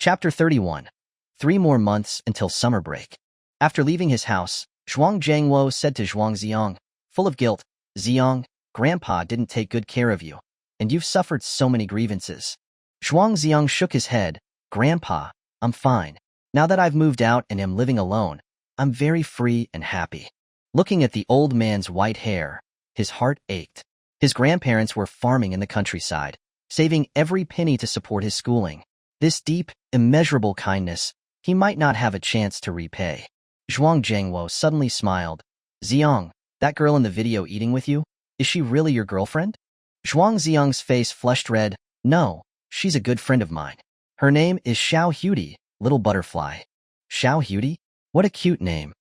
Chapter 31. 3 more months until summer break. After leaving his house, Zhuang Jiangwo said to Zhuang Zi'ang, full of guilt, "Zi'ang, Grandpa didn't take good care of you, and you've suffered so many grievances." Zhuang Zi'ang shook his head. "Grandpa, I'm fine. Now that I've moved out and am living alone, I'm very free and happy." Looking at the old man's white hair, his heart ached. His grandparents were farming in the countryside, saving every penny to support his schooling. This deep, immeasurable kindness he might not have a chance to repay. Zhuang Jiangwo suddenly smiled. "Zi'ang, that girl in the video eating with you, is she really your girlfriend?" Zhuang Zi'ang's face flushed red. "No, she's a good friend of mine. Her name is Su Yudie, little butterfly." Su Yudie? What a cute name.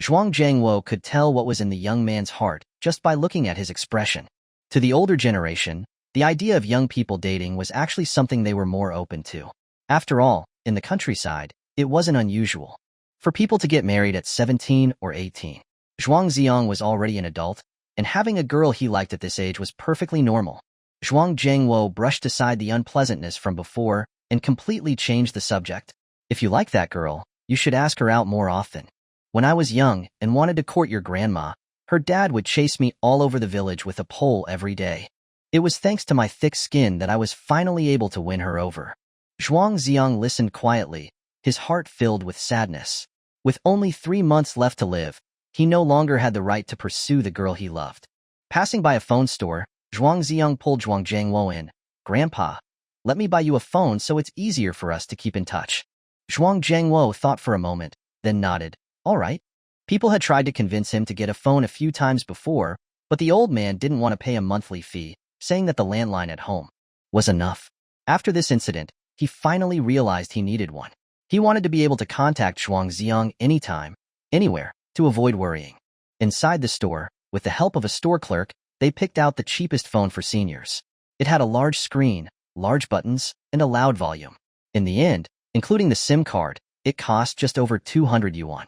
Zhuang Jiangwo could tell what was in the young man's heart just by looking at his expression. To the older generation, the idea of young people dating was actually something they were more open to. After all, in the countryside, it wasn't unusual for people to get married at 17 or 18. Zhuang Zi'ang was already an adult, and having a girl he liked at this age was perfectly normal. Zhuang Jiangwo brushed aside the unpleasantness from before and completely changed the subject. "If you like that girl, you should ask her out more often. When I was young and wanted to court your grandma, her dad would chase me all over the village with a pole every day. It was thanks to my thick skin that I was finally able to win her over." Zhuang Zi'ang listened quietly, his heart filled with sadness. With only 3 months left to live, he no longer had the right to pursue the girl he loved. Passing by a phone store, Zhuang Zi'ang pulled Zhuang Jiangwo in. "Grandpa, let me buy you a phone so it's easier for us to keep in touch." Zhuang Jiangwo thought for a moment, then nodded. "All right." People had tried to convince him to get a phone a few times before, but the old man didn't want to pay a monthly fee, saying that the landline at home was enough. After this incident, he finally realized he needed one. He wanted to be able to contact Zhuang Zi'ang anytime, anywhere, to avoid worrying. Inside the store, with the help of a store clerk, they picked out the cheapest phone for seniors. It had a large screen, large buttons, and a loud volume. In the end, including the SIM card, it cost just over 200 yuan.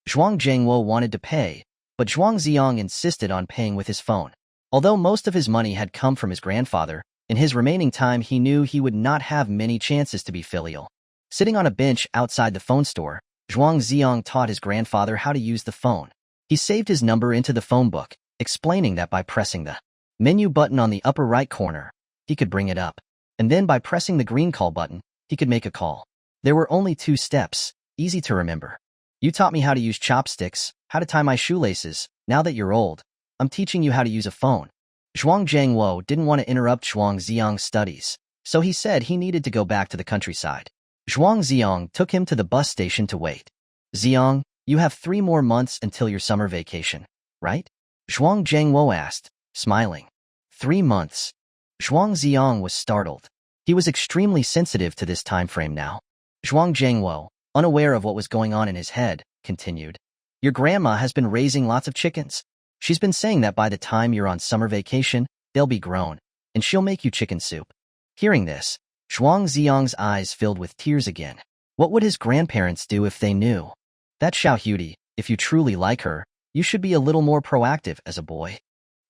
Zhuang Jiangwo wanted to pay, but Zhuang Zi'ang insisted on paying with his phone. Although most of his money had come from his grandfather, in his remaining time he knew he would not have many chances to be filial. Sitting on a bench outside the phone store, Zhuang Zi'ang taught his grandfather how to use the phone. He saved his number into the phone book, explaining that by pressing the menu button on the upper right corner, he could bring it up, and then by pressing the green call button, he could make a call. There were only 2 steps, easy to remember. "You taught me how to use chopsticks, how to tie my shoelaces. Now that you're old, I'm teaching you how to use a phone." Zhuang Jiangwo didn't want to interrupt Zhuang Zi'ang's studies, so he said he needed to go back to the countryside. Zhuang Zi'ang took him to the bus station to wait. "Zi'ang, you have 3 more months until your summer vacation, right?" Zhuang Jiangwo asked, smiling. 3 months. Zhuang Zi'ang was startled. He was extremely sensitive to this time frame now. Zhuang Jiangwo, unaware of what was going on in his head, continued. "Your grandma has been raising lots of chickens. She's been saying that by the time you're on summer vacation, they'll be grown, and she'll make you chicken soup." Hearing this, Zhuang Zi'ang's eyes filled with tears again. What would his grandparents do if they knew? "That Su Yudie, if you truly like her, you should be a little more proactive as a boy.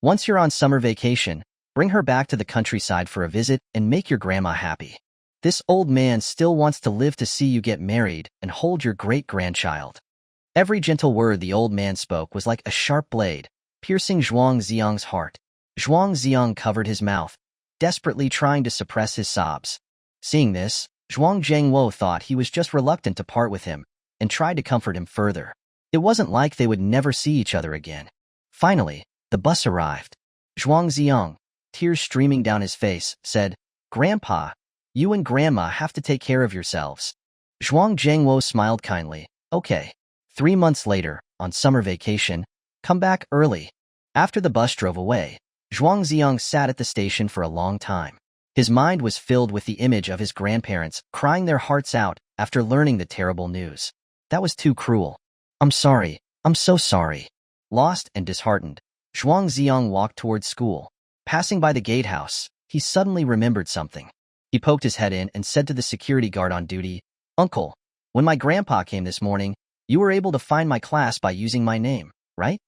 Once you're on summer vacation, bring her back to the countryside for a visit and make your grandma happy. This old man still wants to live to see you get married and hold your great-grandchild." Every gentle word the old man spoke was like a sharp blade, piercing Zhuang Zi'ang's heart. Zhuang Zi'ang covered his mouth, desperately trying to suppress his sobs. Seeing this, Zhuang Jiangwo thought he was just reluctant to part with him, and tried to comfort him further. It wasn't like they would never see each other again. Finally, the bus arrived. Zhuang Zi'ang, tears streaming down his face, said, "Grandpa, you and Grandma have to take care of yourselves." Zhuang Jiangwo smiled kindly. "Okay. 3 months later, on summer vacation, come back early." After the bus drove away, Zhuang Zi'ang sat at the station for a long time. His mind was filled with the image of his grandparents crying their hearts out after learning the terrible news. That was too cruel. "I'm sorry. I'm so sorry." Lost and disheartened, Zhuang Zi'ang walked towards school. Passing by the gatehouse, he suddenly remembered something. He poked his head in and said to the security guard on duty, "Uncle, when my grandpa came this morning, you were able to find my class by using my name, right?"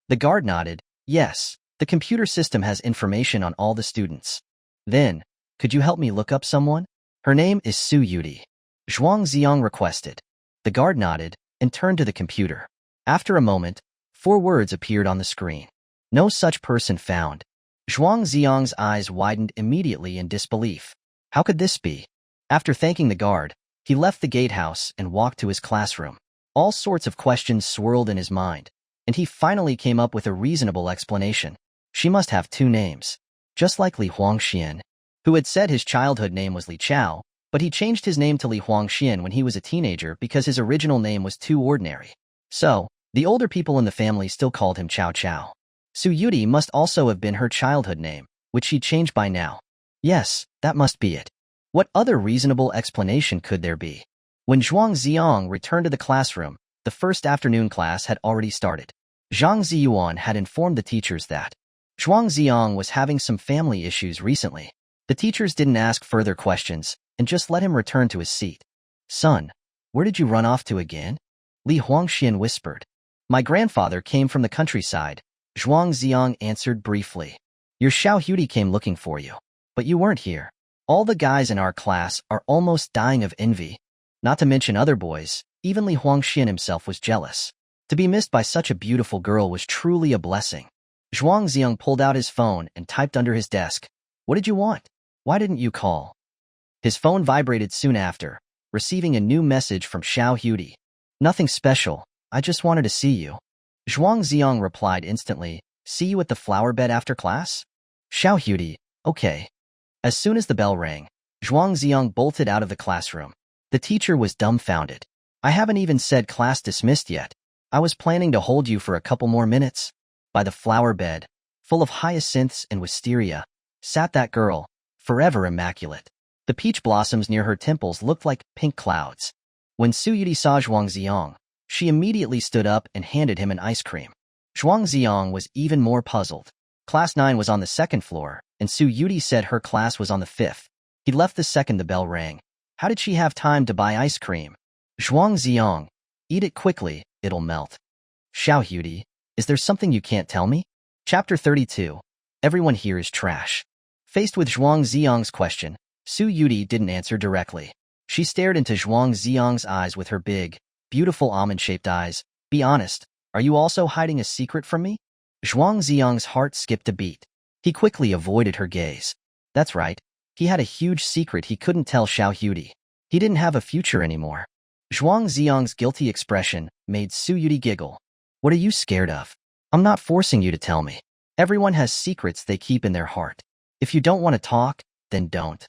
The guard nodded. "Yes, the computer system has information on all the students." "Then, could you help me look up someone? Her name is Su Yudie." Zhuang Zi'ang requested. The guard nodded and turned to the computer. After a moment, 4 words appeared on the screen. No such person found. Zhuang Zi'ang's eyes widened immediately in disbelief. How could this be? After thanking the guard, he left the gatehouse and walked to his classroom. All sorts of questions swirled in his mind, and he finally came up with a reasonable explanation. She must have 2 names. Just like Li Huangxian, who had said his childhood name was Li Chao, but he changed his name to Li Huangxian when he was a teenager because his original name was too ordinary. So, the older people in the family still called him Chao Chao. Su Yudie must also have been her childhood name, which she'd changed by now. Yes, that must be it. What other reasonable explanation could there be? When Zhuang Zi'ang returned to the classroom, the first afternoon class had already started. Zhang Ziyuan had informed the teachers that Zhuang Zi'ang was having some family issues recently. The teachers didn't ask further questions and just let him return to his seat. Son, where did you run off to again? Li Huangxian whispered. My grandfather came from the countryside, Zhuang Zi'ang answered briefly. Your Xiao Yudie came looking for you, but you weren't here. All the guys in our class are almost dying of envy. Not to mention other boys, even Li Huangxian himself was jealous. To be missed by such a beautiful girl was truly a blessing. Zhuang Zi'ang pulled out his phone and typed under his desk. What did you want? Why didn't you call? His phone vibrated soon after, receiving a new message from Xiao Yudie. Nothing special, I just wanted to see you. Zhuang Zi'ang replied instantly, see you at the flower bed after class? Xiao Yudie, okay. As soon as the bell rang, Zhuang Zi'ang bolted out of the classroom. The teacher was dumbfounded. I haven't even said class dismissed yet. I was planning to hold you for a couple more minutes. By the flower bed, full of hyacinths and wisteria, sat that girl, forever immaculate. The peach blossoms near her temples looked like pink clouds. When Su Yudie saw Zhuang Zi'ang, she immediately stood up and handed him an ice cream. Zhuang Zi'ang was even more puzzled. Class 9 was on the 2nd floor, and Su Yudie said her class was on the 5th. He left the second the bell rang. How did she have time to buy ice cream? Zhuang Zi'ang, eat it quickly, it'll melt. Xiao Yudie, is there something you can't tell me? Chapter 32. Everyone here is trash. Faced with Zhuang Zi'ang's question, Su Yudie didn't answer directly. She stared into Zhuang Zi'ang's eyes with her big, beautiful almond-shaped eyes. Be honest, are you also hiding a secret from me? Zhuang Zi'ang's heart skipped a beat. He quickly avoided her gaze. That's right. He had a huge secret he couldn't tell Xiao Yudie. He didn't have a future anymore. Zhuang Zi'ang's guilty expression made Su Yudie giggle. What are you scared of? I'm not forcing you to tell me. Everyone has secrets they keep in their heart. If you don't want to talk, then don't.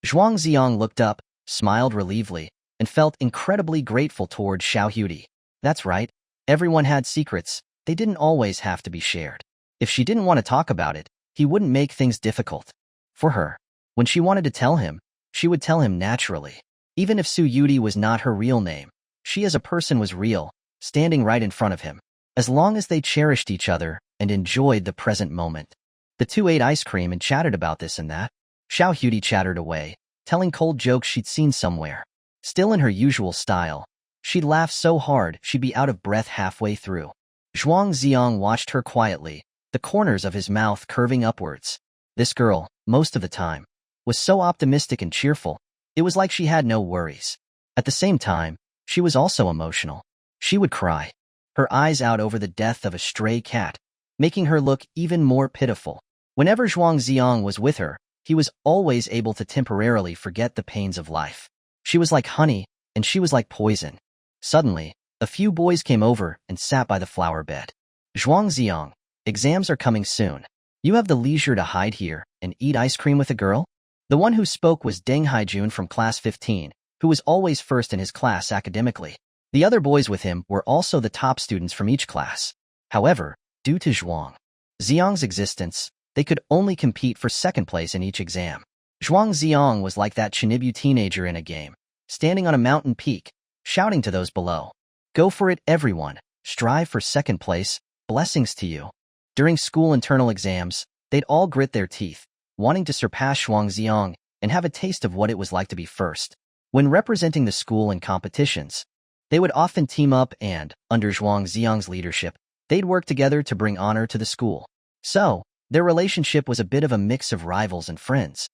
Zhuang Zi'ang looked up, smiled relievedly, and felt incredibly grateful toward Xiao Yudie. That's right. Everyone had secrets. They didn't always have to be shared. If she didn't want to talk about it, he wouldn't make things difficult. For her, when she wanted to tell him, she would tell him naturally. Even if Su Yudie was not her real name, she as a person was real, standing right in front of him. As long as they cherished each other and enjoyed the present moment. The two ate ice cream and chatted about this and that. Xiao Yudie chattered away, telling cold jokes she'd seen somewhere. Still in her usual style, she'd laugh so hard she'd be out of breath halfway through. Zhuang Zi'ang watched her quietly, the corners of his mouth curving upwards. This girl, most of the time, was so optimistic and cheerful. It was like she had no worries. At the same time, she was also emotional. She would cry, her eyes out over the death of a stray cat, making her look even more pitiful. Whenever Zhuang Zi'ang was with her, he was always able to temporarily forget the pains of life. She was like honey, and she was like poison. Suddenly, a few boys came over and sat by the flower bed. Zhuang Zi'ang, exams are coming soon. You have the leisure to hide here and eat ice cream with a girl? The one who spoke was Deng Haijun from class 15, who was always first in his class academically. The other boys with him were also the top students from each class. However, due to Zhuang Zi'ang's existence, they could only compete for second place in each exam. Zhuang Zi'ang was like that Chinibu teenager in a game, standing on a mountain peak, shouting to those below. Go for it, everyone. Strive for second place. Blessings to you. During school internal exams, they'd all grit their teeth, wanting to surpass Zhuang Zi'ang and have a taste of what it was like to be first. When representing the school in competitions, they would often team up and, under Zhuang Zi'ang's leadership, they'd work together to bring honor to the school. So, their relationship was a bit of a mix of rivals and friends.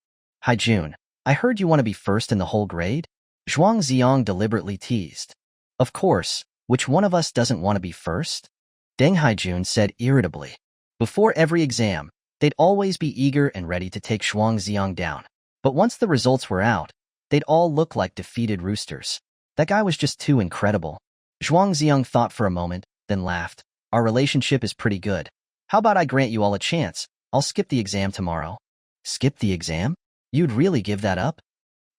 Haijun, I heard you want to be first in the whole grade? Zhuang Zi'ang deliberately teased. Of course, which one of us doesn't want to be first? Deng Haijun said irritably. Before every exam, they'd always be eager and ready to take Zhuang Zi'ang down. But once the results were out, they'd all look like defeated roosters. That guy was just too incredible. Zhuang Zi'ang thought for a moment, then laughed. Our relationship is pretty good. How about I grant you all a chance? I'll skip the exam tomorrow. Skip the exam? You'd really give that up?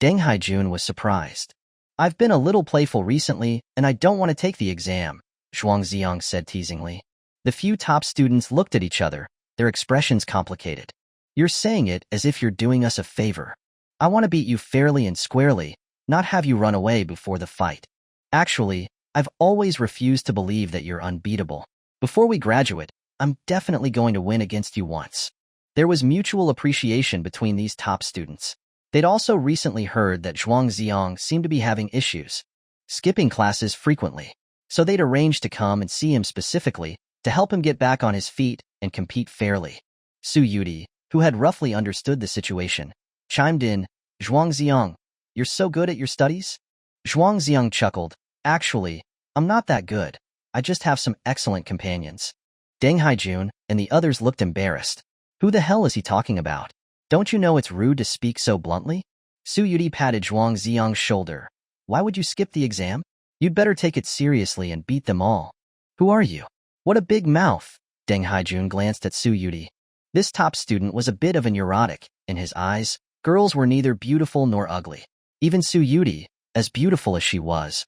Deng Haijun was surprised. I've been a little playful recently, and I don't want to take the exam, Zhuang Zi'ang said teasingly. The few top students looked at each other, their expressions complicated. You're saying it as if you're doing us a favor. I want to beat you fairly and squarely, not have you run away before the fight. Actually, I've always refused to believe that you're unbeatable. Before we graduate, I'm definitely going to win against you once. There was mutual appreciation between these top students. They'd also recently heard that Zhuang Zi'ang seemed to be having issues, skipping classes frequently. So they'd arranged to come and see him specifically to help him get back on his feet and compete fairly. Su Yudie, who had roughly understood the situation, chimed in, Zhuang Zi'ang, you're so good at your studies? Zhuang Zi'ang chuckled, actually, I'm not that good. I just have some excellent companions. Deng Haijun and the others looked embarrassed. Who the hell is he talking about? Don't you know it's rude to speak so bluntly? Su Yudie patted Zhuang Zi'ang's shoulder. Why would you skip the exam? You'd better take it seriously and beat them all. Who are you? What a big mouth. Deng Haijun glanced at Su Yudie. This top student was a bit of a neurotic. In his eyes, girls were neither beautiful nor ugly. Even Su Yudie, as beautiful as she was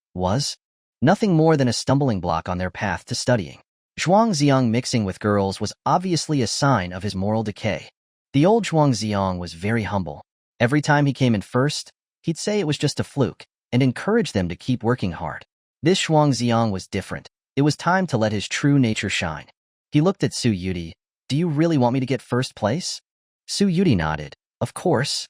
nothing more than a stumbling block on their path to studying. Zhuang Zi'ang mixing with girls was obviously a sign of his moral decay. The old Zhuang Zi'ang was very humble. Every time he came in first, he'd say it was just a fluke and encourage them to keep working hard. This Zhuang Zi'ang was different. It was time to let his true nature shine. He looked at Su Yudie. Do you really want me to get first place? Su Yudie nodded. Of course.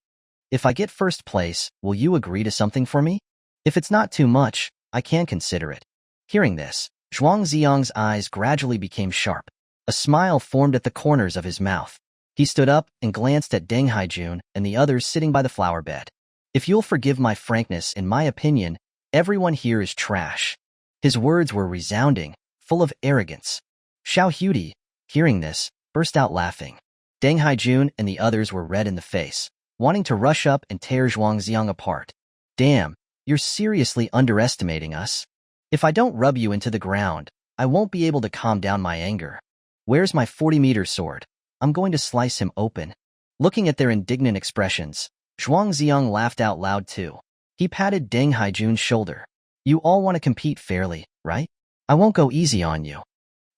If I get first place, will you agree to something for me? If it's not too much, I can consider it. Hearing this, Zhuang Zi'ang's eyes gradually became sharp. A smile formed at the corners of his mouth. He stood up and glanced at Deng Haijun and the others sitting by the flower bed. If you'll forgive my frankness, in my opinion, everyone here is trash. His words were resounding, full of arrogance. Xiao Yudie, hearing this, burst out laughing. Deng Haijun and the others were red in the face, wanting to rush up and tear Zhuang Zi'ang apart. Damn, you're seriously underestimating us. If I don't rub you into the ground, I won't be able to calm down my anger. Where's my 40-meter sword? I'm going to slice him open. Looking at their indignant expressions, Zhuang Zi'ang laughed out loud too. He patted Deng Haijun's shoulder. You all want to compete fairly, right? I won't go easy on you.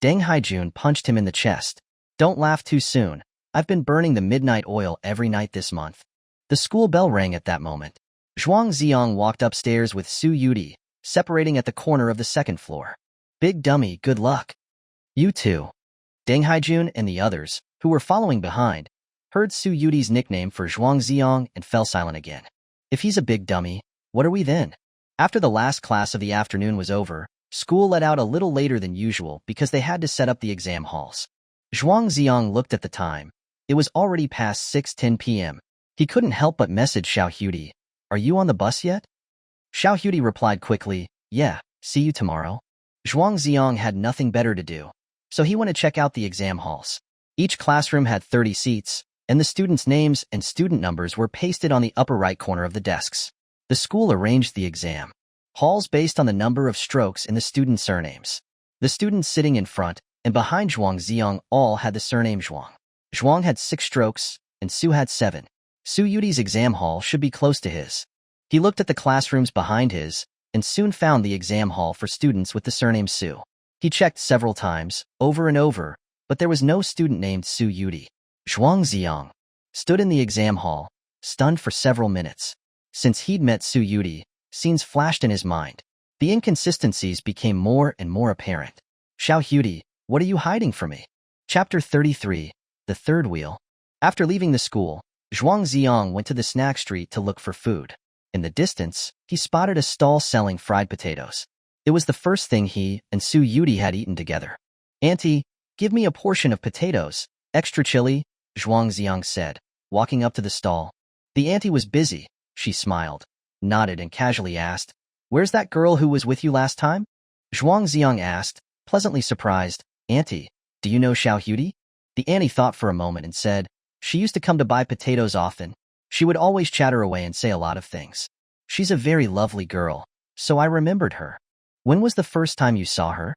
Deng Haijun punched him in the chest. Don't laugh too soon. I've been burning the midnight oil every night this month. The school bell rang at that moment. Zhuang Zi'ang walked upstairs with Su Yudie, separating at the corner of the second floor. Big dummy, good luck. You too. Deng Haijun and the others, who were following behind, heard Su Yudie's nickname for Zhuang Zi'ang and fell silent again. If he's a big dummy, what are we then? After the last class of the afternoon was over, school let out a little later than usual because they had to set up the exam halls. Zhuang Zi'ang looked at the time. It was already past 6:10 p.m. He couldn't help but message Xiao Yudie. Are you on the bus yet? Xiao Yudie replied quickly, yeah, see you tomorrow. Zhuang Zi'ang had nothing better to do, so he went to check out the exam halls. Each classroom had 30 seats, and the students' names and student numbers were pasted on the upper right corner of the desks. The school arranged the exam halls based on the number of strokes in the students' surnames. The students sitting in front and behind Zhuang Zi'ang all had the surname Zhuang. Zhuang had 6 strokes, and Su had 7. Su Yudie's exam hall should be close to his. He looked at the classrooms behind his, and soon found the exam hall for students with the surname Su. He checked several times, over and over, but there was no student named Su Yudie. Zhuang Zi'ang stood in the exam hall, stunned for several minutes. Since he'd met Su Yudie, scenes flashed in his mind. The inconsistencies became more and more apparent. Xiao Yudie, what are you hiding from me? Chapter 33, The Third Wheel. After leaving the school, Zhuang Zi'ang went to the snack street to look for food. In the distance, he spotted a stall selling fried potatoes. It was the first thing he and Su Yudie had eaten together. Auntie, give me a portion of potatoes, extra chili, Zhuang Zi'ang said, walking up to the stall. The auntie was busy, she smiled. nodded and casually asked, "Where's that girl who was with you last time?" Zhuang Zi'ang asked, pleasantly surprised, "Auntie, do you know Su Yudie?" The auntie thought for a moment and said, "She used to come to buy potatoes often. She would always chatter away and say a lot of things. She's a very lovely girl, so I remembered her." "When was the first time you saw her?"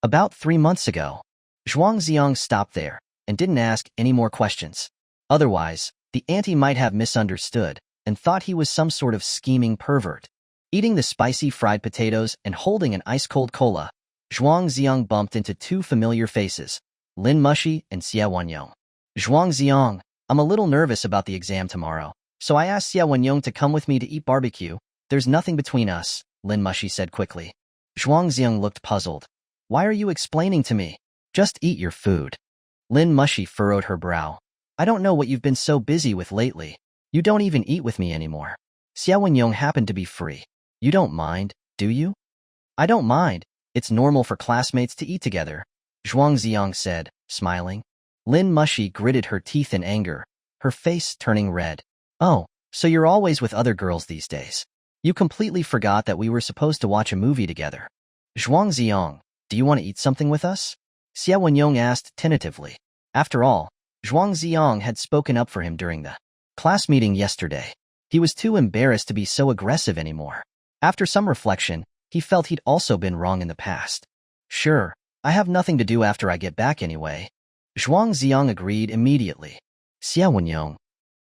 "About 3 months ago." Zhuang Zi'ang stopped there and didn't ask any more questions. Otherwise, the auntie might have misunderstood and thought he was some sort of scheming pervert. Eating the spicy fried potatoes and holding an ice-cold cola, Zhuang Zi'ang bumped into two familiar faces, Lin Mushi and Xie Wenyong. "Zhuang Zi'ang, I'm a little nervous about the exam tomorrow, so I asked Xie Wenyong to come with me to eat barbecue. There's nothing between us," Lin Mushi said quickly. Zhuang Zi'ang looked puzzled. "Why are you explaining to me? Just eat your food." Lin Mushi furrowed her brow. "I don't know what you've been so busy with lately. You don't even eat with me anymore." Xie Wenyong happened to be free. "You don't mind, do you?" "I don't mind. It's normal for classmates to eat together," Zhuang Zi'ang said, smiling. Lin Mushi gritted her teeth in anger, her face turning red. "Oh, so you're always with other girls these days. You completely forgot that we were supposed to watch a movie together." "Zhuang Zi'ang, do you want to eat something with us?" Xie Wenyong asked tentatively. After all, Zhuang Zi'ang had spoken up for him during the class meeting yesterday. He was too embarrassed to be so aggressive anymore. After some reflection, he felt he'd also been wrong in the past. "Sure, I have nothing to do after I get back anyway." Zhuang Zi'ang agreed immediately. "Xie Wenyong,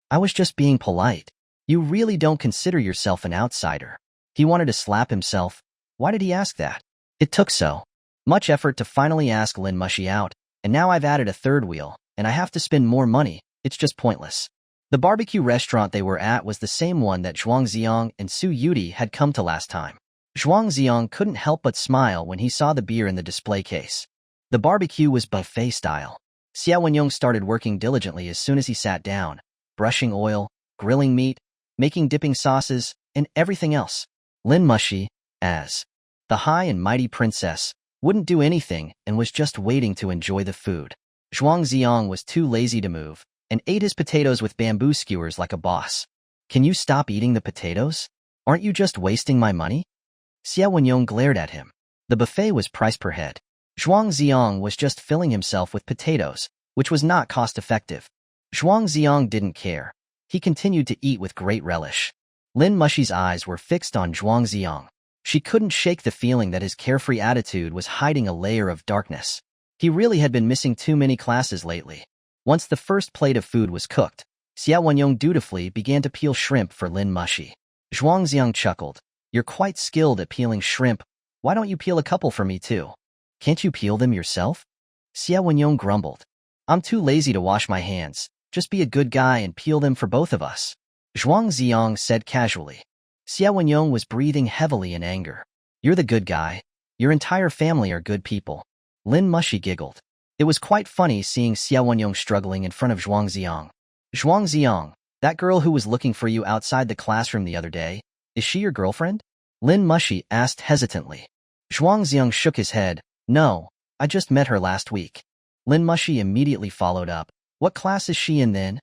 I was just being polite. You really don't consider yourself an outsider." He wanted to slap himself. Why did he ask that? It took so much effort to finally ask Lin Mushi out, and now I've added a third wheel, and I have to spend more money. It's just pointless. The barbecue restaurant they were at was the same one that Zhuang Zi'ang and Su Yudie had come to last time. Zhuang Zi'ang couldn't help but smile when he saw the beer in the display case. The barbecue was buffet style. Xie Wenyong started working diligently as soon as he sat down, brushing oil, grilling meat, making dipping sauces, and everything else. Lin Mushi, as the high and mighty princess, wouldn't do anything and was just waiting to enjoy the food. Zhuang Zi'ang was too lazy to move and ate his potatoes with bamboo skewers like a boss. "Can you stop eating the potatoes? Aren't you just wasting my money?" Xie Wenyong glared at him. The buffet was priced per head. Zhuang Zi'ang was just filling himself with potatoes, which was not cost-effective. Zhuang Zi'ang didn't care. He continued to eat with great relish. Lin Mushi's eyes were fixed on Zhuang Zi'ang. She couldn't shake the feeling that his carefree attitude was hiding a layer of darkness. He really had been missing too many classes lately. Once the first plate of food was cooked, Xie Wenyong dutifully began to peel shrimp for Lin Mushi. Zhuang Zi'ang chuckled. "You're quite skilled at peeling shrimp. Why don't you peel a couple for me too?" "Can't you peel them yourself?" Xie Wenyong grumbled. "I'm too lazy to wash my hands. Just be a good guy and peel them for both of us," Zhuang Zi'ang said casually. Xie Wenyong was breathing heavily in anger. "You're the good guy. Your entire family are good people." Lin Mushi giggled. It was quite funny seeing Xie Wenyong struggling in front of Zhuang Zi'ang. "Zhuang Zi'ang, that girl who was looking for you outside the classroom the other day, is she your girlfriend?" Lin Mushi asked hesitantly. Zhuang Zi'ang shook his head. "No, I just met her last week." Lin Mushi immediately followed up. "What class is she in then?"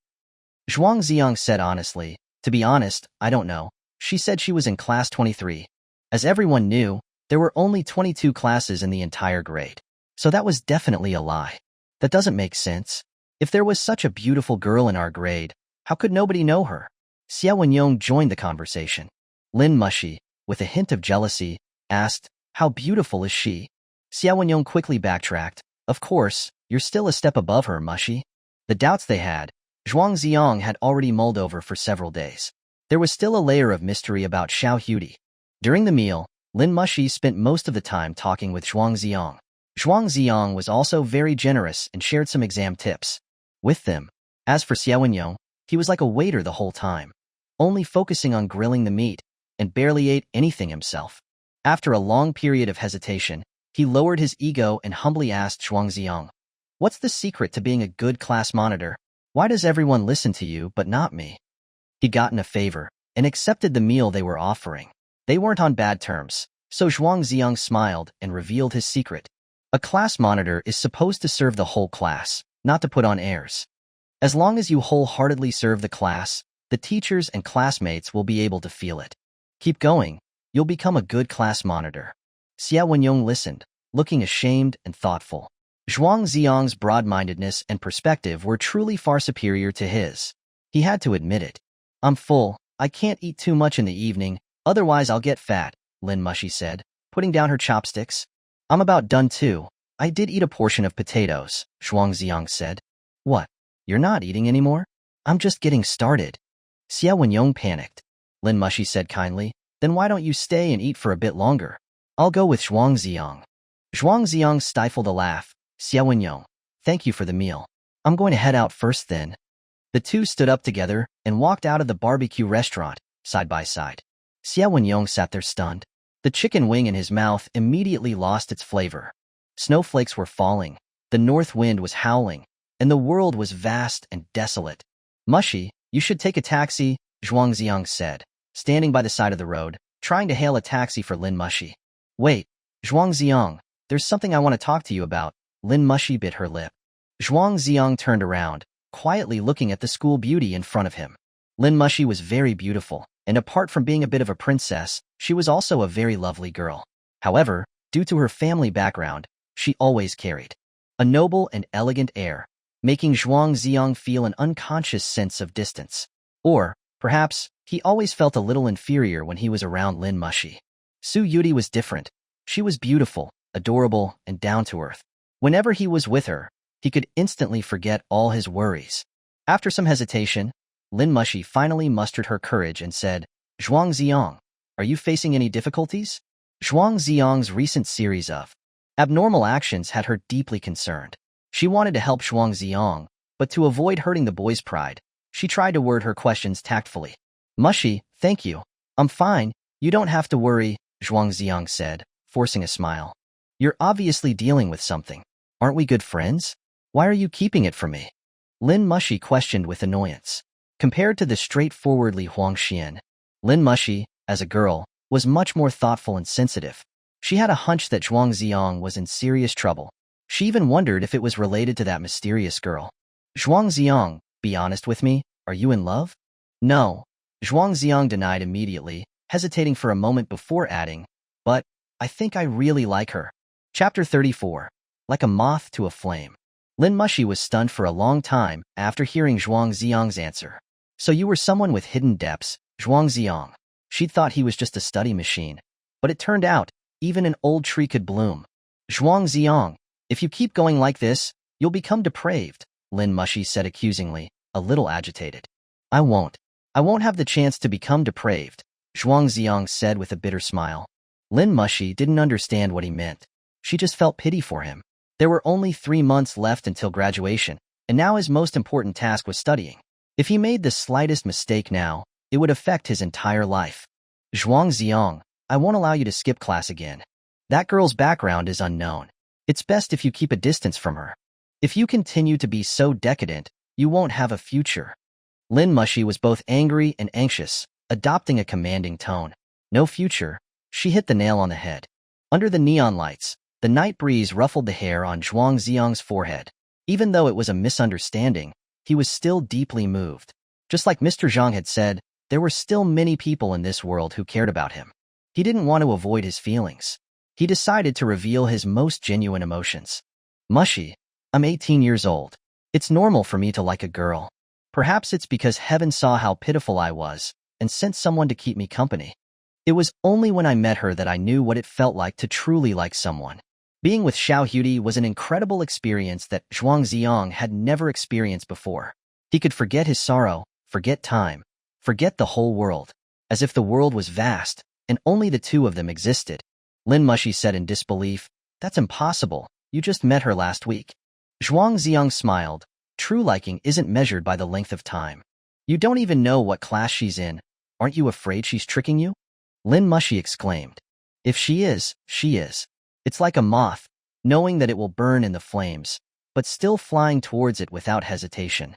Zhuang Zi'ang said honestly, "To be honest, I don't know. She said she was in class 23. As everyone knew, there were only 22 classes in the entire grade. So that was definitely a lie. That doesn't make sense. If there was such a beautiful girl in our grade, how could nobody know her?" Xie Wenyong joined the conversation. Lin Mushi, with a hint of jealousy, asked, "How beautiful is she?" Xie Wenyong quickly backtracked. "Of course, you're still a step above her, Mushi." The doubts they had, Zhuang Zi'ang had already mulled over for several days. There was still a layer of mystery about Su Yudie. During the meal, Lin Mushi spent most of the time talking with Zhuang Zi'ang. Zhuang Zi'ang was also very generous and shared some exam tips with them. As for Xie Wenyong, he was like a waiter the whole time, only focusing on grilling the meat, and barely ate anything himself. After a long period of hesitation, he lowered his ego and humbly asked Zhuang Zi'ang, "What's the secret to being a good class monitor? Why does everyone listen to you but not me?" He'd gotten a favor and accepted the meal they were offering. They weren't on bad terms, so Zhuang Zi'ang smiled and revealed his secret. A class monitor is supposed to serve the whole class, not to put on airs. As long as you wholeheartedly serve the class, the teachers and classmates will be able to feel it. Keep going. You'll become a good class monitor. Xiao Wenyong listened, looking ashamed and thoughtful. Zhuang Zi'ang's broad-mindedness and perspective were truly far superior to his. He had to admit it. I'm full. I can't eat too much in the evening, otherwise I'll get fat, Lin Mushi said, putting down her chopsticks. I'm about done too. I did eat a portion of potatoes, Zhuang Zi'ang said. What? You're not eating anymore? I'm just getting started. Xiao Wenyong panicked. Lin Mushi said kindly, then why don't you stay and eat for a bit longer? I'll go with Zhuang Zi'ang. Zhuang Zi'ang stifled a laugh. Xiao Wenyong, thank you for the meal. I'm going to head out first then. The two stood up together and walked out of the barbecue restaurant, side by side. Xiao Wenyong sat there stunned. The chicken wing in his mouth immediately lost its flavor. Snowflakes were falling, the north wind was howling, and the world was vast and desolate. Mushi, you should take a taxi, Zhuang Zi'ang said, standing by the side of the road, trying to hail a taxi for Lin Mushi. Wait, Zhuang Zi'ang, there's something I want to talk to you about. Lin Mushi bit her lip. Zhuang Zi'ang turned around, quietly looking at the school beauty in front of him. Lin Mushi was very beautiful, and apart from being a bit of a princess, she was also a very lovely girl. However, due to her family background, she always carried a noble and elegant air, making Zhuang Zi'ang feel an unconscious sense of distance. Or, perhaps, he always felt a little inferior when he was around Lin Mushi. Su Yudie was different. She was beautiful, adorable, and down-to-earth. Whenever he was with her, he could instantly forget all his worries. After some hesitation, Lin Mushi finally mustered her courage and said, Zhuang Zi'ang, are you facing any difficulties? Zhuang Zi'ang's recent series of abnormal actions had her deeply concerned. She wanted to help Zhuang Zi'ang, but to avoid hurting the boy's pride, she tried to word her questions tactfully. Mushi, thank you. I'm fine. You don't have to worry, Zhuang Zi'ang said, forcing a smile. You're obviously dealing with something. Aren't we good friends? Why are you keeping it from me? Lin Mushi questioned with annoyance. Compared to the straightforwardly Huang Xian, Lin Mushi, as a girl, was much more thoughtful and sensitive. She had a hunch that Zhuang Zi'ang was in serious trouble. She even wondered if it was related to that mysterious girl. Zhuang Zi'ang, be honest with me, are you in love? No. Zhuang Zi'ang denied immediately, hesitating for a moment before adding, but I think I really like her. Chapter 34. Like a moth to a flame. Lin Mushi was stunned for a long time after hearing Zhuang Zi'ang's answer. So you were someone with hidden depths, Zhuang Zi'ang. She'd thought he was just a study machine. But it turned out, even an old tree could bloom. Zhuang Zi'ang, if you keep going like this, you'll become depraved, Lin Mushi said accusingly, a little agitated. I won't have the chance to become depraved, Zhuang Zi'ang said with a bitter smile. Lin Mushi didn't understand what he meant. She just felt pity for him. There were only 3 months left until graduation, and now his most important task was studying. If he made the slightest mistake now, it would affect his entire life. Zhuang Zi'ang, I won't allow you to skip class again. That girl's background is unknown. It's best if you keep a distance from her. If you continue to be so decadent, you won't have a future. Lin Mushi was both angry and anxious, adopting a commanding tone. No future. She hit the nail on the head. Under the neon lights, the night breeze ruffled the hair on Zhuang Zi'ang's forehead. Even though it was a misunderstanding, he was still deeply moved. Just like Mr. Zhang had said, there were still many people in this world who cared about him. He didn't want to avoid his feelings. He decided to reveal his most genuine emotions. Mushi, I'm 18 years old. It's normal for me to like a girl. Perhaps it's because heaven saw how pitiful I was and sent someone to keep me company. It was only when I met her that I knew what it felt like to truly like someone. Being with Su Yudie was an incredible experience that Zhuang Zi'ang had never experienced before. He could forget his sorrow, forget time, forget the whole world, as if the world was vast and only the two of them existed. Lin Mushi said in disbelief, That's impossible. You just met her last week. Zhuang Zi'ang smiled. True liking isn't measured by the length of time. You don't even know what class she's in. Aren't you afraid she's tricking you? Lin Mushi exclaimed. If she is, she is. It's like a moth, knowing that it will burn in the flames, but still flying towards it without hesitation.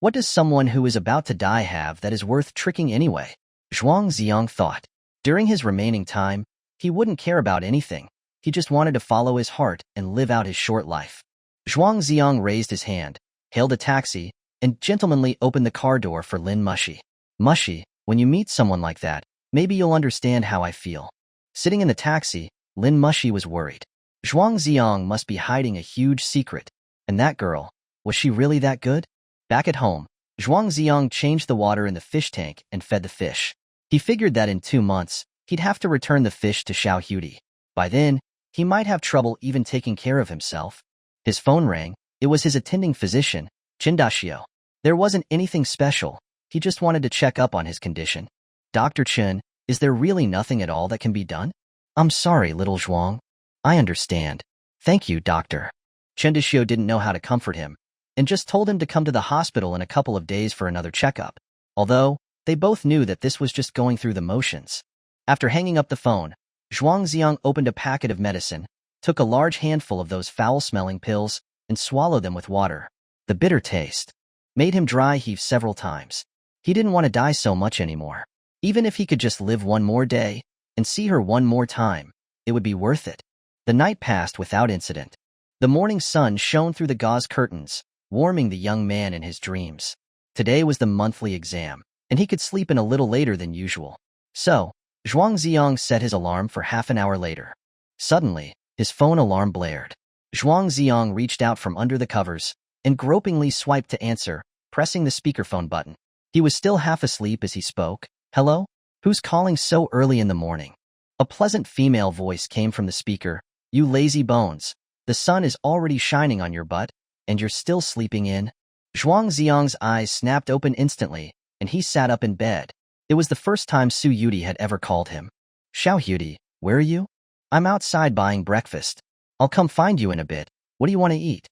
What does someone who is about to die have that is worth tricking anyway? Zhuang Zi'ang thought. During his remaining time, he wouldn't care about anything. He just wanted to follow his heart and live out his short life. Zhuang Zi'ang raised his hand, hailed a taxi, and gentlemanly opened the car door for Lin Mushi. Mushi, when you meet someone like that, Maybe you'll understand how I feel. Sitting in the taxi, Lin Mushi was worried. Zhuang Zi'ang must be hiding a huge secret. And that girl, was she really that good? Back at home, Zhuang Zi'ang changed the water in the fish tank and fed the fish. He figured that in 2 months, he'd have to return the fish to Su Yudie. By then, he might have trouble even taking care of himself. His phone rang. It was his attending physician, Qin. There wasn't anything special. He just wanted to check up on his condition. Dr. Qin, is there really nothing at all that can be done? I'm sorry, little Zhuang. I understand. Thank you, doctor. Qin didn't know how to comfort him, and just told him to come to the hospital in a couple of days for another checkup, although they both knew that this was just going through the motions. After hanging up the phone, Zhuang Zi'ang opened a packet of medicine, took a large handful of those foul-smelling pills, and swallowed them with water. The bitter taste made him dry heave several times. He didn't want to die so much anymore. Even if he could just live one more day and see her one more time, it would be worth it. The night passed without incident. The morning sun shone through the gauze curtains, warming the young man in his dreams. Today was the monthly exam, and he could sleep in a little later than usual. So, Zhuang Zi'ang set his alarm for half an hour later. Suddenly, his phone alarm blared. Zhuang Zi'ang reached out from under the covers and gropingly swiped to answer, pressing the speakerphone button. He was still half asleep as he spoke. Hello? Who's calling so early in the morning? A pleasant female voice came from the speaker. You lazy bones. The sun is already shining on your butt, and you're still sleeping in? Zhuang Zi'ang's eyes snapped open instantly, and he sat up in bed. It was the first time Su Yudie had ever called him. Su Yudie, where are you? I'm outside buying breakfast. I'll come find you in a bit. What do you want to eat?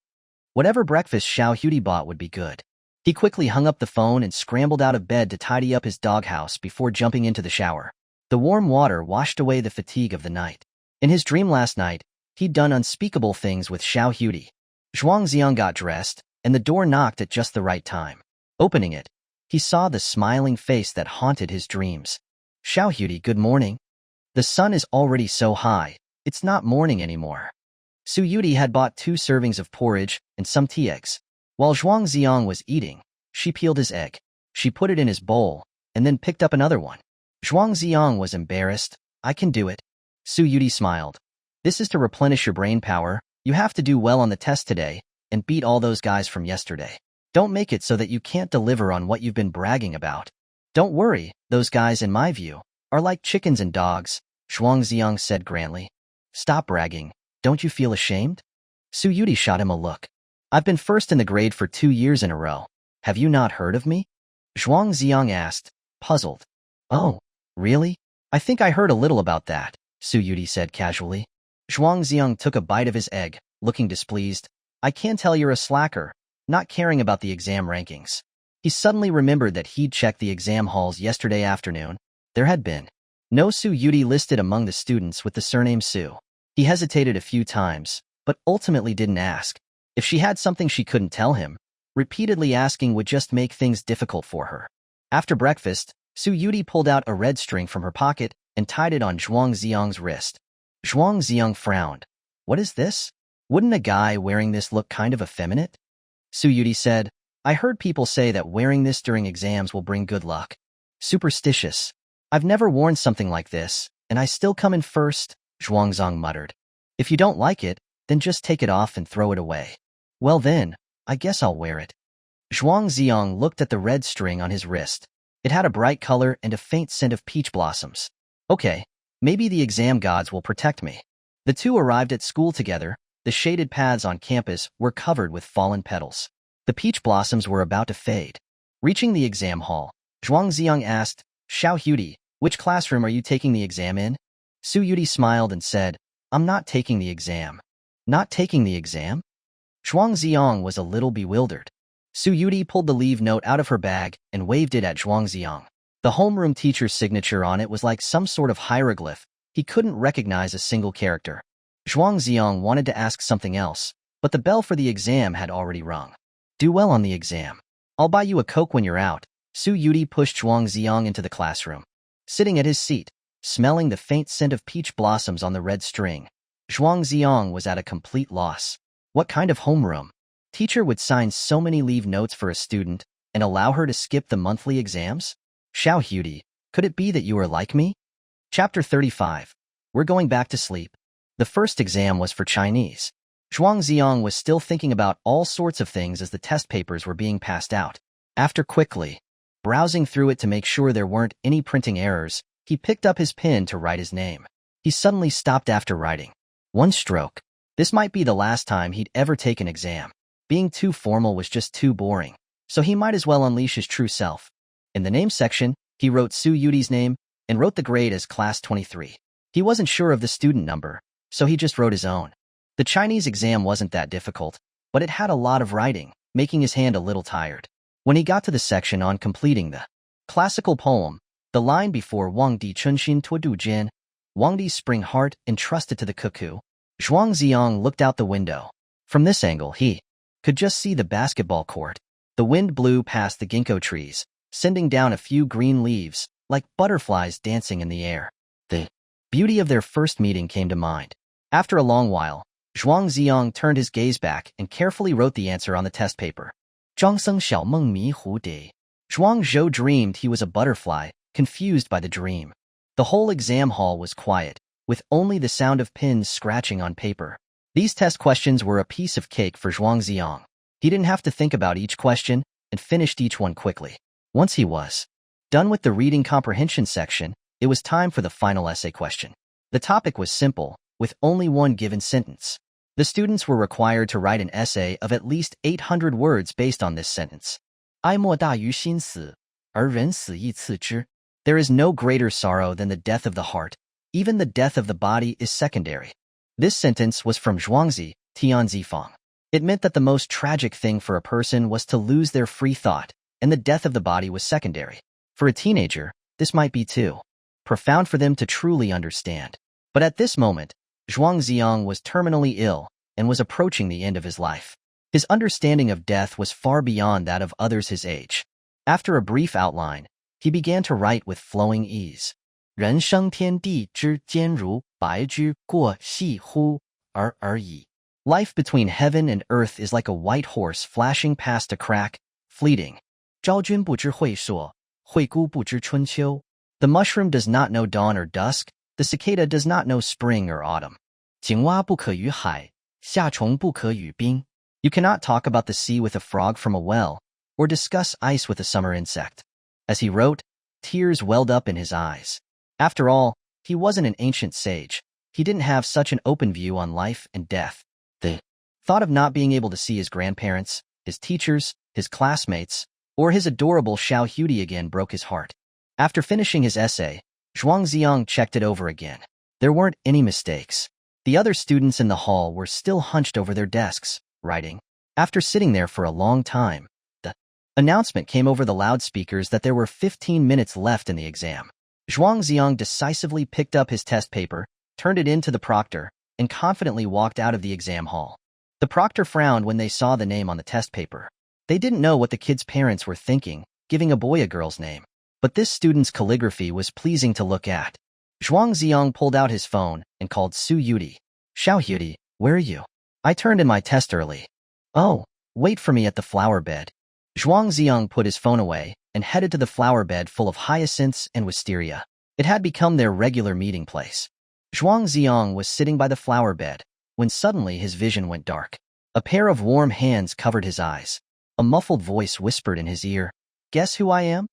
Whatever breakfast Su Yudie bought would be good. He quickly hung up the phone and scrambled out of bed to tidy up his doghouse before jumping into the shower. The warm water washed away the fatigue of the night. In his dream last night, he'd done unspeakable things with Su Yudie. Zhuang Zi'ang got dressed, and the door knocked at just the right time. Opening it, he saw the smiling face that haunted his dreams. Su Yudie, good morning. The sun is already so high, it's not morning anymore. Su Yudie had bought 2 servings of porridge and some tea eggs. While Zhuang Zi'ang was eating, she peeled his egg. She put it in his bowl, and then picked up another one. Zhuang Zi'ang was embarrassed. I can do it. Su Yudie smiled. This is to replenish your brain power. You have to do well on the test today, and beat all those guys from yesterday. Don't make it so that you can't deliver on what you've been bragging about. Don't worry, those guys, in my view, are like chickens and dogs, Zhuang Zi'ang said grandly. Stop bragging. Don't you feel ashamed? Su Yudie shot him a look. I've been first in the grade for 2 years in a row. Have you not heard of me? Zhuang Zi'ang asked, puzzled. Oh, really? I think I heard a little about that, Su Yudie said casually. Zhuang Zi'ang took a bite of his egg, looking displeased. I can tell you're a slacker, not caring about the exam rankings. He suddenly remembered that he'd checked the exam halls yesterday afternoon. There had been no Su Yudie listed among the students with the surname Su. He hesitated a few times, but ultimately didn't ask. If she had something she couldn't tell him, repeatedly asking would just make things difficult for her. After breakfast, Su Yudie pulled out a red string from her pocket and tied it on Zhuang Zi'ang's wrist. Zhuang Zi'ang frowned. What is this? Wouldn't a guy wearing this look kind of effeminate? Su Yudie said, I heard people say that wearing this during exams will bring good luck. Superstitious. I've never worn something like this, and I still come in first, Zhuang Zi'ang muttered. If you don't like it, then just take it off and throw it away. Well then, I guess I'll wear it. Zhuang Zi'ang looked at the red string on his wrist. It had a bright color and a faint scent of peach blossoms. Okay, maybe the exam gods will protect me. The two arrived at school together. The shaded paths on campus were covered with fallen petals. The peach blossoms were about to fade. Reaching the exam hall, Zhuang Zi'ang asked, Su Yudie, which classroom are you taking the exam in? Su Yudie smiled and said, I'm not taking the exam. Not taking the exam? Zhuang Zi'ang was a little bewildered. Su Yudie pulled the leave note out of her bag and waved it at Zhuang Zi'ang. The homeroom teacher's signature on it was like some sort of hieroglyph. He couldn't recognize a single character. Zhuang Zi'ang wanted to ask something else, but the bell for the exam had already rung. Do well on the exam. I'll buy you a Coke when you're out. Su Yudie pushed Zhuang Zi'ang into the classroom. Sitting at his seat, smelling the faint scent of peach blossoms on the red string, Zhuang Zi'ang was at a complete loss. What kind of homeroom? Teacher would sign so many leave notes for a student and allow her to skip the monthly exams? Su Yudie, Could it be that you are like me? Chapter 35. We're going back to sleep. The first exam was for Chinese. Zhuang Zi'ang was still thinking about all sorts of things as the test papers were being passed out. After quickly browsing through it to make sure there weren't any printing errors, he picked up his pen to write his name. He suddenly stopped after writing. One stroke. This might be the last time he'd ever take an exam. Being too formal was just too boring, so he might as well unleash his true self. In the name section, he wrote Su Yudie's name and wrote the grade as Class 23. He wasn't sure of the student number, so he just wrote his own. The Chinese exam wasn't that difficult, but it had a lot of writing, making his hand a little tired. When he got to the section on completing the classical poem, the line before Wang Di Chunxin Tuodu Jin, Wang Di's spring heart entrusted to the cuckoo, Zhuang Zi'ang looked out the window. From this angle, he could just see the basketball court. The wind blew past the ginkgo trees, sending down a few green leaves, like butterflies dancing in the air. The beauty of their first meeting came to mind. After a long while, Zhuang Zi'ang turned his gaze back and carefully wrote the answer on the test paper. Zhangsheng xiao meng mi hu de. Zhuang Zhou dreamed he was a butterfly, confused by the dream. The whole exam hall was quiet, with only the sound of pins scratching on paper. These test questions were a piece of cake for Zhuang Zi'ang. He didn't have to think about each question and finished each one quickly. Once he was done with the reading comprehension section, it was time for the final essay question. The topic was simple, with only one given sentence. The students were required to write an essay of at least 800 words based on this sentence. 哀莫大于心死，而人死亦次之. There is no greater sorrow than the death of the heart. Even the death of the body is secondary. This sentence was from Zhuangzi, Tianzifang. It meant that the most tragic thing for a person was to lose their free thought, and the death of the body was secondary. For a teenager, this might be too profound for them to truly understand. But at this moment, Zhuang Zi'ang was terminally ill and was approaching the end of his life. His understanding of death was far beyond that of others his age. After a brief outline, he began to write with flowing ease. 人生天地之间如白驹过隙乎而已. Life between heaven and earth is like a white horse flashing past a crack, fleeting. 朝君不知晦朔，惠姑不知春秋. The mushroom does not know dawn or dusk, the cicada does not know spring or autumn. 井蛙不可语海，夏虫不可语冰. You cannot talk about the sea with a frog from a well, or discuss ice with a summer insect. As he wrote, tears welled up in his eyes. After all, he wasn't an ancient sage. He didn't have such an open view on life and death. The thought of not being able to see his grandparents, his teachers, his classmates, or his adorable Su Yudie again broke his heart. After finishing his essay, Zhuang Zi'ang checked it over again. There weren't any mistakes. The other students in the hall were still hunched over their desks, writing. After sitting there for a long time, the announcement came over the loudspeakers that there were 15 minutes left in the exam. Zhuang Zi'ang decisively picked up his test paper, turned it in to the proctor, and confidently walked out of the exam hall. The proctor frowned when they saw the name on the test paper. They didn't know what the kid's parents were thinking, giving a boy a girl's name. But this student's calligraphy was pleasing to look at. Zhuang Zi'ang pulled out his phone and called Su Yudie. Su Yudie, where are you? I turned in my test early. Oh, wait for me at the flower bed. Zhuang Zi'ang put his phone away and headed to the flower bed full of hyacinths and wisteria. It had become their regular meeting place. Zhuang Zi'ang was sitting by the flower bed when suddenly his vision went dark. A pair of warm hands covered his eyes. A muffled voice whispered in his ear, "Guess who I am?"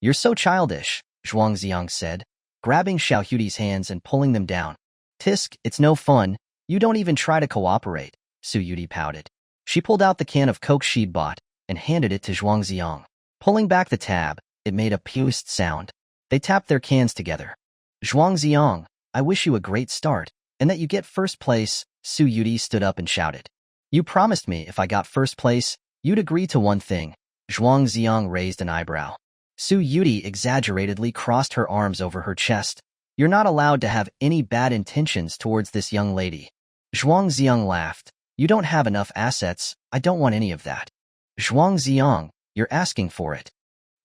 "You're so childish," Zhuang Zi'ang said, grabbing Su Yudie's hands and pulling them down. "Tisk, it's no fun. You don't even try to cooperate," Su Yudie pouted. She pulled out the can of Coke she'd bought and handed it to Zhuang Zi'ang. Pulling back the tab, it made a pust sound. They tapped their cans together. "Zhuang Zi'ang, I wish you a great start, and that you get first place," Su Yudie stood up and shouted. "You promised me if I got first place, you'd agree to one thing." Zhuang Zi'ang raised an eyebrow. Su Yudie exaggeratedly crossed her arms over her chest. "You're not allowed to have any bad intentions towards this young lady." Zhuang Zi'ang laughed. "You don't have enough assets, I don't want any of that." "Zhuang Zi'ang, you're asking for it."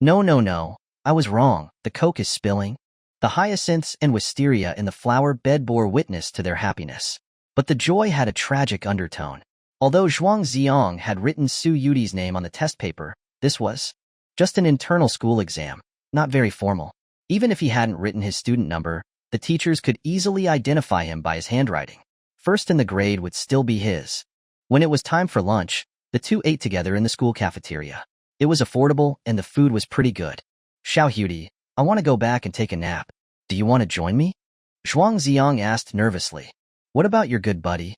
No, I was wrong, the Coke is spilling." The hyacinths and wisteria in the flower bed bore witness to their happiness. But the joy had a tragic undertone. Although Zhuang Zi'ang had written Su Yudie's name on the test paper, this was just an internal school exam, not very formal. Even if he hadn't written his student number, the teachers could easily identify him by his handwriting. First in the grade would still be his. When it was time for lunch, the two ate together in the school cafeteria. It was affordable and the food was pretty good. Su Yudie, I want to go back and take a nap. Do you want to join me? Zhuang Zi'ang asked nervously. What about your good buddy?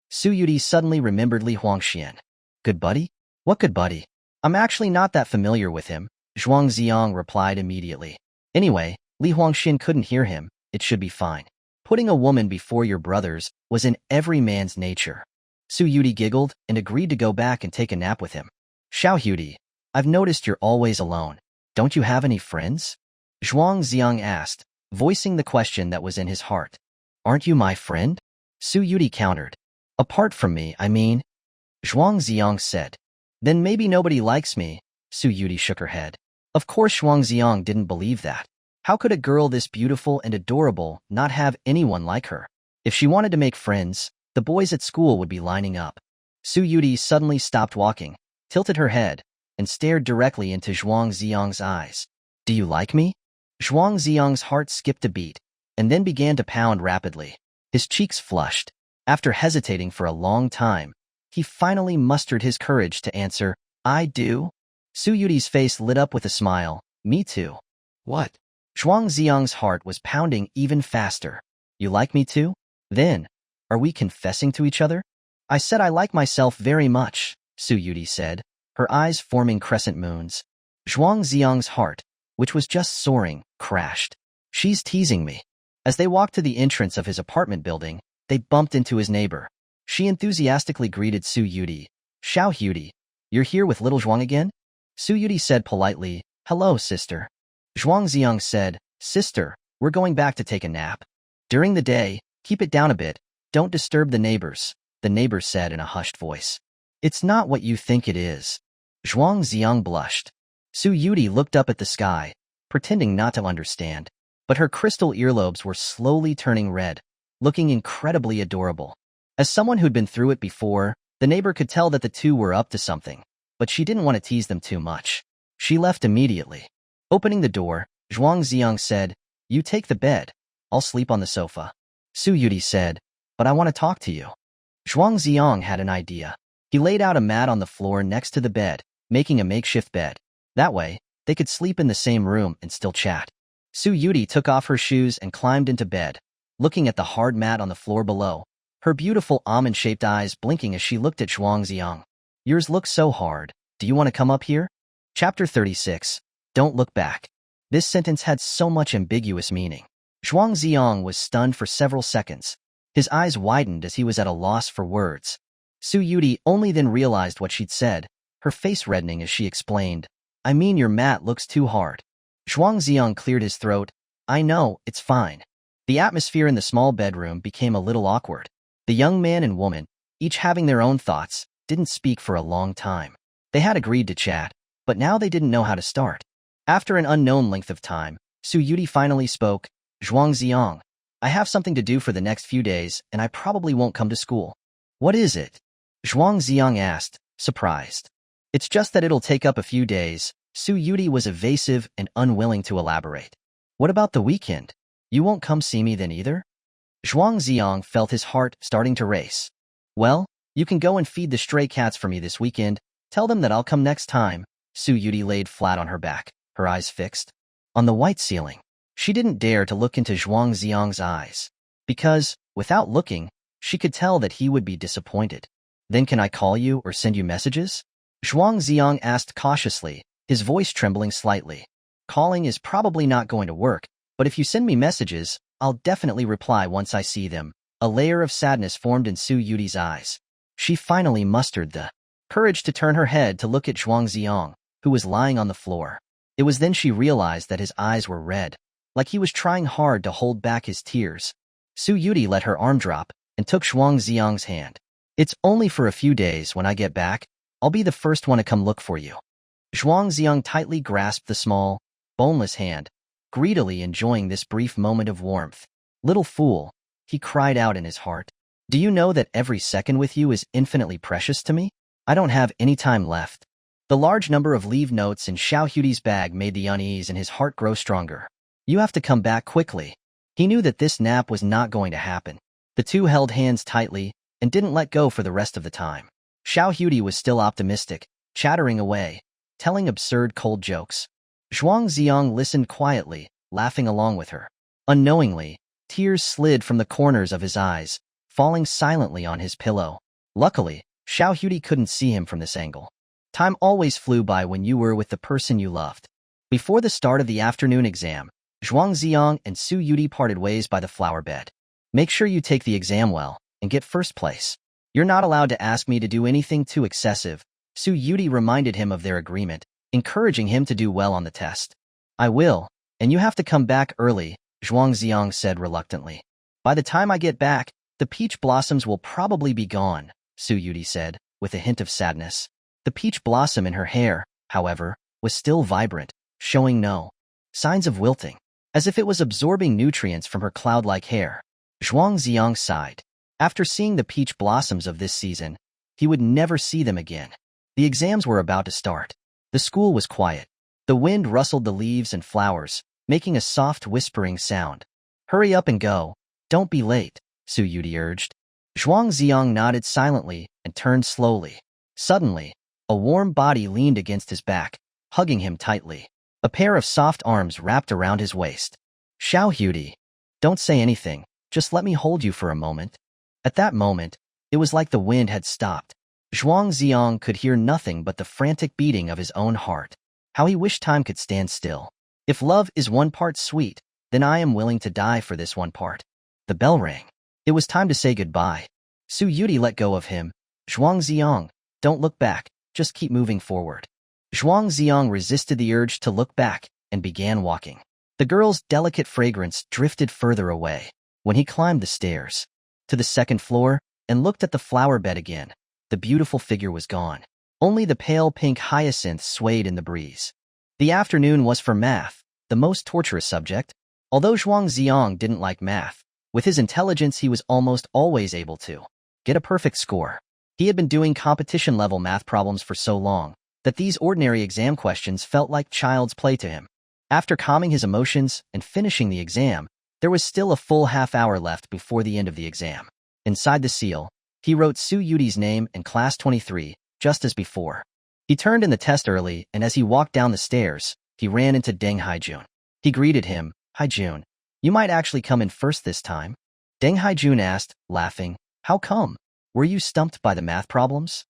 Su Yudie suddenly remembered Li Huangxian. Good buddy? What good buddy? I'm actually not that familiar with him, Zhuang Zi'ang replied immediately. Anyway, Li Huangxian couldn't hear him. It should be fine. Putting a woman before your brothers was in every man's nature. Su Yudie giggled and agreed to go back and take a nap with him. Su Yudie, I've noticed you're always alone. Don't you have any friends? Zhuang Zi'ang asked, voicing the question that was in his heart. Aren't you my friend? Su Yudie countered. Apart from me, I mean. Zhuang Zi'ang said. Then maybe nobody likes me, Su Yudie shook her head. Of course Zhuang Zi'ang didn't believe that. How could a girl this beautiful and adorable not have anyone like her? If she wanted to make friends, the boys at school would be lining up. Su Yudie suddenly stopped walking, tilted her head, and stared directly into Zhuang Zi'ang's eyes. Do you like me? Zhuang Zi'ang's heart skipped a beat, and then began to pound rapidly. His cheeks flushed. After hesitating for a long time, he finally mustered his courage to answer, I do. Su Yudie's face lit up with a smile. Me too. What? Zhuang Zi'ang's heart was pounding even faster. You like me too? Then, are we confessing to each other? I said I like myself very much, Su Yudie said, her eyes forming crescent moons. Zhuang Zi'ang's heart, which was just soaring, crashed. She's teasing me. As they walked to the entrance of his apartment building, they bumped into his neighbor. She enthusiastically greeted Su Yudie. Su Yudie, you're here with little Zhuang again? Su Yudie said politely, hello, sister. Zhuang Zi'ang said, sister, we're going back to take a nap. During the day, keep it down a bit. Don't disturb the neighbors, the neighbor said in a hushed voice. It's not what you think it is. Zhuang Zi'ang blushed. Su Yudie looked up at the sky, pretending not to understand, but her crystal earlobes were slowly turning red, looking incredibly adorable. As someone who'd been through it before, the neighbor could tell that the two were up to something, but she didn't want to tease them too much. She left immediately. Opening the door, Zhuang Zi'ang said, you take the bed. I'll sleep on the sofa. Su Yudie said, but I want to talk to you. Zhuang Zi'ang had an idea. He laid out a mat on the floor next to the bed, making a makeshift bed. That way, they could sleep in the same room and still chat. Su Yudie took off her shoes and climbed into bed, looking at the hard mat on the floor below, her beautiful almond-shaped eyes blinking as she looked at Zhuang Zi'ang. Yours looks so hard. Do you want to come up here? Chapter 36. Don't look back. This sentence had so much ambiguous meaning. Zhuang Zi'ang was stunned for several seconds. His eyes widened as he was at a loss for words. Su Yudie only then realized what she'd said, her face reddening as she explained, I mean your mat looks too hard. Zhuang Zi'ang cleared his throat. I know, it's fine. The atmosphere in the small bedroom became a little awkward. The young man and woman, each having their own thoughts, didn't speak for a long time. They had agreed to chat, but now they didn't know how to start. After an unknown length of time, Su Yudie finally spoke, Zhuang Zi'ang, I have something to do for the next few days, and I probably won't come to school. What is it? Zhuang Zi'ang asked, surprised. It's just that it'll take up a few days. Su Yudie was evasive and unwilling to elaborate. What about the weekend? You won't come see me then either? Zhuang Zi'ang felt his heart starting to race. Well, you can go and feed the stray cats for me this weekend. Tell them that I'll come next time. Su Yudie laid flat on her back, her eyes fixed on the white ceiling. She didn't dare to look into Zhuang Zi'ang's eyes, because, without looking, she could tell that he would be disappointed. Then can I call you or send you messages? Zhuang Zi'ang asked cautiously, his voice trembling slightly. Calling is probably not going to work, but if you send me messages, I'll definitely reply once I see them. A layer of sadness formed in Su Yudie's eyes. She finally mustered the courage to turn her head to look at Zhuang Zi'ang, who was lying on the floor. It was then she realized that his eyes were red, like he was trying hard to hold back his tears. Su Yudie let her arm drop and took Zhuang Zi'ang's hand. It's only for a few days. When I get back, I'll be the first one to come look for you. Zhuang Zi'ang tightly grasped the small, boneless hand, greedily enjoying this brief moment of warmth. Little fool, he cried out in his heart. Do you know that every second with you is infinitely precious to me? I don't have any time left. The large number of leave notes in Su Yudie's bag made the unease in his heart grow stronger. You have to come back quickly. He knew that this nap was not going to happen. The two held hands tightly and didn't let go for the rest of the time. Su Yudie was still optimistic, chattering away, telling absurd cold jokes. Zhuang Zi'ang listened quietly, laughing along with her. Unknowingly, tears slid from the corners of his eyes, falling silently on his pillow. Luckily, Su Yudie couldn't see him from this angle. Time always flew by when you were with the person you loved. Before the start of the afternoon exam, Zhuang Zi'ang and Su Yudie parted ways by the flower bed. Make sure you take the exam well and get first place. You're not allowed to ask me to do anything too excessive. Su Yudie reminded him of their agreement, encouraging him to do well on the test. I will, and you have to come back early, Zhuang Zi'ang said reluctantly. By the time I get back, the peach blossoms will probably be gone, Su Yudie said, with a hint of sadness. The peach blossom in her hair, however, was still vibrant, showing no signs of wilting, as if it was absorbing nutrients from her cloud-like hair. Zhuang Zi'ang sighed. After seeing the peach blossoms of this season, he would never see them again. The exams were about to start. The school was quiet. The wind rustled the leaves and flowers, making a soft whispering sound. Hurry up and go. Don't be late, Su Yudie urged. Zhuang Zi'ang nodded silently and turned slowly. Suddenly, a warm body leaned against his back, hugging him tightly. A pair of soft arms wrapped around his waist. Su Yudie, don't say anything, just let me hold you for a moment. At that moment, it was like the wind had stopped. Zhuang Zi'ang could hear nothing but the frantic beating of his own heart. How he wished time could stand still. If love is one part sweet, then I am willing to die for this one part. The bell rang. It was time to say goodbye. Su Yudie let go of him. Zhuang Zi'ang, don't look back, just keep moving forward. Zhuang Zi'ang resisted the urge to look back and began walking. The girl's delicate fragrance drifted further away. When he climbed the stairs to the second floor and looked at the flower bed again, the beautiful figure was gone. Only the pale pink hyacinth swayed in the breeze. The afternoon was for math, the most torturous subject. Although Zhuang Zi'ang didn't like math, with his intelligence he was almost always able to get a perfect score. He had been doing competition-level math problems for so long that these ordinary exam questions felt like child's play to him. After calming his emotions and finishing the exam, there was still a full half-hour left before the end of the exam. Inside the seal, he wrote Su Yudie's name and class 23, just as before. He turned in the test early, and as he walked down the stairs, he ran into Deng Haijun. He greeted him. Haijun, you might actually come in first this time. Deng Haijun asked, laughing. How come? Were you stumped by the math problems?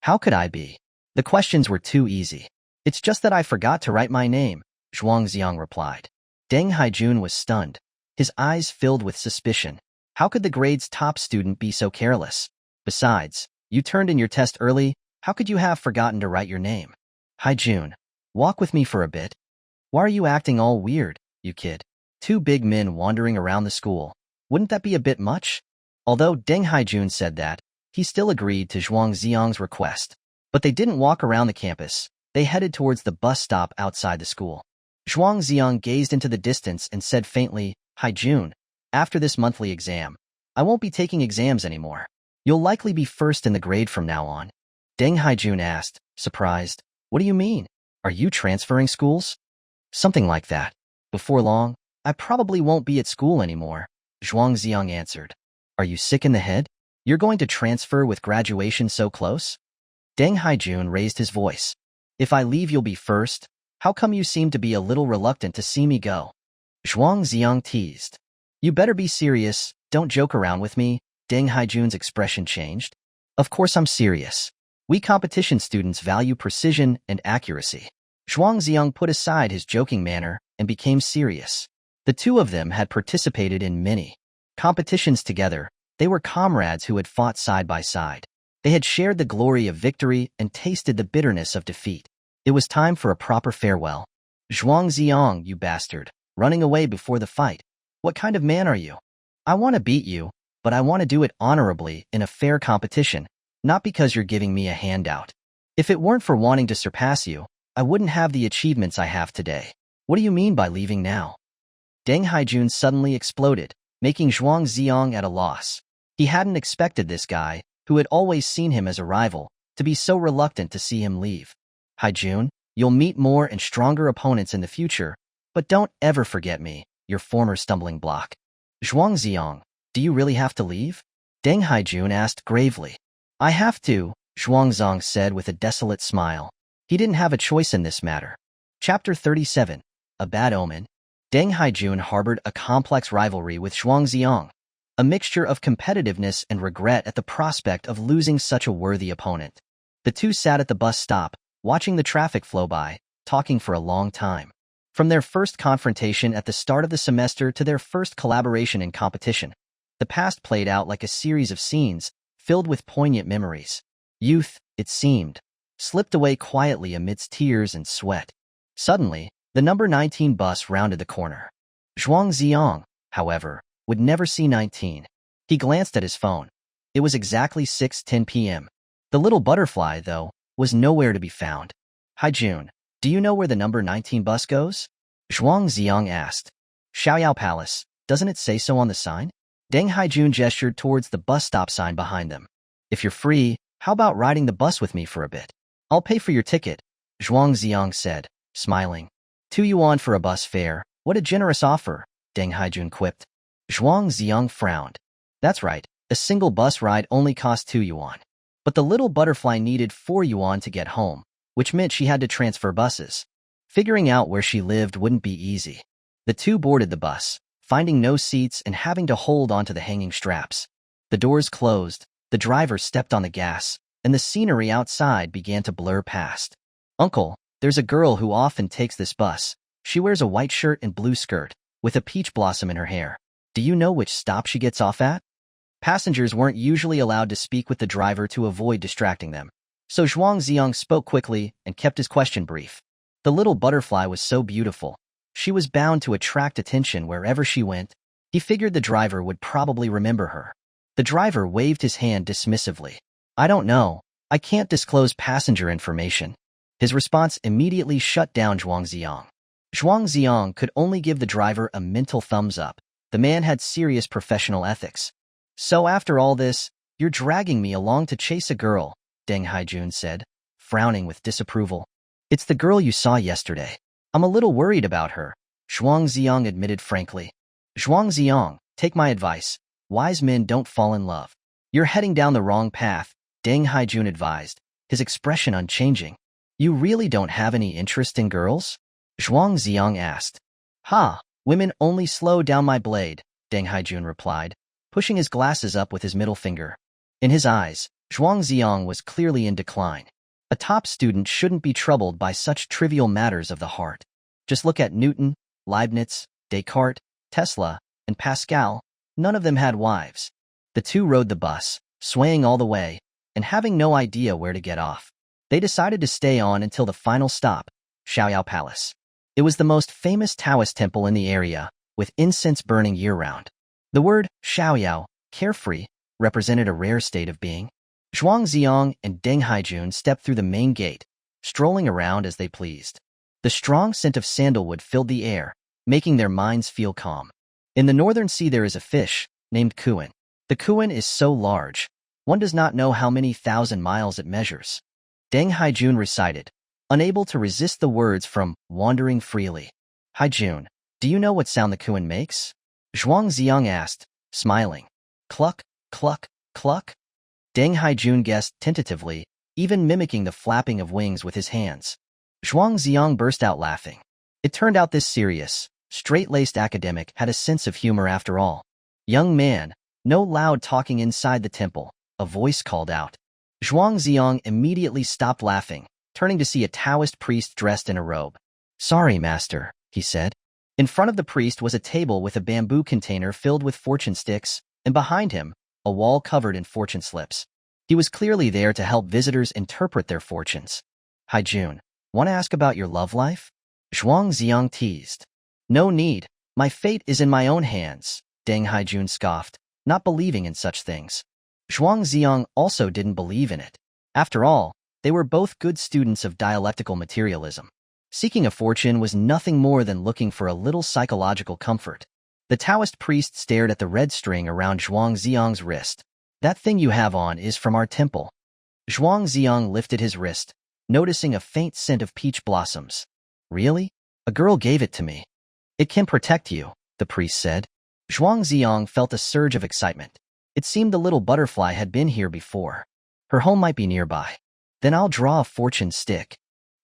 How could I be? The questions were too easy. It's just that I forgot to write my name, Zhuang Zi'ang replied. Deng Haijun was stunned. His eyes filled with suspicion. How could the grade's top student be so careless? Besides, you turned in your test early. How could you have forgotten to write your name? Haijun, walk with me for a bit. Why are you acting all weird, you kid? Two big men wandering around the school. Wouldn't that be a bit much? Although Deng Haijun said that, he still agreed to Zhuang Zi'ang's request. But they didn't walk around the campus. They headed towards the bus stop outside the school. Zhuang Zi'ang gazed into the distance and said faintly, Haijun, after this monthly exam, I won't be taking exams anymore. You'll likely be first in the grade from now on. Deng Haijun asked, surprised. What do you mean? Are you transferring schools? Something like that. Before long, I probably won't be at school anymore, Zhuang Zi'ang answered. Are you sick in the head? You're going to transfer with graduation so close? Deng Haijun raised his voice. If I leave you'll be first. How come you seem to be a little reluctant to see me go? Zhuang Zi'ang teased. You better be serious, don't joke around with me. Deng Haijun's expression changed. Of course I'm serious. We competition students value precision and accuracy. Zhuang Zi'ang put aside his joking manner and became serious. The two of them had participated in many competitions together. They were comrades who had fought side by side. They had shared the glory of victory and tasted the bitterness of defeat. It was time for a proper farewell. Zhuang Zi'ang, you bastard, running away before the fight. What kind of man are you? I want to beat you, but I want to do it honorably in a fair competition, not because you're giving me a handout. If it weren't for wanting to surpass you, I wouldn't have the achievements I have today. What do you mean by leaving now? Deng Haijun suddenly exploded, making Zhuang Zi'ang at a loss. He hadn't expected this guy, who had always seen him as a rival, to be so reluctant to see him leave. Haijun, you'll meet more and stronger opponents in the future, But don't ever forget me, your former stumbling block. Zhuang Zi'ang, do you really have to leave? Deng Haijun asked gravely. I have to, Zhuang Zi'ang said with a desolate smile. He didn't have a choice in this matter. Chapter 37. A Bad Omen. Deng Haijun harbored a complex rivalry with Zhuang Zi'ang, a mixture of competitiveness and regret at the prospect of losing such a worthy opponent. The two sat at the bus stop, watching the traffic flow by, talking for a long time. From their first confrontation at the start of the semester to their first collaboration in competition, the past played out like a series of scenes, filled with poignant memories. Youth, it seemed, slipped away quietly amidst tears and sweat. Suddenly, the number 19 bus rounded the corner. Zhuang Zi'ang, however, would never see 19. He glanced at his phone. It was exactly 6:10 p.m. The little butterfly, though, was nowhere to be found. Haijun, do you know where the number 19 bus goes? Zhuang Zi'ang asked. Xiaoyao Palace, doesn't it say so on the sign? Deng Haijun gestured towards the bus stop sign behind them. If you're free, how about riding the bus with me for a bit? I'll pay for your ticket, Zhuang Zi'ang said, smiling. 2 yuan for a bus fare, what a generous offer, Deng Haijun quipped. Zhuang Zi'ang frowned. That's right, a single bus ride only cost 2 yuan. But the little butterfly needed 4 yuan to get home, which meant she had to transfer buses. Figuring out where she lived wouldn't be easy. The two boarded the bus, finding no seats and having to hold onto the hanging straps. The doors closed, the driver stepped on the gas, and the scenery outside began to blur past. Uncle, there's a girl who often takes this bus. She wears a white shirt and blue skirt, with a peach blossom in her hair. Do you know which stop she gets off at? Passengers weren't usually allowed to speak with the driver to avoid distracting them. So Zhuang Zi'ang spoke quickly and kept his question brief. The little butterfly was so beautiful. She was bound to attract attention wherever she went. He figured the driver would probably remember her. The driver waved his hand dismissively. I don't know. I can't disclose passenger information. His response immediately shut down Zhuang Zi'ang. Zhuang Zi'ang could only give the driver a mental thumbs up. The man had serious professional ethics. So after all this, you're dragging me along to chase a girl, Deng Haijun said, frowning with disapproval. It's the girl you saw yesterday. I'm a little worried about her, Zhuang Zi'ang admitted frankly. Zhuang Zi'ang, take my advice. Wise men don't fall in love. You're heading down the wrong path, Deng Haijun advised, his expression unchanging. You really don't have any interest in girls? Zhuang Zi'ang asked. Ha, women only slow down my blade, Deng Haijun replied, pushing his glasses up with his middle finger. In his eyes, Zhuang Zi'ang was clearly in decline. A top student shouldn't be troubled by such trivial matters of the heart. Just look at Newton, Leibniz, Descartes, Tesla, and Pascal. None of them had wives. The two rode the bus, swaying all the way, and having no idea where to get off. They decided to stay on until the final stop, Xiaoyao Palace. It was the most famous Taoist temple in the area, with incense burning year-round. The word Xiaoyao, carefree, represented a rare state of being. Zhuang Zi'ang and Deng Haijun stepped through the main gate, strolling around as they pleased. The strong scent of sandalwood filled the air, making their minds feel calm. In the northern sea there is a fish, named kuan. The kuan is so large, one does not know how many thousand miles it measures. Deng Haijun recited, unable to resist the words from wandering freely. Haijun, do you know what sound the kuan makes? Zhuang Zi'ang asked, smiling. Cluck, cluck, cluck. Deng Haijun guessed tentatively, even mimicking the flapping of wings with his hands. Zhuang Zi'ang burst out laughing. It turned out this serious, straight-laced academic had a sense of humor after all. Young man, no loud talking inside the temple, a voice called out. Zhuang Zi'ang immediately stopped laughing, turning to see a Taoist priest dressed in a robe. Sorry, master, he said. In front of the priest was a table with a bamboo container filled with fortune sticks, and behind him, a wall covered in fortune slips. He was clearly there to help visitors interpret their fortunes. Haijun, want to ask about your love life? Zhuang Zi'ang teased. No need, my fate is in my own hands, Deng Haijun scoffed, not believing in such things. Zhuang Zi'ang also didn't believe in it. After all, they were both good students of dialectical materialism. Seeking a fortune was nothing more than looking for a little psychological comfort. The Taoist priest stared at the red string around Zhuang Zi'ang's wrist. That thing you have on is from our temple. Zhuang Zi'ang lifted his wrist, noticing a faint scent of peach blossoms. Really? A girl gave it to me. It can protect you, the priest said. Zhuang Zi'ang felt a surge of excitement. It seemed the little butterfly had been here before. Her home might be nearby. Then I'll draw a fortune stick,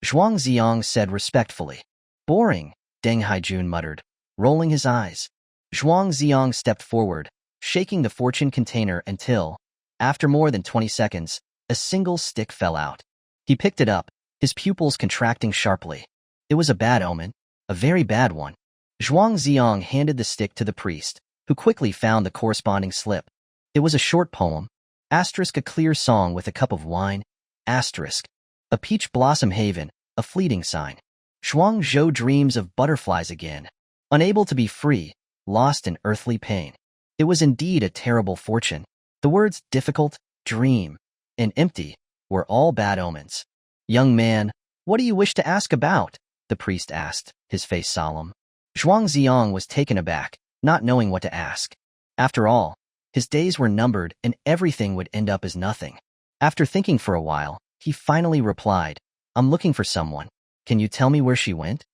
Zhuang Zi'ang said respectfully. Boring, Deng Haijun muttered, rolling his eyes. Zhuang Zi'ang stepped forward, shaking the fortune container until, after more than 20 seconds, a single stick fell out. He picked it up, his pupils contracting sharply. It was a bad omen, a very bad one. Zhuang Zi'ang handed the stick to the priest, who quickly found the corresponding slip. It was a short poem, asterisk a clear song with a cup of wine, asterisk, a peach blossom haven, a fleeting sign. Zhuang Zhou dreams of butterflies again, unable to be free, lost in earthly pain. It was indeed a terrible fortune. The words difficult, dream, and empty were all bad omens. Young man, what do you wish to ask about? The priest asked, his face solemn. Zhuang Zi'ang was taken aback, not knowing what to ask. After all, his days were numbered and everything would end up as nothing. After thinking for a while, he finally replied, I'm looking for someone. Can you tell me where she went?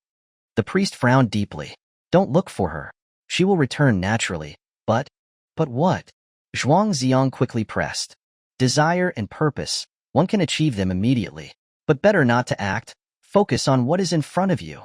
The priest frowned deeply. Don't look for her. She will return naturally. But what? Zhuang Zi'ang quickly pressed. Desire and purpose, one can achieve them immediately. But better not to act. Focus on what is in front of you,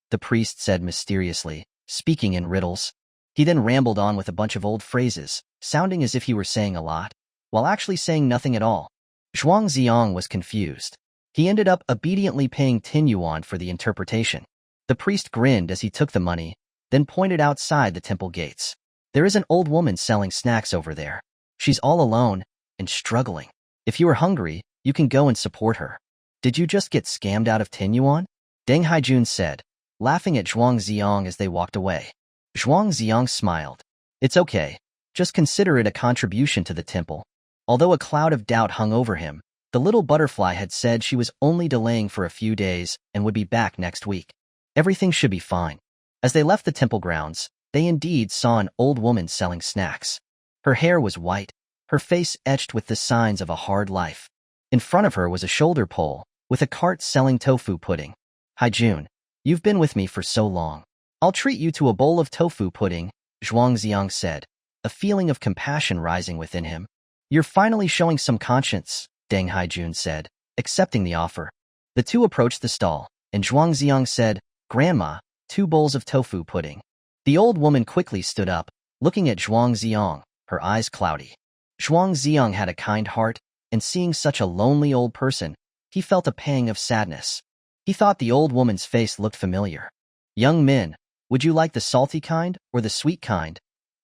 the priest said mysteriously, speaking in riddles. He then rambled on with a bunch of old phrases, sounding as if he were saying a lot, while actually saying nothing at all. Zhuang Zi'ang was confused. He ended up obediently paying 10 yuan for the interpretation. The priest grinned as he took the money, then pointed outside the temple gates. There is an old woman selling snacks over there. She's all alone and struggling. If you are hungry, you can go and support her. Did you just get scammed out of 10 yuan? Deng Haijun said, laughing at Zhuang Zi'ang as they walked away. Zhuang Zi'ang smiled. It's okay. Just consider it a contribution to the temple. Although a cloud of doubt hung over him, the little butterfly had said she was only delaying for a few days and would be back next week. Everything should be fine. As they left the temple grounds, they indeed saw an old woman selling snacks. Her hair was white, her face etched with the signs of a hard life. In front of her was a shoulder pole, with a cart selling tofu pudding. Haijun, you've been with me for so long. I'll treat you to a bowl of tofu pudding, Zhuang Zi'ang said, a feeling of compassion rising within him. You're finally showing some conscience, Deng Haijun said, accepting the offer. The two approached the stall, and Zhuang Zi'ang said, Grandma, 2 bowls of tofu pudding. The old woman quickly stood up, looking at Zhuang Zi'ang, her eyes cloudy. Zhuang Zi'ang had a kind heart, and seeing such a lonely old person, he felt a pang of sadness. He thought the old woman's face looked familiar. Young men, would you like the salty kind or the sweet kind?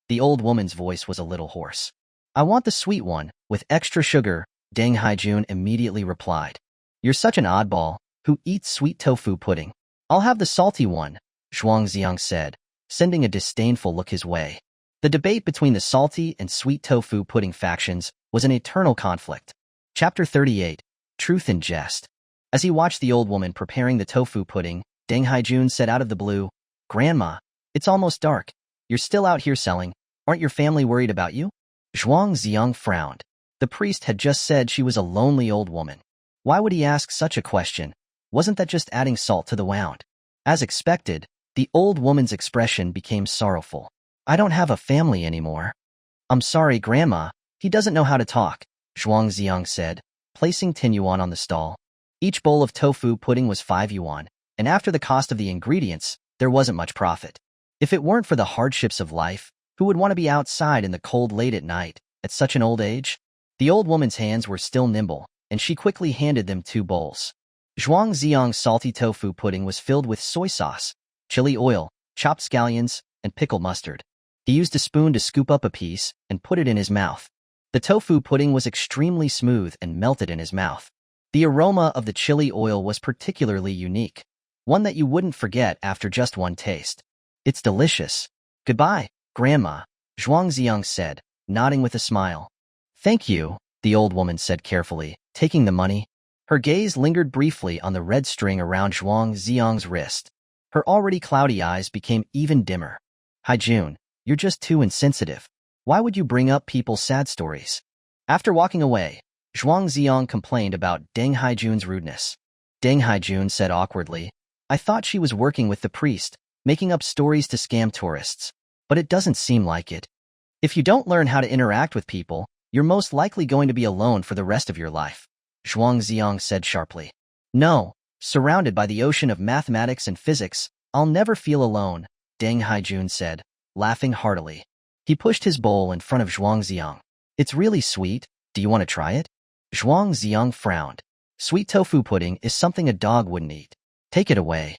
The old woman's voice was a little hoarse. I want the sweet one, with extra sugar, Deng Haijun immediately replied. You're such an oddball, who eats sweet tofu pudding. I'll have the salty one, Zhuang Zi'ang said, sending a disdainful look his way. The debate between the salty and sweet tofu pudding factions was an eternal conflict. Chapter 38, Truth in Jest. As he watched the old woman preparing the tofu pudding, Deng Haijun said out of the blue, Grandma, it's almost dark. You're still out here selling. Aren't your family worried about you? Zhuang Zi'ang frowned. The priest had just said she was a lonely old woman. Why would he ask such a question? Wasn't that just adding salt to the wound? As expected, the old woman's expression became sorrowful. I don't have a family anymore. I'm sorry, Grandma. He doesn't know how to talk, Zhuang Zi'ang said, placing 10 yuan on the stall. Each bowl of tofu pudding was 5 yuan, and after the cost of the ingredients, there wasn't much profit. If it weren't for the hardships of life, who would want to be outside in the cold late at night, at such an old age? The old woman's hands were still nimble, and she quickly handed them 2 bowls. Zhuang Zi'ang's salty tofu pudding was filled with soy sauce, chili oil, chopped scallions, and pickled mustard. He used a spoon to scoop up a piece and put it in his mouth. The tofu pudding was extremely smooth and melted in his mouth. The aroma of the chili oil was particularly unique, one that you wouldn't forget after just one taste. It's delicious. Goodbye, Grandma, Zhuang Zi'ang said, nodding with a smile. Thank you, the old woman said carefully, taking the money. Her gaze lingered briefly on the red string around Zhuang Zi'ang's wrist. Her already cloudy eyes became even dimmer. Haijun, you're just too insensitive. Why would you bring up people's sad stories? After walking away, Zhuang Zi'ang complained about Deng Haijun's rudeness. Deng Haijun said awkwardly, I thought she was working with the priest. making up stories to scam tourists. But it doesn't seem like it. If you don't learn how to interact with people, you're most likely going to be alone for the rest of your life, Zhuang Zi'ang said sharply. No, surrounded by the ocean of mathematics and physics, I'll never feel alone, Deng Haijun said, laughing heartily. He pushed his bowl in front of Zhuang Zi'ang. It's really sweet. Do you want to try it? Zhuang Zi'ang frowned. Sweet tofu pudding is something a dog wouldn't eat. Take it away.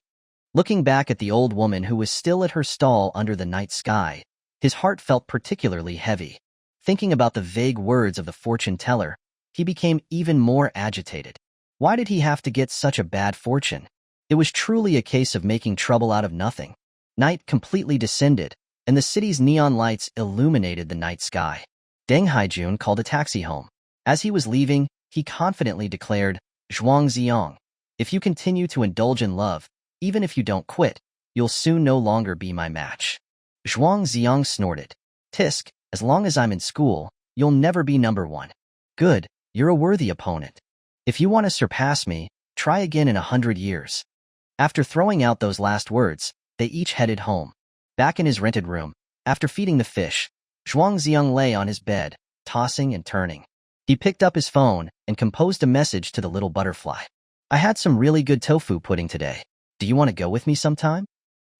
Looking back at the old woman who was still at her stall under the night sky, his heart felt particularly heavy. Thinking about the vague words of the fortune teller, he became even more agitated. Why did he have to get such a bad fortune? It was truly a case of making trouble out of nothing. Night completely descended, and the city's neon lights illuminated the night sky. Deng Haijun called a taxi home. As he was leaving, he confidently declared, Zhuang Zi'ang, if you continue to indulge in love, even if you don't quit, you'll soon no longer be my match. Zhuang Zi'ang snorted. Tisk, as long as I'm in school, you'll never be number one. Good, you're a worthy opponent. If you want to surpass me, try again in 100 years. After throwing out those last words, they each headed home. Back in his rented room, after feeding the fish, Zhuang Zi'ang lay on his bed, tossing and turning. He picked up his phone and composed a message to the little butterfly. I had some really good tofu pudding today. Do you want to go with me sometime?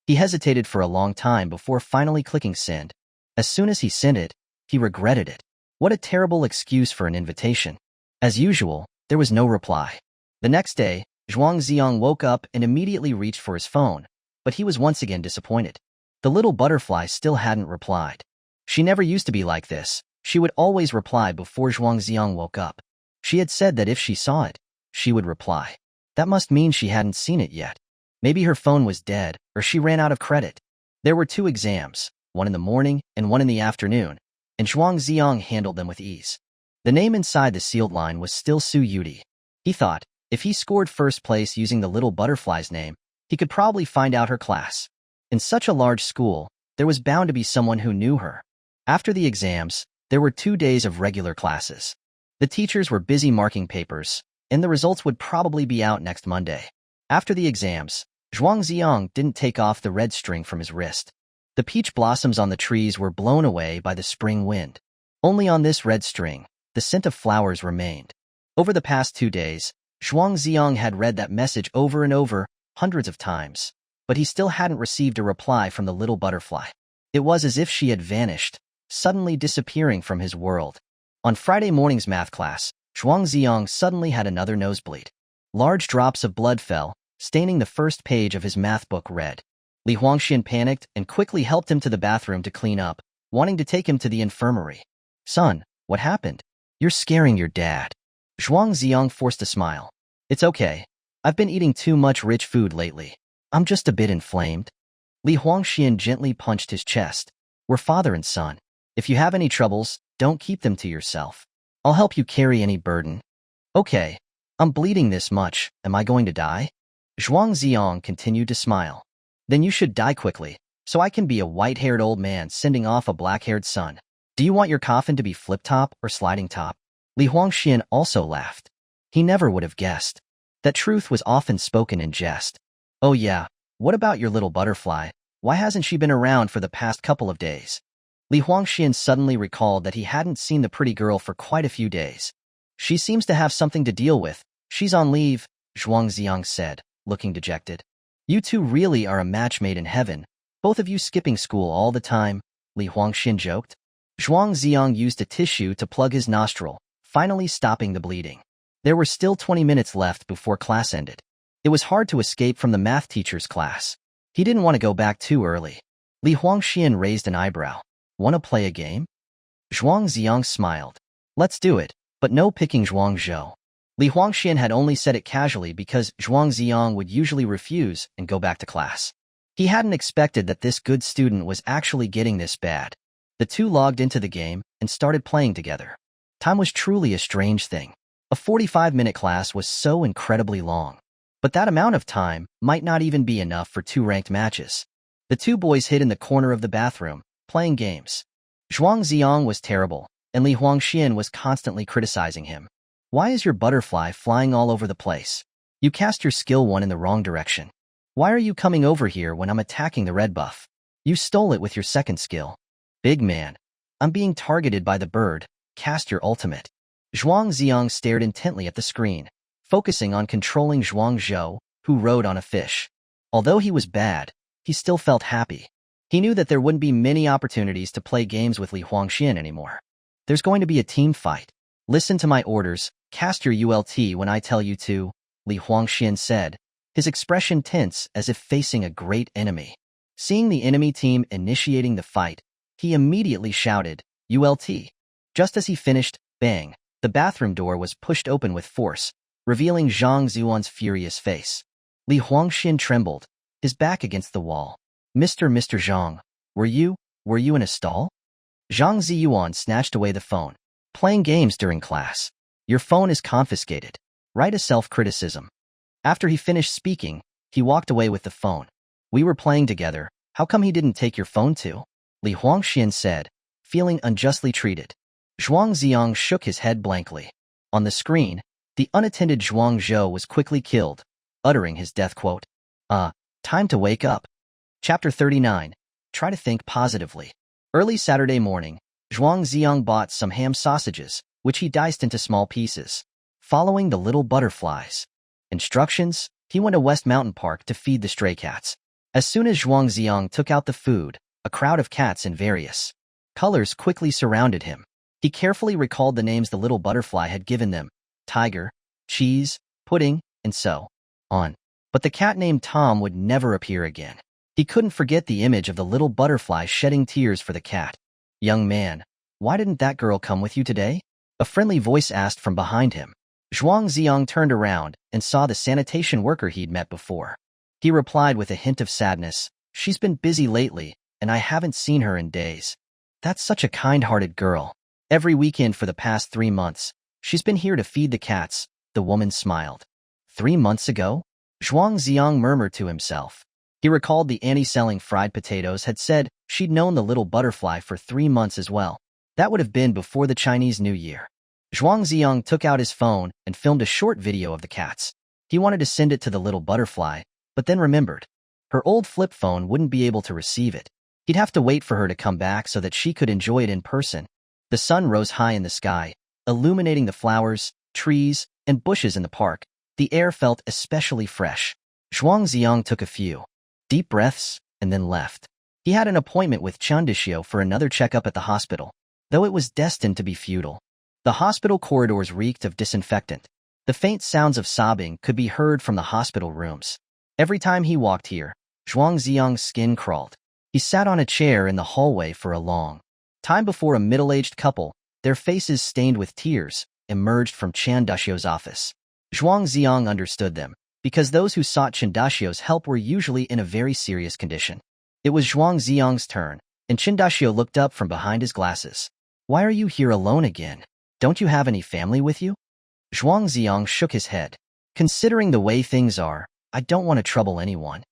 He hesitated for a long time before finally clicking send. As soon as he sent it, he regretted it. What a terrible excuse for an invitation. As usual, there was no reply. The next day, Zhuang Zi'ang woke up and immediately reached for his phone, but he was once again disappointed. The little butterfly still hadn't replied. She never used to be like this. She would always reply before Zhuang Zi'ang woke up. She had said that if she saw it, she would reply. That must mean she hadn't seen it yet. Maybe her phone was dead, or she ran out of credit. There were 2 exams, one in the morning and one in the afternoon, and Zhuang Zi'ang handled them with ease. The name inside the sealed line was still Su Yudie. He thought, if he scored first place using the little butterfly's name, he could probably find out her class. In such a large school, there was bound to be someone who knew her. After the exams, there were 2 days of regular classes. The teachers were busy marking papers, and the results would probably be out next Monday. After the exams, Zhuang Zi'ang didn't take off the red string from his wrist. The peach blossoms on the trees were blown away by the spring wind. Only on this red string, the scent of flowers remained. Over the past 2 days, Zhuang Zi'ang had read that message over and over, hundreds of times, but he still hadn't received a reply from the little butterfly. It was as if she had vanished, suddenly disappearing from his world. On Friday morning's math class, Zhuang Zi'ang suddenly had another nosebleed. Large drops of blood fell, staining the first page of his math book red. Li Huangxian panicked and quickly helped him to the bathroom to clean up, wanting to take him to the infirmary. Son, what happened? You're scaring your dad. Zhuang Zi'ang forced a smile. It's okay. I've been eating too much rich food lately. I'm just a bit inflamed. Li Huangxian gently punched his chest. We're father and son. If you have any troubles, don't keep them to yourself. I'll help you carry any burden. Okay. I'm bleeding this much. Am I going to die? Zhuang Zi'ang continued to smile. Then you should die quickly, so I can be a white-haired old man sending off a black-haired son. Do you want your coffin to be flip-top or sliding top? Li Huangxian also laughed. He never would have guessed. That truth was often spoken in jest. Oh yeah, what about your little butterfly? Why hasn't she been around for the past couple of days? Li Huangxian suddenly recalled that he hadn't seen the pretty girl for quite a few days. She seems to have something to deal with. She's on leave, Zhuang Zi'ang said, looking dejected. You two really are a match made in heaven, both of you skipping school all the time, Li Huangxian joked. Zhuang Zi'ang used a tissue to plug his nostril, finally stopping the bleeding. There were still 20 minutes left before class ended. It was hard to escape from the math teacher's class. He didn't want to go back too early. Li Huangxian raised an eyebrow. Want to play a game? Zhuang Zi'ang smiled. Let's do it, but no picking Zhuang Zhou. Li Huangxian had only said it casually because Zhuang Zi'ang would usually refuse and go back to class. He hadn't expected that this good student was actually getting this bad. The two logged into the game and started playing together. Time was truly a strange thing. A 45-minute class was so incredibly long. But that amount of time might not even be enough for 2 ranked matches. The 2 boys hid in the corner of the bathroom, playing games. Zhuang Zi'ang was terrible, and Li Huangxian was constantly criticizing him. Why is your butterfly flying all over the place? You cast your skill one in the wrong direction. Why are you coming over here when I'm attacking the red buff? You stole it with your second skill. Big man. I'm being targeted by the bird. Cast your ultimate. Zhuang Zi'ang stared intently at the screen, focusing on controlling Zhuang Zhou, who rode on a fish. Although he was bad, he still felt happy. He knew that there wouldn't be many opportunities to play games with Li Huangxian anymore. There's going to be a team fight. Listen to my orders, cast your ult when I tell you to, Li Huangxian said, his expression tense as if facing a great enemy. Seeing the enemy team initiating the fight, he immediately shouted, ult. Just as he finished, bang, the bathroom door was pushed open with force, revealing Zhang Zi'an's furious face. Li Huangxian trembled, his back against the wall. Mr. Zhang, were you in a stall? Zhang Zi'an snatched away the phone. Playing games during class. Your phone is confiscated. Write a self-criticism. After he finished speaking, he walked away with the phone. We were playing together. How come he didn't take your phone too? Li Huangxian said, feeling unjustly treated. Zhuang Zi'ang shook his head blankly. On the screen, the unattended Zhuang Zhou was quickly killed, uttering his death quote. Time to wake up. Chapter 39. Try to think positively. Early Saturday morning, Zhuang Zi'ang bought some ham sausages, which he diced into small pieces. Following the little butterflies instructions, he went to West Mountain Park to feed the stray cats. As soon as Zhuang Zi'ang took out the food, a crowd of cats in various colors quickly surrounded him. He carefully recalled the names the little butterfly had given them: tiger, cheese, pudding, and so on. But the cat named Tom would never appear again. He couldn't forget the image of the little butterfly shedding tears for the cat. Young man, why didn't that girl come with you today? A friendly voice asked from behind him. Zhuang Zi'ang turned around and saw the sanitation worker he'd met before. He replied with a hint of sadness, she's been busy lately, and I haven't seen her in days. That's such a kind-hearted girl. Every weekend for the past 3 months, she's been here to feed the cats, the woman smiled. 3 months ago? Zhuang Zi'ang murmured to himself. He recalled the auntie selling fried potatoes had said she'd known the little butterfly for 3 months as well. That would have been before the Chinese New Year. Zhuang Zi'ang took out his phone and filmed a short video of the cats. He wanted to send it to the little butterfly, but then remembered. Her old flip phone wouldn't be able to receive it. He'd have to wait for her to come back so that she could enjoy it in person. The sun rose high in the sky, illuminating the flowers, trees, and bushes in the park. The air felt especially fresh. Zhuang Zi'ang took a few deep breaths and then left. He had an appointment with Chundishio for another checkup at the hospital, though it was destined to be futile. The hospital corridors reeked of disinfectant. The faint sounds of sobbing could be heard from the hospital rooms. Every time he walked here, Zhuang Zi'ang's skin crawled. He sat on a chair in the hallway for a long time before a middle-aged couple, their faces stained with tears, emerged from Chundishio's office. Zhuang Zi'ang understood them, because those who sought Chundishio's help were usually in a very serious condition. It was Zhuang Zi'ang's turn, and Chundishio looked up from behind his glasses. Why are you here alone again? Don't you have any family with you? Zhuang Zi'ang shook his head. Considering the way things are, I don't want to trouble anyone.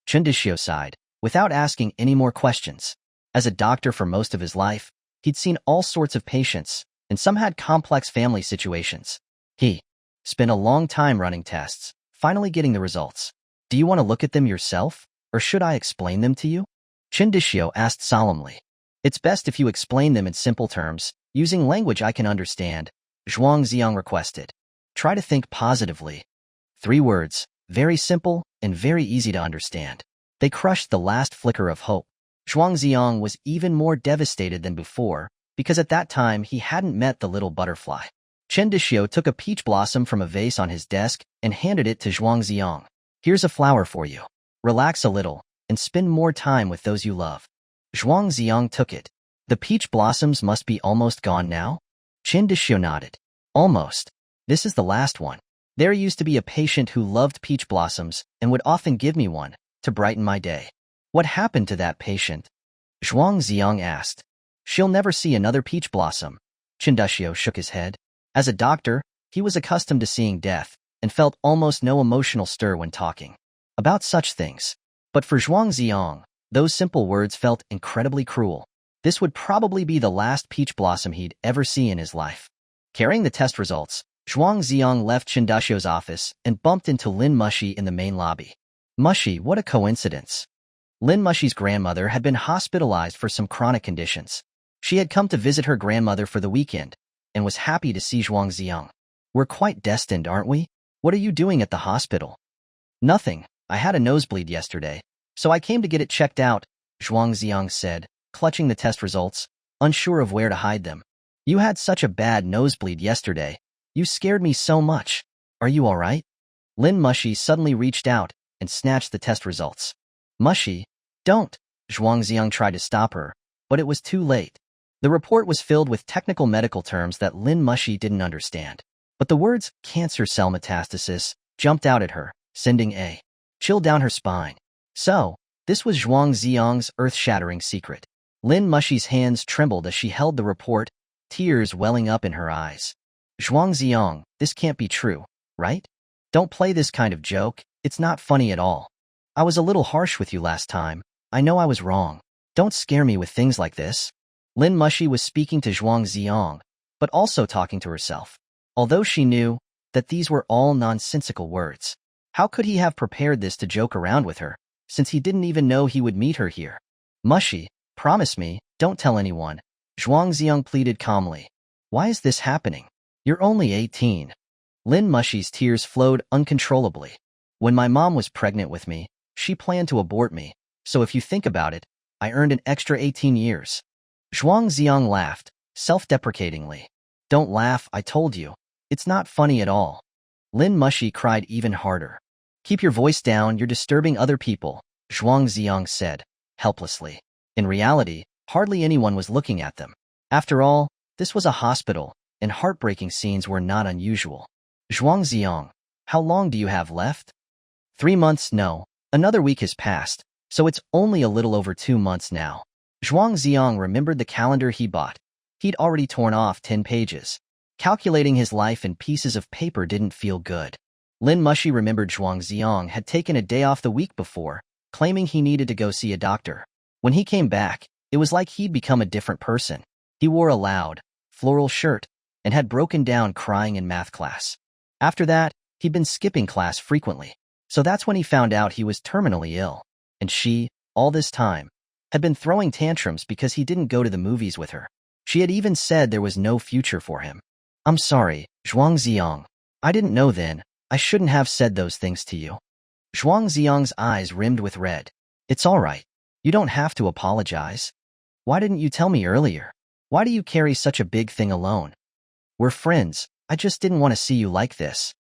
Chundishio sighed, without asking any more questions. As a doctor for most of his life, he'd seen all sorts of patients, and some had complex family situations. He spent a long time running tests, finally getting the results. Do you want to look at them yourself, or should I explain them to you? Chundishio asked solemnly. It's best if you explain them in simple terms, using language I can understand, Zhuang Zi'ang requested. Try to think positively. 3 words, very simple and very easy to understand. They crushed the last flicker of hope. Zhuang Zi'ang was even more devastated than before, because at that time he hadn't met the little butterfly. Chundishio took a peach blossom from a vase on his desk and handed it to Zhuang Zi'ang. Here's a flower for you. Relax a little and spend more time with those you love. Zhuang Zi'ang took it. The peach blossoms must be almost gone now? Chundishio nodded. Almost. This is the last one. There used to be a patient who loved peach blossoms and would often give me one to brighten my day. What happened to that patient? Zhuang Zi'ang asked. She'll never see another peach blossom. Chundishio shook his head. As a doctor, he was accustomed to seeing death and felt almost no emotional stir when talking about such things. But for Zhuang Zi'ang, those simple words felt incredibly cruel. This would probably be the last peach blossom he'd ever see in his life. Carrying the test results, Zhuang Zi'ang left Chundishio's office and bumped into Lin Mushi in the main lobby. Mushy, what a coincidence. Lin Mushy's grandmother had been hospitalized for some chronic conditions. She had come to visit her grandmother for the weekend and was happy to see Zhuang Zi'ang. We're quite destined, aren't we? What are you doing at the hospital? Nothing. I had a nosebleed yesterday, so I came to get it checked out, Zhuang Zi'ang said, clutching the test results, unsure of where to hide them. You had such a bad nosebleed yesterday. You scared me so much. Are you all right? Lin Mushy suddenly reached out and snatched the test results. Mushy, don't. Zhuang Zi'ang tried to stop her, but it was too late. The report was filled with technical medical terms that Lin Mushy didn't understand. But the words cancer cell metastasis jumped out at her, sending a chill down her spine. So, this was Zhuang Zi'ang's earth-shattering secret. Lin Mushy's hands trembled as she held the report, tears welling up in her eyes. Zhuang Zi'ang, this can't be true, right? Don't play this kind of joke. It's not funny at all. I was a little harsh with you last time. I know I was wrong. Don't scare me with things like this. Lin Mushy was speaking to Zhuang Zi'ang, but also talking to herself. Although she knew that these were all nonsensical words. How could he have prepared this to joke around with her, since he didn't even know he would meet her here? Mushy, promise me, don't tell anyone. Zhuang Zi'ang pleaded calmly. Why is this happening? You're only 18. Lin Mushy's tears flowed uncontrollably. When my mom was pregnant with me, she planned to abort me, so if you think about it, I earned an extra 18 years. Zhuang Zi'ang laughed, self-deprecatingly. Don't laugh, I told you. It's not funny at all. Lin Mushy cried even harder. Keep your voice down, you're disturbing other people, Zhuang Zi'ang said, helplessly. In reality, hardly anyone was looking at them. After all, this was a hospital, and heartbreaking scenes were not unusual. Zhuang Zi'ang, how long do you have left? 3 months, no. Another week has passed, so it's only a little over 2 months now. Zhuang Zi'ang remembered the calendar he bought. He'd already torn off 10 pages. Calculating his life in pieces of paper didn't feel good. Lin Mushy remembered Zhuang Zi'ang had taken a day off the week before, claiming he needed to go see a doctor. When he came back, it was like he'd become a different person. He wore a loud, floral shirt and had broken down crying in math class. After that, he'd been skipping class frequently. So that's when he found out he was terminally ill. And she, all this time, had been throwing tantrums because he didn't go to the movies with her. She had even said there was no future for him. I'm sorry, Zhuang Zi'ang. I didn't know then. I shouldn't have said those things to you. Zhuang Zi'ang's eyes rimmed with red. It's all right. You don't have to apologize. Why didn't you tell me earlier? Why do you carry such a big thing alone? We're friends. I just didn't want to see you like this.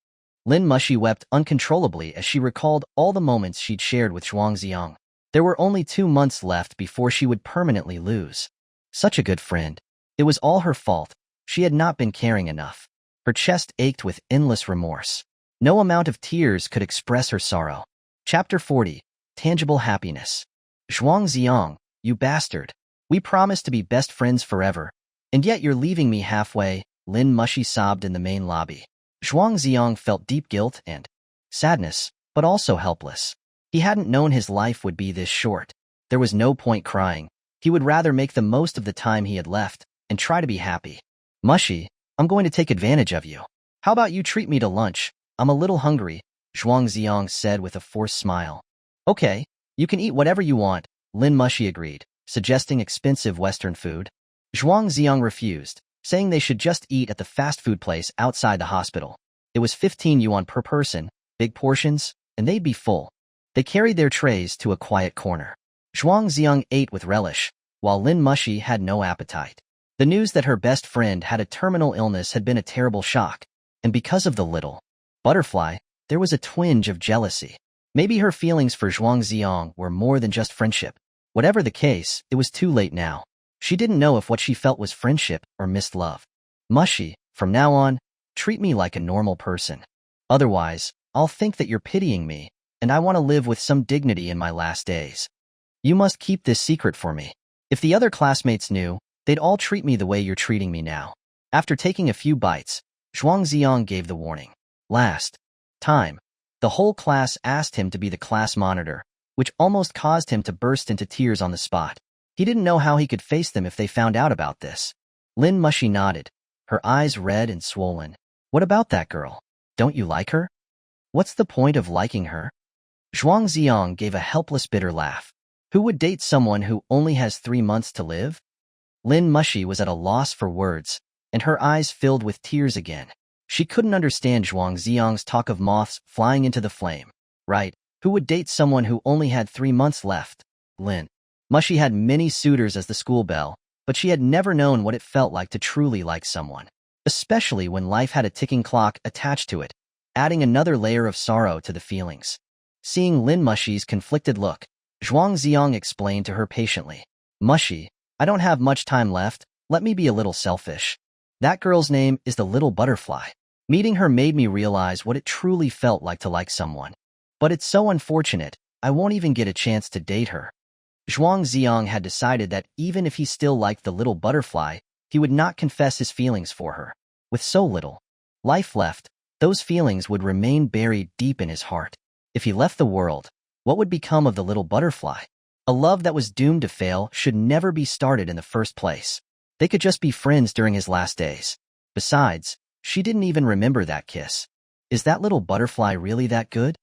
Lin Mushy wept uncontrollably as she recalled all the moments she'd shared with Zhuang Zi'ang. There were only 2 months left before she would permanently lose. Such a good friend. It was all her fault. She had not been caring enough. Her chest ached with endless remorse. No amount of tears could express her sorrow. Chapter 40. Tangible Happiness. Zhuang Zi'ang, you bastard. We promised to be best friends forever. And yet you're leaving me halfway, Lin Mushy sobbed in the main lobby. Zhuang Zi'ang felt deep guilt and sadness, but also helpless. He hadn't known his life would be this short. There was no point crying. He would rather make the most of the time he had left and try to be happy. Mushy, I'm going to take advantage of you. How about you treat me to lunch? I'm a little hungry, Zhuang Zi'ang said with a forced smile. Okay, you can eat whatever you want, Lin Mushy agreed, suggesting expensive Western food. Zhuang Zi'ang refused, saying they should just eat at the fast food place outside the hospital. It was 15 yuan per person, big portions, and they'd be full. They carried their trays to a quiet corner. Zhuang Zi'ang ate with relish, while Lin Mushy had no appetite. The news that her best friend had a terminal illness had been a terrible shock, and because of the little butterfly, there was a twinge of jealousy. Maybe her feelings for Zhuang Zi'ang were more than just friendship. Whatever the case, it was too late now. She didn't know if what she felt was friendship or missed love. Mushy, from now on, treat me like a normal person. Otherwise, I'll think that you're pitying me, and I want to live with some dignity in my last days. You must keep this secret for me. If the other classmates knew, they'd all treat me the way you're treating me now. After taking a few bites, Zhuang Zi'ang gave the warning. Last time, the whole class asked him to be the class monitor, which almost caused him to burst into tears on the spot. He didn't know how he could face them if they found out about this. Lin Mushy nodded, her eyes red and swollen. What about that girl? Don't you like her? What's the point of liking her? Zhuang Zi'ang gave a helpless bitter laugh. Who would date someone who only has 3 months to live? Lin Mushi was at a loss for words, and her eyes filled with tears again. She couldn't understand Zhuang Zi'ang's talk of moths flying into the flame. Right, who would date someone who only had 3 months left? Lin Mushi had many suitors as the school belle, but she had never known what it felt like to truly like someone, especially when life had a ticking clock attached to it, adding another layer of sorrow to the feelings. Seeing Lin Mushi's conflicted look, Zhuang Zi'ang explained to her patiently, "Mushi, I don't have much time left, let me be a little selfish. That girl's name is the little butterfly. Meeting her made me realize what it truly felt like to like someone. But it's so unfortunate, I won't even get a chance to date her." Zhuang Zi'ang had decided that even if he still liked the little butterfly, he would not confess his feelings for her. With so little life left, those feelings would remain buried deep in his heart. If he left the world, what would become of the little butterfly? A love that was doomed to fail should never be started in the first place. They could just be friends during his last days. Besides, she didn't even remember that kiss. Is that little butterfly really that good?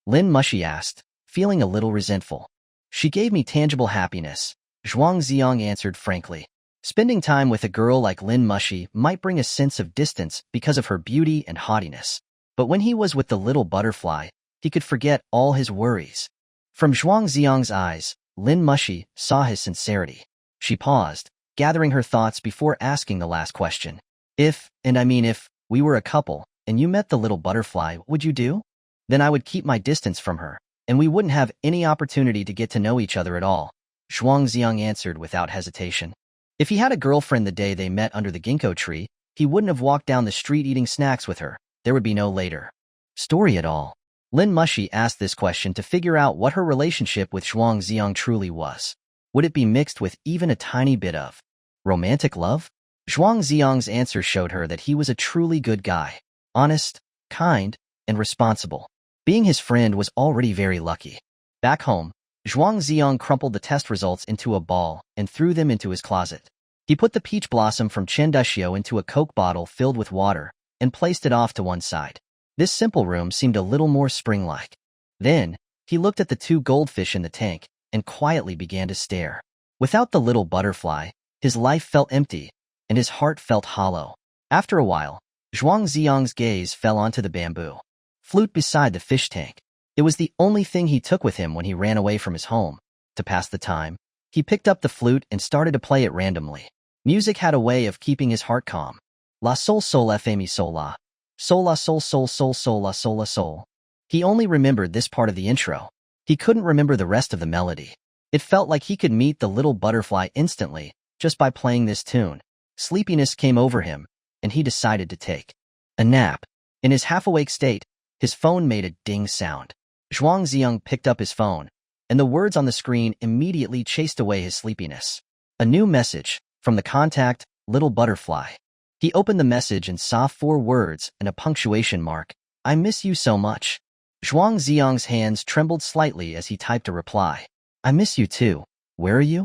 Lin Mushi asked, feeling a little resentful. She gave me tangible happiness, Zhuang Zi'ang answered frankly. Spending time with a girl like Lin Mushi might bring a sense of distance because of her beauty and haughtiness. But when he was with the little butterfly, he could forget all his worries. From Zhuang Zi'ang's eyes, Lin Mushi saw his sincerity. She paused, gathering her thoughts before asking the last question. If we were a couple, and you met the little butterfly, what would you do? Then I would keep my distance from her, and we wouldn't have any opportunity to get to know each other at all, Zhuang Zi'ang answered without hesitation. If he had a girlfriend the day they met under the ginkgo tree, he wouldn't have walked down the street eating snacks with her. There would be no later story at all. Lin Mushi asked this question to figure out what her relationship with Zhuang Zi'ang truly was. Would it be mixed with even a tiny bit of romantic love? Zhuang Zi'ang's answer showed her that he was a truly good guy, honest, kind, and responsible. Being his friend was already very lucky. Back home, Zhuang Zi'ang crumpled the test results into a ball and threw them into his closet. He put the peach blossom from Chendushio into a Coke bottle filled with water and placed it off to one side. This simple room seemed a little more spring-like. Then, he looked at the 2 goldfish in the tank and quietly began to stare. Without the little butterfly, his life felt empty, and his heart felt hollow. After a while, Zhuang Zi'ang's gaze fell onto the bamboo flute beside the fish tank. It was the only thing he took with him when he ran away from his home. To pass the time, he picked up the flute and started to play it randomly. Music had a way of keeping his heart calm. La sol sol fa mi sol la. Sol la sol sol sol sol la sol la sol. He only remembered this part of the intro. He couldn't remember the rest of the melody. It felt like he could meet the little butterfly instantly, just by playing this tune. Sleepiness came over him, and he decided to take a nap. In his half-awake state, his phone made a ding sound. Zhuang Zi'ang picked up his phone, and the words on the screen immediately chased away his sleepiness. A new message, from the contact, Little Butterfly. He opened the message and saw 4 words and a punctuation mark. I miss you so much. Zhuang Zi'ang's hands trembled slightly as he typed a reply. I miss you too. Where are you?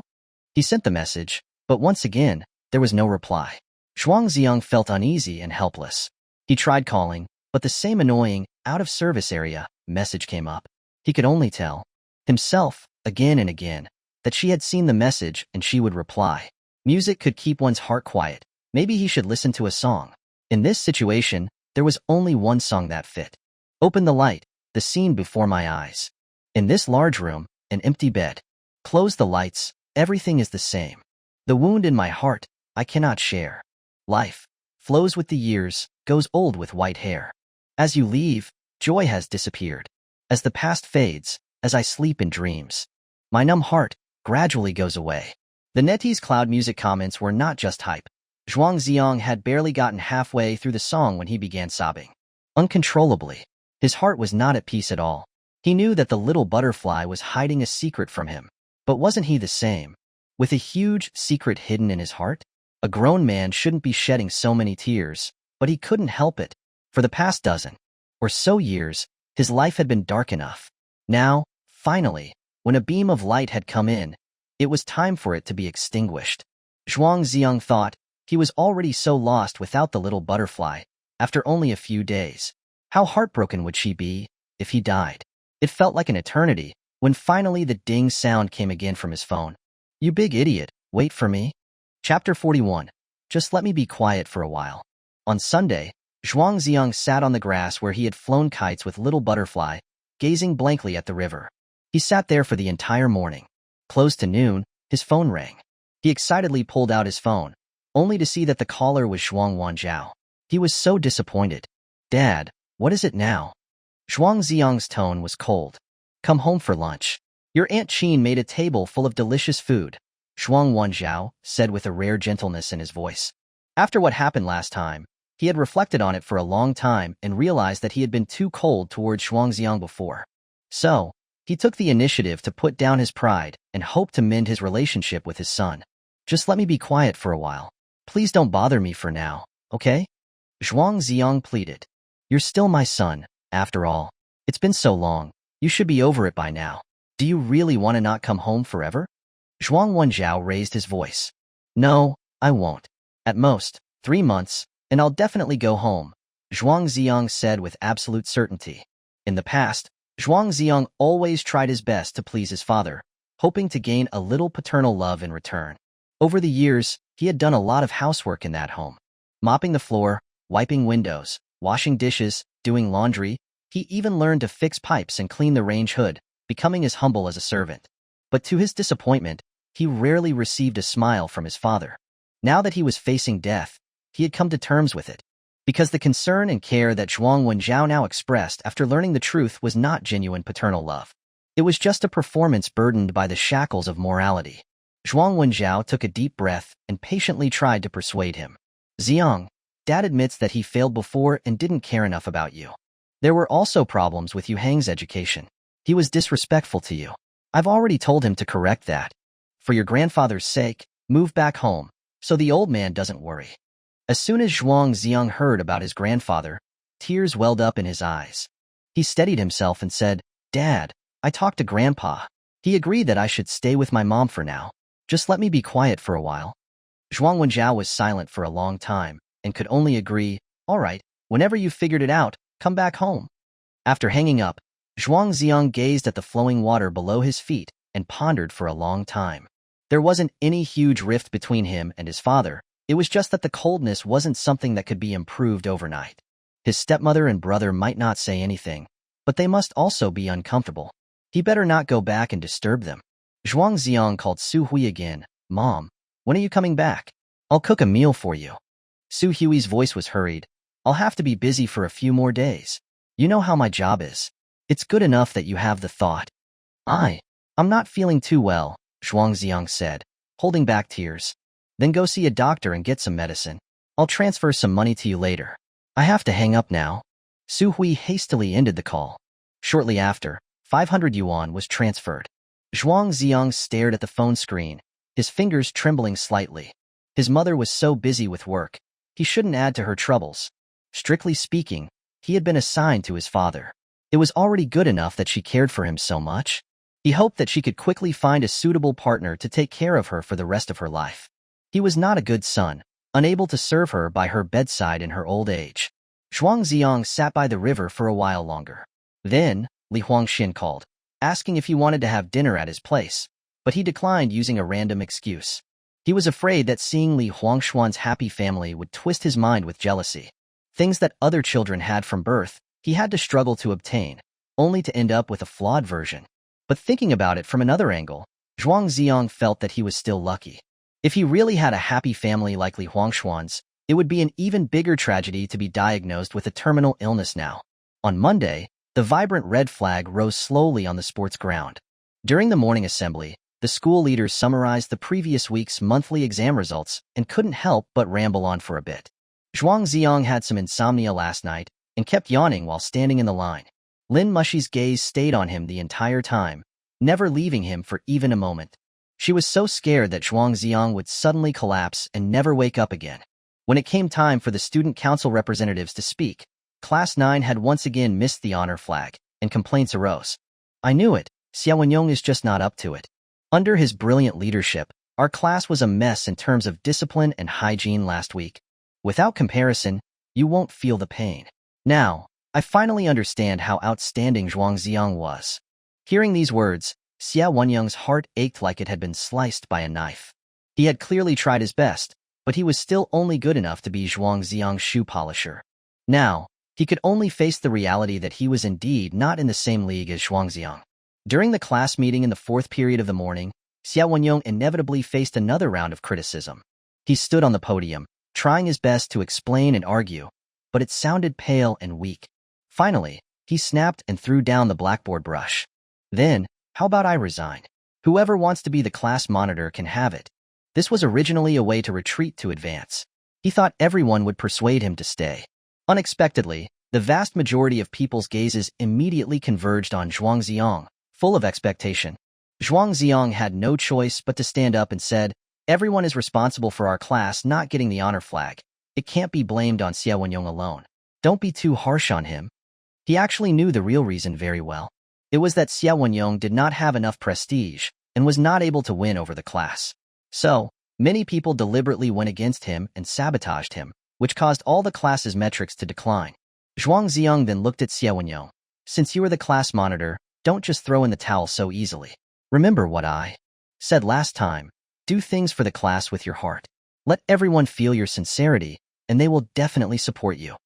He sent the message, but once again, there was no reply. Zhuang Zi'ang felt uneasy and helpless. He tried calling, but the same annoying, out-of-service area message came up. He could only tell himself, again and again, that she had seen the message and she would reply. Music could keep one's heart quiet. Maybe he should listen to a song. In this situation, there was only one song that fit. Open the light, the scene before my eyes. In this large room, an empty bed. Close the lights, everything is the same. The wound in my heart, I cannot share. Life flows with the years, goes old with white hair. As you leave, joy has disappeared. As the past fades, as I sleep in dreams, my numb heart gradually goes away. The NetEase Cloud Music comments were not just hype. Zhuang Zi'ang had barely gotten halfway through the song when he began sobbing uncontrollably. His heart was not at peace at all. He knew that the little butterfly was hiding a secret from him. But wasn't he the same? With a huge secret hidden in his heart? A grown man shouldn't be shedding so many tears, but he couldn't help it. For the past dozen or so years, his life had been dark enough. Now, finally, when a beam of light had come in, it was time for it to be extinguished. Zhuang Zi'ang thought he was already so lost without the little butterfly, after only a few days. How heartbroken would she be if he died? It felt like an eternity when finally the ding sound came again from his phone. You big idiot, wait for me. Chapter 41. Just let me be quiet for a while. On Sunday, Zhuang Zi'ang sat on the grass where he had flown kites with Little Butterfly, gazing blankly at the river. He sat there for the entire morning. Close to noon, his phone rang. He excitedly pulled out his phone, only to see that the caller was Zhuang Wanjiao. He was so disappointed. Dad, what is it now? Zhuang Zi'ang's tone was cold. Come home for lunch. Your Aunt Qin made a table full of delicious food, Zhuang Wanjiao said with a rare gentleness in his voice. After what happened last time, he had reflected on it for a long time and realized that he had been too cold towards Zhuang Zi'ang before. So, he took the initiative to put down his pride and hoped to mend his relationship with his son. Just let me be quiet for a while. Please don't bother me for now, okay? Zhuang Zi'ang pleaded. You're still my son, after all. It's been so long. You should be over it by now. Do you really want to not come home forever? Zhuang Wanjiao raised his voice. No, I won't. At most, 3 months, and I'll definitely go home, Zhuang Zi'ang said with absolute certainty. In the past, Zhuang Zi'ang always tried his best to please his father, hoping to gain a little paternal love in return. Over the years, he had done a lot of housework in that home. Mopping the floor, wiping windows, washing dishes, doing laundry. He even learned to fix pipes and clean the range hood, becoming as humble as a servant. But to his disappointment, he rarely received a smile from his father. Now that he was facing death, he had come to terms with it. Because the concern and care that Zhuang Wanjiao now expressed after learning the truth was not genuine paternal love. It was just a performance burdened by the shackles of morality. Zhuang Wanjiao took a deep breath and patiently tried to persuade him. Zi'ang, Dad admits that he failed before and didn't care enough about you. There were also problems with Yu Hang's education. He was disrespectful to you. I've already told him to correct that. For your grandfather's sake, move back home, so the old man doesn't worry. As soon as Zhuang Zi'ang heard about his grandfather, tears welled up in his eyes. He steadied himself and said, Dad, I talked to Grandpa. He agreed that I should stay with my mom for now. Just let me be quiet for a while. Zhuang Wanjiao was silent for a long time and could only agree, all right, whenever you've figured it out, come back home. After hanging up, Zhuang Zi'ang gazed at the flowing water below his feet and pondered for a long time. There wasn't any huge rift between him and his father. It was just that the coldness wasn't something that could be improved overnight. His stepmother and brother might not say anything, but they must also be uncomfortable. He better not go back and disturb them. Zhuang Zi'ang called Su Hui again. Mom, when are you coming back? I'll cook a meal for you. Su Hui's voice was hurried. I'll have to be busy for a few more days. You know how my job is. It's good enough that you have the thought. I'm not feeling too well, Zhuang Zi'ang said, holding back tears. Then go see a doctor and get some medicine. I'll transfer some money to you later. I have to hang up now. Su Hui hastily ended the call. Shortly after, 500 yuan was transferred. Zhuang Zi'ang stared at the phone screen, his fingers trembling slightly. His mother was so busy with work, he shouldn't add to her troubles. Strictly speaking, he had been assigned to his father. It was already good enough that she cared for him so much. He hoped that she could quickly find a suitable partner to take care of her for the rest of her life. He was not a good son, unable to serve her by her bedside in her old age. Zhuang Zi'ang sat by the river for a while longer. Then, Li Huangxin called, asking if he wanted to have dinner at his place, but he declined using a random excuse. He was afraid that seeing Li Huangxuan's happy family would twist his mind with jealousy. Things that other children had from birth, he had to struggle to obtain, only to end up with a flawed version. But thinking about it from another angle, Zhuang Zi'ang felt that he was still lucky. If he really had a happy family like Li Huangxuan's, it would be an even bigger tragedy to be diagnosed with a terminal illness now. On Monday, the vibrant red flag rose slowly on the sports ground. During the morning assembly, the school leaders summarized the previous week's monthly exam results and couldn't help but ramble on for a bit. Zhuang Zi'ang had some insomnia last night and kept yawning while standing in the line. Lin Mushi's gaze stayed on him the entire time, never leaving him for even a moment. She was so scared that Zhuang Zi'ang would suddenly collapse and never wake up again. When it came time for the student council representatives to speak, Class 9 had once again missed the honor flag, and complaints arose. I knew it, Xiaowenyong is just not up to it. Under his brilliant leadership, our class was a mess in terms of discipline and hygiene last week. Without comparison, you won't feel the pain. Now, I finally understand how outstanding Zhuang Zi'ang was. Hearing these words, Xia Wenyang's heart ached like it had been sliced by a knife. He had clearly tried his best, but he was still only good enough to be Zhuang Zi'ang's shoe polisher. Now, he could only face the reality that he was indeed not in the same league as Zhuang Zi'ang. During the class meeting in the fourth period of the morning, Xia Wenyang inevitably faced another round of criticism. He stood on the podium, trying his best to explain and argue, but it sounded pale and weak. Finally, he snapped and threw down the blackboard brush. Then, how about I resign? Whoever wants to be the class monitor can have it. This was originally a way to retreat to advance. He thought everyone would persuade him to stay. Unexpectedly, the vast majority of people's gazes immediately converged on Zhuang Zi'ang, full of expectation. Zhuang Zi'ang had no choice but to stand up and said, "Everyone is responsible for our class not getting the honor flag. It can't be blamed on Xia Wenyang alone. Don't be too harsh on him." He actually knew the real reason very well. It was that Xia Wenyang did not have enough prestige and was not able to win over the class. So, many people deliberately went against him and sabotaged him, which caused all the class's metrics to decline. Zhuang Zi'ang then looked at Xia Wenyang. "Since you are the class monitor, don't just throw in the towel so easily. Remember what I said last time. Do things for the class with your heart. Let everyone feel your sincerity, and they will definitely support you."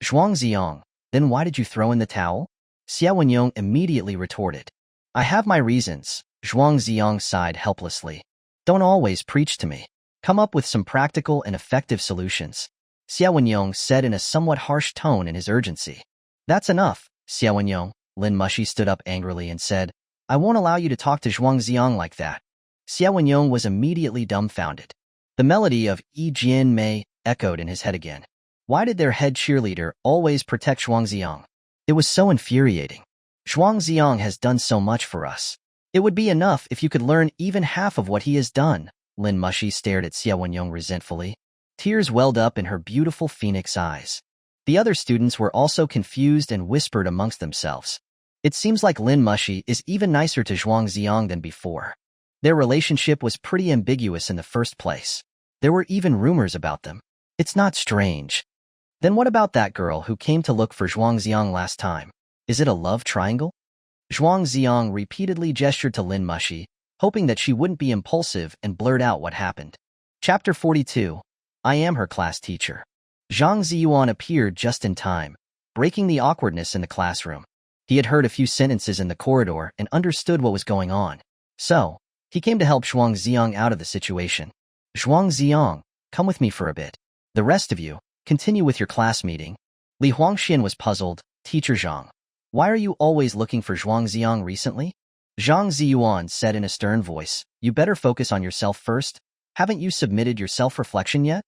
Zhuang Zi'ang, "Then why did you throw in the towel?" Xia Wenyang immediately retorted. "I have my reasons." Zhuang Zi'ang sighed helplessly. "Don't always preach to me. Come up with some practical and effective solutions," Xia Wenyang said in a somewhat harsh tone in his urgency. "That's enough, Xia Wenyang." Lin Mushi stood up angrily and said, "I won't allow you to talk to Zhuang Zi'ang like that." Xia Wenyang was immediately dumbfounded. The melody of Yi Jian Mei echoed in his head again. Why did their head cheerleader always protect Zhuang Zi'ang? It was so infuriating. Zhuang Zi'ang has done so much for us. It would be enough if you could learn even half of what he has done. Lin Mushi stared at Xia Wenyang resentfully. Tears welled up in her beautiful phoenix eyes. The other students were also confused and whispered amongst themselves. It seems like Lin Mushi is even nicer to Zhuang Zi'ang than before. Their relationship was pretty ambiguous in the first place. There were even rumors about them. It's not strange. Then what about that girl who came to look for Zhuang Zi'ang last time? Is it a love triangle? Zhuang Zi'ang repeatedly gestured to Lin Mushi, hoping that she wouldn't be impulsive and blurt out what happened. Chapter 42. I am her class teacher. Zhang Ziyuan appeared just in time, breaking the awkwardness in the classroom. He had heard a few sentences in the corridor and understood what was going on. So, he came to help Zhuang Zi'ang out of the situation. "Zhuang Zi'ang, come with me for a bit. The rest of you, continue with your class meeting." Li Huangxian was puzzled. "Teacher Zhang, why are you always looking for Zhuang Zi'ang recently?" Zhang Ziyuan said in a stern voice, "You better focus on yourself first. Haven't you submitted your self-reflection yet?"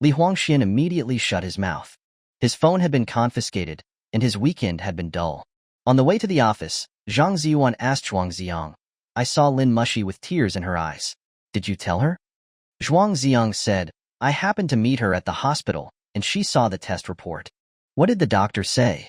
Li Huangxian immediately shut his mouth. His phone had been confiscated, and his weekend had been dull. On the way to the office, Zhang Ziyuan asked Zhuang Zi'ang, "I saw Lin Mushi with tears in her eyes. Did you tell her?" Zhuang Zi'ang said, "I happened to meet her at the hospital, and she saw the test report." "What did the doctor say?"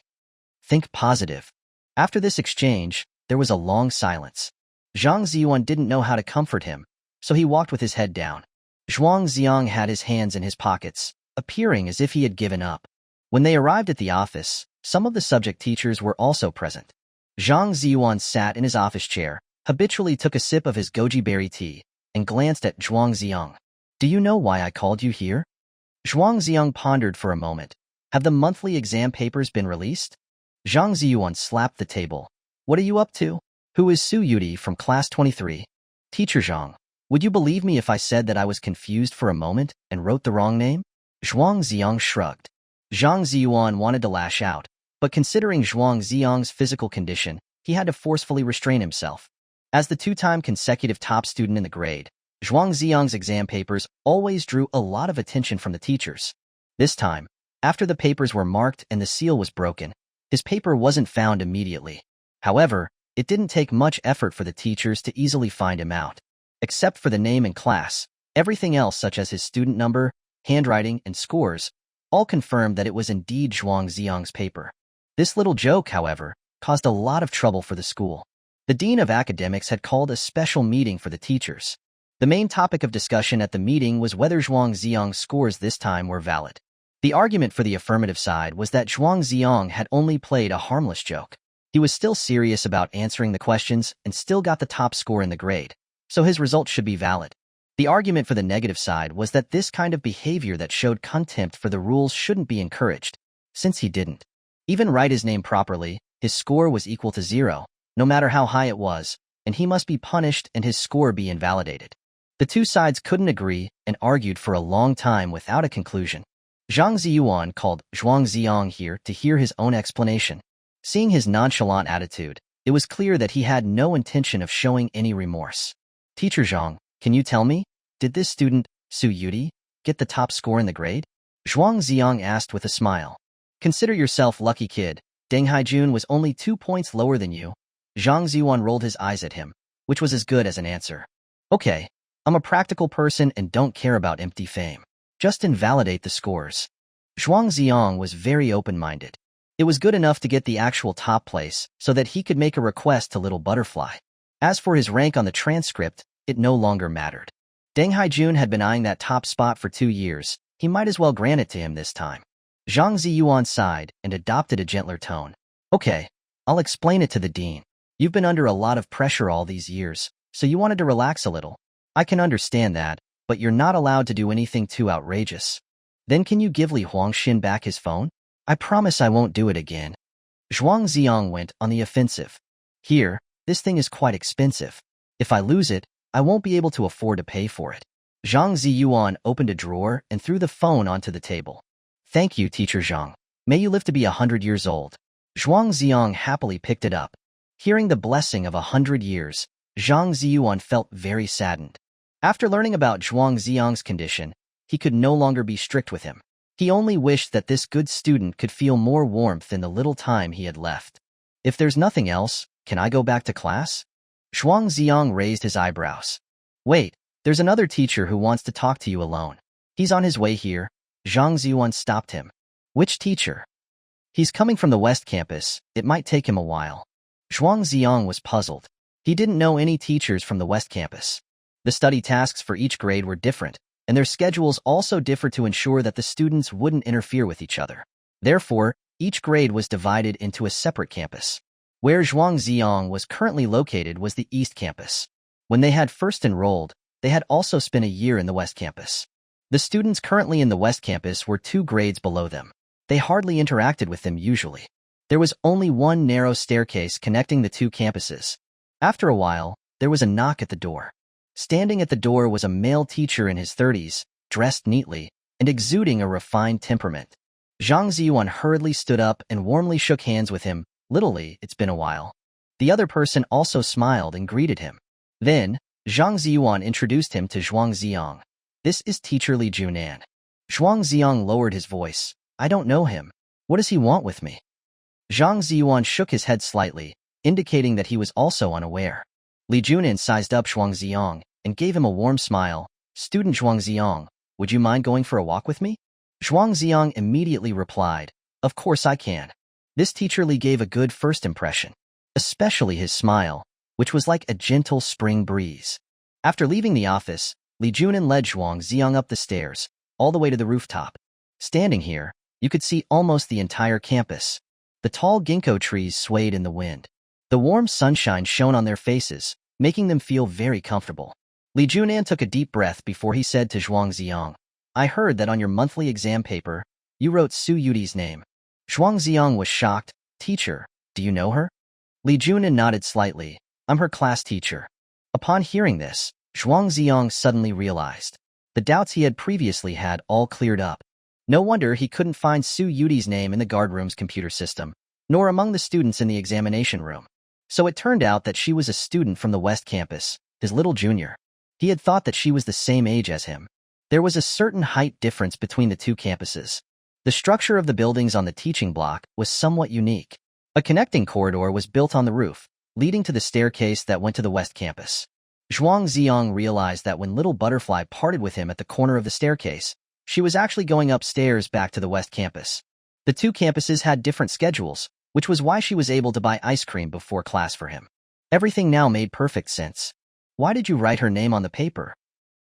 "Think positive." After this exchange, there was a long silence. Zhang Ziyuan didn't know how to comfort him, so he walked with his head down. Zhuang Zi'ang had his hands in his pockets, appearing as if he had given up. When they arrived at the office, some of the subject teachers were also present. Zhang Ziyuan sat in his office chair, habitually took a sip of his goji berry tea, and glanced at Zhuang Zi'ang. "Do you know why I called you here?" Zhuang Zi'ang pondered for a moment. "Have the monthly exam papers been released?" Zhang Ziyuan slapped the table. "What are you up to?" "Who is Su Yudie from class 23? "Teacher Zhang, would you believe me if I said that I was confused for a moment and wrote the wrong name?" Zhuang Zi'ang shrugged. Zhang Ziyuan wanted to lash out, but considering Zhuang Zi'ang's physical condition, he had to forcefully restrain himself. As the two-time consecutive top student in the grade, Zhuang Zi'ang's exam papers always drew a lot of attention from the teachers. This time, after the papers were marked and the seal was broken, his paper wasn't found immediately. However, it didn't take much effort for the teachers to easily find him out. Except for the name and class, everything else such as his student number, handwriting, and scores, all confirmed that it was indeed Zhuang Zi'ang's paper. This little joke, however, caused a lot of trouble for the school. The Dean of Academics had called a special meeting for the teachers. The main topic of discussion at the meeting was whether Zhuang Zi'ang's scores this time were valid. The argument for the affirmative side was that Zhuang Zi'ang had only played a harmless joke. He was still serious about answering the questions and still got the top score in the grade, so his results should be valid. The argument for the negative side was that this kind of behavior that showed contempt for the rules shouldn't be encouraged, since he didn't even write his name properly. His score was equal to 0, no matter how high it was, and he must be punished and his score be invalidated. The two sides couldn't agree and argued for a long time without a conclusion. Zhang Zi'an called Zhuang Zi'ang here to hear his own explanation. Seeing his nonchalant attitude, it was clear that he had no intention of showing any remorse. Teacher Zhang, can you tell me, did this student, Su Yudie, get the top score in the grade? Zhuang Zi'ang asked with a smile. Consider yourself lucky, kid. Deng Haijun was only 2 points lower than you. Zhang Zi'an rolled his eyes at him, which was as good as an answer. Okay, I'm a practical person and don't care about empty fame. Just invalidate the scores. Zhuang Zi'ang was very open-minded. It was good enough to get the actual top place so that he could make a request to Little Butterfly. As for his rank on the transcript, it no longer mattered. Deng Haijun had been eyeing that top spot for 2 years. He might as well grant it to him this time. Zhang Ziyuan sighed and adopted a gentler tone. Okay, I'll explain it to the dean. You've been under a lot of pressure all these years, so you wanted to relax a little. I can understand that, but you're not allowed to do anything too outrageous. Then can you give Li Huangxin back his phone? I promise I won't do it again. Zhuang Zi'ang went on the offensive. Here, this thing is quite expensive. If I lose it, I won't be able to afford to pay for it. Zhang Ziyuan opened a drawer and threw the phone onto the table. Thank you, Teacher Zhang. May you live to be 100 years old. Zhuang Zi'ang happily picked it up. Hearing the blessing of 100 years, Zhang Ziyuan felt very saddened. After learning about Zhuang Zi'ang's condition, he could no longer be strict with him. He only wished that this good student could feel more warmth in the little time he had left. If there's nothing else, can I go back to class? Zhuang Zi'ang raised his eyebrows. Wait, there's another teacher who wants to talk to you alone. He's on his way here. Zhang Ziyuan stopped him. Which teacher? He's coming from the West Campus. It might take him a while. Zhuang Zi'ang was puzzled. He didn't know any teachers from the West Campus. The study tasks for each grade were different, and their schedules also differed to ensure that the students wouldn't interfere with each other. Therefore, each grade was divided into a separate campus. Where Zhuang Zi'ang was currently located was the East Campus. When they had first enrolled, they had also spent a year in the West Campus. The students currently in the West Campus were 2 grades below them. They hardly interacted with them usually. There was only one narrow staircase connecting the 2 campuses. After a while, there was a knock at the door. Standing at the door was a male teacher in his 30s, dressed neatly, and exuding a refined temperament. Zhang Ziyuan hurriedly stood up and warmly shook hands with him. Literally, it's been a while. The other person also smiled and greeted him. Then, Zhang Ziyuan introduced him to Zhuang Zi'ang. This is Teacher Li Junan. Zhuang Zi'ang lowered his voice. I don't know him. What does he want with me? Zhang Ziyuan shook his head slightly, indicating that he was also unaware. Li Junan sized up Zhuang Zi'ang and gave him a warm smile. Student Zhuang Zi'ang, would you mind going for a walk with me? Zhuang Zi'ang immediately replied, Of course I can. This teacher Li gave a good first impression, especially his smile, which was like a gentle spring breeze. After leaving the office, Li Junan led Zhuang Zi'ang up the stairs, all the way to the rooftop. Standing here, you could see almost the entire campus. The tall ginkgo trees swayed in the wind. The warm sunshine shone on their faces, making them feel very comfortable. Li Junan took a deep breath before he said to Zhuang Zi'ang, I heard that on your monthly exam paper, you wrote Su Yudie's name. Zhuang Zi'ang was shocked. Teacher, do you know her? Li Junan nodded slightly. I'm her class teacher. Upon hearing this, Zhuang Zi'ang suddenly realized. The doubts he had previously had all cleared up. No wonder he couldn't find Su Yudie's name in the guardroom's computer system, nor among the students in the examination room. So it turned out that she was a student from the West Campus, his little junior. He had thought that she was the same age as him. There was a certain height difference between the 2 campuses. The structure of the buildings on the teaching block was somewhat unique. A connecting corridor was built on the roof, leading to the staircase that went to the West Campus. Zhuang Zi'ang realized that when Little Butterfly parted with him at the corner of the staircase, she was actually going upstairs back to the West Campus. The 2 campuses had different schedules, which was why she was able to buy ice cream before class for him. Everything now made perfect sense. Why did you write her name on the paper?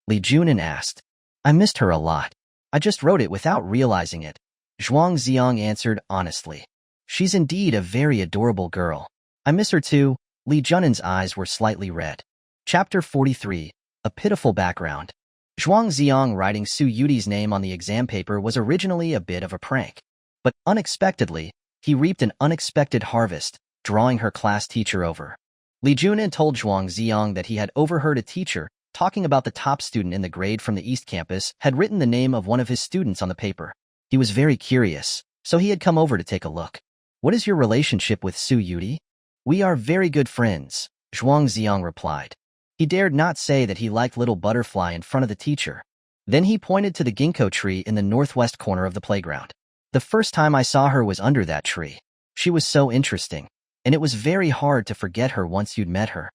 Li Junan asked. I missed her a lot. I just wrote it without realizing it, Zhuang Zi'ang answered honestly. She's indeed a very adorable girl. I miss her too. Li Junan's eyes were slightly red. Chapter 43. A Pitiful Background. Zhuang Zi'ang writing Su Yudie's name on the exam paper was originally a bit of a prank. But unexpectedly, he reaped an unexpected harvest, drawing her class teacher over. Li Junan told Zhuang Zi'ang that he had overheard a teacher talking about the top student in the grade from the East Campus had written the name of one of his students on the paper. He was very curious, so he had come over to take a look. What is your relationship with Su Yudie? We are very good friends, Zhuang Zi'ang replied. He dared not say that he liked Little Butterfly in front of the teacher. Then he pointed to the ginkgo tree in the northwest corner of the playground. The first time I saw her was under that tree. She was so interesting, and it was very hard to forget her once you'd met her.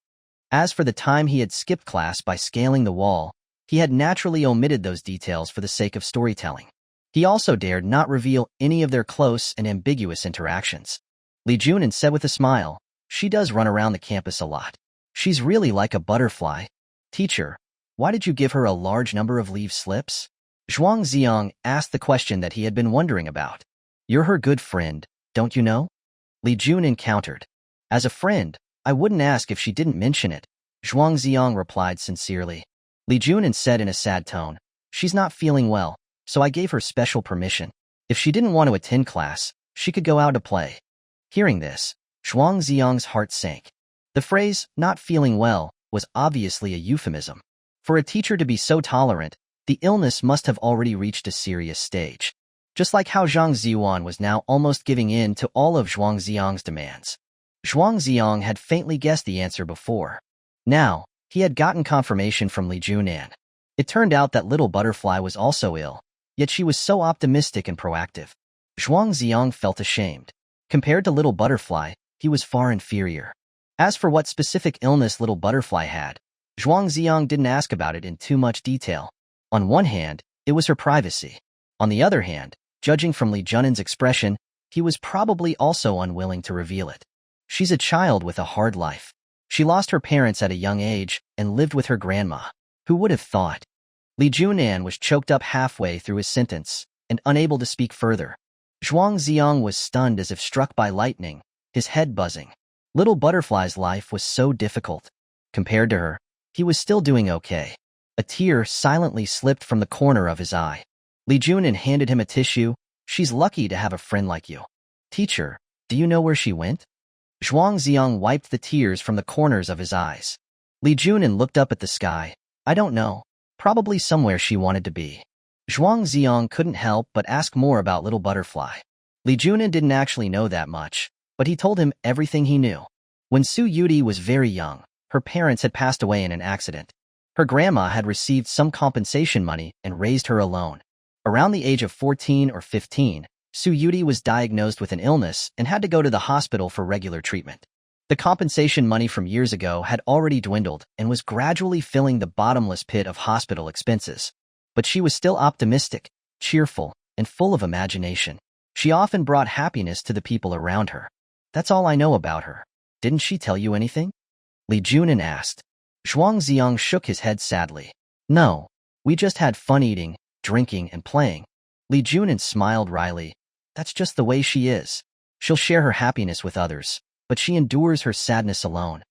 As for the time he had skipped class by scaling the wall, he had naturally omitted those details for the sake of storytelling. He also dared not reveal any of their close and ambiguous interactions. Li Junan said with a smile, she does run around the campus a lot. She's really like a butterfly. Teacher, why did you give her a large number of leave slips? Zhuang Zi'ang asked the question that he had been wondering about. You're her good friend, don't you know? Li Junan countered. As a friend, I wouldn't ask if she didn't mention it, Zhuang Zi'ang replied sincerely. Li Junan said in a sad tone, she's not feeling well, so I gave her special permission. If she didn't want to attend class, she could go out to play. Hearing this, Zhuang Zi'ang's heart sank. The phrase, not feeling well, was obviously a euphemism. For a teacher to be so tolerant, the illness must have already reached a serious stage. Just like how Zhang Ziyuan was now almost giving in to all of Zhuang Zi'ang's demands. Zhuang Zi'ang had faintly guessed the answer before. Now, he had gotten confirmation from Li Junan. It turned out that Little Butterfly was also ill, yet she was so optimistic and proactive. Zhuang Zi'ang felt ashamed. Compared to Little Butterfly, he was far inferior. As for what specific illness Little Butterfly had, Zhuang Zi'ang didn't ask about it in too much detail. On one hand, it was her privacy. On the other hand, judging from Li Junan's expression, he was probably also unwilling to reveal it. She's a child with a hard life. She lost her parents at a young age and lived with her grandma. Who would have thought? Li Junan was choked up halfway through his sentence and unable to speak further. Zhuang Zi'ang was stunned as if struck by lightning, his head buzzing. Little Butterfly's life was so difficult. Compared to her, he was still doing okay. A tear silently slipped from the corner of his eye. Li Junan handed him a tissue. She's lucky to have a friend like you. Teacher, do you know where she went? Zhuang Zi'ang wiped the tears from the corners of his eyes. Li Junan looked up at the sky. I don't know. Probably somewhere she wanted to be. Zhuang Zi'ang couldn't help but ask more about Little Butterfly. Li Junan didn't actually know that much, but he told him everything he knew. When Su Yudie was very young, her parents had passed away in an accident. Her grandma had received some compensation money and raised her alone. Around the age of 14 or 15, Su Yudie was diagnosed with an illness and had to go to the hospital for regular treatment. The compensation money from years ago had already dwindled and was gradually filling the bottomless pit of hospital expenses. But she was still optimistic, cheerful, and full of imagination. She often brought happiness to the people around her. That's all I know about her. Didn't she tell you anything? Li Junan asked. Zhuang Zi'ang shook his head sadly. No, we just had fun eating, drinking, and playing. Li Junan smiled wryly. That's just the way she is. She'll share her happiness with others, but she endures her sadness alone.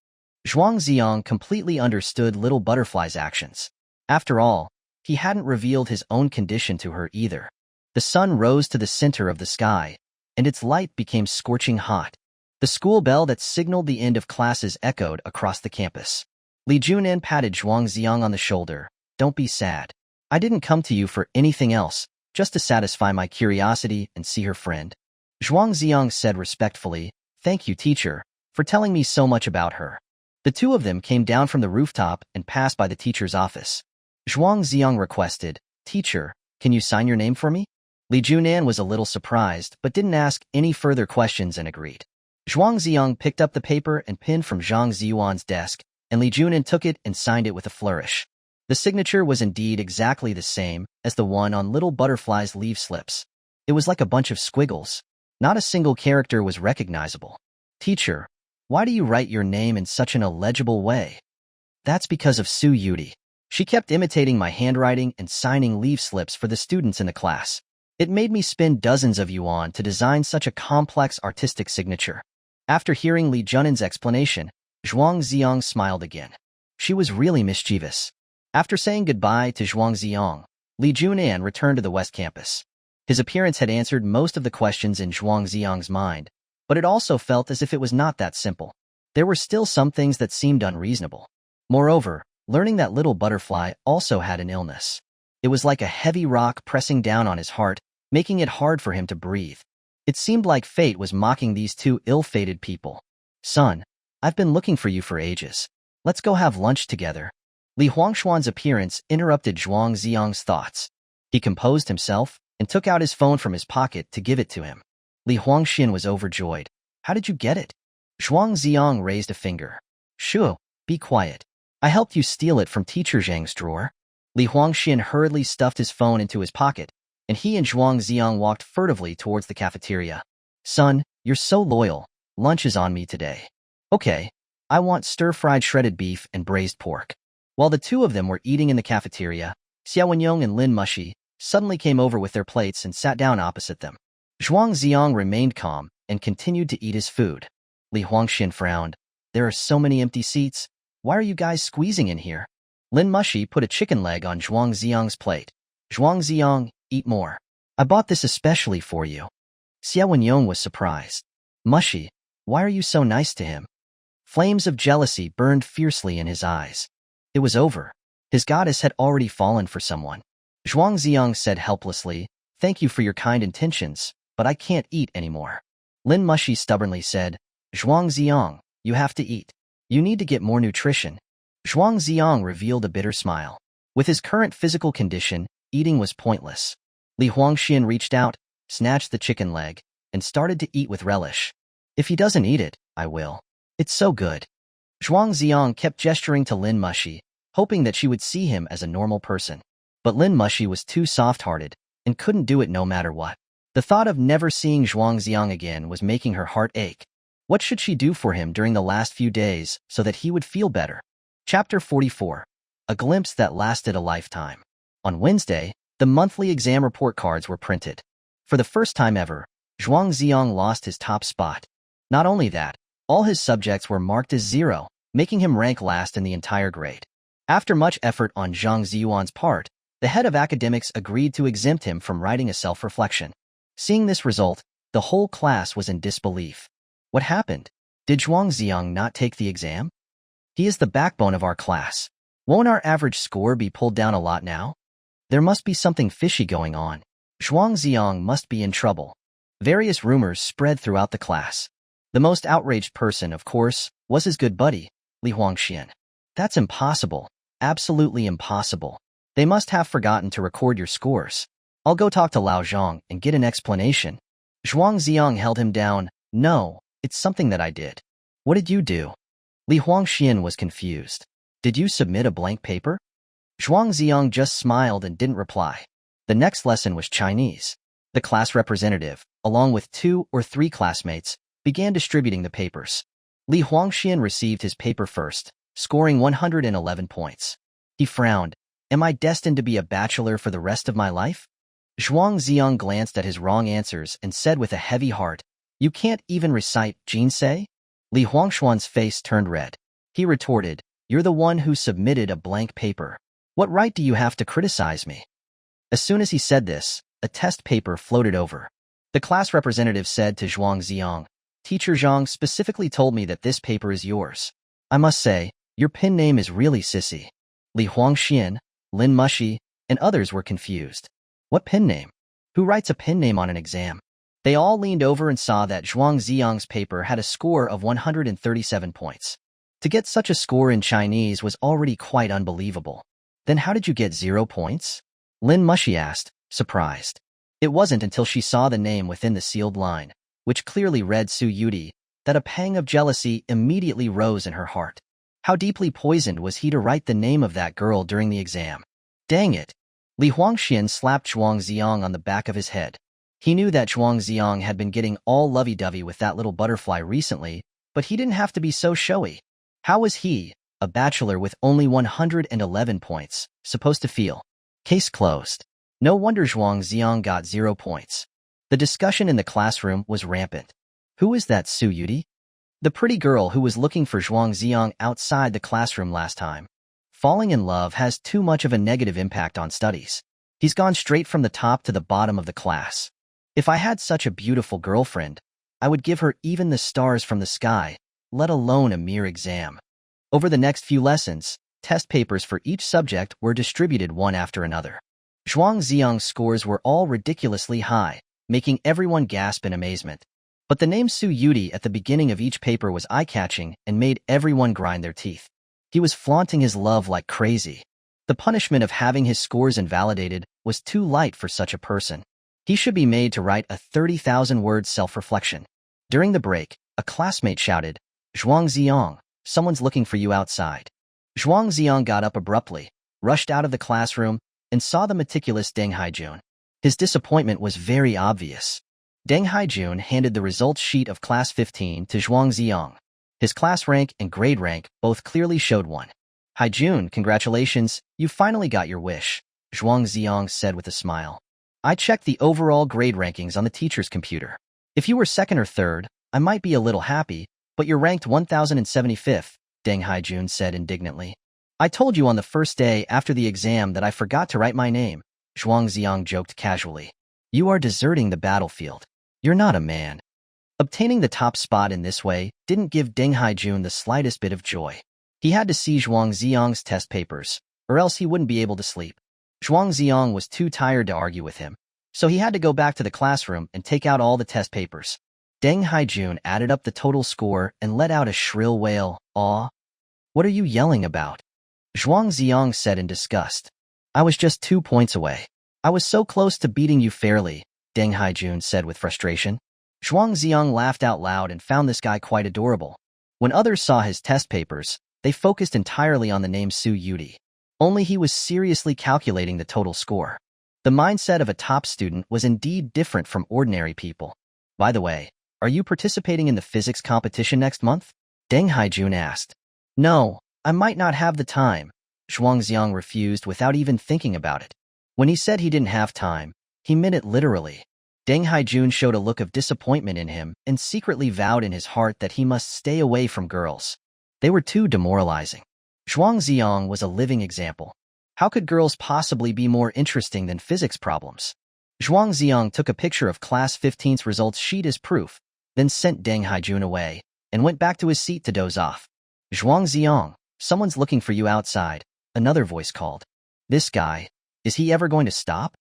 Zhuang Zi'ang completely understood Little Butterfly's actions. After all, he hadn't revealed his own condition to her either. The sun rose to the center of the sky, and its light became scorching hot. The school bell that signaled the end of classes echoed across the campus. Li Junan patted Zhuang Zi'ang on the shoulder. Don't be sad. I didn't come to you for anything else, just to satisfy my curiosity and see her friend. Zhuang Zi'ang said respectfully, Thank you, teacher, for telling me so much about her. The two of them came down from the rooftop and passed by the teacher's office. Zhuang Zi'ang requested, Teacher, can you sign your name for me? Li Junan was a little surprised, but didn't ask any further questions and agreed. Zhuang Zi'ang picked up the paper and pen from Zhang Ziyuan's desk, and Li Junan took it and signed it with a flourish. The signature was indeed exactly the same as the one on Little Butterfly's leave slips. It was like a bunch of squiggles. Not a single character was recognizable. Teacher, why do you write your name in such an illegible way? That's because of Su Yudie. She kept imitating my handwriting and signing leave slips for the students in the class. It made me spend dozens of yuan to design such a complex artistic signature. After hearing Li Junan's explanation, Zhuang Zi'ang smiled again. She was really mischievous. After saying goodbye to Zhuang Zi'ang, Li Junan returned to the West Campus. His appearance had answered most of the questions in Zhuang Zi'ang's mind, but it also felt as if it was not that simple. There were still some things that seemed unreasonable. Moreover, learning that little butterfly also had an illness. It was like a heavy rock pressing down on his heart, making it hard for him to breathe. It seemed like fate was mocking these two ill-fated people. Son, I've been looking for you for ages. Let's go have lunch together. Li Huangshuan's appearance interrupted Zhuang Zi'ang's thoughts. He composed himself and took out his phone from his pocket to give it to him. Li Huangxian was overjoyed. How did you get it? Zhuang Zi'ang raised a finger. Shu, be quiet. I helped you steal it from Teacher Zhang's drawer. Li Huangxian hurriedly stuffed his phone into his pocket, and he and Zhuang Zi'ang walked furtively towards the cafeteria. Son, you're so loyal. Lunch is on me today. Okay, I want stir-fried shredded beef and braised pork. While the two of them were eating in the cafeteria, Xiao Wenyong and Lin Mushi suddenly came over with their plates and sat down opposite them. Zhuang Zi'ang remained calm and continued to eat his food. Li Huangxian frowned. There are so many empty seats. Why are you guys squeezing in here? Lin Mushi put a chicken leg on Zhuang Zi'ang's plate. Zhuang Zi'ang, eat more. I bought this especially for you. Xiao Wenyong was surprised. Mushi, why are you so nice to him? Flames of jealousy burned fiercely in his eyes. It was over. His goddess had already fallen for someone. Zhuang Zi'ang said helplessly, thank you for your kind intentions, but I can't eat anymore. Lin Mushi stubbornly said, Zhuang Zi'ang, you have to eat. You need to get more nutrition. Zhuang Zi'ang revealed a bitter smile. With his current physical condition, eating was pointless. Li Huangxian reached out, snatched the chicken leg, and started to eat with relish. If he doesn't eat it, I will. It's so good. Zhuang Zi'ang kept gesturing to Lin Mushi, hoping that she would see him as a normal person. But Lin Mushi was too soft-hearted and couldn't do it no matter what. The thought of never seeing Zhuang Zi'ang again was making her heart ache. What should she do for him during the last few days so that he would feel better? Chapter 44. A glimpse that lasted a lifetime. On Wednesday, the monthly exam report cards were printed. For the first time ever, Zhuang Zi'ang lost his top spot. Not only that, all his subjects were marked as 0, making him rank last in the entire grade. After much effort on Zhang Ziyuan's part, the head of academics agreed to exempt him from writing a self-reflection. Seeing this result, the whole class was in disbelief. What happened? Did Zhuang Zi'ang not take the exam? He is the backbone of our class. Won't our average score be pulled down a lot now? There must be something fishy going on. Zhuang Zi'ang must be in trouble. Various rumors spread throughout the class. The most outraged person, of course, was his good buddy, Li Huangxian. That's impossible. Absolutely impossible. They must have forgotten to record your scores. I'll go talk to Lao Zhang and get an explanation. Zhuang Zi'ang held him down. No, it's something that I did. What did you do? Li Huangxian was confused. Did you submit a blank paper? Zhuang Zi'ang just smiled and didn't reply. The next lesson was Chinese. The class representative, along with 2 or 3 classmates, began distributing the papers. Li Huangxian received his paper first, scoring 111 points. He frowned. Am I destined to be a bachelor for the rest of my life? Zhuang Zi'ang glanced at his wrong answers and said with a heavy heart, You can't even recite Jinsei? Li Huangshuan's face turned red. He retorted, You're the one who submitted a blank paper. What right do you have to criticize me? As soon as he said this, a test paper floated over. The class representative said to Zhuang Zi'ang, Teacher Zhang specifically told me that this paper is yours. I must say, your pen name is really sissy. Li Huangxian, Lin Mushi, and others were confused. What pen name? Who writes a pen name on an exam? They all leaned over and saw that Zhuang Zi'ang's paper had a score of 137 points. To get such a score in Chinese was already quite unbelievable. Then how did you get 0 points? Lin Mushi asked, surprised. It wasn't until she saw the name within the sealed line, which clearly read Su Yudie, that a pang of jealousy immediately rose in her heart. How deeply poisoned was he to write the name of that girl during the exam? Dang it! Li Huangxian slapped Zhuang Zi'ang on the back of his head. He knew that Zhuang Zi'ang had been getting all lovey-dovey with that little butterfly recently, but he didn't have to be so showy. How was he, a bachelor with only 111 points, supposed to feel. Case closed. No wonder Zhuang Zi'ang got 0 points. The discussion in the classroom was rampant. Who is that Su Yudie? The pretty girl who was looking for Zhuang Zi'ang outside the classroom last time. Falling in love has too much of a negative impact on studies. He's gone straight from the top to the bottom of the class. If I had such a beautiful girlfriend, I would give her even the stars from the sky, let alone a mere exam. Over the next few lessons, test papers for each subject were distributed one after another. Zhuang Zi'ang's scores were all ridiculously high, making everyone gasp in amazement. But the name Su Yudie at the beginning of each paper was eye-catching and made everyone grind their teeth. He was flaunting his love like crazy. The punishment of having his scores invalidated was too light for such a person. He should be made to write a 30,000-word self-reflection. During the break, a classmate shouted, "Zhuang Zi'ang, someone's looking for you outside." Zhuang Zi'ang got up abruptly, rushed out of the classroom, and saw the meticulous Deng Haijun. His disappointment was very obvious. Deng Haijun handed the results sheet of Class 15 to Zhuang Zi'ang. His class rank and grade rank both clearly showed 1. "Haijun, congratulations, you finally got your wish," Zhuang Zi'ang said with a smile. "I checked the overall grade rankings on the teacher's computer. If you were 2nd or 3rd, I might be a little happy, but you're ranked 1075th, Deng Haijun said indignantly. "I told you on the first day after the exam that I forgot to write my name," Zhuang Zi'ang joked casually. "You are deserting the battlefield. You're not a man." Obtaining the top spot in this way didn't give Deng Haijun the slightest bit of joy. He had to see Zhuang Zi'ang's test papers, or else he wouldn't be able to sleep. Zhuang Zi'ang was too tired to argue with him, so he had to go back to the classroom and take out all the test papers. Deng Haijun added up the total score and let out a shrill wail. "Aw, what are you yelling about?" Zhuang Zi'ang said in disgust. "I was just 2 points away. I was so close to beating you fairly," Deng Haijun said with frustration. Zhuang Zi'ang laughed out loud and found this guy quite adorable. When others saw his test papers, they focused entirely on the name Su Yudie. Only he was seriously calculating the total score. The mindset of a top student was indeed different from ordinary people. "By the way, are you participating in the physics competition next month?" Deng Haijun asked. "No, I might not have the time," Zhuang Zi'ang refused without even thinking about it. When he said he didn't have time, he meant it literally. Deng Haijun showed a look of disappointment in him and secretly vowed in his heart that he must stay away from girls. They were too demoralizing. Zhuang Zi'ang was a living example. How could girls possibly be more interesting than physics problems? Zhuang Zi'ang took a picture of Class 15's results sheet as proof, then sent Deng Haijun away, and went back to his seat to doze off. "Zhuang Zi'ang, someone's looking for you outside," another voice called. "This guy, is he ever going to stop?"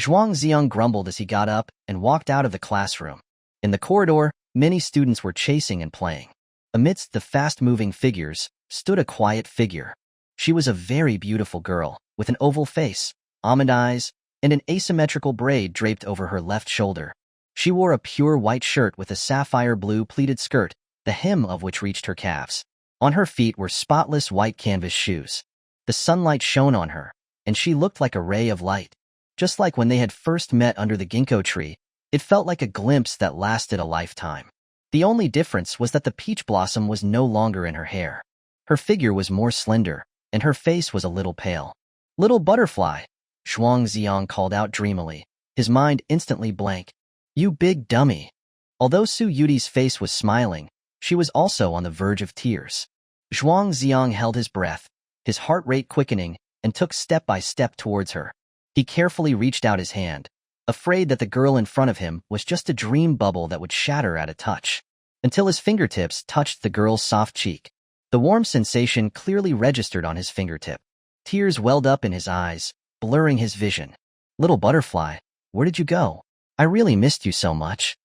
Zhuang Zi'ang grumbled as he got up and walked out of the classroom. In the corridor, many students were chasing and playing. Amidst the fast-moving figures stood a quiet figure. She was a very beautiful girl, with an oval face, almond eyes, and an asymmetrical braid draped over her left shoulder. She wore a pure white shirt with a sapphire blue pleated skirt, the hem of which reached her calves. On her feet were spotless white canvas shoes. The sunlight shone on her, and she looked like a ray of light. Just like when they had first met under the ginkgo tree, it felt like a glimpse that lasted a lifetime. The only difference was that the peach blossom was no longer in her hair. Her figure was more slender, and her face was a little pale. "Little butterfly," Zhuang Zi'ang called out dreamily, his mind instantly blank. "You big dummy." Although Su Yudie's face was smiling, she was also on the verge of tears. Zhuang Zi'ang held his breath, his heart rate quickening, and took step by step towards her. He carefully reached out his hand, afraid that the girl in front of him was just a dream bubble that would shatter at a touch, until his fingertips touched the girl's soft cheek. The warm sensation clearly registered on his fingertip. Tears welled up in his eyes, blurring his vision. "Little butterfly, where did you go? I really missed you so much."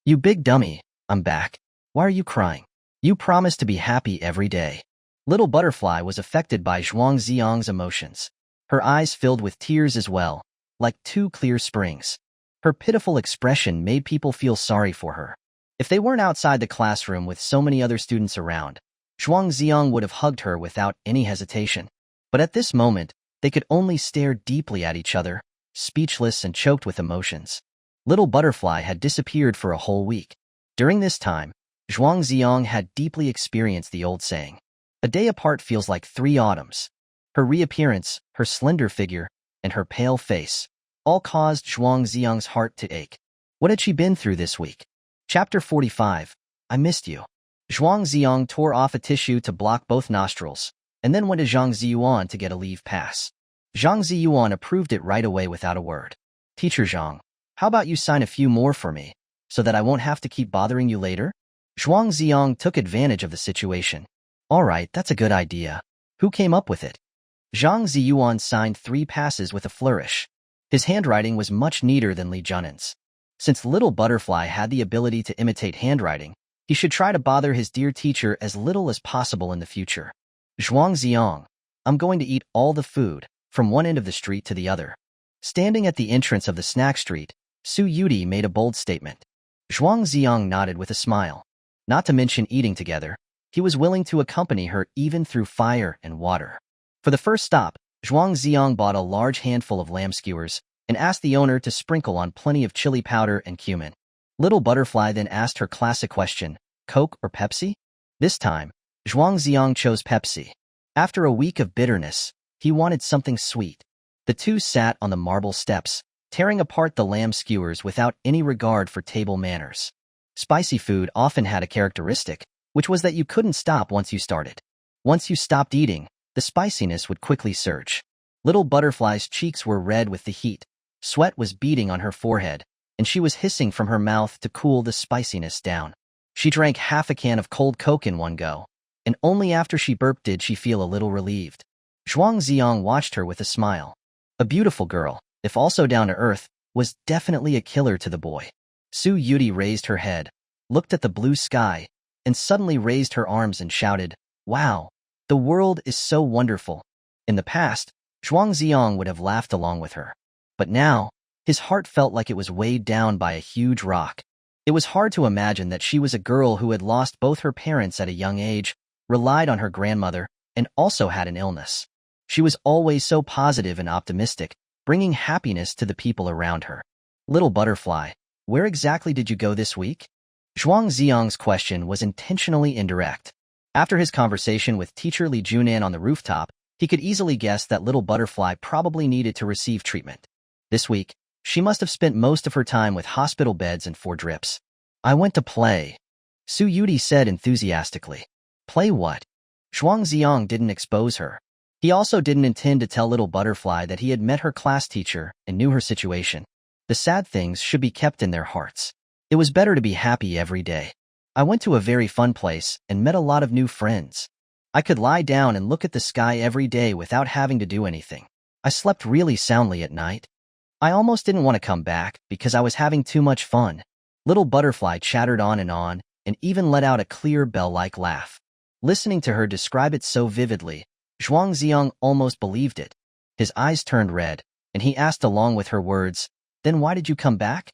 "You big dummy, I'm back. Why are you crying? You promised to be happy every day." Little butterfly was affected by Zhuang Zi'ang's emotions. Her eyes filled with tears as well, like 2 clear springs. Her pitiful expression made people feel sorry for her. If they weren't outside the classroom with so many other students around, Zhuang Zi'ang would have hugged her without any hesitation. But at this moment, they could only stare deeply at each other, speechless and choked with emotions. Little butterfly had disappeared for a whole week. During this time, Zhuang Zi'ang had deeply experienced the old saying, A day apart feels like 3 autumns. Her reappearance, her slender figure, and her pale face all caused Zhuang Zi'ang's heart to ache. What had she been through this week? Chapter 45. I missed you. Zhuang Zi'ang tore off a tissue to block both nostrils, and then went to Zhang Ziyuan to get a leave pass. Zhang Ziyuan approved it right away without a word. Teacher Zhang, how about you sign a few more for me, so that I won't have to keep bothering you later? Zhuang Zi'ang took advantage of the situation. All right, that's a good idea. Who came up with it? Zhang Ziyuan signed 3 passes with a flourish. His handwriting was much neater than Li Junan's. Since Little Butterfly had the ability to imitate handwriting, he should try to bother his dear teacher as little as possible in the future. Zhuang Zi'ang, I'm going to eat all the food, from one end of the street to the other. Standing at the entrance of the snack street, Su Yudie made a bold statement. Zhuang Zi'ang nodded with a smile. Not to mention eating together, he was willing to accompany her even through fire and water. For the first stop, Zhuang Zi'ang bought a large handful of lamb skewers and asked the owner to sprinkle on plenty of chili powder and cumin. Little Butterfly then asked her classic question, Coke or Pepsi? This time, Zhuang Zi'ang chose Pepsi. After a week of bitterness, he wanted something sweet. The two sat on the marble steps, tearing apart the lamb skewers without any regard for table manners. Spicy food often had a characteristic, which was that you couldn't stop once you started. Once you stopped eating, the spiciness would quickly surge. Little Butterfly's cheeks were red with the heat, sweat was beading on her forehead, and she was hissing from her mouth to cool the spiciness down. She drank half a can of cold Coke in one go, and only after she burped did she feel a little relieved. Zhuang Zi'ang watched her with a smile. A beautiful girl, if also down to earth, was definitely a killer to the boy. Su Yudie raised her head, looked at the blue sky, and suddenly raised her arms and shouted, Wow! The world is so wonderful. In the past, Zhuang Zi'ang would have laughed along with her. But now, his heart felt like it was weighed down by a huge rock. It was hard to imagine that she was a girl who had lost both her parents at a young age, relied on her grandmother, and also had an illness. She was always so positive and optimistic, bringing happiness to the people around her. Little Butterfly, where exactly did you go this week? Zhuang Zi'ang's question was intentionally indirect. After his conversation with teacher Li Junan on the rooftop, he could easily guess that Little Butterfly probably needed to receive treatment. This week, she must have spent most of her time with hospital beds and 4 drips. I went to play, Su Yudie said enthusiastically. Play what? Zhuang Zi'ang didn't expose her. He also didn't intend to tell Little Butterfly that he had met her class teacher and knew her situation. The sad things should be kept in their hearts. It was better to be happy every day. I went to a very fun place and met a lot of new friends. I could lie down and look at the sky every day without having to do anything. I slept really soundly at night. I almost didn't want to come back because I was having too much fun. Little Butterfly chattered on and even let out a clear bell-like laugh. Listening to her describe it so vividly, Zhuang Zi'ang almost believed it. His eyes turned red, and he asked along with her words, Then why did you come back?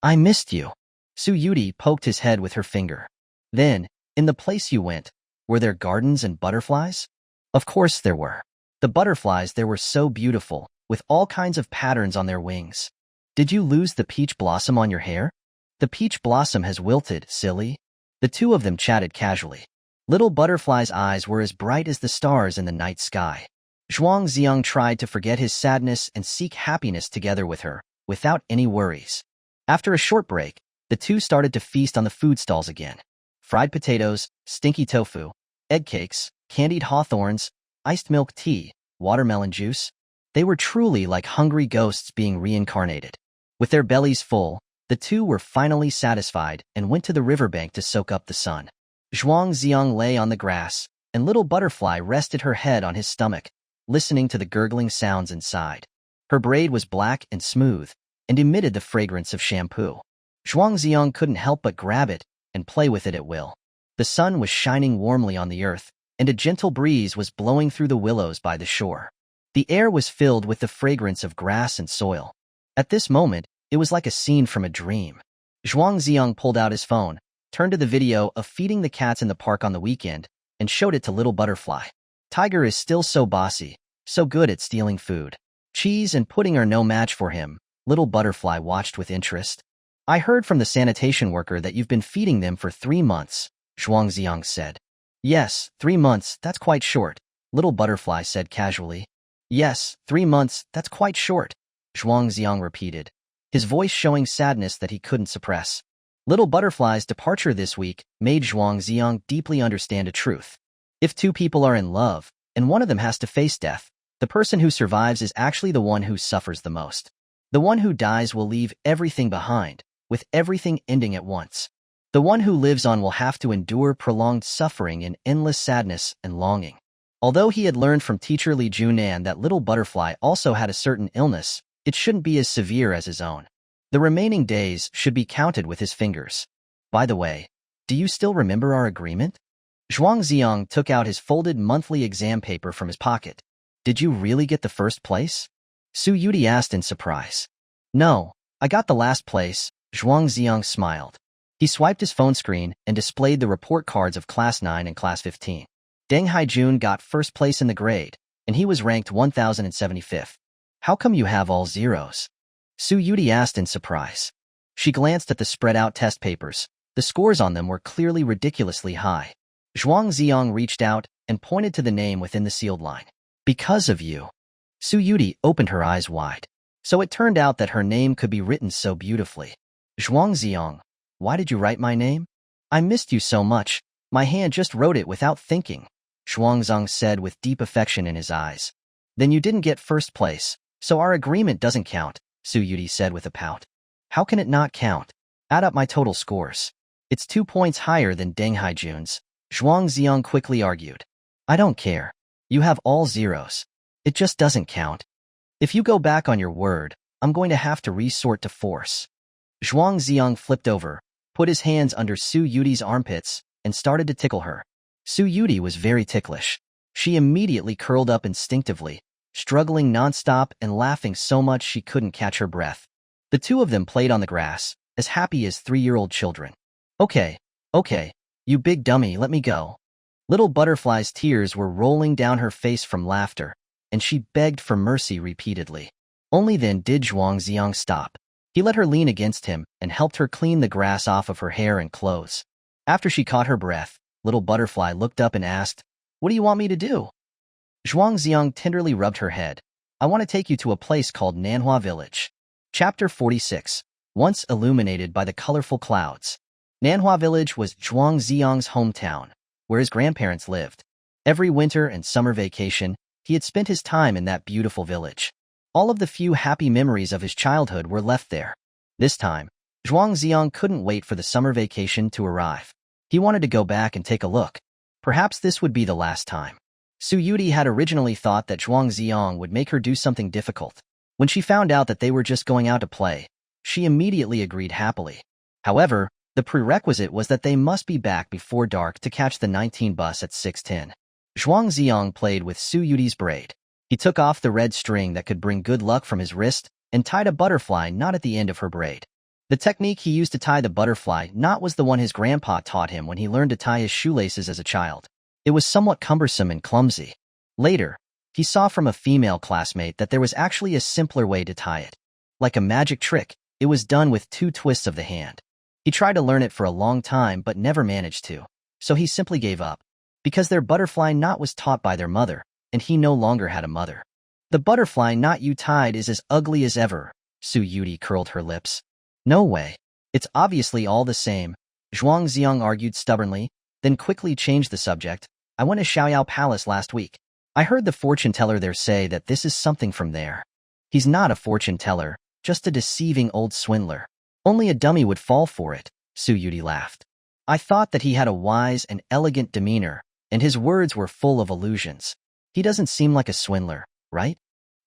I missed you. Su Yudie poked his head with her finger. Then, in the place you went, were there gardens and butterflies? Of course there were. The butterflies there were so beautiful, with all kinds of patterns on their wings. Did you lose the peach blossom on your hair? The peach blossom has wilted, silly. The two of them chatted casually. Little Butterfly's eyes were as bright as the stars in the night sky. Zhuang Zi'ang tried to forget his sadness and seek happiness together with her, without any worries. After a short break, the two started to feast on the food stalls again. Fried potatoes, stinky tofu, egg cakes, candied hawthorns, iced milk tea, watermelon juice. They were truly like hungry ghosts being reincarnated. With their bellies full, the two were finally satisfied and went to the riverbank to soak up the sun. Zhuang Zi'ang lay on the grass, and Little Butterfly rested her head on his stomach, listening to the gurgling sounds inside. Her braid was black and smooth, and emitted the fragrance of shampoo. Zhuang Zi'ang couldn't help but grab it and play with it at will. The sun was shining warmly on the earth, and a gentle breeze was blowing through the willows by the shore. The air was filled with the fragrance of grass and soil. At this moment, it was like a scene from a dream. Zhuang Zi'ang pulled out his phone, turned to the video of feeding the cats in the park on the weekend, and showed it to Little Butterfly. Tiger is still so bossy, so good at stealing food. Cheese and pudding are no match for him, Little Butterfly watched with interest. I heard from the sanitation worker that you've been feeding them for 3 months, Zhuang Zi'ang said. Yes, 3 months, that's quite short, Little Butterfly said casually. Yes, 3 months, that's quite short, Zhuang Zi'ang repeated, his voice showing sadness that he couldn't suppress. Little Butterfly's departure this week made Zhuang Zi'ang deeply understand a truth. If two people are in love, and one of them has to face death, the person who survives is actually the one who suffers the most. The one who dies will leave everything behind, with everything ending at once. The one who lives on will have to endure prolonged suffering and endless sadness and longing. Although he had learned from teacher Li Junan that Little Butterfly also had a certain illness, it shouldn't be as severe as his own. The remaining days should be counted with his fingers. By the way, do you still remember our agreement? Zhuang Zi'ang took out his folded monthly exam paper from his pocket. Did you really get the first place? Su Yudie asked in surprise. No, I got the last place, Zhuang Zi'ang smiled. He swiped his phone screen and displayed the report cards of Class 9 and Class 15. Deng Haijun got first place in the grade, and he was ranked 1075th. How come you have all zeros? Su Yudie asked in surprise. She glanced at the spread-out test papers. The scores on them were clearly ridiculously high. Zhuang Zi'ang reached out and pointed to the name within the sealed line. Because of you. Su Yudie opened her eyes wide. So it turned out that her name could be written so beautifully. Zhuang Zi'ang, why did you write my name? I missed you so much. My hand just wrote it without thinking, Zhuang Zi'ang said with deep affection in his eyes. Then you didn't get first place, so our agreement doesn't count, Su Yudie said with a pout. How can it not count? Add up my total scores. It's 2 points higher than Deng Haijun's, Zhuang Zi'ang quickly argued. I don't care. You have all zeros. It just doesn't count. If you go back on your word, I'm going to have to resort to force. Zhuang Zi'ang flipped over, put his hands under Su Yudie's armpits, and started to tickle her. Su Yudie was very ticklish. She immediately curled up instinctively, struggling nonstop and laughing so much she couldn't catch her breath. The two of them played on the grass, as happy as 3-year-old children. Okay, you big dummy, let me go. Little Butterfly's tears were rolling down her face from laughter, and she begged for mercy repeatedly. Only then did Zhuang Zi'ang stop. He let her lean against him and helped her clean the grass off of her hair and clothes. After she caught her breath, Little Butterfly looked up and asked, What do you want me to do? Zhuang Zi'ang tenderly rubbed her head. I want to take you to a place called Manhwa Village. Chapter 46. Once illuminated by the colorful clouds. Manhwa Village was Zhuang Zi'ang's hometown, where his grandparents lived. Every winter and summer vacation, he had spent his time in that beautiful village. All of the few happy memories of his childhood were left there. This time, Zhuang Zi'ang couldn't wait for the summer vacation to arrive. He wanted to go back and take a look. Perhaps this would be the last time. Su Yudie had originally thought that Zhuang Zi'ang would make her do something difficult. When she found out that they were just going out to play, she immediately agreed happily. However, the prerequisite was that they must be back before dark to catch the 19 bus at 6:10. Zhuang Zi'ang played with Su Yudie's braid. He took off the red string that could bring good luck from his wrist and tied a butterfly knot at the end of her braid. The technique he used to tie the butterfly knot was the one his grandpa taught him when he learned to tie his shoelaces as a child. It was somewhat cumbersome and clumsy. Later, he saw from a female classmate that there was actually a simpler way to tie it. Like a magic trick, it was done with 2 twists of the hand. He tried to learn it for a long time but never managed to, so he simply gave up. Because their butterfly knot was taught by their mother, and he no longer had a mother. The butterfly knot you tied is as ugly as ever, Su Yudie curled her lips. No way. It's obviously all the same, Zhuang Zi'ang argued stubbornly, then quickly changed the subject. I went to Xiaoyao Palace last week. I heard the fortune teller there say that this is something from there. He's not a fortune teller, just a deceiving old swindler. Only a dummy would fall for it, Su Yudie laughed. I thought that he had a wise and elegant demeanor, and his words were full of illusions. He doesn't seem like a swindler, right?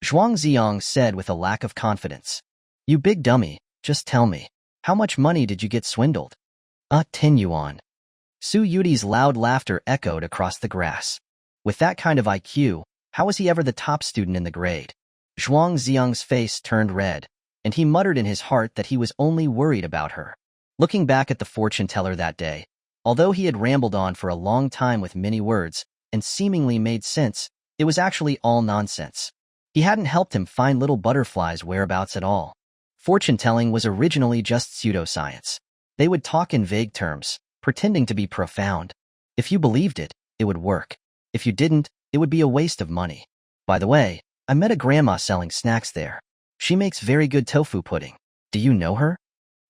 Zhuang Zi'ang said with a lack of confidence. You big dummy, just tell me. How much money did you get swindled? 10 yuan. Su Yudie's loud laughter echoed across the grass. With that kind of IQ, how was he ever the top student in the grade? Zhuang Zi'ang's face turned red, and he muttered in his heart that he was only worried about her. Looking back at the fortune teller that day, although he had rambled on for a long time with many words and seemingly made sense, it was actually all nonsense. He hadn't helped him find Little Butterfly's whereabouts at all. Fortune-telling was originally just pseudoscience. They would talk in vague terms, pretending to be profound. If you believed it, it would work. If you didn't, it would be a waste of money. By the way, I met a grandma selling snacks there. She makes very good tofu pudding. Do you know her?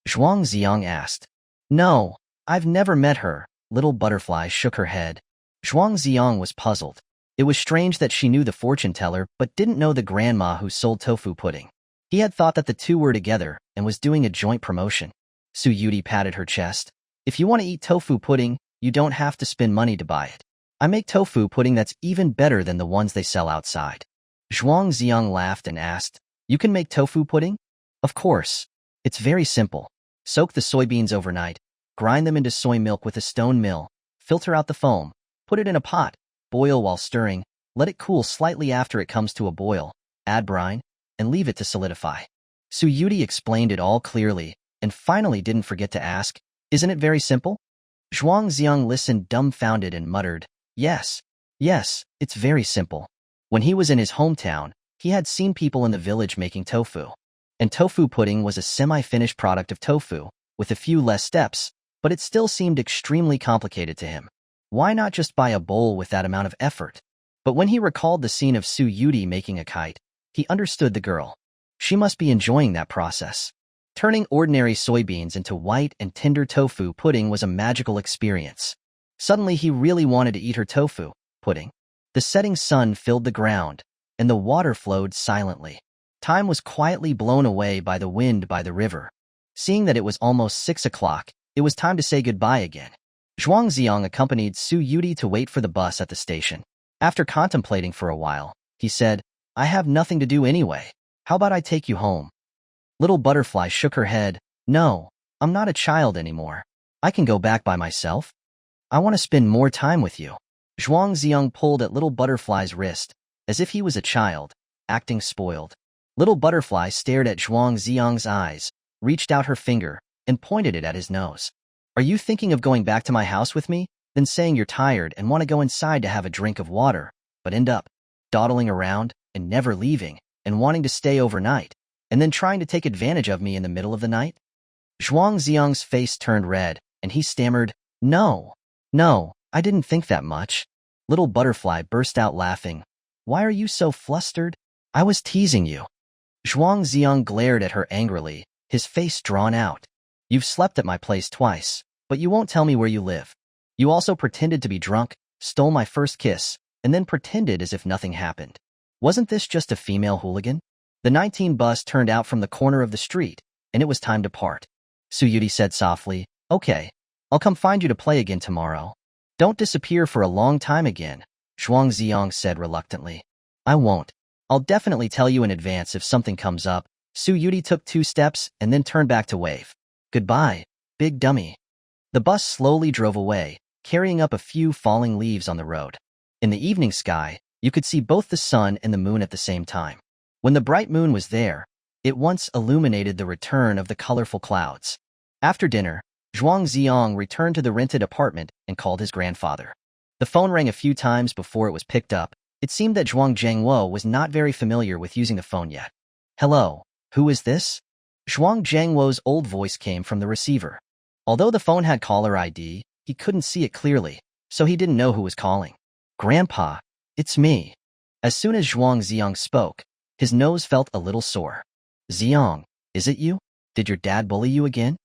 Zhuang Zi'ang asked. No, I've never met her. Little Butterfly shook her head. Zhuang Zi'ang was puzzled. It was strange that she knew the fortune teller but didn't know the grandma who sold tofu pudding. He had thought that the two were together and was doing a joint promotion. Su Yudie patted her chest. If you want to eat tofu pudding, you don't have to spend money to buy it. I make tofu pudding that's even better than the ones they sell outside. Zhuang Zi'ang laughed and asked, You can make tofu pudding? Of course. It's very simple. Soak the soybeans overnight, grind them into soy milk with a stone mill, filter out the foam, put it in a pot, boil while stirring, let it cool slightly after it comes to a boil, add brine, and leave it to solidify. Su Yudie explained it all clearly, and finally didn't forget to ask, Isn't it very simple? Zhuang Zi'ang listened dumbfounded and muttered, Yes, it's very simple. When he was in his hometown, he had seen people in the village making tofu. And tofu pudding was a semi-finished product of tofu, with a few less steps, but it still seemed extremely complicated to him. Why not just buy a bowl with that amount of effort? But when he recalled the scene of Su Yudie making a kite, he understood the girl. She must be enjoying that process. Turning ordinary soybeans into white and tender tofu pudding was a magical experience. Suddenly he really wanted to eat her tofu pudding. The setting sun filled the ground, and the water flowed silently. Time was quietly blown away by the wind by the river. Seeing that it was almost 6 o'clock, it was time to say goodbye again. Zhuang Zi'ang accompanied Su Yudie to wait for the bus at the station. After contemplating for a while, he said, I have nothing to do anyway. How about I take you home? Little Butterfly shook her head. No, I'm not a child anymore. I can go back by myself. I want to spend more time with you. Zhuang Zi'ang pulled at Little Butterfly's wrist, as if he was a child, acting spoiled. Little Butterfly stared at Zhuang Zi'ang's eyes, reached out her finger, and pointed it at his nose. Are you thinking of going back to my house with me, then saying you're tired and want to go inside to have a drink of water, but end up dawdling around and never leaving and wanting to stay overnight, and then trying to take advantage of me in the middle of the night? Zhuang Zi'ang's face turned red, and he stammered, No, I didn't think that much. Little Butterfly burst out laughing. Why are you so flustered? I was teasing you. Zhuang Zi'ang glared at her angrily, his face drawn out. You've slept at my place twice, but you won't tell me where you live. You also pretended to be drunk, stole my first kiss, and then pretended as if nothing happened. Wasn't this just a female hooligan? The 19 bus turned out from the corner of the street, and it was time to part. Su Yudie said softly, Okay, I'll come find you to play again tomorrow. Don't disappear for a long time again, Zhuang Zi'ang said reluctantly. I won't. I'll definitely tell you in advance if something comes up. Su Yudie took 2 steps and then turned back to wave. Goodbye, big dummy. The bus slowly drove away, carrying up a few falling leaves on the road. In the evening sky, you could see both the sun and the moon at the same time. When the bright moon was there, it once illuminated the return of the colorful clouds. After dinner, Zhuang Zi'ang returned to the rented apartment and called his grandfather. The phone rang a few times before it was picked up. It seemed that Zhuang Jiangwo was not very familiar with using the phone yet. Hello, who is this? Zhuang Jiangwo's old voice came from the receiver. Although the phone had caller ID, he couldn't see it clearly, so he didn't know who was calling. Grandpa, it's me. As soon as Zhuang Zi'ang spoke, his nose felt a little sore. Zi'ang, is it you? Did your dad bully you again?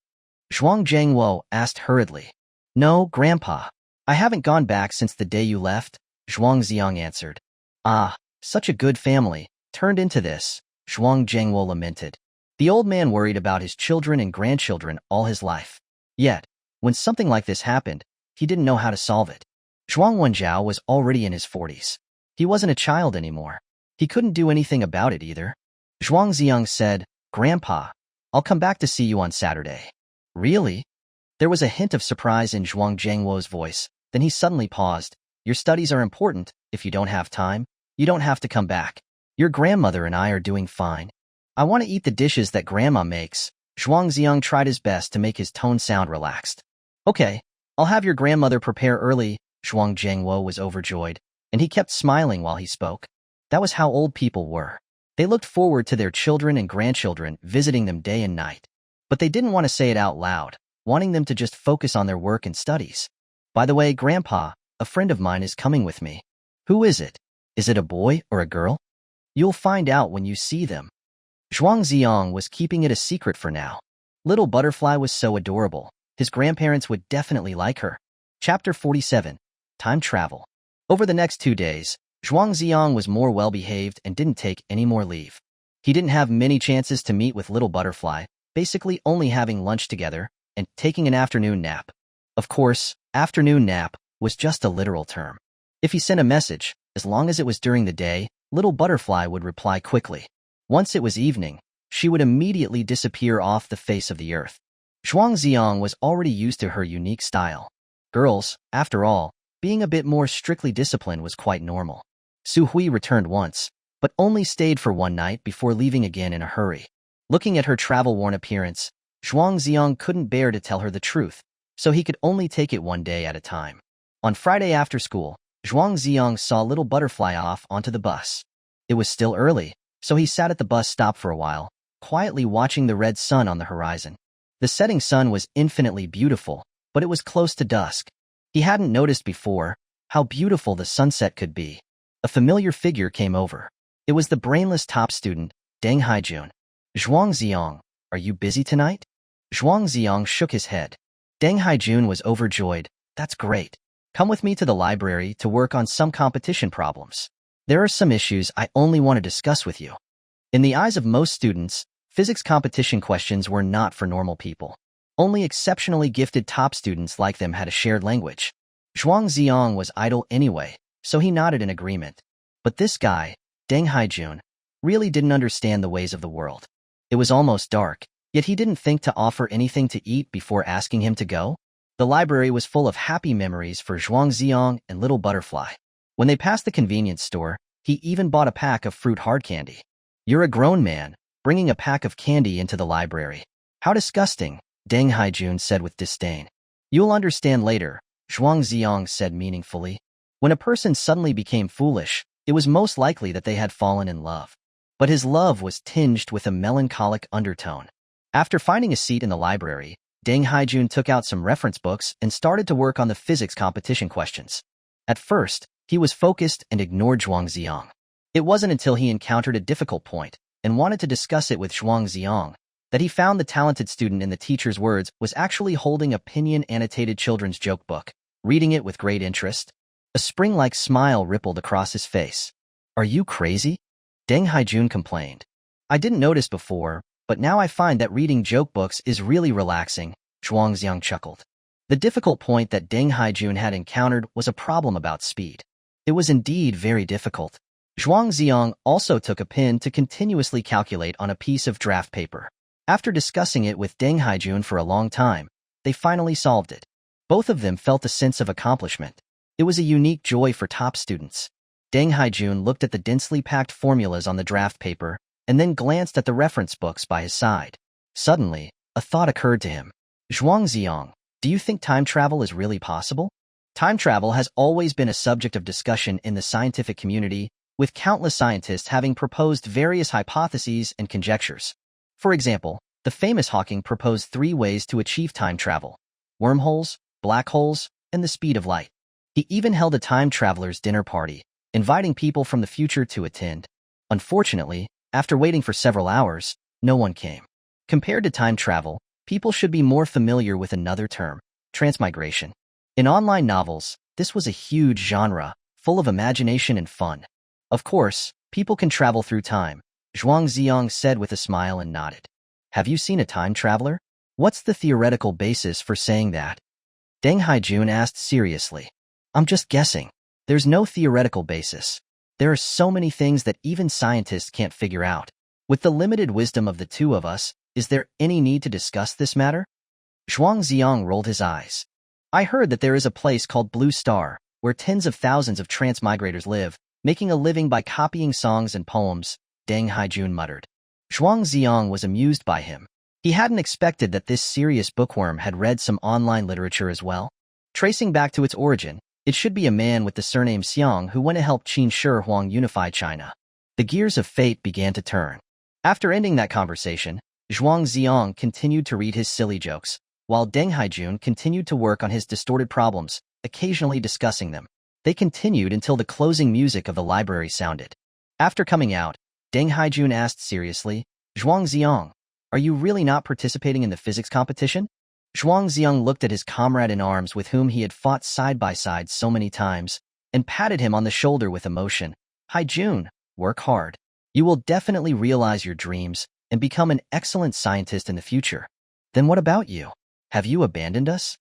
Zhuang Jiangwo asked hurriedly. No, Grandpa. I haven't gone back since the day you left, Zhuang Zi'ang answered. Ah, such a good family, turned into this, Zhuang Jiangwo lamented. The old man worried about his children and grandchildren all his life. Yet, when something like this happened, he didn't know how to solve it. Zhuang Wenjiao was already in his 40s. He wasn't a child anymore. He couldn't do anything about it either. Zhuang Zi'ang said, Grandpa, I'll come back to see you on Saturday. Really? There was a hint of surprise in Zhuang Jiangwo's voice. Then he suddenly paused. Your studies are important. If you don't have time, you don't have to come back. Your grandmother and I are doing fine. I want to eat the dishes that Grandma makes. Zhuang Zi'ang tried his best to make his tone sound relaxed. Okay, I'll have your grandmother prepare early. Zhuang Jiangwo was overjoyed, and he kept smiling while he spoke. That was how old people were. They looked forward to their children and grandchildren visiting them day and night. But they didn't want to say it out loud, wanting them to just focus on their work and studies. By the way, Grandpa, a friend of mine is coming with me. Who is it? Is it a boy or a girl? You'll find out when you see them. Zhuang Zi'ang was keeping it a secret for now. Little Butterfly was so adorable. His grandparents would definitely like her. Chapter 47. Time Travel. Over the next 2 days, Zhuang Zi'ang was more well-behaved and didn't take any more leave. He didn't have many chances to meet with Little Butterfly, basically only having lunch together and taking an afternoon nap. Of course, afternoon nap was just a literal term. If he sent a message, as long as it was during the day, Little Butterfly would reply quickly. Once it was evening, she would immediately disappear off the face of the earth. Zhuang Zi'ang was already used to her unique style. Girls, after all, being a bit more strictly disciplined was quite normal. Su Yudie returned once, but only stayed for one night before leaving again in a hurry. Looking at her travel-worn appearance, Zhuang Zi'ang couldn't bear to tell her the truth, so he could only take it one day at a time. On Friday after school, Zhuang Zi'ang saw Little Butterfly off onto the bus. It was still early, so he sat at the bus stop for a while, quietly watching the red sun on the horizon. The setting sun was infinitely beautiful, but it was close to dusk. He hadn't noticed before how beautiful the sunset could be. A familiar figure came over. It was the brainless top student, Deng Haijun. Zhuang Zi'ang, are you busy tonight? Zhuang Zi'ang shook his head. Deng Haijun was overjoyed. That's great. Come with me to the library to work on some competition problems. There are some issues I only want to discuss with you. In the eyes of most students, physics competition questions were not for normal people. Only exceptionally gifted top students like them had a shared language. Zhuang Zi'ang was idle anyway, so he nodded in agreement. But this guy, Deng Haijun, really didn't understand the ways of the world. It was almost dark, yet he didn't think to offer anything to eat before asking him to go. The library was full of happy memories for Zhuang Zi'ang and Little Butterfly. When they passed the convenience store, he even bought a pack of fruit hard candy. You're a grown man, bringing a pack of candy into the library. How disgusting, Deng Haijun said with disdain. You'll understand later, Zhuang Zi'ang said meaningfully. When a person suddenly became foolish, it was most likely that they had fallen in love. But his love was tinged with a melancholic undertone. After finding a seat in the library, Deng Haijun took out some reference books and started to work on the physics competition questions. At first, he was focused and ignored Zhuang Zi'ang. It wasn't until he encountered a difficult point and wanted to discuss it with Zhuang Zi'ang that he found the talented student in the teacher's words was actually holding a pinyin-annotated children's joke book, reading it with great interest. A spring-like smile rippled across his face. Are you crazy? Deng Haijun complained. I didn't notice before, but now I find that reading joke books is really relaxing, Zhuang Zi'ang chuckled. The difficult point that Deng Haijun had encountered was a problem about speed. It was indeed very difficult. Zhuang Zi'ang also took a pen to continuously calculate on a piece of draft paper. After discussing it with Deng Haijun for a long time, they finally solved it. Both of them felt a sense of accomplishment. It was a unique joy for top students. Deng Haijun looked at the densely packed formulas on the draft paper and then glanced at the reference books by his side. Suddenly, a thought occurred to him. Zhuang Zi'ang, do you think time travel is really possible? Time travel has always been a subject of discussion in the scientific community, with countless scientists having proposed various hypotheses and conjectures. For example, the famous Hawking proposed 3 ways to achieve time travel: wormholes, black holes, and the speed of light. He even held a time traveler's dinner party, inviting people from the future to attend. Unfortunately, after waiting for several hours, no one came. Compared to time travel, people should be more familiar with another term, transmigration. In online novels, this was a huge genre, full of imagination and fun. Of course, people can travel through time, Zhuang Zi'ang said with a smile and nodded. Have you seen a time traveler? What's the theoretical basis for saying that? Deng Haijun asked seriously. I'm just guessing. There's no theoretical basis. There are so many things that even scientists can't figure out. With the limited wisdom of the two of us, is there any need to discuss this matter? Zhuang Zi'ang rolled his eyes. I heard that there is a place called Blue Star, where tens of thousands of transmigrators live, making a living by copying songs and poems, Deng Haijun muttered. Zhuang Zi'ang was amused by him. He hadn't expected that this serious bookworm had read some online literature as well. Tracing back to its origin, it should be a man with the surname Xiang who went to help Qin Shi Huang unify China. The gears of fate began to turn. After ending that conversation, Zhuang Zi'ang continued to read his silly jokes, while Deng Haijun continued to work on his distorted problems, occasionally discussing them. They continued until the closing music of the library sounded. After coming out, Deng Haijun asked seriously, Zhuang Zi'ang, are you really not participating in the physics competition? Zhuang Zi'ang looked at his comrade in arms with whom he had fought side by side so many times, and patted him on the shoulder with emotion. Haijun, work hard. You will definitely realize your dreams and become an excellent scientist in the future. Then what about you? Have you abandoned us?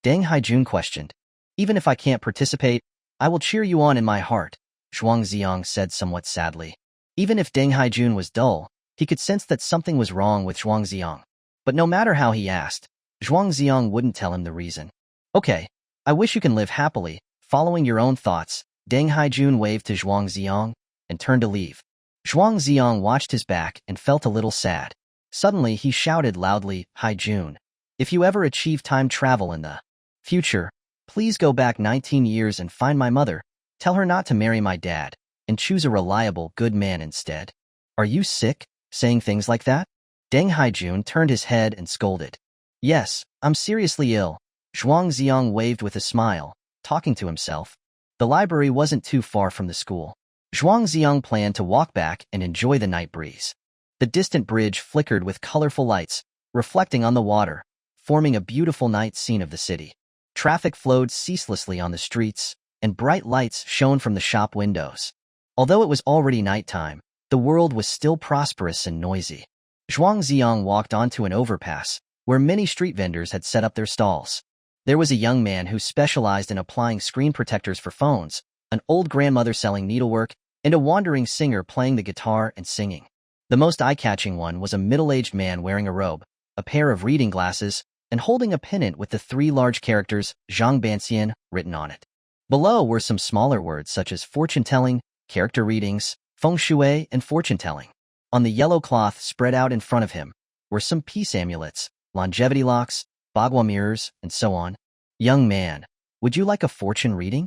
Deng Haijun questioned. Even if I can't participate, I will cheer you on in my heart, Zhuang Zi'ang said somewhat sadly. Even if Deng Haijun was dull, he could sense that something was wrong with Zhuang Zi'ang. But no matter how he asked, Zhuang Zi'ang wouldn't tell him the reason. Okay, I wish you can live happily, following your own thoughts. Deng Haijun waved to Zhuang Zi'ang and turned to leave. Zhuang Zi'ang watched his back and felt a little sad. Suddenly, he shouted loudly, Haijun, if you ever achieve time travel in the future, please go back 19 years and find my mother. Tell her not to marry my dad and choose a reliable, good man instead. Are you sick, saying things like that? Deng Haijun turned his head and scolded. Yes, I'm seriously ill. Zhuang Zi'ang waved with a smile, talking to himself. The library wasn't too far from the school. Zhuang Zi'ang planned to walk back and enjoy the night breeze. The distant bridge flickered with colorful lights, reflecting on the water, forming a beautiful night scene of the city. Traffic flowed ceaselessly on the streets, and bright lights shone from the shop windows. Although it was already nighttime, the world was still prosperous and noisy. Zhuang Zi'ang walked onto an overpass, where many street vendors had set up their stalls. There was a young man who specialized in applying screen protectors for phones, an old grandmother selling needlework, and a wandering singer playing the guitar and singing. The most eye-catching one was a middle-aged man wearing a robe, a pair of reading glasses, and holding a pennant with the 3 large characters Zhang Banxian written on it. Below were some smaller words such as fortune-telling, character readings, feng shui, and fortune-telling. On the yellow cloth spread out in front of him were some peace amulets, longevity locks, bagua mirrors, and so on. Young man, would you like a fortune reading?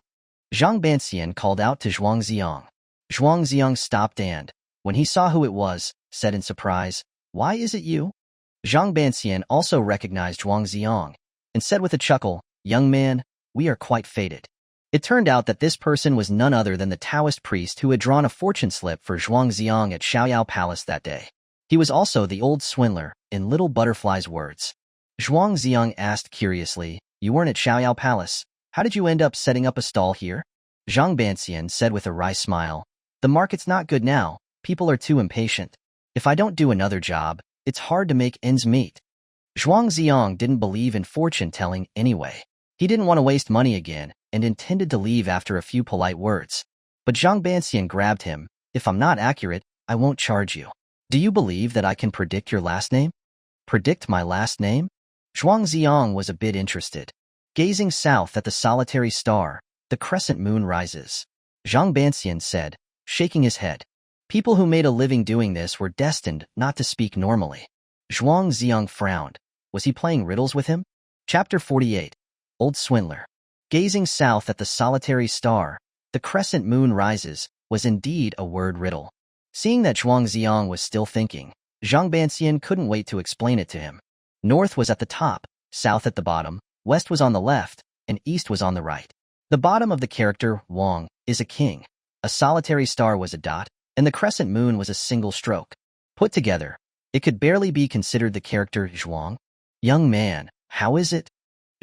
Zhang Banxian called out to Zhuang Zi'ang. Zhuang Zi'ang stopped and, when he saw who it was, said in surprise, Why is it you? Zhang Banxian also recognized Zhuang Zi'ang and said with a chuckle, Young man, we are quite fated. It turned out that this person was none other than the Taoist priest who had drawn a fortune slip for Zhuang Zi'ang at Xiaoyao Palace that day. He was also the old swindler, in Little Butterfly's words. Zhuang Zi'ang asked curiously, You weren't at Xiaoyao Palace. How did you end up setting up a stall here? Zhang Banxian said with a wry smile, The market's not good now. People are too impatient. If I don't do another job, it's hard to make ends meet. Zhuang Zi'ang didn't believe in fortune-telling anyway. He didn't want to waste money again and intended to leave after a few polite words. But Zhang Banxian grabbed him. If I'm not accurate, I won't charge you. Do you believe that I can predict your last name? Predict my last name? Zhuang Zi'ang was a bit interested. Gazing south at the solitary star, the crescent moon rises. Zhang Banxian said, shaking his head. People who made a living doing this were destined not to speak normally. Zhuang Zi'ang frowned. Was he playing riddles with him? Chapter 48. Old Swindler. Gazing south at the solitary star, the crescent moon rises, was indeed a word riddle. Seeing that Zhuang Zi'ang was still thinking, Zhang Banxian couldn't wait to explain it to him. North was at the top, south at the bottom, west was on the left, and east was on the right. The bottom of the character, Wang, is a king. A solitary star was a dot, and the crescent moon was a single stroke. Put together, it could barely be considered the character Zhuang. Young man, how is it?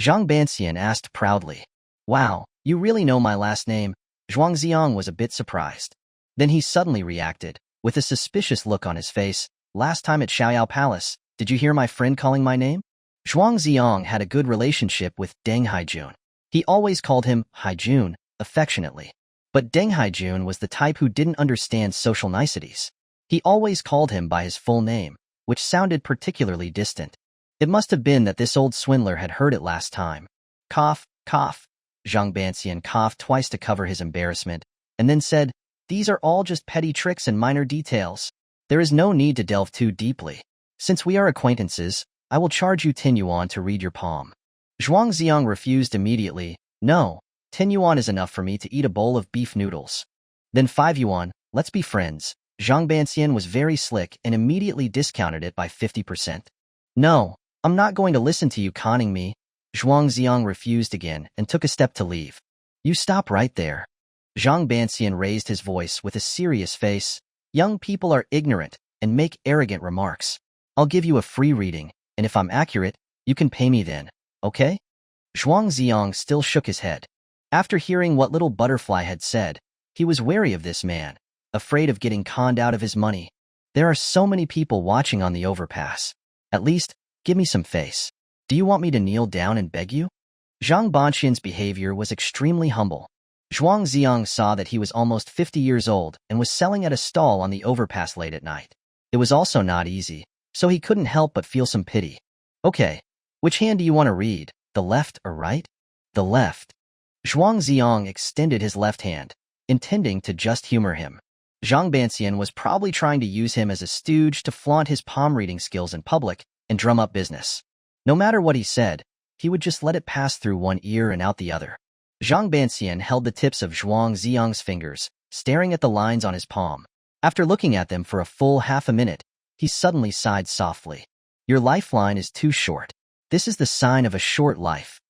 Zhang Banxian asked proudly. Wow, you really know my last name. Zhuang Zi'ang was a bit surprised. Then he suddenly reacted, with a suspicious look on his face. Last time at Xiaoyao Palace, did you hear my friend calling my name? Zhuang Zi'ang had a good relationship with Deng Haijun. He always called him Haijun, affectionately. But Deng Haijun was the type who didn't understand social niceties. He always called him by his full name, which sounded particularly distant. It must have been that this old swindler had heard it last time. Cough, cough. Zhang Banxian coughed twice to cover his embarrassment, and then said, These are all just petty tricks and minor details. There is no need to delve too deeply. Since we are acquaintances, I will charge you 10 yuan to read your palm. Zhuang Zi'ang refused immediately. No, 10 yuan is enough for me to eat a bowl of beef noodles. Then 5 yuan, let's be friends. Zhang Banxian was very slick and immediately discounted it by 50%. No, I'm not going to listen to you conning me. Zhuang Zi'ang refused again and took a step to leave. You stop right there. Zhang Banxian raised his voice with a serious face. Young people are ignorant and make arrogant remarks. I'll give you a free reading, and if I'm accurate, you can pay me then, okay? Zhuang Zi'ang still shook his head. After hearing what Little Butterfly had said, he was wary of this man, afraid of getting conned out of his money. There are so many people watching on the overpass. At least, give me some face. Do you want me to kneel down and beg you? Zhang Banxian's behavior was extremely humble. Zhuang Zi'ang saw that he was almost 50 years old and was selling at a stall on the overpass late at night. It was also not easy, so he couldn't help but feel some pity. Okay, which hand do you want to read, the left or right? The left. Zhuang Zi'ang extended his left hand, intending to just humor him. Zhang Banxian was probably trying to use him as a stooge to flaunt his palm reading skills in public and drum up business. No matter what he said, he would just let it pass through one ear and out the other. Zhang Banxian held the tips of Zhuang Zi'ang's fingers, staring at the lines on his palm. After looking at them for a full half a minute, he suddenly sighed softly. Your lifeline is too short. This is the sign of a short life.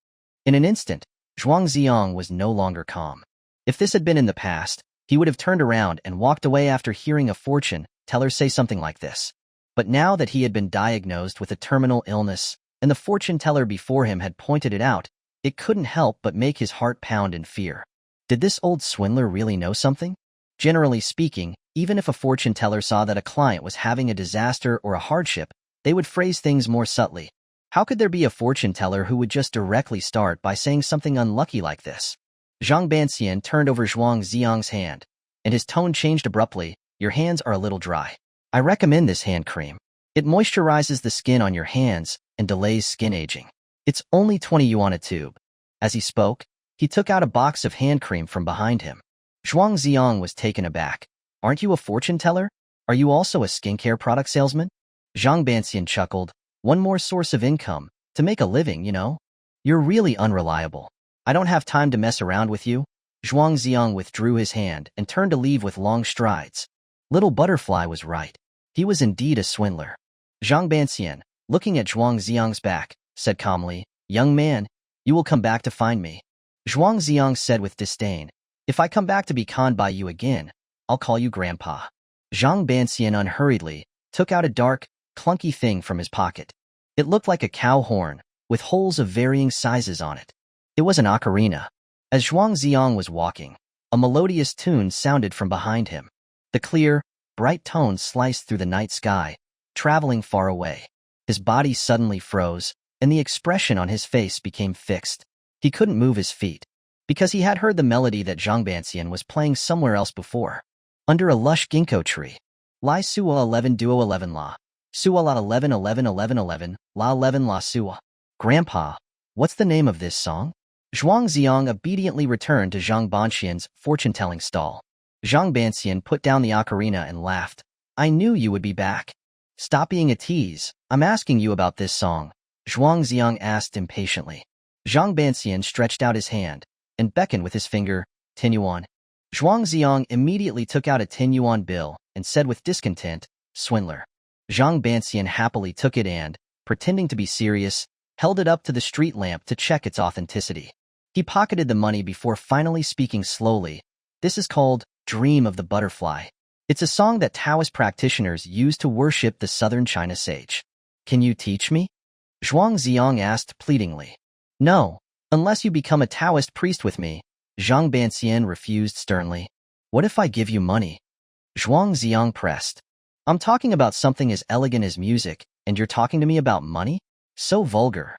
In an instant, Zhuang Zi'ang was no longer calm. If this had been in the past, he would have turned around and walked away after hearing a fortune teller say something like this. But now that he had been diagnosed with a terminal illness, and the fortune teller before him had pointed it out, it couldn't help but make his heart pound in fear. Did this old swindler really know something? Generally speaking, even if a fortune teller saw that a client was having a disaster or a hardship, they would phrase things more subtly. How could there be a fortune teller who would just directly start by saying something unlucky like this? Zhang Banxian turned over Zhuang Zi'ang's hand, and his tone changed abruptly. Your hands are a little dry. I recommend this hand cream. It moisturizes the skin on your hands and delays skin aging. It's only 20 yuan a tube. As he spoke, he took out a box of hand cream from behind him. Zhuang Zi'ang was taken aback. Aren't you a fortune teller? Are you also a skincare product salesman? Zhang Banxian chuckled. One more source of income, to make a living, you know? You're really unreliable. I don't have time to mess around with you. Zhuang Zi'ang withdrew his hand and turned to leave with long strides. Little Butterfly was right. He was indeed a swindler. Zhang Banxian, looking at Zhuang Zi'ang's back, said calmly, Young man, you will come back to find me. Zhuang Zi'ang said with disdain, If I come back to be conned by you again, I'll call you Grandpa. Zhang Banxian unhurriedly took out a dark, clunky thing from his pocket. It looked like a cow horn, with holes of varying sizes on it. It was an ocarina. As Zhuang Zi'ang was walking, a melodious tune sounded from behind him. The clear, bright tones sliced through the night sky, traveling far away. His body suddenly froze, and the expression on his face became fixed. He couldn't move his feet, because he had heard the melody that Zhang Banxian was playing somewhere else before. Under a lush ginkgo tree. Lai Suwa 11 Duo 11 La. Suwa La 11 11 11 11, La 11 La Suwa. Grandpa, what's the name of this song? Zhuang Zi'ang obediently returned to Zhang Banxian's fortune-telling stall. Zhang Banxian put down the ocarina and laughed. I knew you would be back. Stop being a tease. I'm asking you about this song. Zhuang Zi'ang asked impatiently. Zhang Banxian stretched out his hand and beckoned with his finger, 10 yuan. Zhuang Zi'ang immediately took out a 10 yuan bill and said with discontent, Swindler. Zhang Banxian happily took it and, pretending to be serious, held it up to the street lamp to check its authenticity. He pocketed the money before finally speaking slowly. This is called Dream of the Butterfly. It's a song that Taoist practitioners use to worship the southern China sage. Can you teach me? Zhuang Zi'ang asked pleadingly. No, unless you become a Taoist priest with me. Zhang Banxian refused sternly. What if I give you money? Zhuang Zi'ang pressed. I'm talking about something as elegant as music, and you're talking to me about money? So vulgar.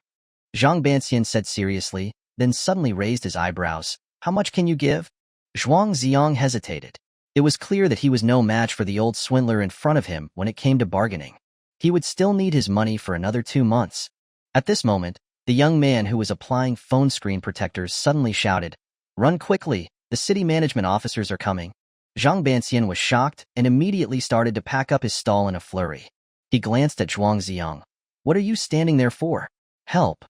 Zhang Banxian said seriously, then suddenly raised his eyebrows. How much can you give? Zhuang Zi'ang hesitated. It was clear that he was no match for the old swindler in front of him when it came to bargaining. He would still need his money for another 2 months. At this moment, the young man who was applying phone screen protectors suddenly shouted, Run quickly, the city management officers are coming. Zhang Banxian was shocked and immediately started to pack up his stall in a flurry. He glanced at Zhuang Zi'ang. What are you standing there for? Help.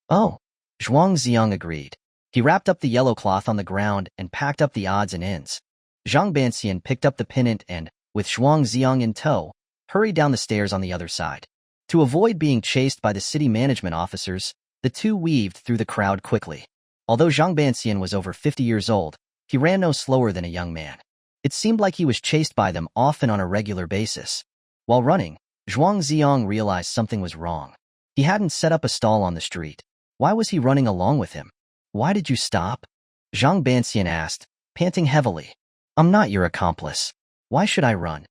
Oh. Zhuang Zi'ang agreed. He wrapped up the yellow cloth on the ground and packed up the odds and ends. Zhang Banxian picked up the pennant and, with Zhuang Zi'ang in tow, hurried down the stairs on the other side. To avoid being chased by the city management officers, The two weaved through the crowd quickly. Although Zhang Banxian was over 50 years old, he ran no slower than a young man. It seemed like he was chased by them often on a regular basis. While running, Zhuang Zi'ang realized something was wrong. He hadn't set up a stall on the street. Why was he running along with him? Why did you stop? Zhang Banxian asked, panting heavily. I'm not your accomplice. Why should I run?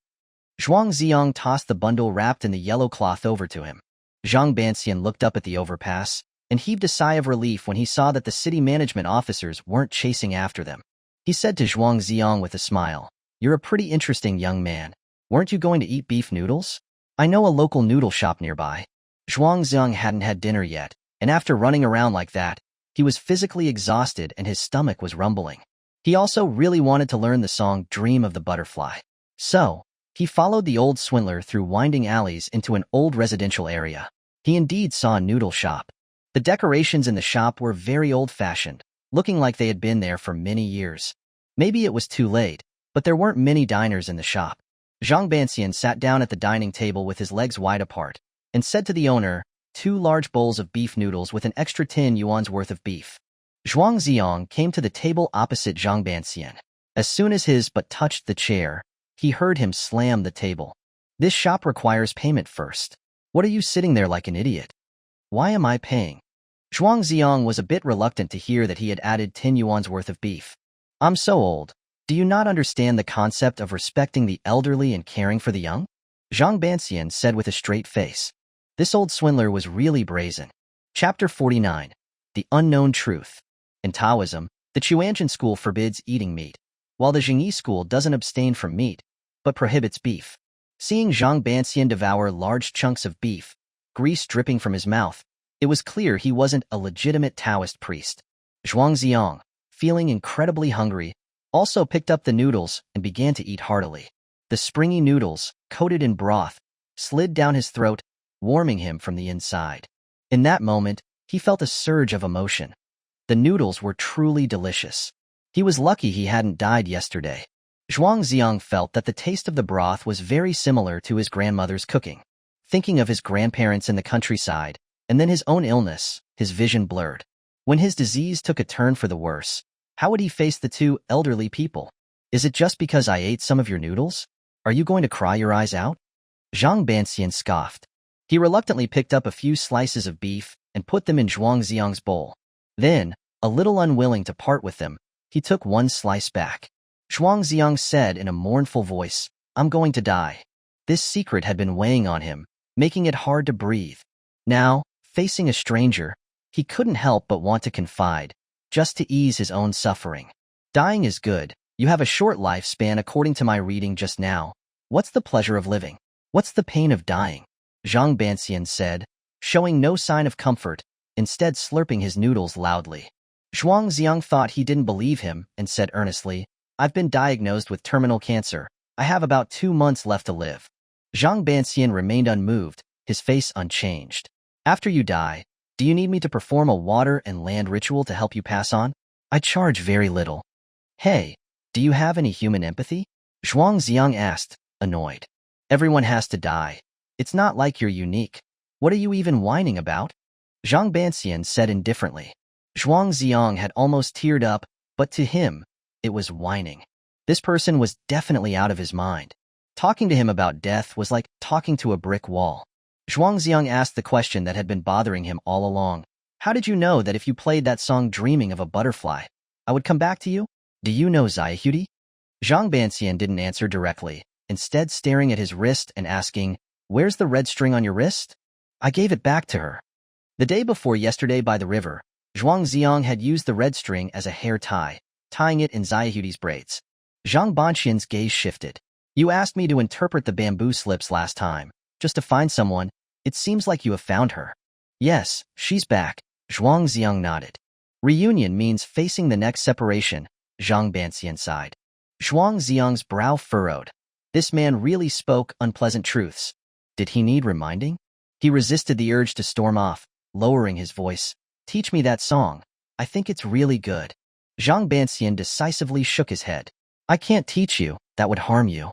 Zhuang Zi'ang tossed the bundle wrapped in the yellow cloth over to him. Zhang Banxian looked up at the overpass and heaved a sigh of relief when he saw that the city management officers weren't chasing after them. He said to Zhuang Zi'ang with a smile, You're a pretty interesting young man. Weren't you going to eat beef noodles? I know a local noodle shop nearby. Zhuang Zi'ang hadn't had dinner yet, and after running around like that, he was physically exhausted and his stomach was rumbling. He also really wanted to learn the song Dream of the Butterfly. So, he followed the old swindler through winding alleys into an old residential area. He indeed saw a noodle shop. The decorations in the shop were very old-fashioned, looking like they had been there for many years. Maybe it was too late, but there weren't many diners in the shop. Zhang Banxian sat down at the dining table with his legs wide apart and said to the owner, 2 large bowls of beef noodles with an extra 10 yuan's worth of beef. Zhuang Zi'ang came to the table opposite Zhang Banxian. As soon as his butt touched the chair, he heard him slam the table. This shop requires payment first. What are you sitting there like an idiot? Why am I paying? Zhuang Zi'ang was a bit reluctant to hear that he had added 10 yuan's worth of beef. I'm so old. Do you not understand the concept of respecting the elderly and caring for the young? Zhang Banxian said with a straight face. This old swindler was really brazen. Chapter 49. The Unknown Truth. In Taoism, the Chuanjin school forbids eating meat, while the Jingyi school doesn't abstain from meat, but prohibits beef. Seeing Zhang Banxian devour large chunks of beef, grease dripping from his mouth, it was clear he wasn't a legitimate Taoist priest. Zhuang Zi'ang, feeling incredibly hungry, also picked up the noodles and began to eat heartily. The springy noodles, coated in broth, slid down his throat, warming him from the inside. In that moment, he felt a surge of emotion. The noodles were truly delicious. He was lucky he hadn't died yesterday. Zhuang Zi'ang felt that the taste of the broth was very similar to his grandmother's cooking. Thinking of his grandparents in the countryside, and then his own illness, his vision blurred. When his disease took a turn for the worse, how would he face the 2 elderly people? Is it just because I ate some of your noodles? Are you going to cry your eyes out? Zhang Banxian scoffed. He reluctantly picked up a few slices of beef and put them in Zhuang Zi'ang's bowl. Then, a little unwilling to part with them, he took 1 slice back. Zhuang Zi'ang said in a mournful voice, I'm going to die. This secret had been weighing on him, making it hard to breathe. Now, facing a stranger, he couldn't help but want to confide, just to ease his own suffering. Dying is good. You have a short lifespan according to my reading just now. What's the pleasure of living? What's the pain of dying? Zhang Banxian said, showing no sign of comfort, instead slurping his noodles loudly. Zhuang Zi'ang thought he didn't believe him and said earnestly, I've been diagnosed with terminal cancer. I have about 2 months left to live. Zhang Banxian remained unmoved, his face unchanged. After you die, do you need me to perform a water and land ritual to help you pass on? I charge very little. Hey, do you have any human empathy? Zhuang Zi'ang asked, annoyed. Everyone has to die. It's not like you're unique. What are you even whining about? Zhang Banxian said indifferently. Zhuang Zi'ang had almost teared up, but to him, it was whining. This person was definitely out of his mind. Talking to him about death was like talking to a brick wall. Zhuang Zi'ang asked the question that had been bothering him all along. How did you know that if you played that song Dreaming of a Butterfly, I would come back to you? Do you know Su Yudie? Zhang Banxian didn't answer directly, instead staring at his wrist and asking, Where's the red string on your wrist? I gave it back to her. The day before yesterday by the river, Zhuang Zi'ang had used the red string as a hair tie, tying it in Su Yudie's braids. Zhang Banxian's gaze shifted. You asked me to interpret the bamboo slips last time, just to find someone. It seems like you have found her. Yes, she's back. Zhuang Zi'ang nodded. Reunion means facing the next separation, Zhang Banxian sighed. Zhuang Zi'ang's brow furrowed. This man really spoke unpleasant truths. Did he need reminding? He resisted the urge to storm off, lowering his voice. Teach me that song. I think it's really good. Zhang Banxian decisively shook his head. I can't teach you. That would harm you.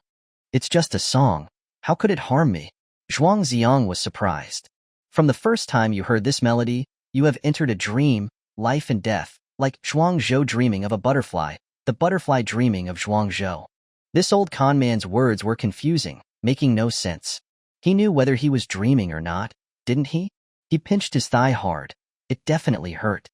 It's just a song. How could it harm me? Zhuang Zi'ang was surprised. From the first time you heard this melody, You have entered a dream, life and death, like Zhuang Zhou dreaming of a butterfly, the butterfly dreaming of Zhuang Zhou. This old con man's words were confusing, making no sense. He knew whether he was dreaming or not, didn't he? He pinched his thigh hard. It definitely hurt.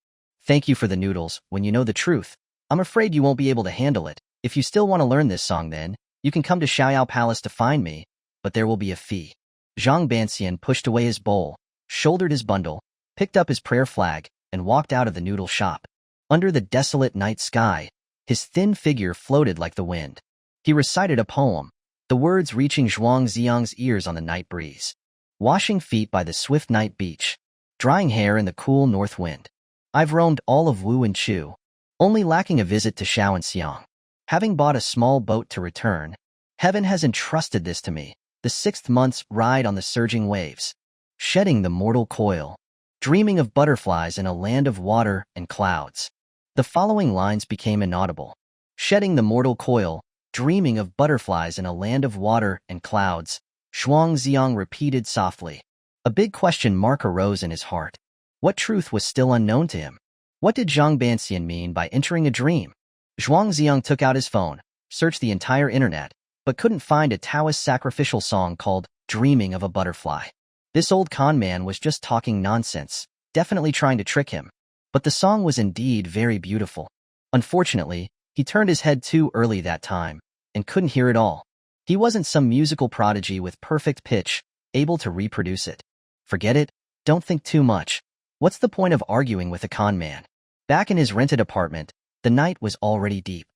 Thank you for the noodles. When you know the truth, I'm afraid you won't be able to handle it. If you still want to learn this song then, you can come to Xiaoyao Palace to find me, but there will be a fee. Zhang Banxian pushed away his bowl, shouldered his bundle, picked up his prayer flag, and walked out of the noodle shop. Under the desolate night sky, his thin figure floated like the wind. He recited a poem, the words reaching Zhuang Zi'ang's ears on the night breeze. Washing feet by the swift night beach, drying hair in the cool north wind. I've roamed all of Wu and Chu, only lacking a visit to Shao and Xiang. Having bought a small boat to return, heaven has entrusted this to me, the 6th month's ride on the surging waves. Shedding the mortal coil, dreaming of butterflies in a land of water and clouds. The following lines became inaudible. Shedding the mortal coil, dreaming of butterflies in a land of water and clouds, Zhuang Zi'ang repeated softly. A big question mark arose in his heart. What truth was still unknown to him? What did Zhang Banxian mean by entering a dream? Zhuang Zi'ang took out his phone, searched the entire internet, but couldn't find a Taoist sacrificial song called Dreaming of a Butterfly. This old con man was just talking nonsense, definitely trying to trick him. But the song was indeed very beautiful. Unfortunately, he turned his head too early that time, and couldn't hear it all. He wasn't some musical prodigy with perfect pitch, able to reproduce it. Forget it, don't think too much. What's the point of arguing with a con man? Back in his rented apartment, the night was already deep.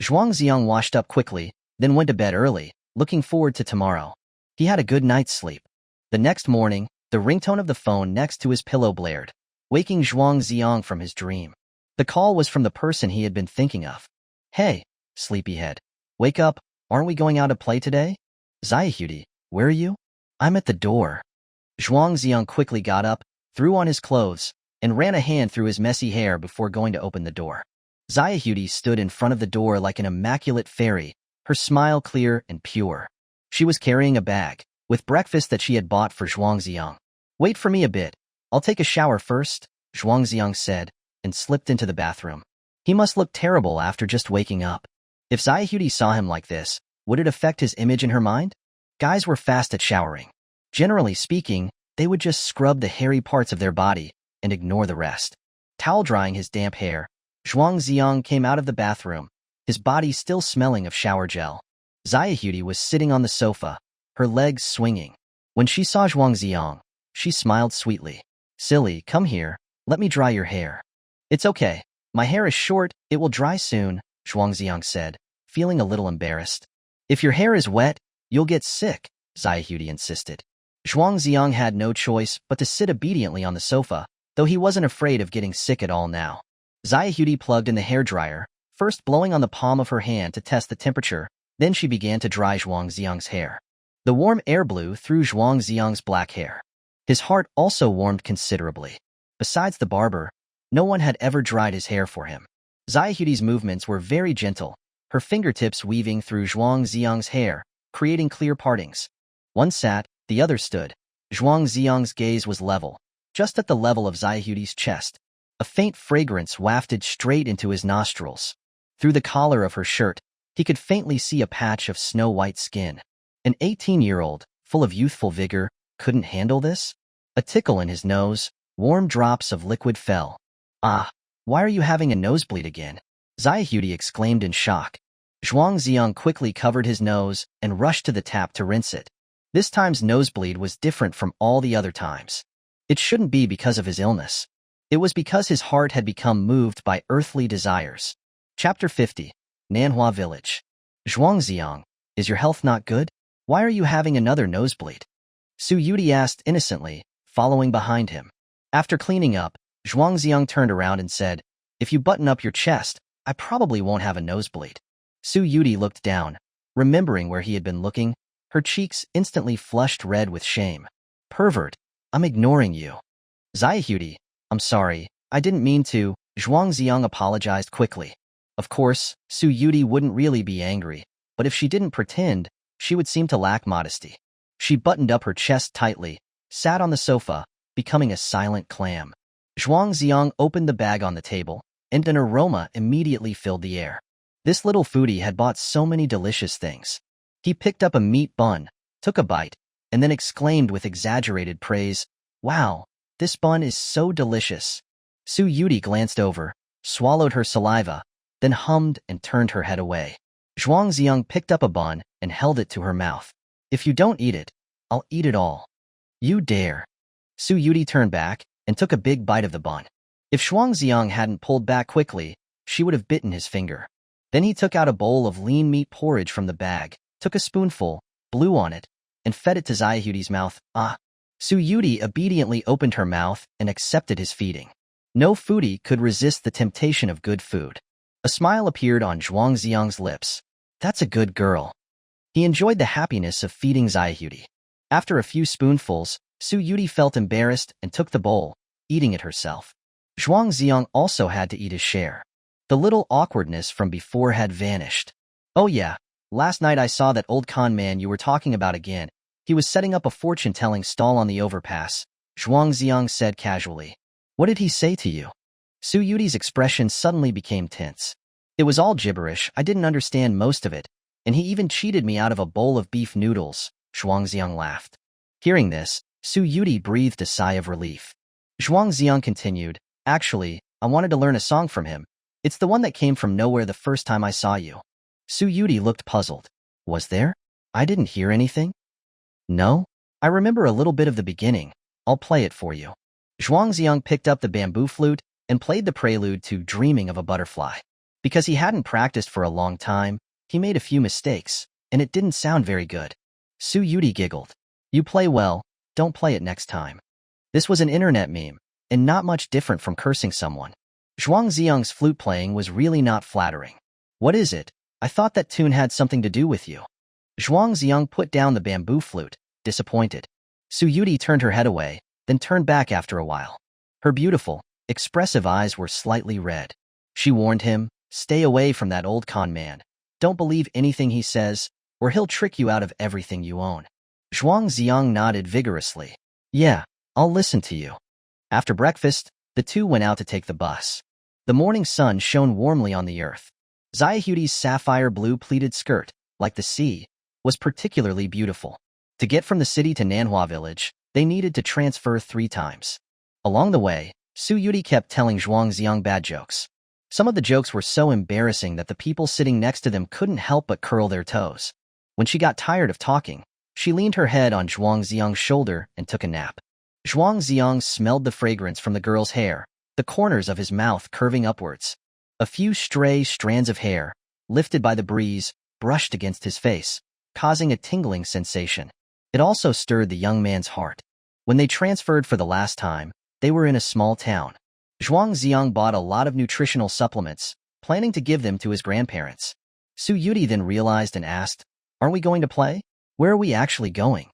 Zhuang Zi'ang washed up quickly, then went to bed early, looking forward to tomorrow. He had a good night's sleep. The next morning, the ringtone of the phone next to his pillow blared, waking Zhuang Zi'ang from his dream. The call was from the person he had been thinking of. Hey, sleepyhead. Wake up, aren't we going out to play today? Su Yudie, where are you? I'm at the door. Zhuang Zi'ang quickly got up, threw on his clothes, and ran a hand through his messy hair before going to open the door. Su Yudie stood in front of the door like an immaculate fairy, her smile clear and pure. She was carrying a bag, with breakfast that she had bought for Zhuang Zi'ang. Wait for me a bit. I'll take a shower first, Zhuang Zi'ang said, and slipped into the bathroom. He must look terrible after just waking up. If Su Yudie saw him like this, would it affect his image in her mind? Guys were fast at showering. Generally speaking, they would just scrub the hairy parts of their body and ignore the rest. Towel drying his damp hair, Zhuang Zi'ang came out of the bathroom, his body still smelling of shower gel. Su Yudie was sitting on the sofa, her legs swinging. When she saw Zhuang Zi'ang, she smiled sweetly. Silly, come here, let me dry your hair. It's okay, my hair is short, it will dry soon, Zhuang Zi'ang said, feeling a little embarrassed. If your hair is wet, you'll get sick, Su Yudie insisted. Zhuang Zi'ang had no choice but to sit obediently on the sofa, though he wasn't afraid of getting sick at all now. Su Yudie plugged in the hairdryer, first blowing on the palm of her hand to test the temperature, then she began to dry Zhuang Zi'ang's hair. The warm air blew through Zhuang Zi'ang's black hair. His heart also warmed considerably. Besides the barber, no one had ever dried his hair for him. Su Yudie's movements were very gentle, her fingertips weaving through Zhuang Zi'ang's hair, creating clear partings. One sat, the other stood. Zhuang Zi'ang's gaze was level, just at the level of Su Yudie's chest. A faint fragrance wafted straight into his nostrils. Through the collar of her shirt, he could faintly see a patch of snow-white skin. An 18-year-old, full of youthful vigor, couldn't handle this? A tickle in his nose, warm drops of liquid fell. Ah, why are you having a nosebleed again? Su Yudie exclaimed in shock. Zhuang Zi'ang quickly covered his nose and rushed to the tap to rinse it. This time's nosebleed was different from all the other times. It shouldn't be because of his illness. It was because his heart had become moved by earthly desires. Chapter 50. Manhwa Village. Zhuang Zi'ang, is your health not good? Why are you having another nosebleed? Su Yudie asked innocently, following behind him. After cleaning up, Zhuang Zi'ang turned around and said, if you button up your chest, I probably won't have a nosebleed. Su Yudie looked down, remembering where he had been looking. Her cheeks instantly flushed red with shame. Pervert, I'm ignoring you. Su Yudie, I'm sorry, I didn't mean to, Zhuang Zi'ang apologized quickly. Of course, Su Yudie wouldn't really be angry, but if she didn't pretend, she would seem to lack modesty. She buttoned up her chest tightly, sat on the sofa, becoming a silent clam. Zhuang Zi'ang opened the bag on the table, and an aroma immediately filled the air. This little foodie had bought so many delicious things. He picked up a meat bun, took a bite, and then exclaimed with exaggerated praise, "Wow, this bun is so delicious." Su Yudie glanced over, swallowed her saliva, then hummed and turned her head away. Zhuang Zi'ang picked up a bun and held it to her mouth. "If you don't eat it, I'll eat it all." "You dare." Su Yudie turned back and took a big bite of the bun. If Zhuang Zi'ang hadn't pulled back quickly, she would have bitten his finger. Then he took out a bowl of lean meat porridge from the bag, took a spoonful, blew on it, and fed it to Yudie's mouth. Su Yudie obediently opened her mouth and accepted his feeding. No foodie could resist the temptation of good food. A smile appeared on Zhuang Zi'ang's lips. "That's a good girl." He enjoyed the happiness of feeding Yudie. After a few spoonfuls, Su Yudie felt embarrassed and took the bowl, eating it herself. Zhuang Zi'ang also had to eat his share. The little awkwardness from before had vanished. "Oh yeah, last night I saw that old con man you were talking about again. He was setting up a fortune-telling stall on the overpass," Zhuang Zi'ang said casually. "What did he say to you?" Su Yudie's expression suddenly became tense. "It was all gibberish, I didn't understand most of it, and he even cheated me out of a bowl of beef noodles," Zhuang Zi'ang laughed. Hearing this, Su Yudie breathed a sigh of relief. Zhuang Zi'ang continued, "Actually, I wanted to learn a song from him. It's the one that came from nowhere the first time I saw you." Su Yudie looked puzzled. "Was there? I didn't hear anything." "No? I remember a little bit of the beginning. I'll play it for you." Zhuang Zi'ang picked up the bamboo flute and played the prelude to Dreaming of a Butterfly. Because he hadn't practiced for a long time, he made a few mistakes, and it didn't sound very good. Su Yudie giggled. "You play well, don't play it next time." This was an internet meme, and not much different from cursing someone. Zhuang Zi'ang's flute playing was really not flattering. "What is it? I thought that tune had something to do with you." Zhuang Zi'ang put down the bamboo flute, disappointed. Su Yudie turned her head away, then turned back after a while. Her beautiful, expressive eyes were slightly red. She warned him, "Stay away from that old con man. Don't believe anything he says, or he'll trick you out of everything you own." Zhuang Zi'ang nodded vigorously. "Yeah, I'll listen to you." After breakfast, the two went out to take the bus. The morning sun shone warmly on the earth. Yudie's sapphire blue pleated skirt, like the sea, was particularly beautiful. To get from the city to Manhwa village, they needed to transfer 3 times. Along the way, Su Yudie kept telling Zhuang Zi'ang bad jokes. Some of the jokes were so embarrassing that the people sitting next to them couldn't help but curl their toes. When she got tired of talking, she leaned her head on Zhuang Zi'ang's shoulder and took a nap. Zhuang Zi'ang smelled the fragrance from the girl's hair, the corners of his mouth curving upwards. A few stray strands of hair, lifted by the breeze, brushed against his face, causing a tingling sensation. It also stirred the young man's heart. When they transferred for the last time, they were in a small town. Zhuang Zi'ang bought a lot of nutritional supplements, planning to give them to his grandparents. Su Yudie then realized and asked, "Aren't we going to play? Where are we actually going?"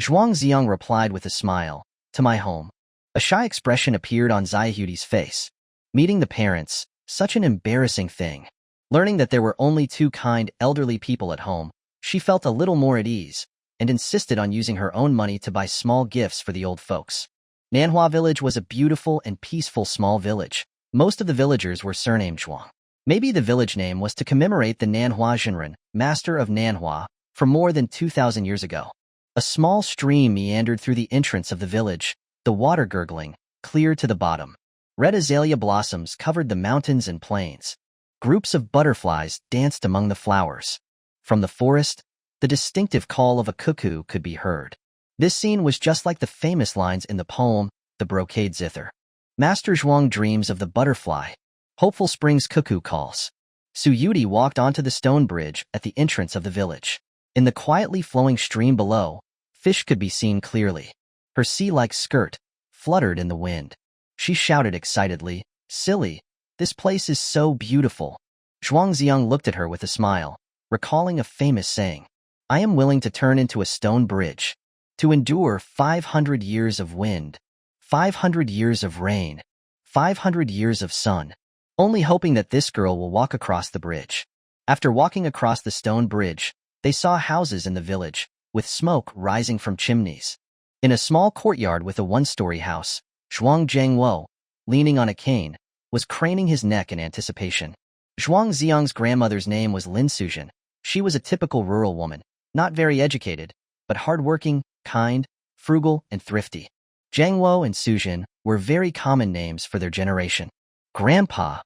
Zhuang Zi'ang replied with a smile, "To my home." A shy expression appeared on Yudie's face. Meeting the parents, such an embarrassing thing. Learning that there were only 2 kind, elderly people at home, she felt a little more at ease, and insisted on using her own money to buy small gifts for the old folks. Manhwa village was a beautiful and peaceful small village. Most of the villagers were surnamed Zhuang. Maybe the village name was to commemorate the Manhwa Zhenren, master of Manhwa, from more than 2,000 years ago. A small stream meandered through the entrance of the village, the water gurgling, clear to the bottom. Red azalea blossoms covered the mountains and plains. Groups of butterflies danced among the flowers. From the forest, the distinctive call of a cuckoo could be heard. This scene was just like the famous lines in the poem, The Brocade Zither. Master Zhuang dreams of the butterfly. Hopeful Spring's cuckoo calls. Su Yudie walked onto the stone bridge at the entrance of the village. In the quietly flowing stream below, fish could be seen clearly. Her sea-like skirt fluttered in the wind. She shouted excitedly, "Silly, this place is so beautiful." Zhuang Zi'ang looked at her with a smile, recalling a famous saying, "I am willing to turn into a stone bridge, to endure 500 years of wind, 500 years of rain, 500 years of sun," only hoping that this girl will walk across the bridge. After walking across the stone bridge, they saw houses in the village, with smoke rising from chimneys. In a small courtyard with a 1-story house, Zhuang Zhangwo, leaning on a cane, was craning his neck in anticipation. Zhuang Zi'ang's grandmother's name was Lin Suzhen. She was a typical rural woman, not very educated, but hardworking, kind, frugal, and thrifty. Jiangwo and Suzhen were very common names for their generation. Grandpa.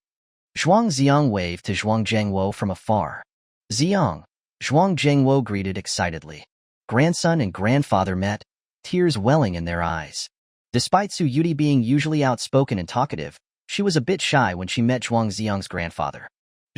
Zhuang Zi'ang waved to Zhuang Jiangwo from afar. Zi'ang. Zhuang Jiangwo greeted excitedly. Grandson and grandfather met, tears welling in their eyes. Despite Su Yudie being usually outspoken and talkative, she was a bit shy when she met Zhuang Zi'ang's grandfather.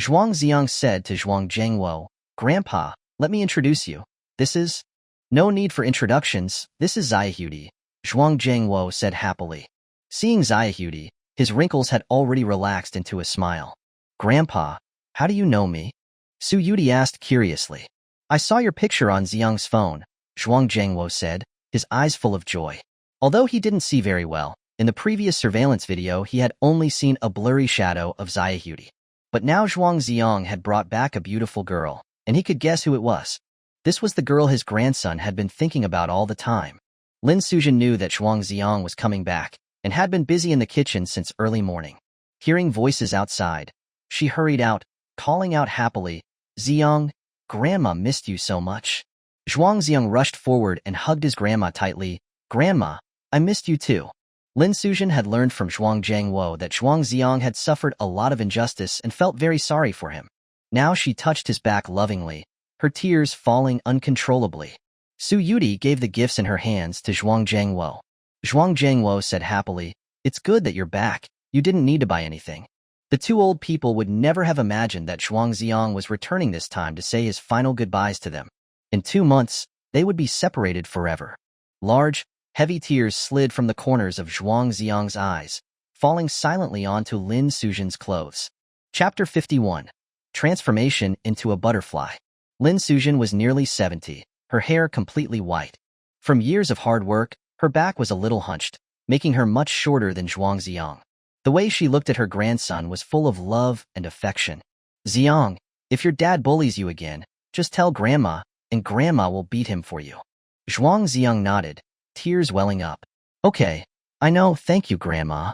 Zhuang Zi'ang said to Zhuang Jiangwo, "Grandpa, let me introduce you. This is—" "No need for introductions, this is Yudie," Zhuang Jiangwo said happily. Seeing Yudie, his wrinkles had already relaxed into a smile. "Grandpa, how do you know me?" Su Yudie asked curiously. "I saw your picture on Zi'ang's phone," Zhuang Jiangwo said, his eyes full of joy. Although he didn't see very well, in the previous surveillance video he had only seen a blurry shadow of Yudie. But now Zhuang Zi'ang had brought back a beautiful girl, and he could guess who it was. This was the girl his grandson had been thinking about all the time. Lin Suzhen knew that Zhuang Zi'ang was coming back, and had been busy in the kitchen since early morning. Hearing voices outside, she hurried out, calling out happily, "Zi'ang, Grandma missed you so much." Zhuang Zi'ang rushed forward and hugged his grandma tightly. "Grandma, I missed you too." Lin Suzhen had learned from Zhuang Jiangwo that Zhuang Zi'ang had suffered a lot of injustice and felt very sorry for him. Now she touched his back lovingly, her tears falling uncontrollably. Su Yudie gave the gifts in her hands to Zhuang Jiangwo. Zhuang Jiangwo said happily, "It's good that you're back, you didn't need to buy anything." The two old people would never have imagined that Zhuang Zi'ang was returning this time to say his final goodbyes to them. In 2 months, they would be separated forever. Large, heavy tears slid from the corners of Zhuang Zi'ang's eyes, falling silently onto Lin Suzhen's clothes. Chapter 51. Transformation into a Butterfly. Lin Suzhen was nearly 70, her hair completely white. From years of hard work, her back was a little hunched, making her much shorter than Zhuang Zi'ang. The way she looked at her grandson was full of love and affection. "Zi'ang, if your dad bullies you again, just tell Grandma, and Grandma will beat him for you." Zhuang Zi'ang nodded, tears welling up. "Okay, I know, thank you, Grandma."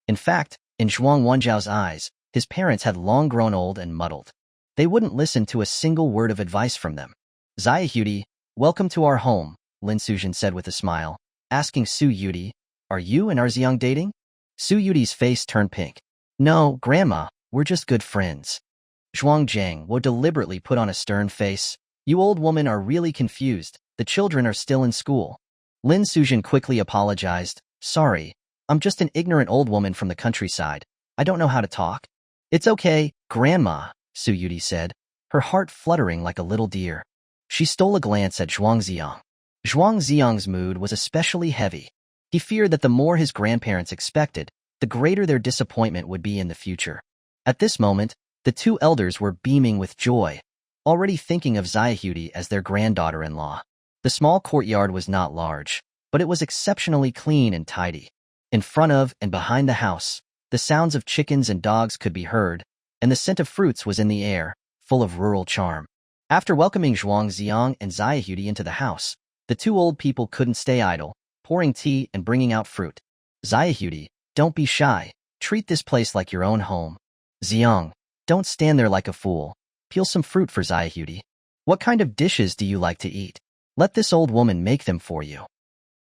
In fact, in Zhuang Wenjiao's eyes, his parents had long grown old and muddled. They wouldn't listen to a single word of advice from them. "Yudie, welcome to our home," Lin Suzhen said with a smile, asking Su Yudie, "Are you and our Zi'ang dating?" Su Yudie's face turned pink. "No, Grandma, we're just good friends." Zhuang Jiangwo deliberately put on a stern face. "You old woman are really confused. The children are still in school." Lin Suzhen quickly apologized. "Sorry, I'm just an ignorant old woman from the countryside. I don't know how to talk." "It's okay, Grandma," Su Yudie said, her heart fluttering like a little deer. She stole a glance at Zhuang Zi'ang. Zhuang Zi'ang's mood was especially heavy. He feared that the more his grandparents expected, the greater their disappointment would be in the future. At this moment, the two elders were beaming with joy, already thinking of Yudie as their granddaughter-in-law. The small courtyard was not large, but it was exceptionally clean and tidy. In front of and behind the house, the sounds of chickens and dogs could be heard, and the scent of fruits was in the air, full of rural charm. After welcoming Zhuang Zi'ang and Yudie into the house, the two old people couldn't stay idle, pouring tea and bringing out fruit. "Yudie, don't be shy. Treat this place like your own home." "Zi'ang, don't stand there like a fool. Peel some fruit for Yudie. What kind of dishes do you like to eat? Let this old woman make them for you."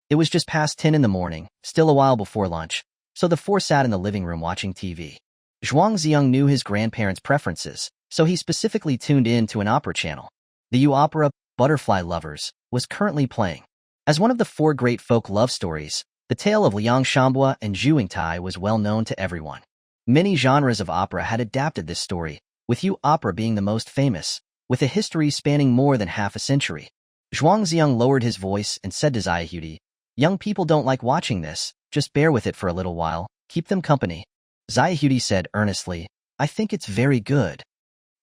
It was just past 10 in the morning, still a while before lunch, so the four sat in the living room watching TV. Zhuang Zi'ang knew his grandparents' preferences, so he specifically tuned in to an opera channel. The opera, Butterfly Lovers, was currently playing. As one of the 4 great folk love stories, the tale of Liang Shambua and Zhu Yingtai was well known to everyone. Many genres of opera had adapted this story, with opera being the most famous, with a history spanning more than half a century. Zhuang Zi'ang lowered his voice and said to Yudie, "Young people don't like watching this, just bear with it for a little while, keep them company." Yudie said earnestly, "I think it's very good."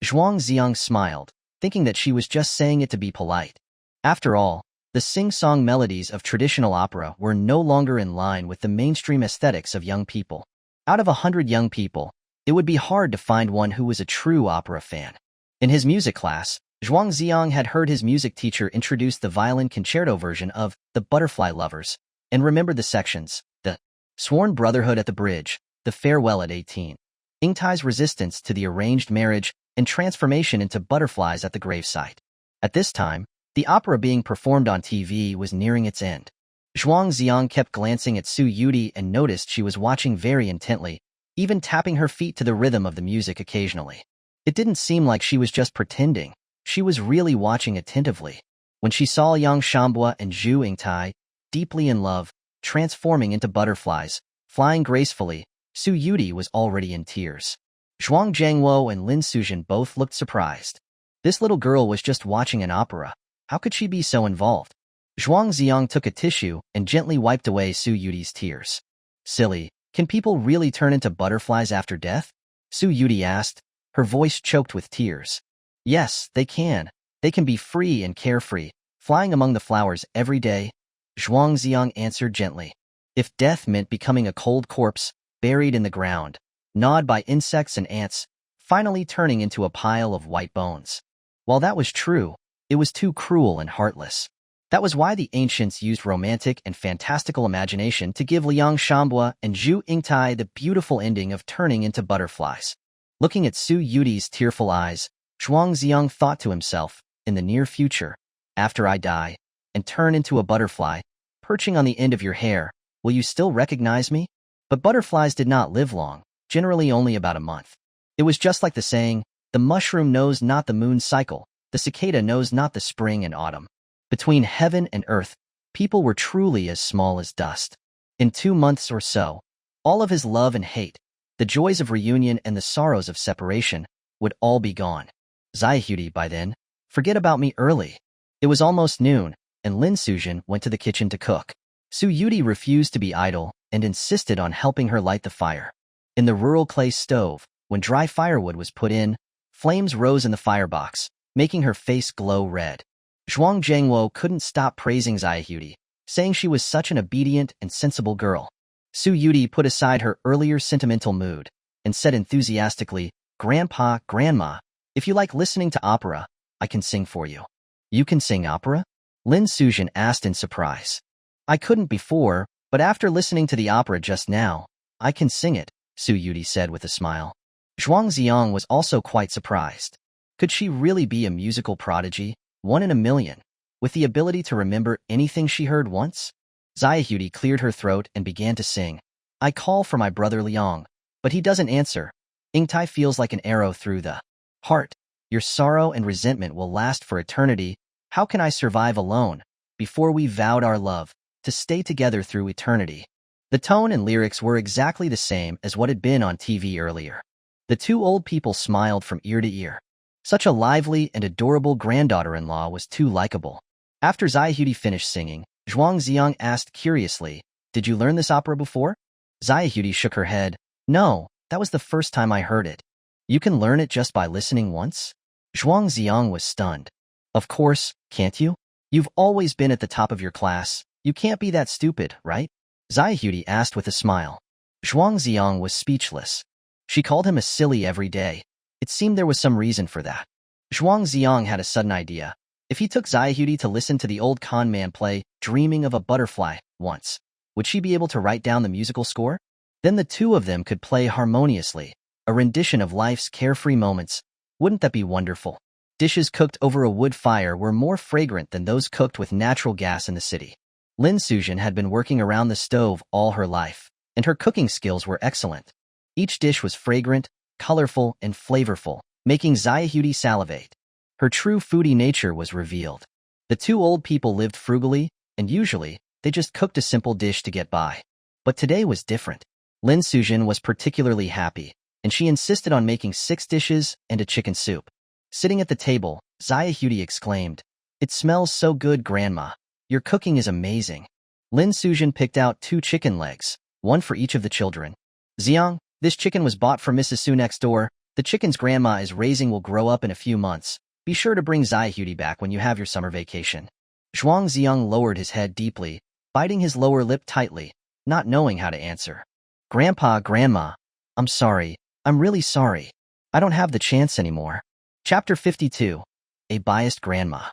Zhuang Zi'ang smiled, thinking that she was just saying it to be polite. After all, the sing-song melodies of traditional opera were no longer in line with the mainstream aesthetics of young people. Out of 100 young people, it would be hard to find one who was a true opera fan. In his music class, Zhuang Zi'ang had heard his music teacher introduce the violin concerto version of The Butterfly Lovers, and remembered the sections, the Sworn Brotherhood at the Bridge, The Farewell at 18. Ingtai's resistance to the arranged marriage and transformation into butterflies at the gravesite. At this time, the opera being performed on TV was nearing its end. Zhuang Zi'ang kept glancing at Su Yudie and noticed she was watching very intently, even tapping her feet to the rhythm of the music occasionally. It didn't seem like she was just pretending. She was really watching attentively. When she saw Yang Shambua and Zhu Yingtai, deeply in love, transforming into butterflies, flying gracefully, Su Yudie was already in tears. Zhuang Jiangwo and Lin Suzhen both looked surprised. This little girl was just watching an opera. How could she be so involved? Zhuang Zi'ang took a tissue and gently wiped away Su Yudie's tears. Silly, can people really turn into butterflies after death? Su Yudie asked, her voice choked with tears. Yes, they can. They can be free and carefree, flying among the flowers every day. Zhuang Zi'ang answered gently. If death meant becoming a cold corpse, buried in the ground, gnawed by insects and ants, finally turning into a pile of white bones. While that was true, it was too cruel and heartless. That was why the ancients used romantic and fantastical imagination to give Liang Shambua and Zhu Yingtai the beautiful ending of turning into butterflies. Looking at Su Yudie's tearful eyes, Zhuang Zi'ang thought to himself, in the near future, after I die, and turn into a butterfly, perching on the end of your hair, will you still recognize me? But butterflies did not live long, generally only about a month. It was just like the saying, the mushroom knows not the moon's cycle, the cicada knows not the spring and autumn. Between heaven and earth, people were truly as small as dust. In 2 months or so, all of his love and hate, the joys of reunion and the sorrows of separation, would all be gone. Yudie, by then, forget about me early. It was almost noon, and Lin Suzhen went to the kitchen to cook. Su Yudie refused to be idle and insisted on helping her light the fire. In the rural clay stove, when dry firewood was put in, flames rose in the firebox, making her face glow red. Zhuang Jiangwo couldn't stop praising Yudie, saying she was such an obedient and sensible girl. Su Yudie put aside her earlier sentimental mood and said enthusiastically, Grandpa, Grandma, if you like listening to opera, I can sing for you. You can sing opera? Lin Suzhen asked in surprise. I couldn't before, but after listening to the opera just now, I can sing it, Su Yudie said with a smile. Zhuang Zi'ang was also quite surprised. Could she really be a musical prodigy, 1 in a million, with the ability to remember anything she heard once? Yudie cleared her throat and began to sing. I call for my brother Liang, but he doesn't answer. Ingtai feels like an arrow through the heart. Your sorrow and resentment will last for eternity. How can I survive alone? Before we vowed our love, to stay together through eternity. The tone and lyrics were exactly the same as what had been on TV earlier. The two old people smiled from ear to ear. Such a lively and adorable granddaughter-in-law was too likable. After Yudie finished singing, Zhuang Zi'ang asked curiously, Did you learn this opera before? Yudie shook her head. No, that was the first time I heard it. You can learn it just by listening once? Zhuang Zi'ang was stunned. Of course, can't you? You've always been at the top of your class. You can't be that stupid, right? Yudie asked with a smile. Zhuang Zi'ang was speechless. She called him a silly every day. It seemed there was some reason for that. Zhuang Zi'ang had a sudden idea. If he took Yudie to listen to the old con man play Dreaming of a Butterfly once, would she be able to write down the musical score? Then the two of them could play harmoniously, a rendition of life's carefree moments. Wouldn't that be wonderful? Dishes cooked over a wood fire were more fragrant than those cooked with natural gas in the city. Lin Suzhen had been working around the stove all her life, and her cooking skills were excellent. Each dish was fragrant, colorful, and flavorful, making Yudie salivate. Her true foodie nature was revealed. The two old people lived frugally, and usually, they just cooked a simple dish to get by. But today was different. Lin Suzhen was particularly happy, and she insisted on making 6 dishes and a chicken soup. Sitting at the table, Yudie exclaimed, It smells so good, Grandma. Your cooking is amazing. Lin Suzhen picked out 2 chicken legs, one for each of the children. Zi'ang, this chicken was bought from Mrs. Su next door. The chickens Grandma is raising will grow up in a few months. Be sure to bring Yudie back when you have your summer vacation. Zhuang Zi'ang lowered his head deeply, biting his lower lip tightly, not knowing how to answer. Grandpa, Grandma, I'm sorry. I'm really sorry. I don't have the chance anymore. Chapter 52. A Biased Grandma.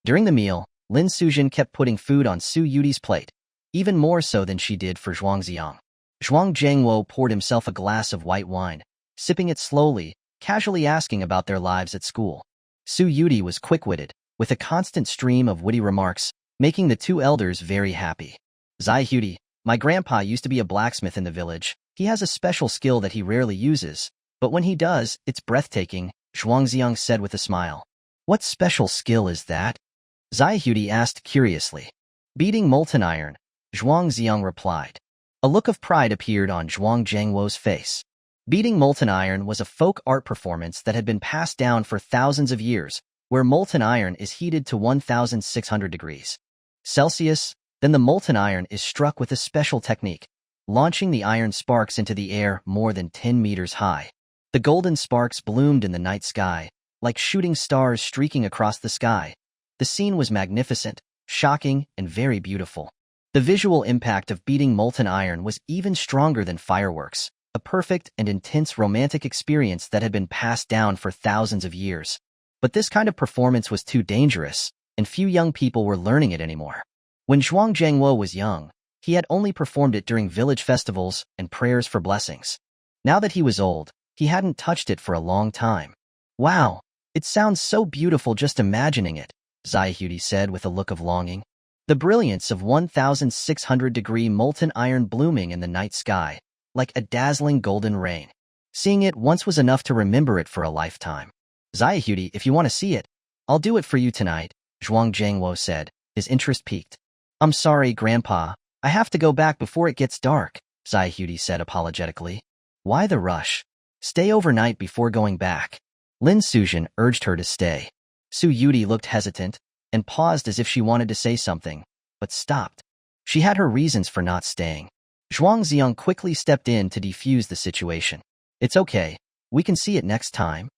During the meal, Lin Suzhen kept putting food on Su Yudie's plate, even more so than she did for Zhuang Zi'ang. Zhuang Jiangwo poured himself a glass of white wine, sipping it slowly, casually asking about their lives at school. Su Yudie was quick-witted, with a constant stream of witty remarks, making the two elders very happy. Zai Yudie, my grandpa used to be a blacksmith in the village. He has a special skill that he rarely uses, but when he does, it's breathtaking, Zhuang Zi'ang said with a smile. What special skill is that? Zai Yudie asked curiously. Beating molten iron, Zhuang Zi'ang replied. A look of pride appeared on Zhuang Jiangwo's face. Beating molten iron was a folk art performance that had been passed down for thousands of years, where molten iron is heated to 1,600 degrees Celsius, then the molten iron is struck with a special technique, launching the iron sparks into the air more than 10 meters high. The golden sparks bloomed in the night sky, like shooting stars streaking across the sky. The scene was magnificent, shocking, and very beautiful. The visual impact of beating molten iron was even stronger than fireworks, a perfect and intense romantic experience that had been passed down for thousands of years. But this kind of performance was too dangerous, and few young people were learning it anymore. When Zhuang Jiangwo was young, he had only performed it during village festivals and prayers for blessings. Now that he was old, he hadn't touched it for a long time. Wow, it sounds so beautiful just imagining it, Zai Yudie said with a look of longing. The brilliance of 1,600-degree molten iron blooming in the night sky, like a dazzling golden rain. Seeing it once was enough to remember it for a lifetime. Zai Yudie, if you want to see it, I'll do it for you tonight, Zhuang Jiangwo said, his interest piqued. I'm sorry, Grandpa, I have to go back before it gets dark, Zai Yudie said apologetically. Why the rush? Stay overnight before going back. Lin Suzhen urged her to stay. Su Yudie looked hesitant and paused as if she wanted to say something, but stopped. She had her reasons for not staying. Zhuang Zi'ang quickly stepped in to defuse the situation. It's okay, we can see it next time.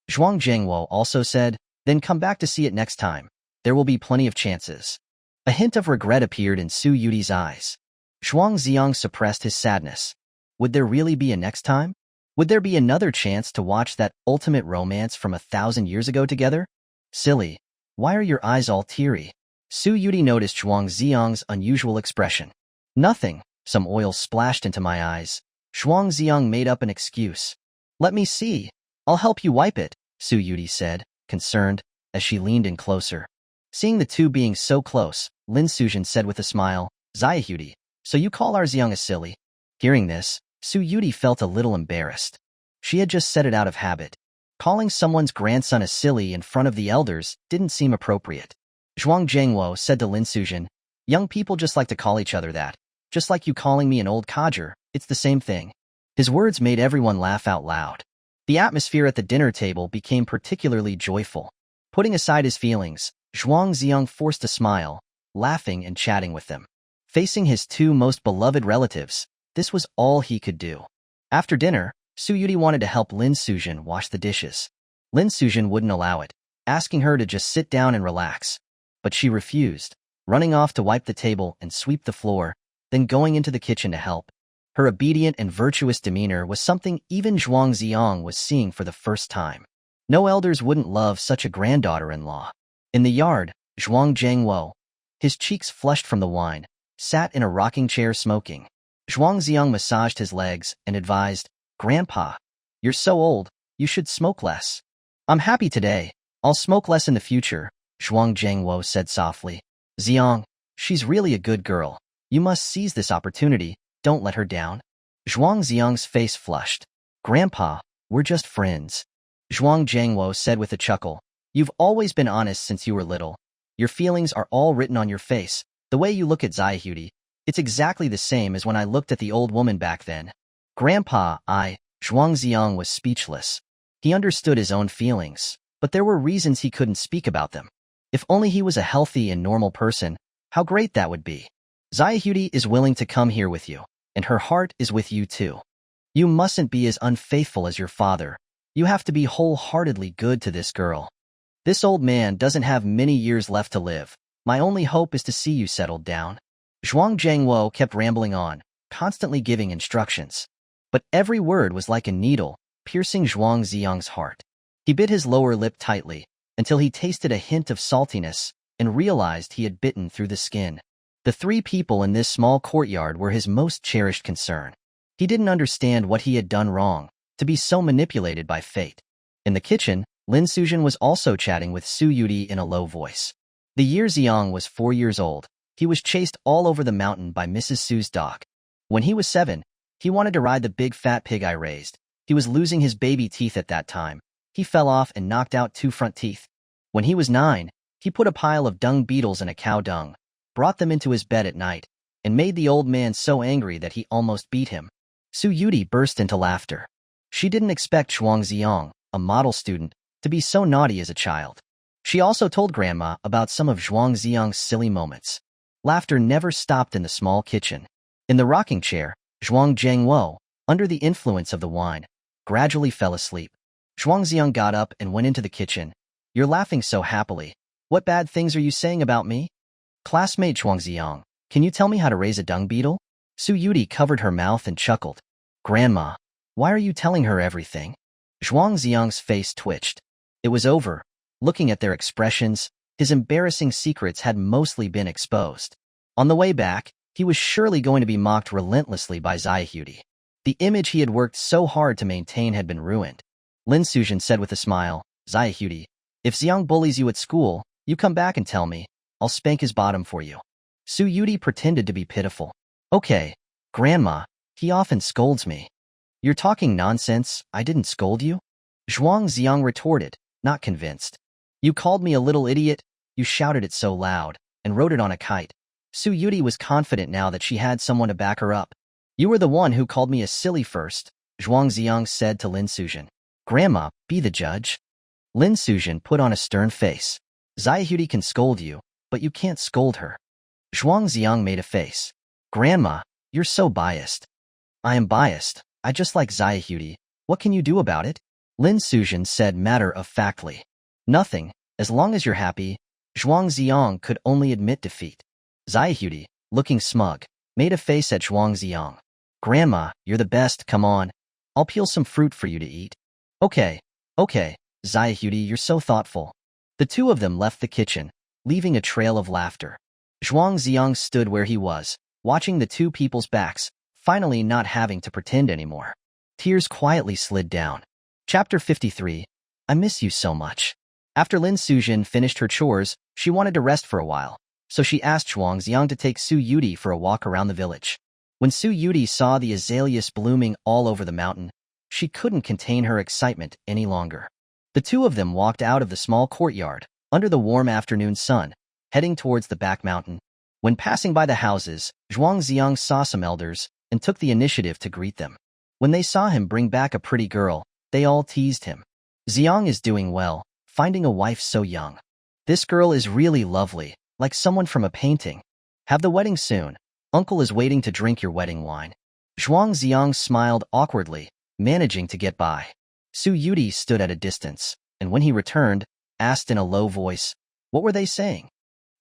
Zhuang Jiangwo also said, then come back to see it next time. There will be plenty of chances. A hint of regret appeared in Su Yudie's eyes. Zhuang Zi'ang suppressed his sadness. Would there really be a next time? Would there be another chance to watch that ultimate romance from 1,000 years ago together? Silly, why are your eyes all teary? Su Yudie noticed Zhuang Zi'ang's unusual expression. Nothing, some oil splashed into my eyes. Zhuang Zi'ang made up an excuse. Let me see. I'll help you wipe it, Su Yudie said, concerned, as she leaned in closer. Seeing the two being so close, Lin Suzhen said with a smile, Zai Yudie, so you call our Zi'ang a silly? Hearing this, Su Yudie felt a little embarrassed. She had just said it out of habit. Calling someone's grandson a silly in front of the elders didn't seem appropriate. Zhuang Jiangwo said to Lin Suzhen, young people just like to call each other that. Just like you calling me an old codger, it's the same thing. His words made everyone laugh out loud. The atmosphere at the dinner table became particularly joyful. Putting aside his feelings, Zhuang Zi'ang forced a smile, laughing and chatting with them. Facing his two most beloved relatives, this was all he could do. After dinner, Su Yudie wanted to help Lin Suzhen wash the dishes. Lin Suzhen wouldn't allow it, asking her to just sit down and relax. But she refused, running off to wipe the table and sweep the floor, then going into the kitchen to help. Her obedient and virtuous demeanor was something even Zhuang Zi'ang was seeing for the first time. No elders wouldn't love such a granddaughter-in-law. In the yard, Zhuang Jiangwo, his cheeks flushed from the wine, sat in a rocking chair smoking. Zhuang Zi'ang massaged his legs and advised, Grandpa, you're so old, you should smoke less. I'm happy today. I'll smoke less in the future, Zhuang Jiangwo said softly. Zi'ang, she's really a good girl. You must seize this opportunity, don't let her down. Zhuang Zi'ang's face flushed. Grandpa, we're just friends. Zhuang Jiangwo said with a chuckle. You've always been honest since you were little. Your feelings are all written on your face. The way you look at Zai Yudie, it's exactly the same as when I looked at the old woman back then. Grandpa, Zhuang Zi'ang was speechless. He understood his own feelings, but there were reasons he couldn't speak about them. If only he was a healthy and normal person, how great that would be. Zai Yudie is willing to come here with you, and her heart is with you too. You mustn't be as unfaithful as your father. You have to be wholeheartedly good to this girl. This old man doesn't have many years left to live. My only hope is to see you settled down. Zhuang Jiangwo kept rambling on, constantly giving instructions. But every word was like a needle, piercing Zhuang Zi'ang's heart. He bit his lower lip tightly, until he tasted a hint of saltiness, and realized he had bitten through the skin. The three people in this small courtyard were his most cherished concern. He didn't understand what he had done wrong, to be so manipulated by fate. In the kitchen, Lin Sujin was also chatting with Su Yudie in a low voice. The year Zi'ang was 4 years old, he was chased all over the mountain by Mrs. Su's dog. When he was 7, he wanted to ride the big fat pig I raised. He was losing his baby teeth at that time. He fell off and knocked out 2 front teeth. When he was 9, he put a pile of dung beetles and a cow dung, brought them into his bed at night, and made the old man so angry that he almost beat him. Su Yudie burst into laughter. She didn't expect Zhuang Zi'ang, a model student, to be so naughty as a child. She also told Grandma about some of Zhuang Zi'ang's silly moments. Laughter never stopped in the small kitchen. In the rocking chair, Zhuang Jiangwo, under the influence of the wine, gradually fell asleep. Zhuang Zi'ang got up and went into the kitchen. "You're laughing so happily. What bad things are you saying about me?" "Classmate Zhuang Zi'ang, can you tell me how to raise a dung beetle?" Su Yudie covered her mouth and chuckled. "Grandma, why are you telling her everything?" Zhuang Zi'ang's face twitched. It was over. Looking at their expressions, his embarrassing secrets had mostly been exposed. On the way back, he was surely going to be mocked relentlessly by Yudie. The image he had worked so hard to maintain had been ruined. Lin Sujin said with a smile, "Yudie, if Zi'ang bullies you at school, you come back and tell me. I'll spank his bottom for you." Su Yudie pretended to be pitiful. "Okay, Grandma, he often scolds me." "You're talking nonsense, I didn't scold you?" Zhuang Zi'ang retorted, not convinced. "You called me a little idiot, you shouted it so loud, and wrote it on a kite." Su Yudie was confident now that she had someone to back her up. "You were the one who called me a silly first," Zhuang Zi'ang said to Lin Sujin. "Grandma, be the judge." Lin Sujin put on a stern face. "Yudie can scold you, but you can't scold her." Zhuang Zi'ang made a face. "Grandma, you're so biased." "I am biased. I just like Yudie. What can you do about it?" Lin Sujin said matter-of-factly. "Nothing, as long as you're happy." Zhuang Zi'ang could only admit defeat. Yudie, looking smug, made a face at Zhuang Zi'ang. "Grandma, you're the best, come on. I'll peel some fruit for you to eat." Okay, Yudie, you're so thoughtful." The two of them left the kitchen, leaving a trail of laughter. Zhuang Zi'ang stood where he was, watching the two people's backs, finally not having to pretend anymore. Tears quietly slid down. Chapter 53. I miss you so much. After Lin Sujin finished her chores, she wanted to rest for a while, so she asked Zhuang Zi'ang to take Su Yudie for a walk around the village. When Su Yudie saw the azaleas blooming all over the mountain, she couldn't contain her excitement any longer. The two of them walked out of the small courtyard, under the warm afternoon sun, heading towards the back mountain. When passing by the houses, Zhuang Zi'ang saw some elders and took the initiative to greet them. When they saw him bring back a pretty girl, they all teased him. "Zi'ang is doing well, finding a wife so young. This girl is really lovely, like someone from a painting. Have the wedding soon. Uncle is waiting to drink your wedding wine." Zhuang Zi'ang smiled awkwardly, managing to get by. Su Yudie stood at a distance, and when he returned, asked in a low voice, "What were they saying?"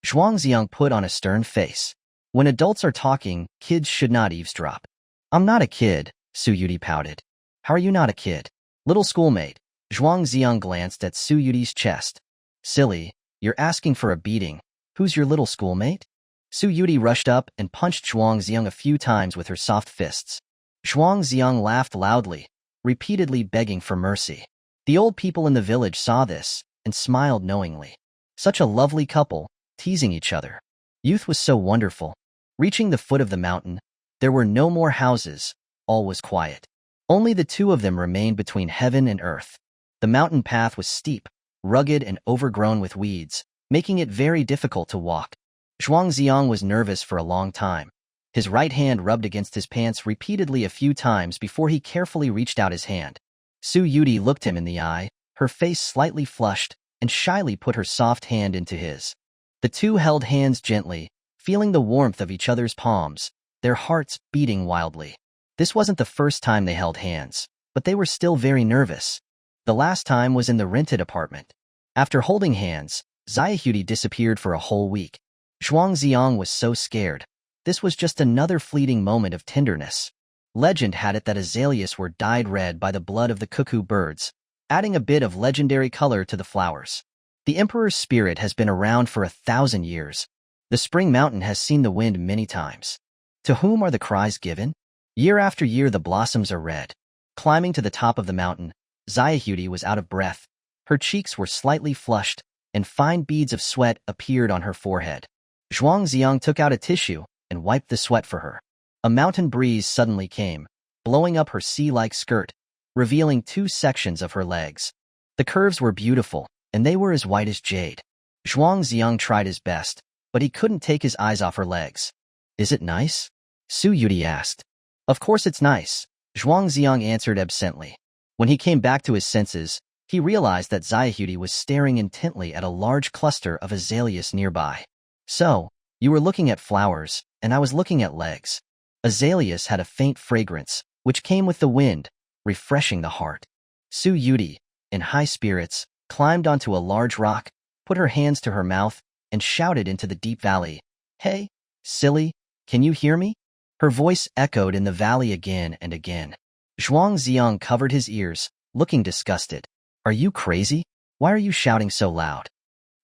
Zhuang Zi'ang put on a stern face. "When adults are talking, kids should not eavesdrop." "I'm not a kid," Su Yudie pouted. "How are you not a kid?" "Little schoolmate." Zhuang Zi'ang glanced at Su Yudie's chest. "Silly, you're asking for a beating. Who's your little schoolmate?" Su Yudie rushed up and punched Zhuang Zi'ang a few times with her soft fists. Zhuang Zi'ang laughed loudly, repeatedly begging for mercy. The old people in the village saw this and smiled knowingly. Such a lovely couple, teasing each other. Youth was so wonderful. Reaching the foot of the mountain, there were no more houses, all was quiet. Only the two of them remained between heaven and earth. The mountain path was steep, rugged and overgrown with weeds, making it very difficult to walk. Zhuang Zi'ang was nervous for a long time. His right hand rubbed against his pants repeatedly a few times before he carefully reached out his hand. Su Yudie looked him in the eye, her face slightly flushed, and shyly put her soft hand into his. The two held hands gently, feeling the warmth of each other's palms, their hearts beating wildly. This wasn't the first time they held hands, but they were still very nervous. The last time was in the rented apartment. After holding hands, Yudie disappeared for a whole week. Zhuang Zi'ang was so scared. This was just another fleeting moment of tenderness. Legend had it that azaleas were dyed red by the blood of the cuckoo birds, adding a bit of legendary color to the flowers. The emperor's spirit has been around for 1,000 years. The spring mountain has seen the wind many times. To whom are the cries given? Year after year the blossoms are red. Climbing to the top of the mountain, Su Yudie was out of breath. Her cheeks were slightly flushed, and fine beads of sweat appeared on her forehead. Zhuang Zi'ang took out a tissue and wiped the sweat for her. A mountain breeze suddenly came, blowing up her sea-like skirt, revealing 2 sections of her legs. The curves were beautiful, and they were as white as jade. Zhuang Zi'ang tried his best, but he couldn't take his eyes off her legs. "Is it nice?" Su Yudie asked. "Of course it's nice," Zhuang Zi'ang answered absently. When he came back to his senses, he realized that Su Yudie was staring intently at a large cluster of azaleas nearby. "So, you were looking at flowers, and I was looking at legs." Azaleas had a faint fragrance, which came with the wind, refreshing the heart. Su Yudie, in high spirits, climbed onto a large rock, put her hands to her mouth, and shouted into the deep valley, "Hey, silly, can you hear me?" Her voice echoed in the valley again and again. Zhuang Zi'ang covered his ears, looking disgusted. "Are you crazy? Why are you shouting so loud?"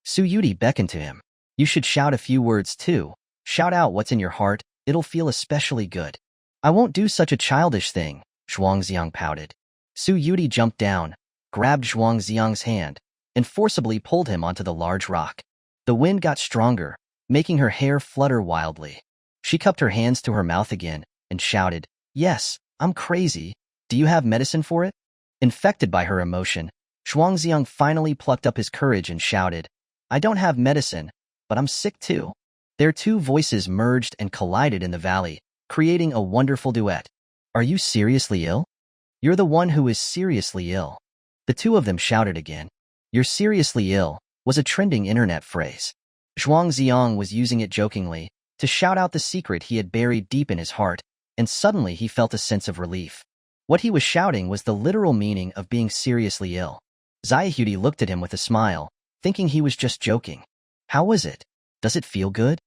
Su Yudie beckoned to him. "You should shout a few words too. Shout out what's in your heart, it'll feel especially good." "I won't do such a childish thing," Zhuang Zi'ang pouted. Su Yudie jumped down, grabbed Zhuang Zi'ang's hand, and forcibly pulled him onto the large rock. The wind got stronger, making her hair flutter wildly. She cupped her hands to her mouth again and shouted, "Yes, I'm crazy. Do you have medicine for it?" Infected by her emotion, Zhuang Zi'ang finally plucked up his courage and shouted, "I don't have medicine, but I'm sick too." Their 2 voices merged and collided in the valley, creating a wonderful duet. "Are you seriously ill?" "You're the one who is seriously ill." The 2 of them shouted again. "You're seriously ill" was a trending internet phrase. Zhuang Zi'ang was using it jokingly to shout out the secret he had buried deep in his heart, and suddenly he felt a sense of relief. What he was shouting was the literal meaning of being seriously ill. Su Yudie looked at him with a smile, thinking he was just joking. "How was it? Does it feel good?"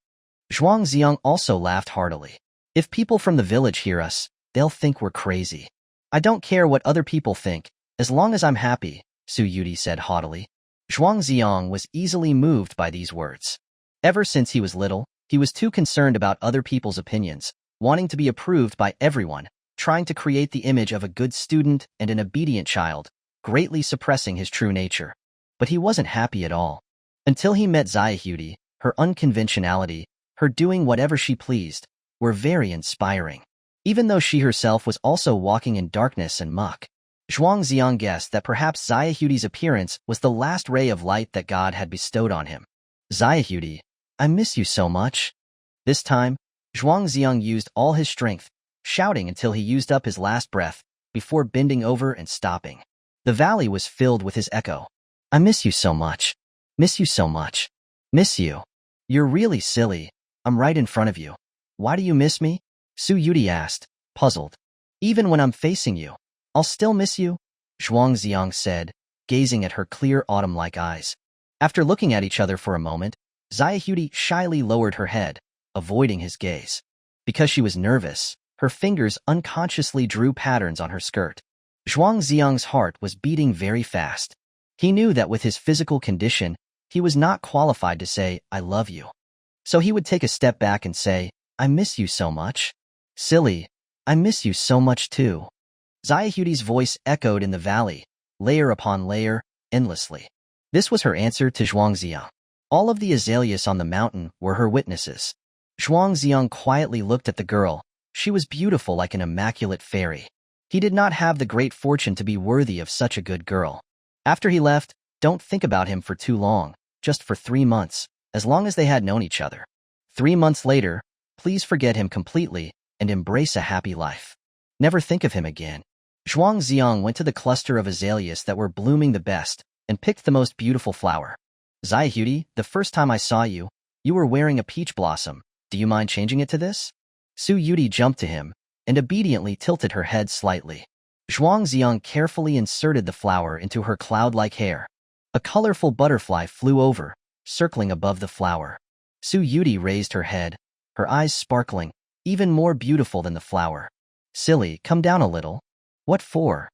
Zhuang Zi'ang also laughed heartily. "If people from the village hear us, they'll think we're crazy." "I don't care what other people think, as long as I'm happy," Su Yudie said haughtily. Zhuang Zi'ang was easily moved by these words. Ever since he was little, he was too concerned about other people's opinions, wanting to be approved by everyone, trying to create the image of a good student and an obedient child, greatly suppressing his true nature. But he wasn't happy at all. Until he met Su Yudie, her unconventionality, her doing whatever she pleased, were very inspiring. Even though she herself was also walking in darkness and muck, Zhuang Zi'ang guessed that perhaps Su Yudie's appearance was the last ray of light that God had bestowed on him. "Su Yudie, I miss you so much." This time, Zhuang Zi'ang used all his strength, shouting until he used up his last breath, before bending over and stopping. The valley was filled with his echo. "I miss you so much. Miss you so much. Miss you. You're really silly. I'm right in front of you. Why do you miss me?" Su Yudie asked, puzzled. "Even when I'm facing you, I'll still miss you," Zhuang Zi'ang said, gazing at her clear autumn-like eyes. After looking at each other for a moment, Su Yudie shyly lowered her head, avoiding his gaze. Because she was nervous, her fingers unconsciously drew patterns on her skirt. Zhuang Zi'ang's heart was beating very fast. He knew that with his physical condition, he was not qualified to say, "I love you." So he would take a step back and say, "I miss you so much." "Silly, I miss you so much too." Su Yudie's voice echoed in the valley, layer upon layer, endlessly. This was her answer to Zhuang Zi'ang. All of the azaleas on the mountain were her witnesses. Zhuang Zi'ang quietly looked at the girl. She was beautiful like an immaculate fairy. He did not have the great fortune to be worthy of such a good girl. After he left, don't think about him for too long, just for 3 months, as long as they had known each other. 3 months later, please forget him completely and embrace a happy life. Never think of him again. Zhuang Zi'ang went to the cluster of azaleas that were blooming the best and picked the most beautiful flower. "Su Yudie, the first time I saw you, you were wearing a peach blossom. Do you mind changing it to this?" Su Yudie jumped to him and obediently tilted her head slightly. Zhuang Zi'ang carefully inserted the flower into her cloud-like hair. A colorful butterfly flew over, circling above the flower. Su Yudie raised her head, her eyes sparkling, even more beautiful than the flower. "Silly, come down a little." "What for?"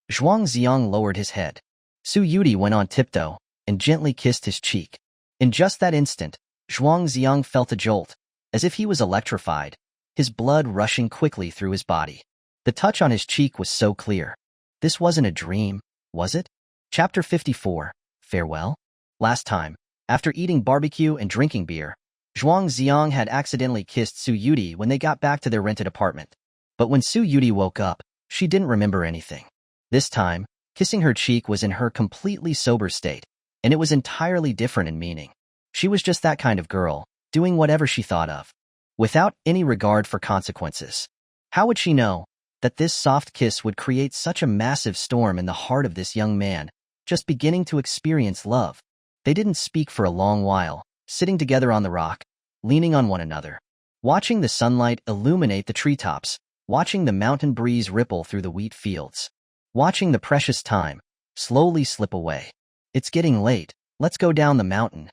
Zhuang Zi'ang lowered his head. Su Yudie went on tiptoe and gently kissed his cheek. In just that instant, Zhuang Zi'ang felt a jolt, as if he was electrified. his blood rushing quickly through his body. The touch on his cheek was so clear. This wasn't a dream, was it? Chapter 54. Farewell? Last time, after eating barbecue and drinking beer, Zhuang Zi'ang had accidentally kissed Su Yudie when they got back to their rented apartment. But when Su Yudie woke up, she didn't remember anything. This time, kissing her cheek was in her completely sober state, and it was entirely different in meaning. She was just that kind of girl, doing whatever she thought of, without any regard for consequences. How would she know that this soft kiss would create such a massive storm in the heart of this young man, just beginning to experience love? They didn't speak for a long while, sitting together on the rock, leaning on one another, watching the sunlight illuminate the treetops, watching the mountain breeze ripple through the wheat fields, watching the precious time slowly slip away. It's getting late, let's go down the mountain,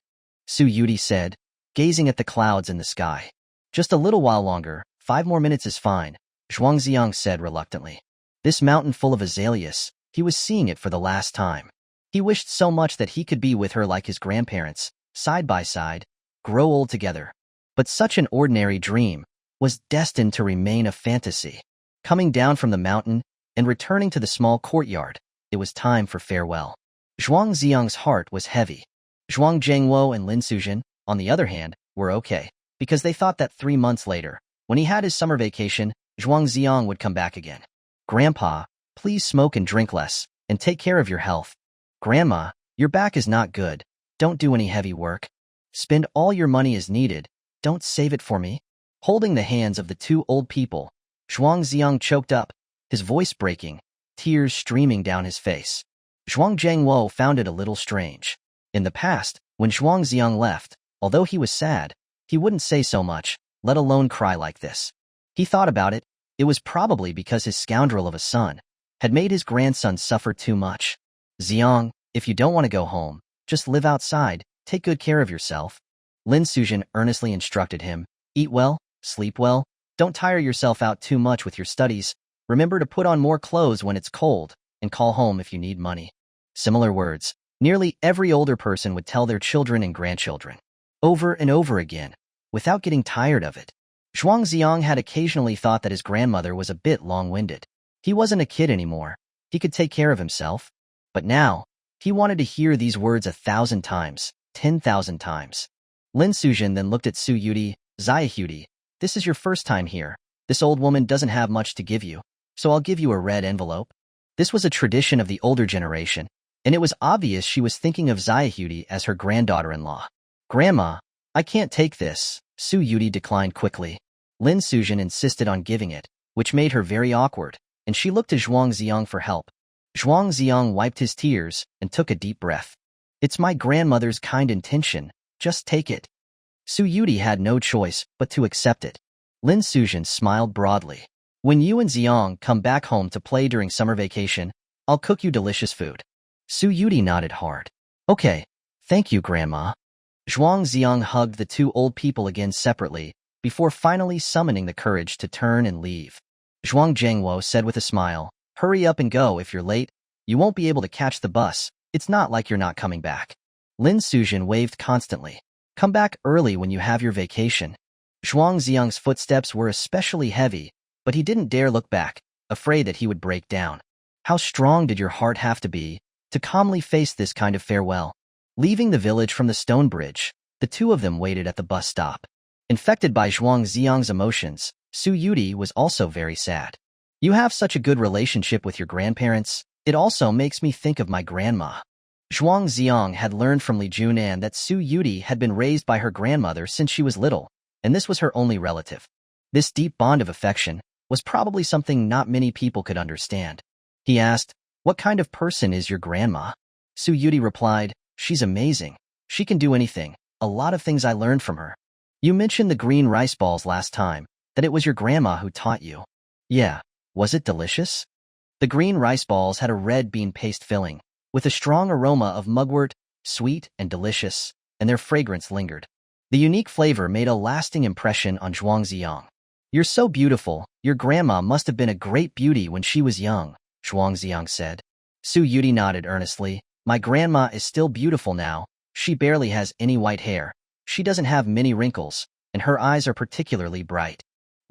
Su Yudie said, gazing at the clouds in the sky. Just a little while longer, 5 more minutes is fine, Zhuang Zi'ang said reluctantly. This mountain full of azaleas, he was seeing it for the last time. He wished so much that he could be with her like his grandparents, side by side, grow old together. But such an ordinary dream was destined to remain a fantasy. Coming down from the mountain and returning to the small courtyard, it was time for farewell. Zhuang Zi'ang's heart was heavy. Zhuang Jiangwo and Lin Suzhen, on the other hand, were okay, because they thought that 3 months later, when he had his summer vacation, Zhuang Zi'ang would come back again. Grandpa, please smoke and drink less, and take care of your health. Grandma, your back is not good. Don't do any heavy work. Spend all your money as needed. Don't save it for me. Holding the hands of the 2 old people, Zhuang Zi'ang choked up, his voice breaking, tears streaming down his face. Zhuang Jiangwo found it a little strange. In the past, when Zhuang Zi'ang left, although he was sad, he wouldn't say so much, let alone cry like this. He thought about it. It was probably because his scoundrel of a son had made his grandson suffer too much. Zi'ang, if you don't want to go home, just live outside, take good care of yourself. Lin Suzhen earnestly instructed him. Eat well, sleep well, don't tire yourself out too much with your studies, remember to put on more clothes when it's cold, and call home if you need money. Similar words, nearly every older person would tell their children and grandchildren, over and over again, without getting tired of it. Zhuang Zi'ang had occasionally thought that his grandmother was a bit long-winded. He wasn't a kid anymore. He could take care of himself. But now, he wanted to hear these words 1,000 times, 10,000 times. Lin Suzhen then looked at Su Yudie. Yudie, this is your first time here. This old woman doesn't have much to give you, so I'll give you a red envelope. This was a tradition of the older generation, and it was obvious she was thinking of Yudie as her granddaughter-in-law. Grandma, I can't take this, Su Yudie declined quickly. Lin Suzhen insisted on giving it, which made her very awkward, and she looked to Zhuang Zi'ang for help. Zhuang Zi'ang wiped his tears and took a deep breath. It's my grandmother's kind intention, just take it. Su Yudie had no choice but to accept it. Lin Suzhen smiled broadly. When you and Zi'ang come back home to play during summer vacation, I'll cook you delicious food. Su Yudie nodded hard. Okay, thank you, Grandma. Zhuang Zi'ang hugged the 2 old people again separately, before finally summoning the courage to turn and leave. Zhuang Jiangwo said with a smile, hurry up and go if you're late. You won't be able to catch the bus. It's not like you're not coming back. Lin Suzhen waved constantly. Come back early when you have your vacation. Zhuang Zi'ang's footsteps were especially heavy, but he didn't dare look back, afraid that he would break down. How strong did your heart have to be to calmly face this kind of farewell? Leaving the village from the stone bridge, the 2 of them waited at the bus stop. Infected by Zhuang Zi'ang's emotions, Su Yudie was also very sad. You have such a good relationship with your grandparents. It also makes me think of my grandma. Zhuang Zi'ang had learned from Li Junan that Su Yudie had been raised by her grandmother since she was little, and this was her only relative. This deep bond of affection was probably something not many people could understand. He asked, what kind of person is your grandma? Su Yudie replied, she's amazing. She can do anything, a lot of things I learned from her. You mentioned the green rice balls last time, that it was your grandma who taught you. Yeah, was it delicious? The green rice balls had a red bean paste filling, with a strong aroma of mugwort, sweet and delicious, and their fragrance lingered. The unique flavor made a lasting impression on Zhuang Zi'ang. You're so beautiful, your grandma must have been a great beauty when she was young, Zhuang Zi'ang said. Su Yudie nodded earnestly. My grandma is still beautiful now. She barely has any white hair. She doesn't have many wrinkles, and her eyes are particularly bright.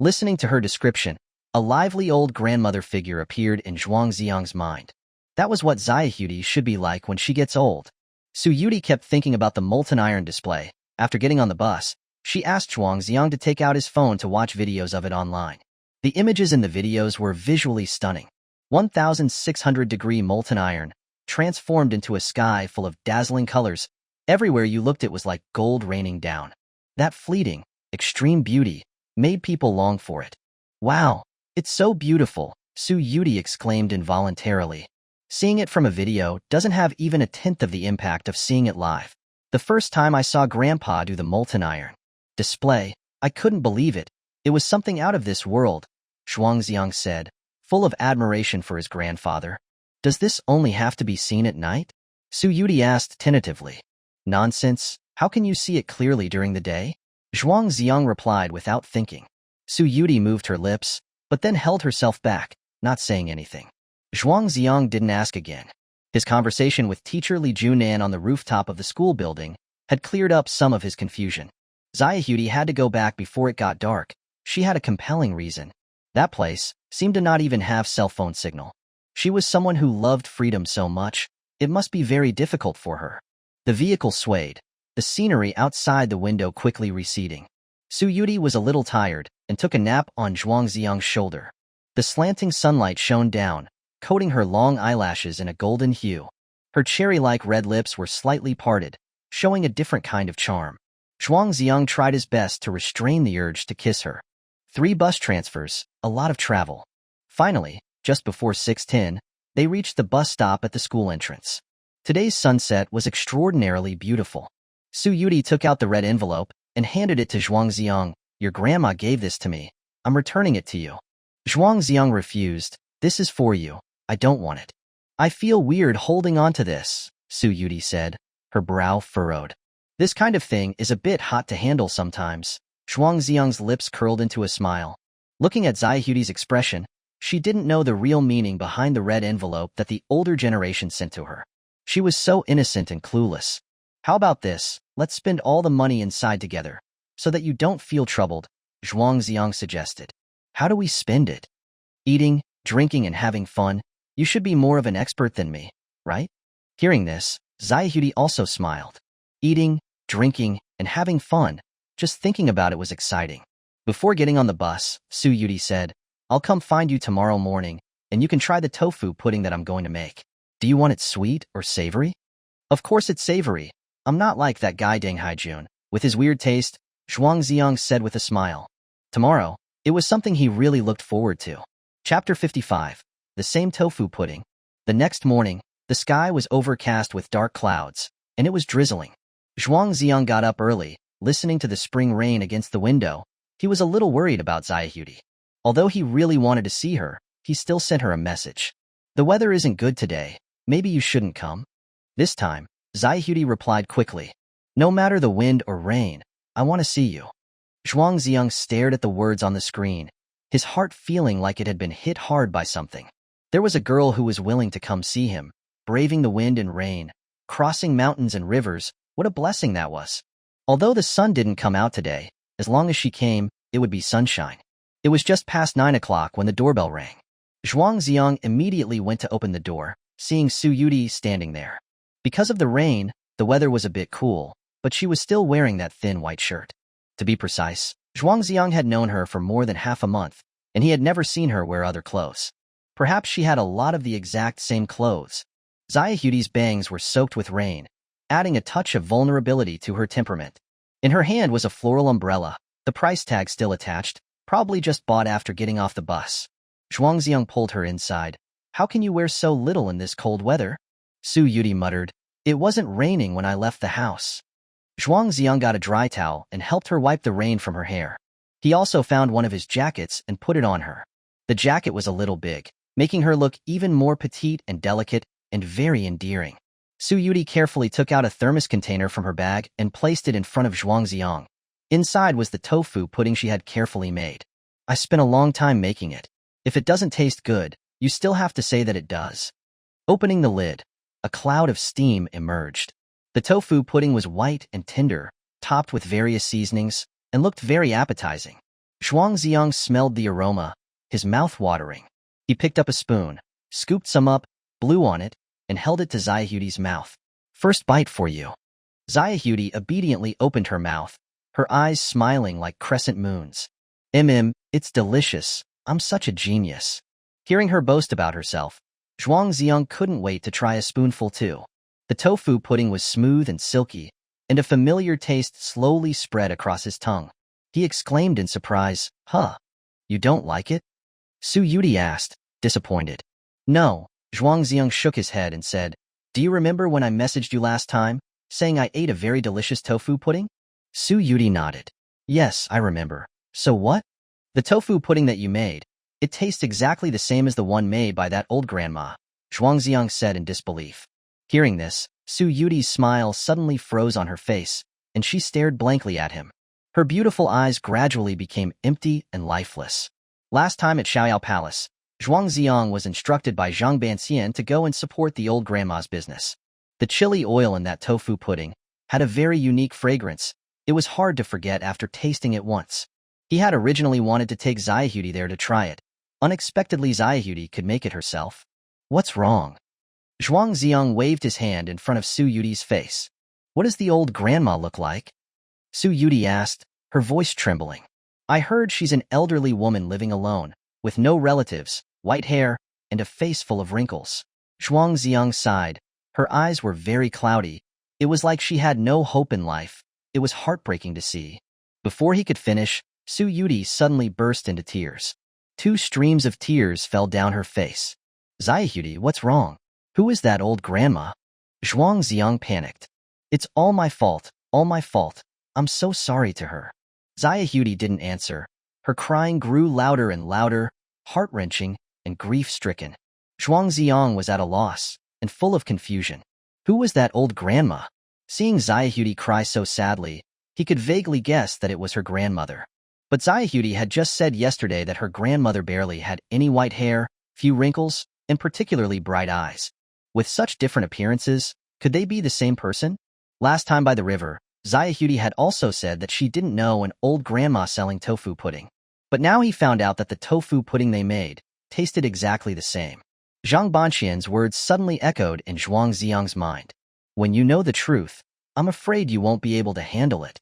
Listening to her description, a lively old grandmother figure appeared in Zhuang Zi'ang's mind. That was what Su Yudie should be like when she gets old. Su Yudie kept thinking about the molten iron display. After getting on the bus, she asked Zhuang Zi'ang to take out his phone to watch videos of it online. The images in the videos were visually stunning. 1,600-degree molten iron, transformed into a sky full of dazzling colors. Everywhere you looked it was like gold raining down. That fleeting, extreme beauty made people long for it. Wow, it's so beautiful, Su Yudie exclaimed involuntarily. Seeing it from a video doesn't have even a tenth of the impact of seeing it live. The first time I saw Grandpa do the molten iron display, I couldn't believe it. It was something out of this world, Zhuang Zi'ang said, full of admiration for his grandfather. Does this only have to be seen at night? Su Yudie asked tentatively. Nonsense, how can you see it clearly during the day? Zhuang Zi'ang replied without thinking. Su Yudie moved her lips, but then held herself back, not saying anything. Zhuang Zi'ang didn't ask again. His conversation with teacher Li Junan on the rooftop of the school building had cleared up some of his confusion. Su Yudie had to go back before it got dark. She had a compelling reason. That place seemed to not even have cell phone signal. She was someone who loved freedom so much, it must be very difficult for her. The vehicle swayed, the scenery outside the window quickly receding. Su Yudie was a little tired and took a nap on Zhuang Zi'ang's shoulder. The slanting sunlight shone down, coating her long eyelashes in a golden hue. Her cherry-like red lips were slightly parted, showing a different kind of charm. Zhuang Zi'ang tried his best to restrain the urge to kiss her. 3 bus transfers, a lot of travel. Finally, just before 6:10, they reached the bus stop at the school entrance. Today's sunset was extraordinarily beautiful. Su Yudie took out the red envelope and handed it to Zhuang Zi'ang. Your grandma gave this to me. I'm returning it to you. Zhuang Zi'ang refused. This is for you. I don't want it. I feel weird holding on to this, Su Yudie said, her brow furrowed. This kind of thing is a bit hot to handle sometimes. Zhuang Zi'ang's lips curled into a smile. Looking at Su Yudie's expression, she didn't know the real meaning behind the red envelope that the older generation sent to her. She was so innocent and clueless. How about this? Let's spend all the money inside together, so that you don't feel troubled, Zhuang Zi'ang suggested. How do we spend it? Eating, drinking, and having fun. You should be more of an expert than me, right? Hearing this, Su Yudie also smiled. Eating, drinking, and having fun. Just thinking about it was exciting. Before getting on the bus, Su Yudie said, I'll come find you tomorrow morning, and you can try the tofu pudding that I'm going to make. Do you want it sweet or savory? Of course it's savory. I'm not like that guy Deng Haijun, with his weird taste, Zhuang Zi'ang said with a smile. Tomorrow, it was something he really looked forward to. Chapter 55. The same tofu pudding. The next morning, the sky was overcast with dark clouds, and it was drizzling. Zhuang Zi'ang got up early, listening to the spring rain against the window. He was a little worried about Su Yudie. Although he really wanted to see her, he still sent her a message. The weather isn't good today. Maybe you shouldn't come. This time, Su Yudie replied quickly. No matter the wind or rain, I want to see you. Zhuang Zi'ang stared at the words on the screen, his heart feeling like it had been hit hard by something. There was a girl who was willing to come see him, braving the wind and rain, crossing mountains and rivers. What a blessing that was. Although the sun didn't come out today, as long as she came, it would be sunshine. It was just past 9 o'clock when the doorbell rang. Zhuang Zi'ang immediately went to open the door, seeing Su Yudie standing there. Because of the rain, the weather was a bit cool, but she was still wearing that thin white shirt. To be precise, Zhuang Zi'ang had known her for more than half a month, and he had never seen her wear other clothes. Perhaps she had a lot of the exact same clothes. Su Yudie's bangs were soaked with rain, adding a touch of vulnerability to her temperament. In her hand was a floral umbrella, the price tag still attached, probably just bought after getting off the bus. Zhuang Zi'ang pulled her inside. How can you wear so little in this cold weather? Su Yudie muttered. It wasn't raining when I left the house. Zhuang Zi'ang got a dry towel and helped her wipe the rain from her hair. He also found one of his jackets and put it on her. The jacket was a little big, making her look even more petite and delicate and very endearing. Su Yudie carefully took out a thermos container from her bag and placed it in front of Zhuang Zi'ang. Inside was the tofu pudding she had carefully made. I spent a long time making it. If it doesn't taste good, you still have to say that it does. Opening the lid, a cloud of steam emerged. The tofu pudding was white and tender, topped with various seasonings, and looked very appetizing. Zhuang Zi'ang smelled the aroma, his mouth watering. He picked up a spoon, scooped some up, blew on it, and held it to Su Yudie's mouth. First bite for you. Su Yudie obediently opened her mouth, her eyes smiling like crescent moons. It's delicious. I'm such a genius. Hearing her boast about herself, Zhuang Zi'ang couldn't wait to try a spoonful too. The tofu pudding was smooth and silky, and a familiar taste slowly spread across his tongue. He exclaimed in surprise, "Huh, you don't like it?" Su Yudie asked, disappointed. "No." Zhuang Zi'ang shook his head and said, "Do you remember when I messaged you last time, saying I ate a very delicious tofu pudding?" Su Yudie nodded. "Yes, I remember. So what?" "The tofu pudding that you made. It tastes exactly the same as the one made by that old grandma," Zhuang Zi'ang said in disbelief. Hearing this, Su Yudie's smile suddenly froze on her face, and she stared blankly at him. Her beautiful eyes gradually became empty and lifeless. Last time at Xiaoyao Palace, Zhuang Zi'ang was instructed by Zhang Banxian to go and support the old grandma's business. The chili oil in that tofu pudding had a very unique fragrance. It was hard to forget after tasting it once. He had originally wanted to take Su Yudie there to try it. Unexpectedly, Su Yudie could make it herself. "What's wrong?" Zhuang Zi'ang waved his hand in front of Su Yudie's face. "What does the old grandma look like?" Su Yudie asked, her voice trembling. "I heard she's an elderly woman living alone, with no relatives, white hair, and a face full of wrinkles." Zhuang Zi'ang sighed. Her eyes were very cloudy. It was like she had no hope in life. It was heartbreaking to see. Before he could finish, Su Yudie suddenly burst into tears. 2 streams of tears fell down her face. "Su Yudie, what's wrong? Who is that old grandma?" Zhuang Zi'ang panicked. "It's all my fault, all my fault. I'm so sorry to her." Su Yudie didn't answer. Her crying grew louder and louder, heart-wrenching and grief-stricken. Zhuang Zi'ang was at a loss and full of confusion. Who was that old grandma? Seeing Su Yudie cry so sadly, he could vaguely guess that it was her grandmother. But Su Yudie had just said yesterday that her grandmother barely had any white hair, few wrinkles, and particularly bright eyes. With such different appearances, could they be the same person? Last time by the river, Su Yudie had also said that she didn't know an old grandma selling tofu pudding. But now he found out that the tofu pudding they made tasted exactly the same. Zhang Banxian's words suddenly echoed in Zhuang Zi'ang's mind. "When you know the truth, I'm afraid you won't be able to handle it."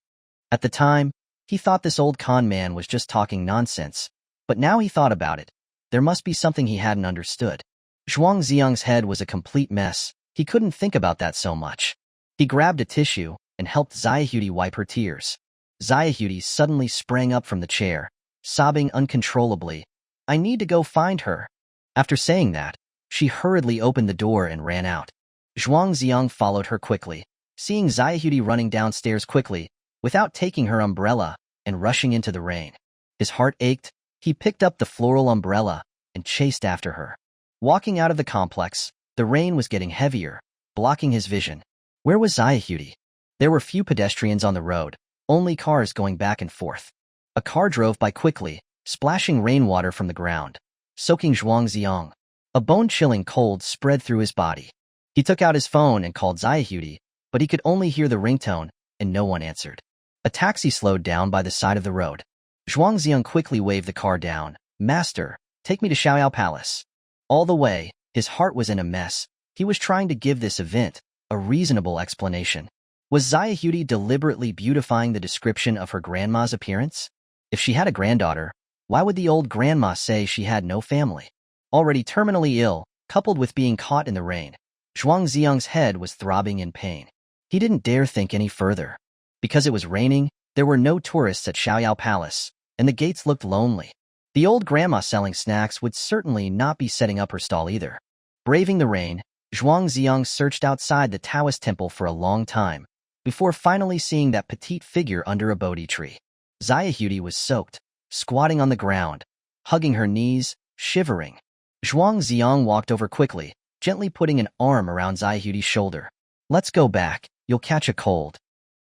At the time, he thought this old con man was just talking nonsense, but now he thought about it. There must be something he hadn't understood. Zhuang Zi'ang's head was a complete mess. He couldn't think about that so much. He grabbed a tissue and helped Su Yudie wipe her tears. Su Yudie suddenly sprang up from the chair, sobbing uncontrollably. "I need to go find her." After saying that, she hurriedly opened the door and ran out. Zhuang Zi'ang followed her quickly, seeing Su Yudie running downstairs quickly, without taking her umbrella, and rushing into the rain. His heart ached. He picked up the floral umbrella and chased after her. Walking out of the complex, the rain was getting heavier, blocking his vision. Where was Su Yudie? There were few pedestrians on the road, only cars going back and forth. A car drove by quickly, splashing rainwater from the ground, soaking Zhuang Zi'ang. A bone-chilling cold spread through his body. He took out his phone and called Su Yudie, but he could only hear the ringtone, and no one answered. A taxi slowed down by the side of the road. Zhuang Zi'ang quickly waved the car down. "Master, take me to Xiaoyao Palace." All the way, his heart was in a mess. He was trying to give this event a reasonable explanation. Was Su Yudie deliberately beautifying the description of her grandma's appearance? If she had a granddaughter, why would the old grandma say she had no family? Already terminally ill, coupled with being caught in the rain, Zhuang Zi'ang's head was throbbing in pain. He didn't dare think any further. Because it was raining, there were no tourists at Xiaoyao Palace, and the gates looked lonely. The old grandma selling snacks would certainly not be setting up her stall either. Braving the rain, Zhuang Zi'ang searched outside the Taoist temple for a long time, before finally seeing that petite figure under a Bodhi tree. Su Yudie was soaked, squatting on the ground, hugging her knees, shivering. Zhuang Zi'ang walked over quickly, gently putting an arm around Su Yudie's shoulder. "Let's go back, you'll catch a cold."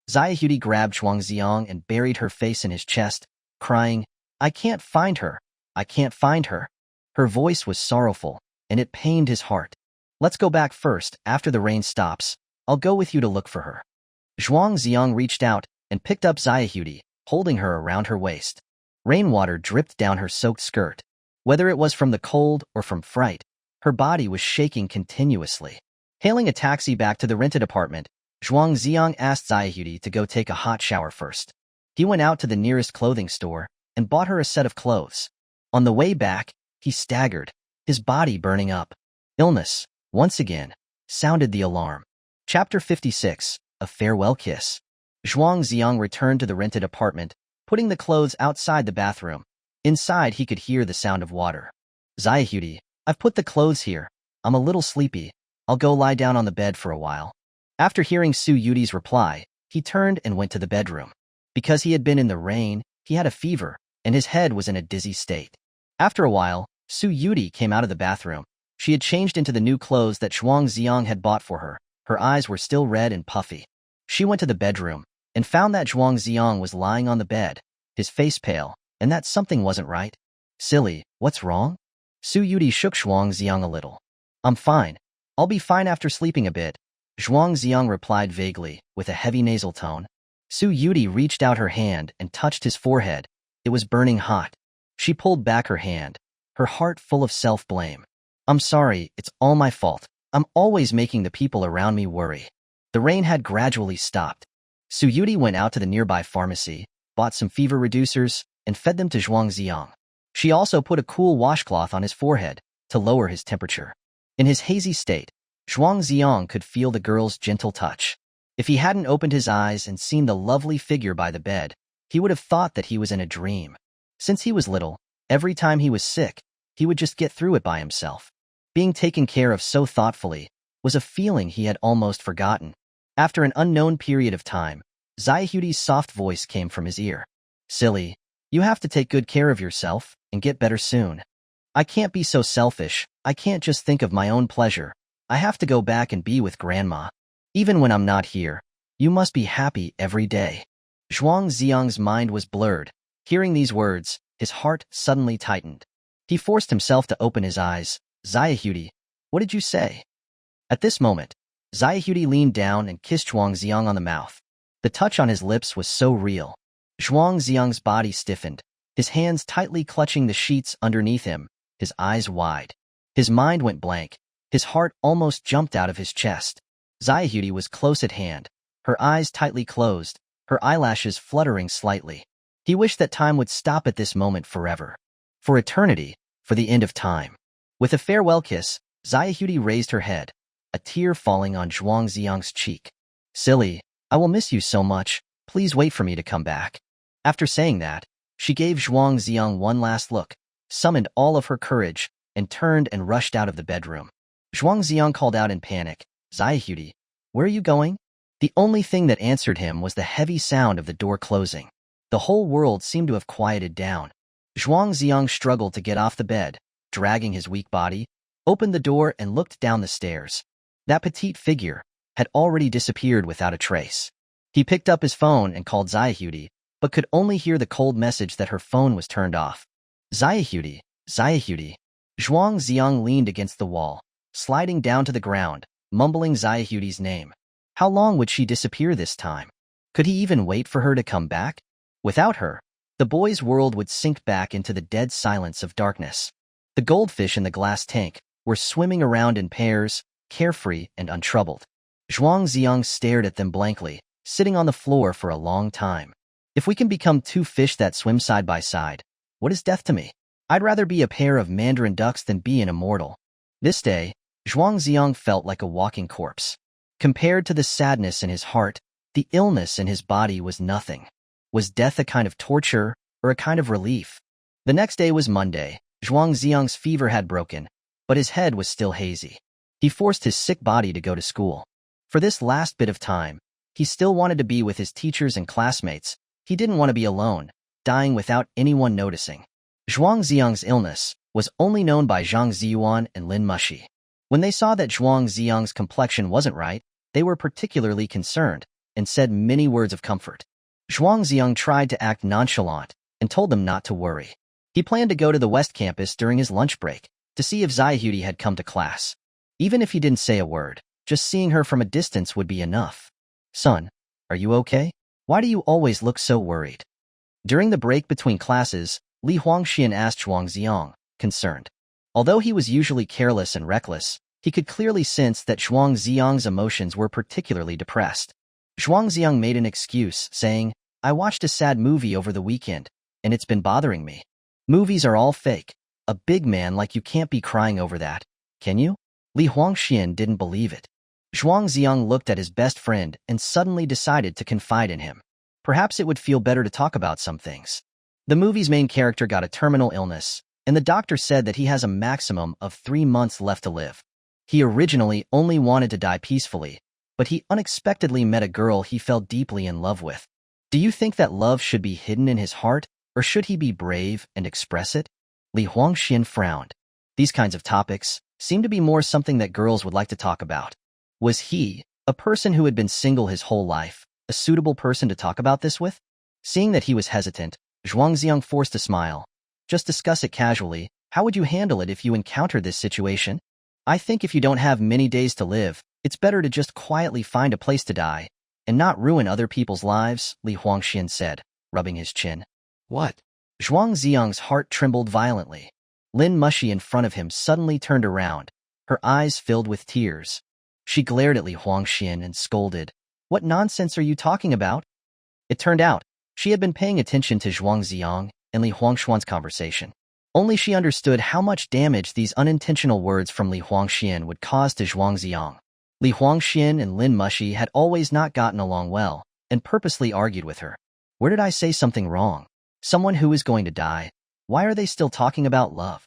Su Yudie grabbed Zhuang Zi'ang and buried her face in his chest, crying, "I can't find her. I can't find her." Her voice was sorrowful, and it pained his heart. "Let's go back first, after the rain stops. I'll go with you to look for her." Zhuang Zi'ang reached out and picked up Su Yudie, holding her around her waist. Rainwater dripped down her soaked skirt. Whether it was from the cold or from fright, her body was shaking continuously. Hailing a taxi back to the rented apartment, Zhuang Zi'ang asked Yudie to go take a hot shower first. He went out to the nearest clothing store and bought her a set of clothes. On the way back, he staggered, his body burning up. Illness, once again, sounded the alarm. Chapter 56, A Farewell Kiss. Zhuang Zi'ang returned to the rented apartment, putting the clothes outside the bathroom. Inside, he could hear the sound of water. Yudie, I've put the clothes here. I'm a little sleepy. I'll go lie down on the bed for a while. After hearing Su Yudie's reply, he turned and went to the bedroom. Because he had been in the rain, he had a fever, and his head was in a dizzy state. After a while, Su Yudie came out of the bathroom. She had changed into the new clothes that Zhuang Zi'ang had bought for her. Her eyes were still red and puffy. She went to the bedroom and found that Zhuang Zi'ang was lying on the bed, his face pale, and that something wasn't right. Silly, what's wrong? Su Yudie shook Zhuang Zi'ang a little. I'm fine. I'll be fine after sleeping a bit. Zhuang Zi'ang replied vaguely, with a heavy nasal tone. Su Yudie reached out her hand and touched his forehead. It was burning hot. She pulled back her hand, her heart full of self-blame. I'm sorry, it's all my fault. I'm always making the people around me worry. The rain had gradually stopped. Su Yudie went out to the nearby pharmacy, bought some fever reducers, and fed them to Zhuang Zi'ang. She also put a cool washcloth on his forehead to lower his temperature. In his hazy state, Zhuang Zi'ang could feel the girl's gentle touch. If he hadn't opened his eyes and seen the lovely figure by the bed, he would have thought that he was in a dream. Since he was little, every time he was sick, he would just get through it by himself. Being taken care of so thoughtfully was a feeling he had almost forgotten. After an unknown period of time, Yudie's soft voice came from his ear. Silly, you have to take good care of yourself and get better soon. I can't be so selfish. I can't just think of my own pleasure. I have to go back and be with Grandma. Even when I'm not here, you must be happy every day. Zhuang Zi'ang's mind was blurred. Hearing these words, his heart suddenly tightened. He forced himself to open his eyes. Yudie, what did you say? At this moment, Yudie leaned down and kissed Zhuang Zi'ang on the mouth. The touch on his lips was so real. Zhuang Zi'ang's body stiffened, his hands tightly clutching the sheets underneath him, his eyes wide. His mind went blank. His heart almost jumped out of his chest. Yudie was close at hand, her eyes tightly closed, her eyelashes fluttering slightly. He wished that time would stop at this moment forever. For eternity, for the end of time. With a farewell kiss, Yudie raised her head, a tear falling on Zhuang Zi'ang's cheek. Silly, I will miss you so much. Please wait for me to come back. After saying that, she gave Zhuang Zi'ang one last look, summoned all of her courage, and turned and rushed out of the bedroom. Zhuang Zi'ang called out in panic, Yudie, where are you going? The only thing that answered him was the heavy sound of the door closing. The whole world seemed to have quieted down. Zhuang Zi'ang struggled to get off the bed, dragging his weak body, opened the door and looked down the stairs. That petite figure had already disappeared without a trace. He picked up his phone and called Yudie, but could only hear the cold message that her phone was turned off. Yudie, Yudie. Zhuang Zi'ang leaned against the wall, sliding down to the ground, mumbling Yudie's name. How long would she disappear this time? Could he even wait for her to come back? Without her, the boy's world would sink back into the dead silence of darkness. The goldfish in the glass tank were swimming around in pairs, carefree and untroubled. Zhuang Zi'ang stared at them blankly, sitting on the floor for a long time. If we can become two fish that swim side by side, what is death to me? I'd rather be a pair of mandarin ducks than be an immortal. This day, Zhuang Zi'ang felt like a walking corpse. Compared to the sadness in his heart, the illness in his body was nothing. Was death a kind of torture or a kind of relief? The next day was Monday. Zhuang Zi'ang's fever had broken, but his head was still hazy. He forced his sick body to go to school. For this last bit of time, he still wanted to be with his teachers and classmates. He didn't want to be alone, dying without anyone noticing. Zhuang Zi'ang's illness was only known by Zhang Ziyuan and Lin Mushi. When they saw that Zhuang Zi'ang's complexion wasn't right, they were particularly concerned and said many words of comfort. Zhuang Zi'ang tried to act nonchalant and told them not to worry. He planned to go to the West Campus during his lunch break to see if Yudie had come to class. Even if he didn't say a word, just seeing her from a distance would be enough. Son, are you okay? Why do you always look so worried? During the break between classes, Li Huangxian asked Zhuang Zi'ang, concerned. Although he was usually careless and reckless, he could clearly sense that Zhuang Zi'ang's emotions were particularly depressed. Zhuang Zi'ang made an excuse, saying, I watched a sad movie over the weekend, and it's been bothering me. Movies are all fake. A big man like you can't be crying over that, can you? Li Huangxian didn't believe it. Zhuang Zi'ang looked at his best friend and suddenly decided to confide in him. Perhaps it would feel better to talk about some things. The movie's main character got a terminal illness, and the doctor said that he has a maximum of 3 months left to live. He originally only wanted to die peacefully, but he unexpectedly met a girl he fell deeply in love with. Do you think that love should be hidden in his heart, or should he be brave and express it? Li Huangxian frowned. These kinds of topics seemed to be more something that girls would like to talk about. Was he, a person who had been single his whole life, a suitable person to talk about this with? Seeing that he was hesitant, Zhuang Zi'ang forced a smile. Just discuss it casually. How would you handle it if you encountered this situation? I think if you don't have many days to live, it's better to just quietly find a place to die and not ruin other people's lives, Li Huangxian said, rubbing his chin. What? Zhuang Zi'ang's heart trembled violently. Lin Mushi in front of him suddenly turned around, her eyes filled with tears. She glared at Li Huangxian and scolded. What nonsense are you talking about? It turned out, she had been paying attention to Zhuang Zi'ang and Li Huangxian's conversation. Only she understood how much damage these unintentional words from Li Huangxian would cause to Zhuang Zi'ang. Li Huangxian and Lin Mushi had always not gotten along well, and purposely argued with her. Where did I say something wrong? Someone who is going to die. Why are they still talking about love?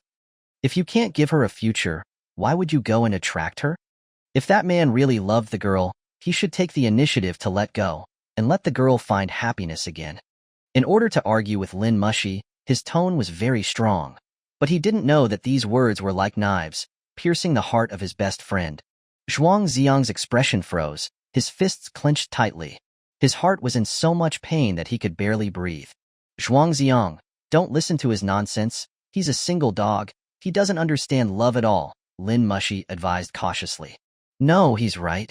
If you can't give her a future, why would you go and attract her? If that man really loved the girl, he should take the initiative to let go, and let the girl find happiness again. In order to argue with Lin Mushi, his tone was very strong. But he didn't know that these words were like knives, piercing the heart of his best friend. Zhuang Zi'ang's expression froze, his fists clenched tightly. His heart was in so much pain that he could barely breathe. Zhuang Zi'ang, don't listen to his nonsense. He's a single dog. He doesn't understand love at all, Lin Mushi advised cautiously. No, he's right,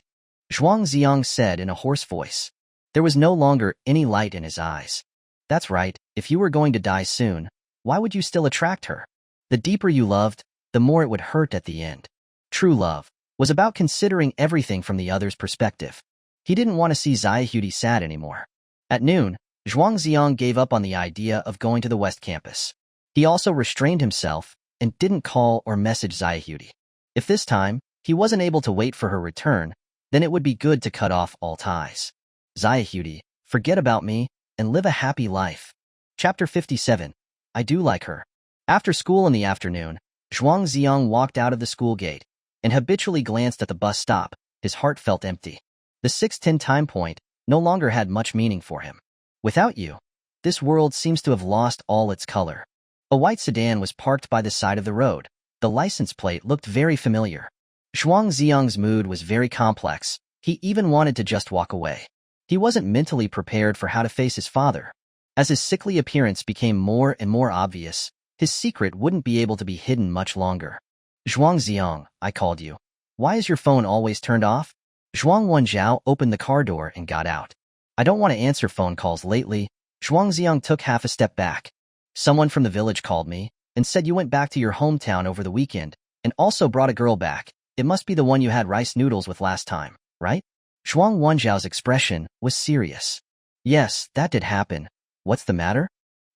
Zhuang Zi'ang said in a hoarse voice. There was no longer any light in his eyes. That's right, if you were going to die soon, why would you still attract her? The deeper you loved, the more it would hurt at the end. True love was about considering everything from the other's perspective. He didn't want to see Yudie sad anymore. At noon, Zhuang Zi'ang gave up on the idea of going to the West Campus. He also restrained himself and didn't call or message Yudie. If this time, he wasn't able to wait for her return, then it would be good to cut off all ties. Yudie, forget about me, and live a happy life. Chapter 57. I do like her. After school in the afternoon, Zhuang Zi'ang walked out of the school gate and habitually glanced at the bus stop. His heart felt empty. The 6:10 time point no longer had much meaning for him. Without you, this world seems to have lost all its color. A white sedan was parked by the side of the road. The license plate looked very familiar. Zhuang Zi'ang's mood was very complex. He even wanted to just walk away. He wasn't mentally prepared for how to face his father. As his sickly appearance became more and more obvious, his secret wouldn't be able to be hidden much longer. Zhuang Zi'ang, I called you. Why is your phone always turned off? Zhuang Wenjiao opened the car door and got out. I don't want to answer phone calls lately. Zhuang Zi'ang took half a step back. Someone from the village called me and said you went back to your hometown over the weekend and also brought a girl back. It must be the one you had rice noodles with last time, right? Zhuang Wenjiao's expression was serious. Yes, that did happen. What's the matter?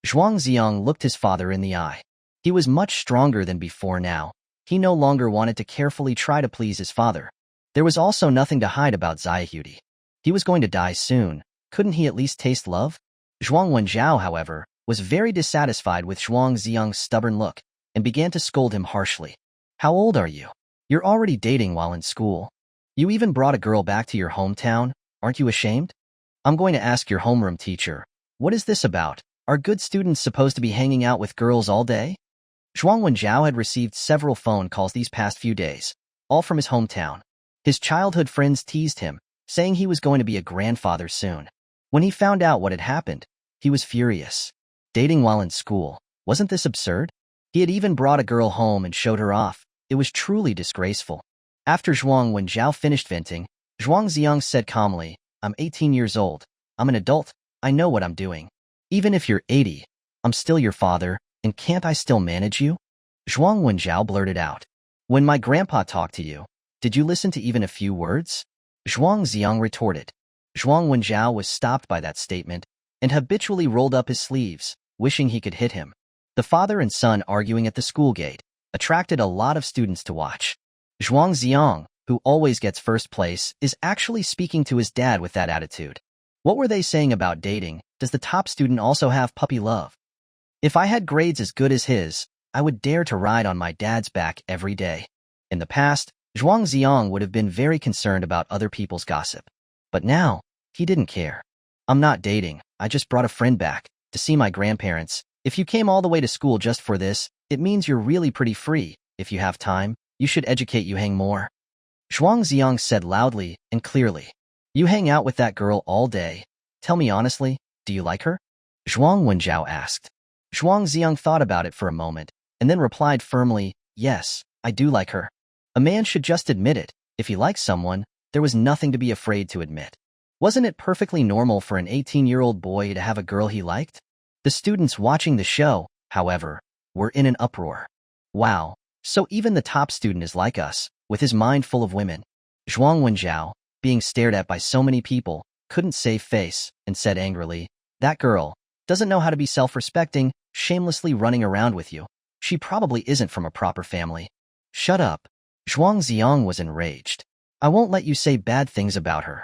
Zhuang Zi'ang looked his father in the eye. He was much stronger than before now. He no longer wanted to carefully try to please his father. There was also nothing to hide about Yudie. He was going to die soon. Couldn't he at least taste love? Zhuang Wenjiao, however, was very dissatisfied with Zhuang Zi'ang's stubborn look and began to scold him harshly. How old are you? You're already dating while in school. You even brought a girl back to your hometown. Aren't you ashamed? I'm going to ask your homeroom teacher. What is this about? Are good students supposed to be hanging out with girls all day? Zhuang Wenjiao had received several phone calls these past few days, all from his hometown. His childhood friends teased him, saying he was going to be a grandfather soon. When he found out what had happened, he was furious. Dating while in school, wasn't this absurd? He had even brought a girl home and showed her off. It was truly disgraceful. After Zhuang Wenjiao finished venting, Zhuang Zi'ang said calmly, I'm 18 years old. I'm an adult. I know what I'm doing. Even if you're 80, I'm still your father, and can't I still manage you? Zhuang Wenjiao blurted out. When my grandpa talked to you, did you listen to even a few words? Zhuang Zi'ang retorted. Zhuang Wenjiao was stopped by that statement and habitually rolled up his sleeves, wishing he could hit him. The father and son arguing at the school gate attracted a lot of students to watch. Zhuang Zi'ang, who always gets first place, is actually speaking to his dad with that attitude. What were they saying about dating? Does the top student also have puppy love? If I had grades as good as his, I would dare to ride on my dad's back every day. In the past, Zhuang Zi'ang would have been very concerned about other people's gossip. But now, he didn't care. I'm not dating, I just brought a friend back to see my grandparents. If you came all the way to school just for this, it means you're really pretty free. If you have time, you should educate Yuhang more. Zhuang Zi'ang said loudly and clearly. You hang out with that girl all day. Tell me honestly, do you like her? Zhuang Wenjiao asked. Zhuang Zi'ang thought about it for a moment, and then replied firmly, yes, I do like her. A man should just admit it. If he likes someone, there was nothing to be afraid to admit. Wasn't it perfectly normal for an 18-year-old boy to have a girl he liked? The students watching the show, however, were in an uproar. Wow, so even the top student is like us, with his mind full of women. Zhuang Wenjiao, being stared at by so many people, couldn't save face, and said angrily, that girl doesn't know how to be self-respecting, shamelessly running around with you. She probably isn't from a proper family. Shut up. Zhuang Zi'ang was enraged. I won't let you say bad things about her.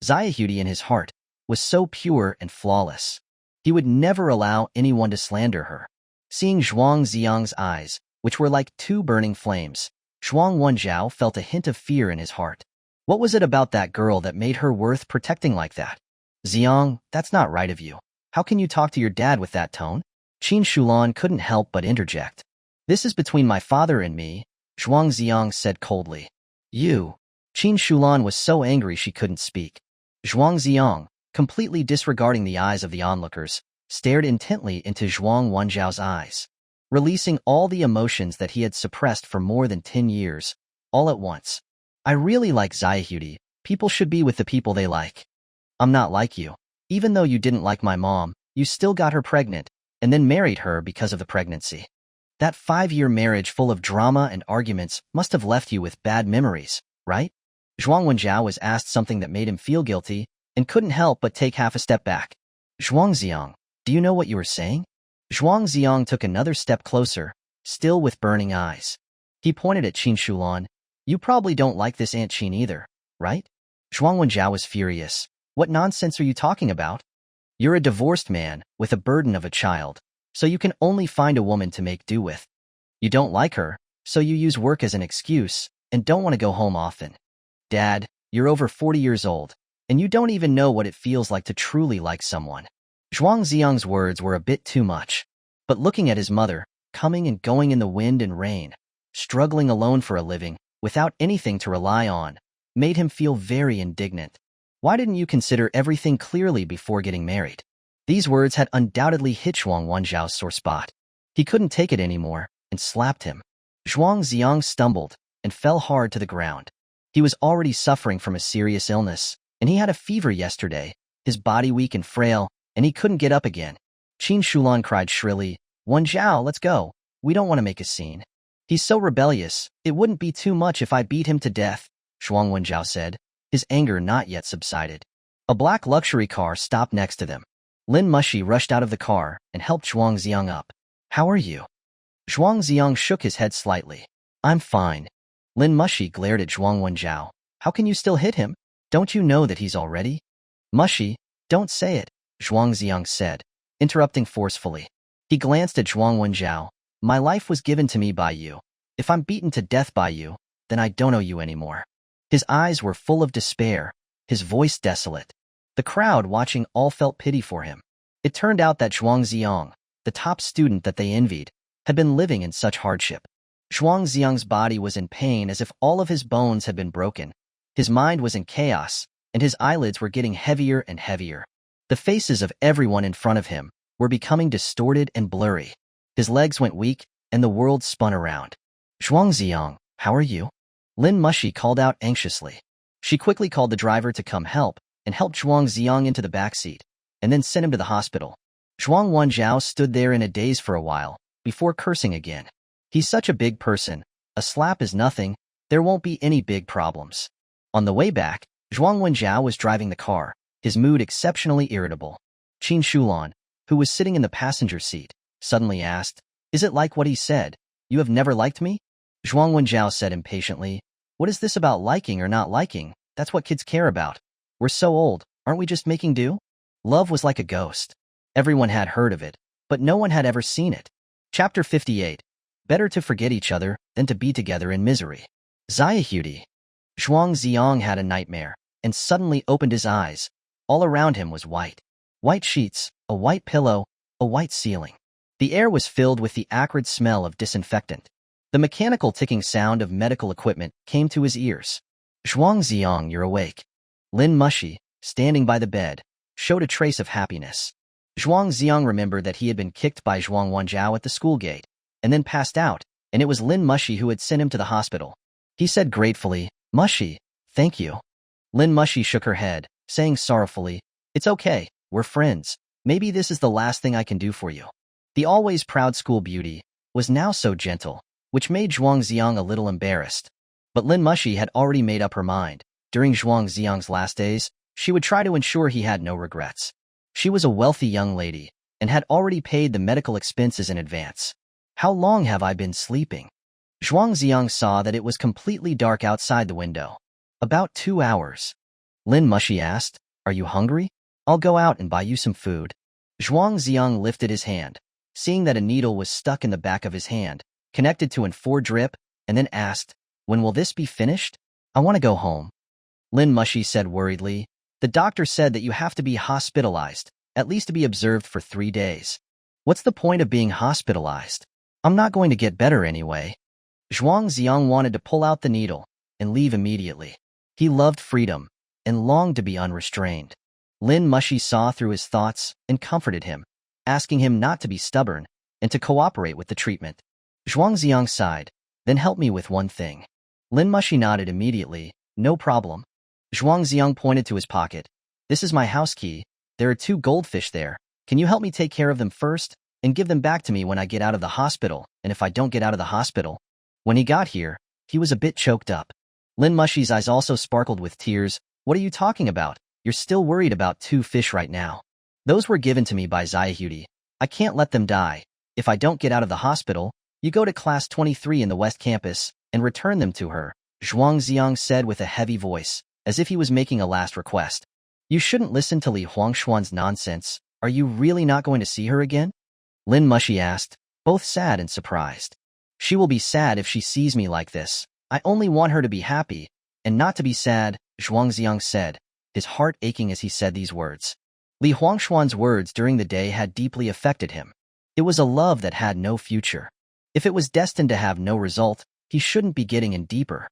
Su Yudie in his heart was so pure and flawless. He would never allow anyone to slander her. Seeing Zhuang Zi'ang's eyes, which were like two burning flames, Zhuang Wenjiao felt a hint of fear in his heart. What was it about that girl that made her worth protecting like that? Zi'ang, that's not right of you. How can you talk to your dad with that tone? Qin Shulan couldn't help but interject. This is between my father and me, Zhuang Zi'ang said coldly. You. Qin Shulan was so angry she couldn't speak. Zhuang Zi'ang, completely disregarding the eyes of the onlookers, stared intently into Zhuang Wenjiao's eyes, releasing all the emotions that he had suppressed for more than 10 years, all at once. I really like Su Yudie. People should be with the people they like. I'm not like you. Even though you didn't like my mom, you still got her pregnant, and then married her because of the pregnancy. That 5-year marriage full of drama and arguments must have left you with bad memories, right? Zhuang Wenjiao was asked something that made him feel guilty, and couldn't help but take half a step back. Zhuang Zi'ang, do you know what you were saying? Zhuang Zi'ang took another step closer, still with burning eyes. He pointed at Qin Shulan. You probably don't like this Aunt Qin either, right? Zhuang Wenjiao was furious. What nonsense are you talking about? You're a divorced man with a burden of a child, so you can only find a woman to make do with. You don't like her, so you use work as an excuse and don't want to go home often. Dad, you're over 40 years old, and you don't even know what it feels like to truly like someone. Zhuang Zi'ang's words were a bit too much, but looking at his mother, coming and going in the wind and rain, struggling alone for a living, without anything to rely on, made him feel very indignant. Why didn't you consider everything clearly before getting married? These words had undoubtedly hit Zhuang Wenjiao's sore spot. He couldn't take it anymore, and slapped him. Zhuang Zi'ang stumbled and fell hard to the ground. He was already suffering from a serious illness, and he had a fever yesterday, his body weak and frail, and he couldn't get up again. Qin Shulan cried shrilly, Wenjiao, let's go. We don't want to make a scene. He's so rebellious, it wouldn't be too much if I beat him to death, Zhuang Wenjiao said, his anger not yet subsided. A black luxury car stopped next to them. Lin Mushi rushed out of the car and helped Zhuang Zi'ang up. How are you? Zhuang Zi'ang shook his head slightly. I'm fine. Lin Mushi glared at Zhuang Wenjiao. How can you still hit him? Don't you know that he's already? Mushi, don't say it, Zhuang Zi'ang said, interrupting forcefully. He glanced at Zhuang Wenjiao. My life was given to me by you. If I'm beaten to death by you, then I don't owe you anymore. His eyes were full of despair, his voice desolate. The crowd watching all felt pity for him. It turned out that Zhuang Zi'ang, the top student that they envied, had been living in such hardship. Zhuang Zi'ang's body was in pain as if all of his bones had been broken. His mind was in chaos, and his eyelids were getting heavier and heavier. The faces of everyone in front of him were becoming distorted and blurry. His legs went weak, and the world spun around. Zhuang Zi'ang, how are you? Lin Mushi called out anxiously. She quickly called the driver to come help, and helped Zhuang Zi'ang into the back seat, and then sent him to the hospital. Zhuang Wenjiao stood there in a daze for a while, before cursing again. He's such a big person. A slap is nothing. There won't be any big problems. On the way back, Zhuang Wenjiao was driving the car, his mood exceptionally irritable. Qin Shulan, who was sitting in the passenger seat, suddenly asked, "Is it like what he said? You have never liked me?" Zhuang Wenjiao said impatiently, "What is this about liking or not liking? That's what kids care about. We're so old, aren't we just making do?" Love was like a ghost. Everyone had heard of it, but no one had ever seen it. Chapter 58. Better to forget each other than to be together in misery. Su Yudie. Zhuang Zi'ang had a nightmare, and suddenly opened his eyes. All around him was white. White sheets, a white pillow, a white ceiling. The air was filled with the acrid smell of disinfectant. The mechanical ticking sound of medical equipment came to his ears. "Zhuang Zi'ang, you're awake." Lin Mushi, standing by the bed, showed a trace of happiness. Zhuang Zi'ang remembered that he had been kicked by Zhuang Wenjiao at the school gate, and then passed out, and it was Lin Mushi who had sent him to the hospital. He said gratefully, "Mushi, thank you." Lin Mushi shook her head, saying sorrowfully, "It's okay, we're friends. Maybe this is the last thing I can do for you." The always proud school beauty was now so gentle, which made Zhuang Zi'ang a little embarrassed. But Lin Mushi had already made up her mind. During Zhuang Zi'ang's last days, she would try to ensure he had no regrets. She was a wealthy young lady, and had already paid the medical expenses in advance. "How long have I been sleeping?" Zhuang Zi'ang saw that it was completely dark outside the window. "About 2 hours. Lin Mushi asked, "Are you hungry? I'll go out and buy you some food." Zhuang Zi'ang lifted his hand, seeing that a needle was stuck in the back of his hand, connected to an 4 drip, and then asked, "When will this be finished? I want to go home." Lin Mushi said worriedly, "The doctor said that you have to be hospitalized, at least to be observed for 3 days. What's the point of being hospitalized? I'm not going to get better anyway." Zhuang Zi'ang wanted to pull out the needle and leave immediately. He loved freedom and longed to be unrestrained. Lin Mushi saw through his thoughts and comforted him, asking him not to be stubborn and to cooperate with the treatment. Zhuang Zi'ang sighed, "Then help me with one thing." Lin Mushi nodded immediately, "No problem." Zhuang Zi'ang pointed to his pocket. "This is my house key. There are 2 goldfish there. Can you help me take care of them first and give them back to me when I get out of the hospital, and if I don't get out of the hospital?" When he got here, he was a bit choked up. Lin Mushi's eyes also sparkled with tears. "What are you talking about? You're still worried about 2 fish right now. Those were given to me by Su Yudie. I can't let them die. If I don't get out of the hospital, you go to class 23 in the West Campus and return them to her," Zhuang Zi'ang said with a heavy voice, as if he was making a last request. "You shouldn't listen to Li Huangshuan's nonsense. Are you really not going to see her again?" Lin Mushi asked, both sad and surprised. "She will be sad if she sees me like this. I only want her to be happy, and not to be sad," Zhuang Zi'ang said, his heart aching as he said these words. Li Huangshuan's words during the day had deeply affected him. It was a love that had no future. If it was destined to have no result, he shouldn't be getting in deeper.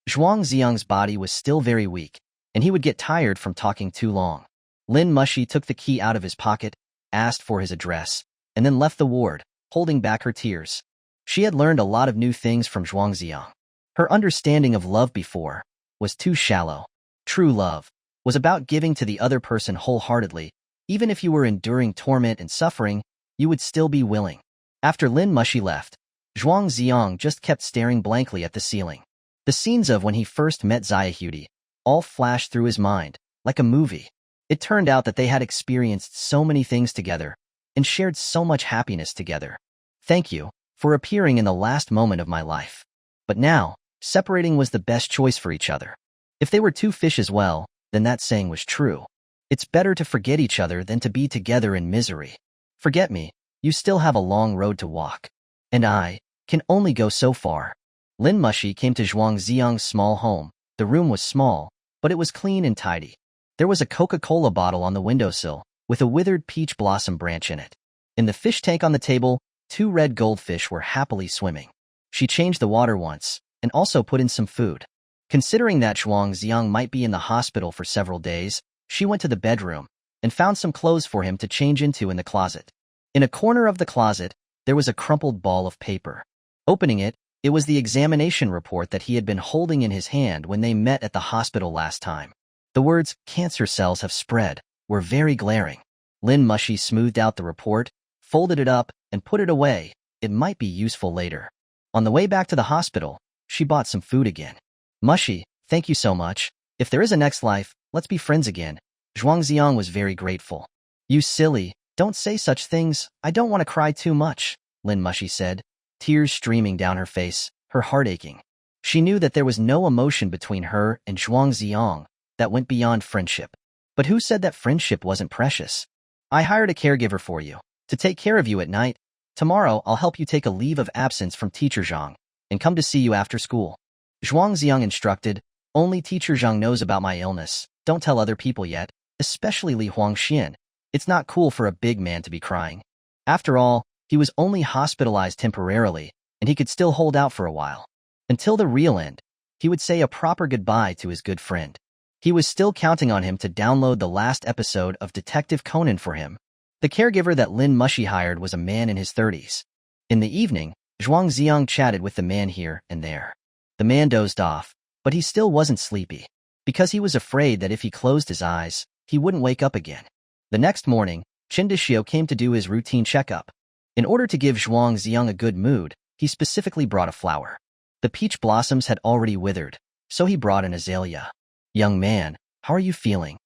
Zhuang Zi'ang's body was still very weak, and he would get tired from talking too long. Lin Mushi took the key out of his pocket, asked for his address, and then left the ward, holding back her tears. She had learned a lot of new things from Zhuang Zi'ang. Her understanding of love before was too shallow. True love was about giving to the other person wholeheartedly. Even if you were enduring torment and suffering, you would still be willing. After Lin Mushi left, Zhuang Zi'ang just kept staring blankly at the ceiling. The scenes of when he first met Su Yudie all flashed through his mind, like a movie. It turned out that they had experienced so many things together and shared so much happiness together. "Thank you for appearing in the last moment of my life." But now, separating was the best choice for each other. If they were 2 fish as well, then that saying was true. It's better to forget each other than to be together in misery. Forget me, you still have a long road to walk. And I can only go so far. Lin Mushi came to Zhuang Zi'ang's small home. The room was small, but it was clean and tidy. There was a Coca-Cola bottle on the windowsill, with a withered peach blossom branch in it. In the fish tank on the table, 2 red goldfish were happily swimming. She changed the water once, and also put in some food. Considering that Zhuang Zi'ang might be in the hospital for several days, she went to the bedroom and found some clothes for him to change into in the closet. In a corner of the closet, there was a crumpled ball of paper. Opening it, it was the examination report that he had been holding in his hand when they met at the hospital last time. The words, "cancer cells have spread," were very glaring. Lin Mushi smoothed out the report, folded it up, and put it away. It might be useful later. On the way back to the hospital, she bought some food again. Mushi, thank you so much. If there is a next life, let's be friends again. Zhuang Zi'ang was very grateful. You silly, don't say such things. I don't want to cry too much, Lin Mushi said, tears streaming down her face, her heart aching. She knew that there was no emotion between her and Zhuang Zi'ang that went beyond friendship. But who said that friendship wasn't precious? I hired a caregiver for you, to take care of you at night. Tomorrow I'll help you take a leave of absence from Teacher Zhang, and come to see you after school. Zhuang Zi'ang instructed, only Teacher Zhang knows about my illness. Don't tell other people yet, especially Li Huangxian. It's not cool for a big man to be crying. After all, he was only hospitalized temporarily, and he could still hold out for a while. Until the real end, he would say a proper goodbye to his good friend. He was still counting on him to download the last episode of Detective Conan for him. The caregiver that Lin Mushi hired was a man in his 30s. In the evening, Zhuang Zi'ang chatted with the man here and there. The man dozed off, but he still wasn't sleepy, because he was afraid that if he closed his eyes, he wouldn't wake up again. The next morning, Chen Dishio came to do his routine checkup. In order to give Zhuang Zi'ang a good mood, he specifically brought a flower. The peach blossoms had already withered, so he brought an azalea. Young man, how are you feeling?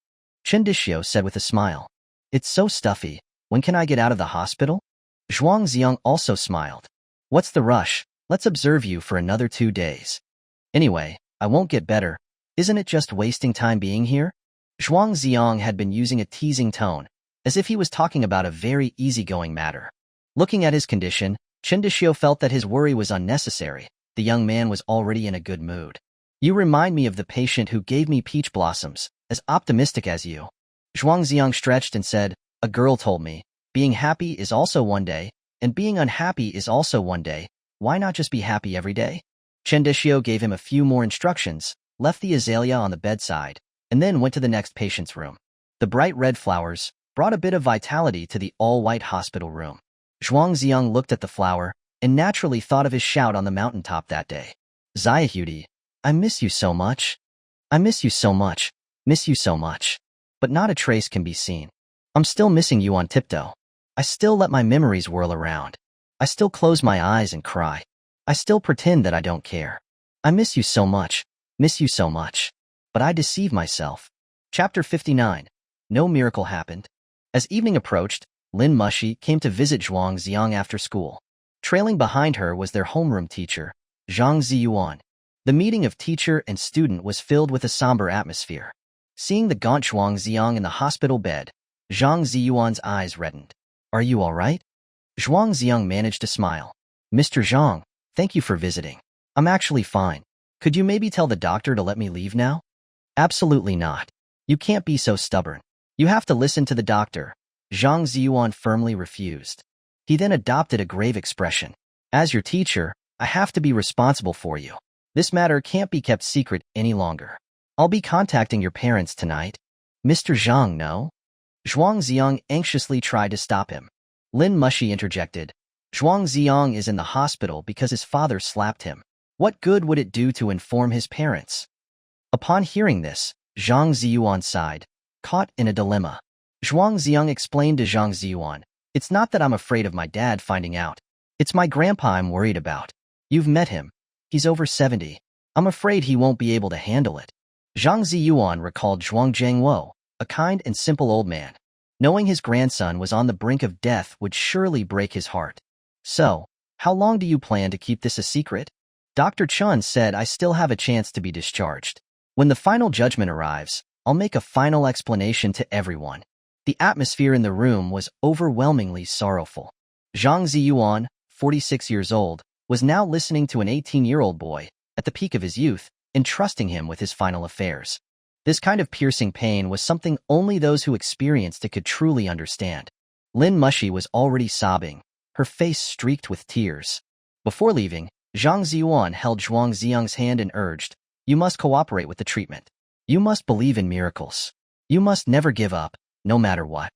Chen Dishio said with a smile. It's so stuffy. When can I get out of the hospital? Zhuang Zi'ang also smiled. What's the rush? Let's observe you for another 2 days. Anyway, I won't get better. Isn't it just wasting time being here? Zhuang Zi'ang had been using a teasing tone, as if he was talking about a very easygoing matter. Looking at his condition, Chen Dishio felt that his worry was unnecessary. The young man was already in a good mood. You remind me of the patient who gave me peach blossoms, as optimistic as you. Zhuang Zi'ang stretched and said, a girl told me, being happy is also one day, and being unhappy is also one day. Why not just be happy every day? Chen Dishio gave him a few more instructions, left the azalea on the bedside, and then went to the next patient's room. The bright red flowers brought a bit of vitality to the all-white hospital room. Zhuang Zi'ang looked at the flower and naturally thought of his shout on the mountaintop that day. Su Yudie, I miss you so much. I miss you so much. Miss you so much. But not a trace can be seen. I'm still missing you on tiptoe. I still let my memories whirl around. I still close my eyes and cry. I still pretend that I don't care. I miss you so much. Miss you so much. But I deceive myself. Chapter 59. No miracle happened. As evening approached, Lin Mushi came to visit Zhuang Zi'ang after school. Trailing behind her was their homeroom teacher, Zhang Ziyuan. The meeting of teacher and student was filled with a somber atmosphere. Seeing the gaunt Zhuang Zi'ang in the hospital bed, Zhang Ziyuan's eyes reddened. Are you all right? Zhuang Zi'ang managed to smile. Mr. Zhang, thank you for visiting. I'm actually fine. Could you maybe tell the doctor to let me leave now? Absolutely not. You can't be so stubborn. You have to listen to the doctor. Zhang Ziyuan firmly refused. He then adopted a grave expression. As your teacher, I have to be responsible for you. This matter can't be kept secret any longer. I'll be contacting your parents tonight. Mr. Zhang, no? Zhuang Zi'ang anxiously tried to stop him. Lin Mushi interjected. Zhuang Zi'ang is in the hospital because his father slapped him. What good would it do to inform his parents? Upon hearing this, Zhang Ziyuan sighed, caught in a dilemma. Zhuang Zi'ang explained to Zhang Ziyuan, it's not that I'm afraid of my dad finding out. It's my grandpa I'm worried about. You've met him. He's over 70. I'm afraid he won't be able to handle it. Zhang Ziyuan recalled Zhuang Zhengwo, a kind and simple old man. Knowing his grandson was on the brink of death would surely break his heart. So, how long do you plan to keep this a secret? Dr. Chun said I still have a chance to be discharged. When the final judgment arrives, I'll make a final explanation to everyone. The atmosphere in the room was overwhelmingly sorrowful. Zhang Ziyuan, 46 years old, was now listening to an 18-year-old boy, at the peak of his youth, entrusting him with his final affairs. This kind of piercing pain was something only those who experienced it could truly understand. Lin Mushi was already sobbing, her face streaked with tears. Before leaving, Zhang Ziyuan held Zhuang Zi'ang's hand and urged, you must cooperate with the treatment. You must believe in miracles. You must never give up, no matter what.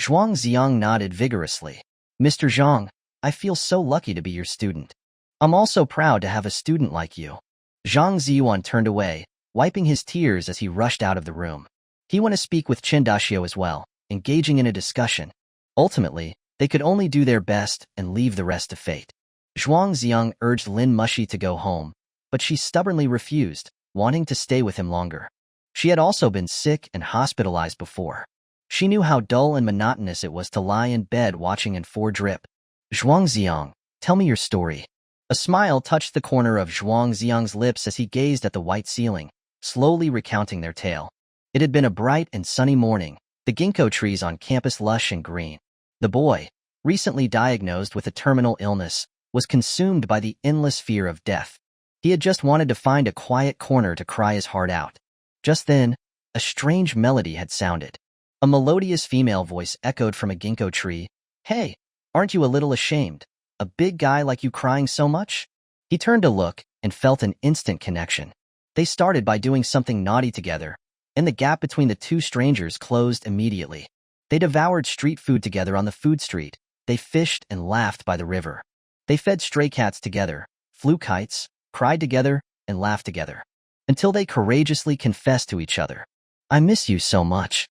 Zhuang Zi'ang nodded vigorously. Mr. Zhang, I feel so lucky to be your student. I'm also proud to have a student like you. Zhang Ziyuan turned away, wiping his tears as he rushed out of the room. He went to speak with Chen Dashio as well. engaging in a discussion. Ultimately, they could only do their best and leave the rest to fate. Zhuang Zi'ang urged Lin Mushi to go home, but she stubbornly refused, wanting to stay with him longer. She had also been sick and hospitalized before. She knew how dull and monotonous it was to lie in bed watching and drip. Zhuang Zi'ang, tell me your story. A smile touched the corner of Zhuang Zi'ang's lips as he gazed at the white ceiling, slowly recounting their tale. It had been a bright and sunny morning, the ginkgo trees on campus lush and green. The boy, recently diagnosed with a terminal illness, was consumed by the endless fear of death. He had just wanted to find a quiet corner to cry his heart out. Just then, a strange melody had sounded. A melodious female voice echoed from a ginkgo tree. "Hey, aren't you a little ashamed? A big guy like you crying so much?" He turned to look and felt an instant connection. They started by doing something naughty together, and the gap between the two strangers closed immediately. They devoured street food together on the food street. They fished and laughed by the river. They fed stray cats together, flew kites, cried together, and laughed together, until they courageously confessed to each other. "I miss you so much."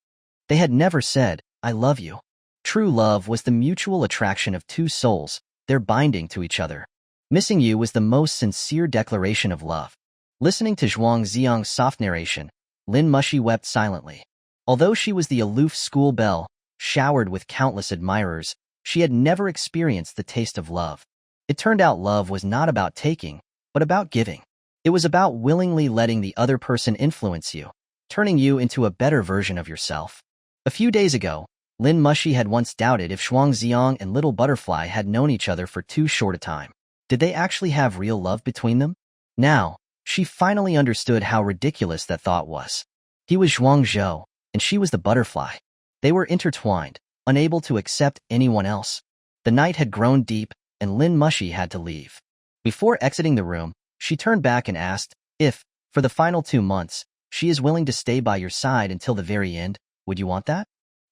They had never said, "I love you." True love was the mutual attraction of two souls, their binding to each other. Missing you was the most sincere declaration of love. Listening to Zhuang Zi'ang's soft narration, Lin Mushi wept silently. Although she was the aloof school belle, showered with countless admirers, she had never experienced the taste of love. It turned out love was not about taking, but about giving. It was about willingly letting the other person influence you, turning you into a better version of yourself. A few days ago, Lin Mushi had once doubted if Zhuang Zi'ang and Little Butterfly had known each other for too short a time. Did they actually have real love between them? Now, she finally understood how ridiculous that thought was. He was Zhuang Zhou, and she was the butterfly. They were intertwined, unable to accept anyone else. The night had grown deep, and Lin Mushi had to leave. Before exiting the room, she turned back and asked if, for the final 2 months, she is willing to stay by your side until the very end. Would you want that?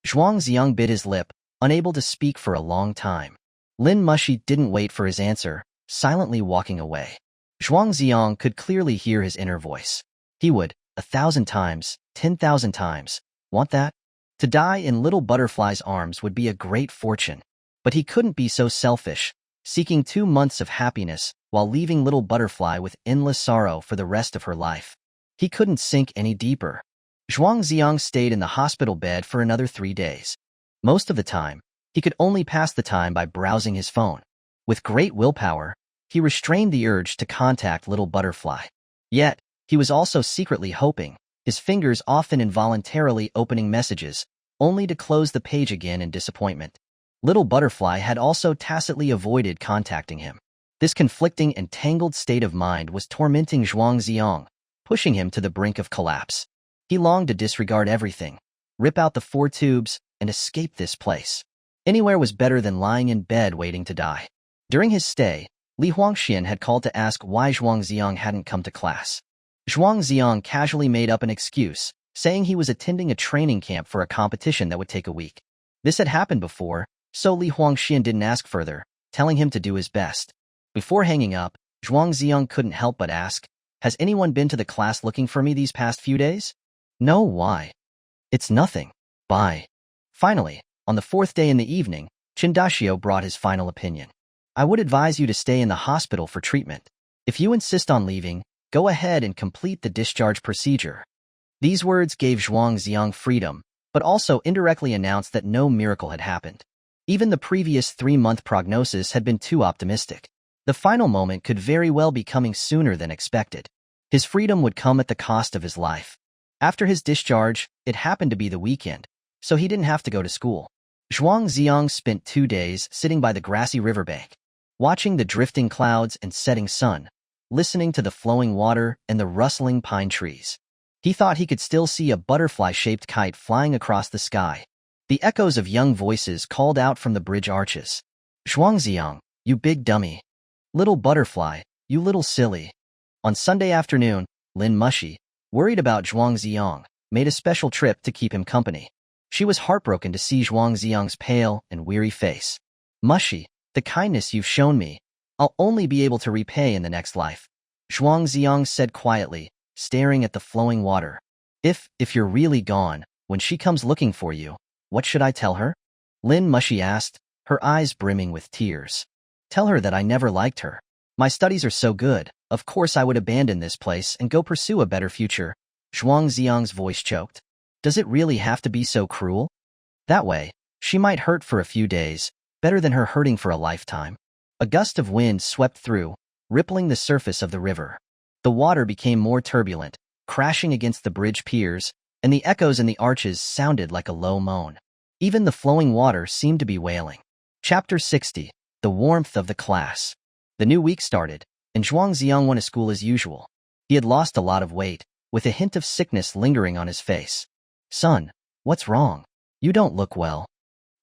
Zhuang Zi'ang bit his lip, unable to speak for a long time. Lin Mushi didn't wait for his answer, silently walking away. Zhuang Zi'ang could clearly hear his inner voice. He would, 1,000 times, 10,000 times, want that? To die in Little Butterfly's arms would be a great fortune. But he couldn't be so selfish, seeking 2 months of happiness while leaving Little Butterfly with endless sorrow for the rest of her life. He couldn't sink any deeper. Zhuang Zi'ang stayed in the hospital bed for another 3 days. Most of the time, he could only pass the time by browsing his phone. With great willpower, he restrained the urge to contact Little Butterfly. Yet, he was also secretly hoping, his fingers often involuntarily opening messages, only to close the page again in disappointment. Little Butterfly had also tacitly avoided contacting him. This conflicting and tangled state of mind was tormenting Zhuang Zi'ang, pushing him to the brink of collapse. He longed to disregard everything, rip out the 4 tubes, and escape this place. Anywhere was better than lying in bed waiting to die. During his stay, Li Huangxian had called to ask why Zhuang Zi'ang hadn't come to class. Zhuang Zi'ang casually made up an excuse, saying he was attending a training camp for a competition that would take a week. This had happened before, so Li Huangxian didn't ask further, telling him to do his best. Before hanging up, Zhuang Zi'ang couldn't help but ask, "Has anyone been to the class looking for me these past few days?" "No, why?" "It's nothing. Bye." Finally, on the 4th day in the evening, Qindashio brought his final opinion. "I would advise you to stay in the hospital for treatment. If you insist on leaving, go ahead and complete the discharge procedure." These words gave Zhuang Zi'ang freedom, but also indirectly announced that no miracle had happened. Even the previous 3-month prognosis had been too optimistic. The final moment could very well be coming sooner than expected. His freedom would come at the cost of his life. After his discharge, it happened to be the weekend, so he didn't have to go to school. Zhuang Zi'ang spent 2 days sitting by the grassy riverbank, watching the drifting clouds and setting sun, listening to the flowing water and the rustling pine trees. He thought he could still see a butterfly-shaped kite flying across the sky. The echoes of young voices called out from the bridge arches. "Zhuang Zi'ang, you big dummy. Little Butterfly, you little silly." On Sunday afternoon, Lin Mushi, worried about Zhuang Zi'ang, made a special trip to keep him company. She was heartbroken to see Zhuang Zi'ang's pale and weary face. "Mushi, the kindness you've shown me, I'll only be able to repay in the next life," Zhuang Zi'ang said quietly, staring at the flowing water. If you're really gone, when she comes looking for you, What should I tell her? Lin Mushi asked, her eyes brimming with tears. Tell her that I never liked her. My studies are so good, of course I would abandon this place and go pursue a better future. Zhuang Zi'ang's voice choked. Does it really have to be so cruel? That way, she might hurt for a few days, better than her hurting for a lifetime. A gust of wind swept through, rippling the surface of the river. The water became more turbulent, crashing against the bridge piers, and the echoes in the arches sounded like a low moan. Even the flowing water seemed to be wailing. Chapter 60. The Warmth of the Class. The new week started, and Zhuang Zi'ang went to school as usual. He had lost a lot of weight, with a hint of sickness lingering on his face. Son, what's wrong? You don't look well.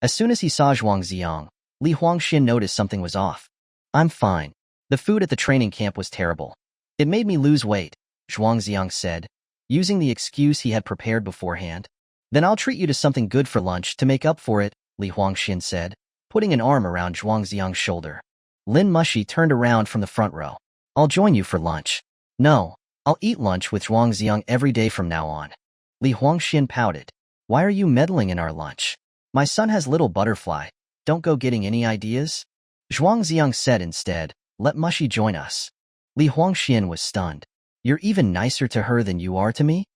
As soon as he saw Zhuang Zi'ang, Li Huangxian noticed something was off. I'm fine. The food at the training camp was terrible. It made me lose weight, Zhuang Zi'ang said, using the excuse he had prepared beforehand. Then I'll treat you to something good for lunch to make up for it, Li Huangxian said, putting an arm around Zhuang Zi'ang's shoulder. Lin Mushi turned around from the front row. I'll join you for lunch. No, I'll eat lunch with Zhuang Zi'ang every day from now on. Li Huangxian pouted. Why are you meddling in our lunch? My son has little butterfly. Don't go getting any ideas. Zhuang Zi'ang said instead, let Mushi join us. Li Huangxian was stunned. You're even nicer to her than you are to me?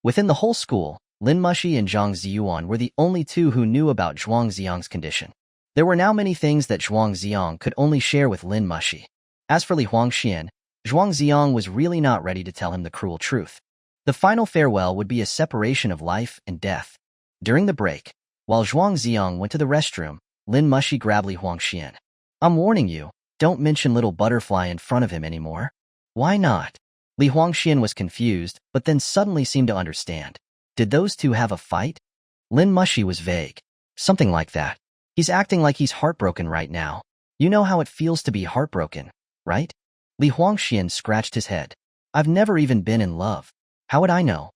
Within the whole school, Lin Mushi and Zhang Ziyuan were the only two who knew about Zhuang Zi'ang's condition. There were now many things that Zhuang Zi'ang could only share with Lin Mushi. As for Li Huangxian, Zhuang Zi'ang was really not ready to tell him the cruel truth. The final farewell would be a separation of life and death. During the break, while Zhuang Zi'ang went to the restroom, Lin Mushi grabbed Li Huangxian. I'm warning you, don't mention little butterfly in front of him anymore. Why not? Li Huangxian was confused, but then suddenly seemed to understand. Did those two have a fight? Lin Mushi was vague. Something like that. He's acting like he's heartbroken right now. You know how it feels to be heartbroken, right? Li Huangxian scratched his head. I've never even been in love. How would I know?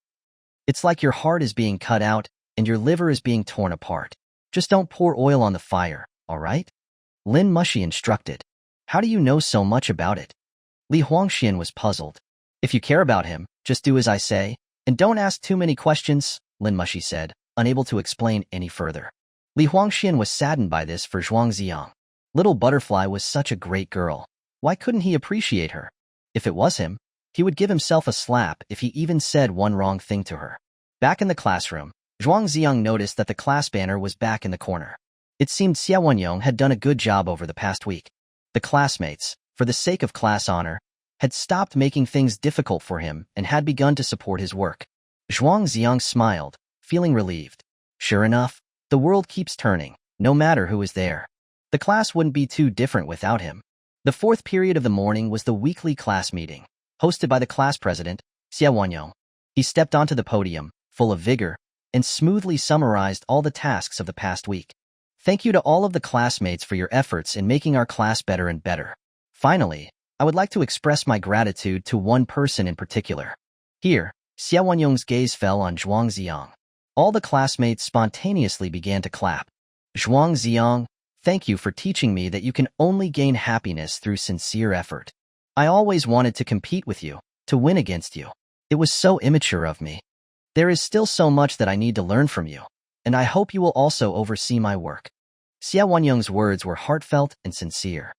It's like your heart is being cut out and your liver is being torn apart. Just don't pour oil on the fire, all right? Lin Mushi instructed. How do you know so much about it? Li Huangxian was puzzled. If you care about him, just do as I say, and don't ask too many questions, Lin Mushi said, unable to explain any further. Li Huangxian was saddened by this for Zhuang Zi'ang. Little Butterfly was such a great girl. Why couldn't he appreciate her? If it was him, he would give himself a slap if he even said one wrong thing to her. Back in the classroom, Zhuang Zi'ang noticed that the class banner was back in the corner. It seemed Xia Wenyong had done a good job over the past week. The classmates, for the sake of class honor, had stopped making things difficult for him and had begun to support his work. Zhuang Zi'ang smiled, feeling relieved. Sure enough, the world keeps turning, no matter who is there. The class wouldn't be too different without him. The fourth period of the morning was the weekly class meeting, hosted by the class president, Xia Wenyong. He stepped onto the podium, full of vigor, and smoothly summarized all the tasks of the past week. Thank you to all of the classmates for your efforts in making our class better and better. Finally, I would like to express my gratitude to one person in particular. Here, Xia Wenyong's gaze fell on Zhuang Zi'ang. All the classmates spontaneously began to clap. Zhuang Zi'ang, thank you for teaching me that you can only gain happiness through sincere effort. I always wanted to compete with you, to win against you. It was so immature of me. There is still so much that I need to learn from you, and I hope you will also oversee my work. Xia Wenyong's words were heartfelt and sincere.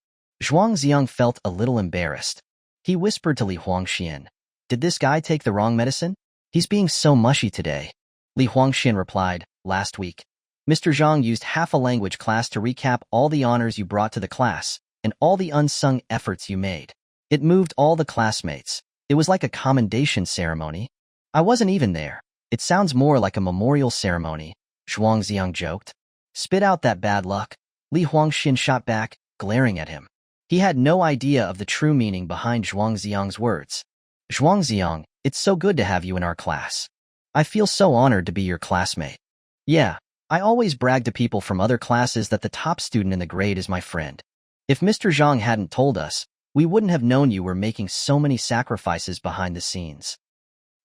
Zhuang Zi'ang felt a little embarrassed. He whispered to Li Huangxian, did this guy take the wrong medicine? He's being so mushy today. Li Huangxian replied, last week, Mr. Zhang used half a language class to recap all the honors you brought to the class and all the unsung efforts you made. It moved all the classmates. It was like a commendation ceremony. I wasn't even there. It sounds more like a memorial ceremony, Zhuang Zi'ang joked. Spit out that bad luck. Li Huangxian shot back, glaring at him. He had no idea of the true meaning behind Zhuang Zi'ang's words. Zhuang Zi'ang, it's so good to have you in our class. I feel so honored to be your classmate. Yeah, I always brag to people from other classes that the top student in the grade is my friend. If Mr. Zhang hadn't told us, we wouldn't have known you were making so many sacrifices behind the scenes.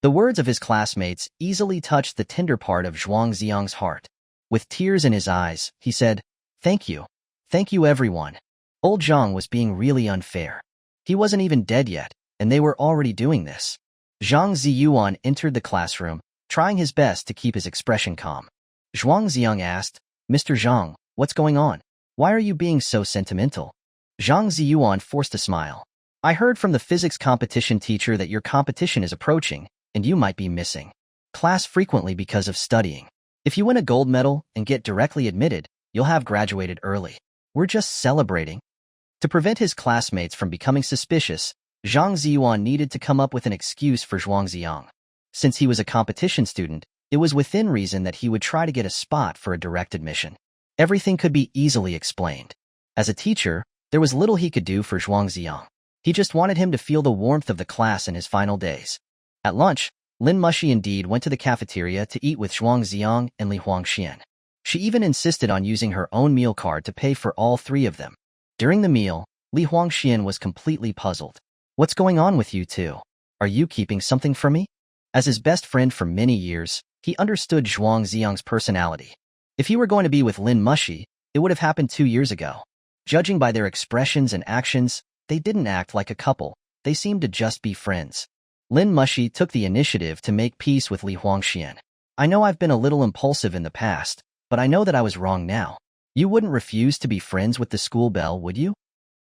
The words of his classmates easily touched the tender part of Zhuang Zi'ang's heart. With tears in his eyes, he said, thank you. Thank you everyone. Old Zhang was being really unfair. He wasn't even dead yet, and they were already doing this. Zhang Ziyuan entered the classroom, trying his best to keep his expression calm. Zhuang Zi'ang asked, Mr. Zhang, what's going on? Why are you being so sentimental? Zhang Ziyuan forced a smile. I heard from the physics competition teacher that your competition is approaching, and you might be missing class frequently because of studying. If you win a gold medal and get directly admitted, you'll have graduated early. We're just celebrating. To prevent his classmates from becoming suspicious, Zhang Ziyuan needed to come up with an excuse for Zhuang Zi'ang. Since he was a competition student, it was within reason that he would try to get a spot for a direct admission. Everything could be easily explained. As a teacher, there was little he could do for Zhuang Zi'ang. He just wanted him to feel the warmth of the class in his final days. At lunch, Lin Mushi indeed went to the cafeteria to eat with Zhuang Zi'ang and Li Huangxian. She even insisted on using her own meal card to pay for all three of them. During the meal, Li Huangxian was completely puzzled. What's going on with you two? Are you keeping something from me? As his best friend for many years, he understood Zhuang Zi'ang's personality. If he were going to be with Lin Mushi, it would have happened 2 years ago. Judging by their expressions and actions, they didn't act like a couple. They seemed to just be friends. Lin Mushi took the initiative to make peace with Li Huangxian. I know I've been a little impulsive in the past, but I know that I was wrong now. You wouldn't refuse to be friends with the school belle, would you?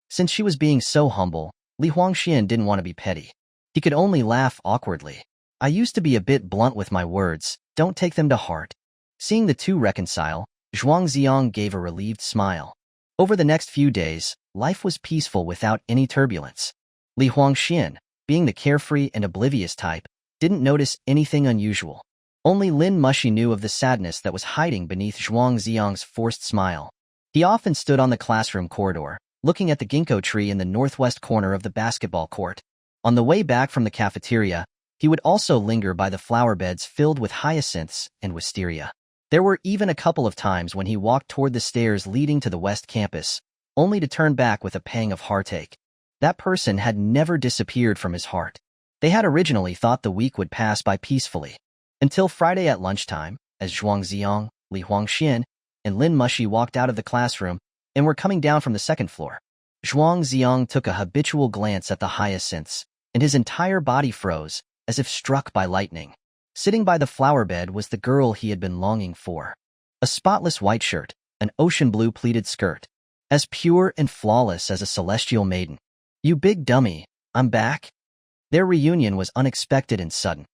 Since she was being so humble, Li Huangxian didn't want to be petty. He could only laugh awkwardly. I used to be a bit blunt with my words, don't take them to heart. Seeing the two reconcile, Zhuang Zi'ang gave a relieved smile. Over the next few days, life was peaceful without any turbulence. Li Huangxian, being the carefree and oblivious type, didn't notice anything unusual. Only Lin Mushi knew of the sadness that was hiding beneath Zhuang Zi'ang's forced smile. He often stood on the classroom corridor, looking at the ginkgo tree in the northwest corner of the basketball court. On the way back from the cafeteria, he would also linger by the flower beds filled with hyacinths and wisteria. There were even a couple of times when he walked toward the stairs leading to the West Campus, only to turn back with a pang of heartache. That person had never disappeared from his heart. They had originally thought the week would pass by peacefully. Until Friday at lunchtime, as Zhuang Zi'ang, Li Huangxian, and Lin Mushi walked out of the classroom and were coming down from the second floor. Zhuang Zi'ang took a habitual glance at the hyacinths, and his entire body froze, as if struck by lightning. Sitting by the flower bed was the girl he had been longing for. A spotless white shirt, an ocean blue pleated skirt, as pure and flawless as a celestial maiden. You big dummy, I'm back? Their reunion was unexpected and sudden.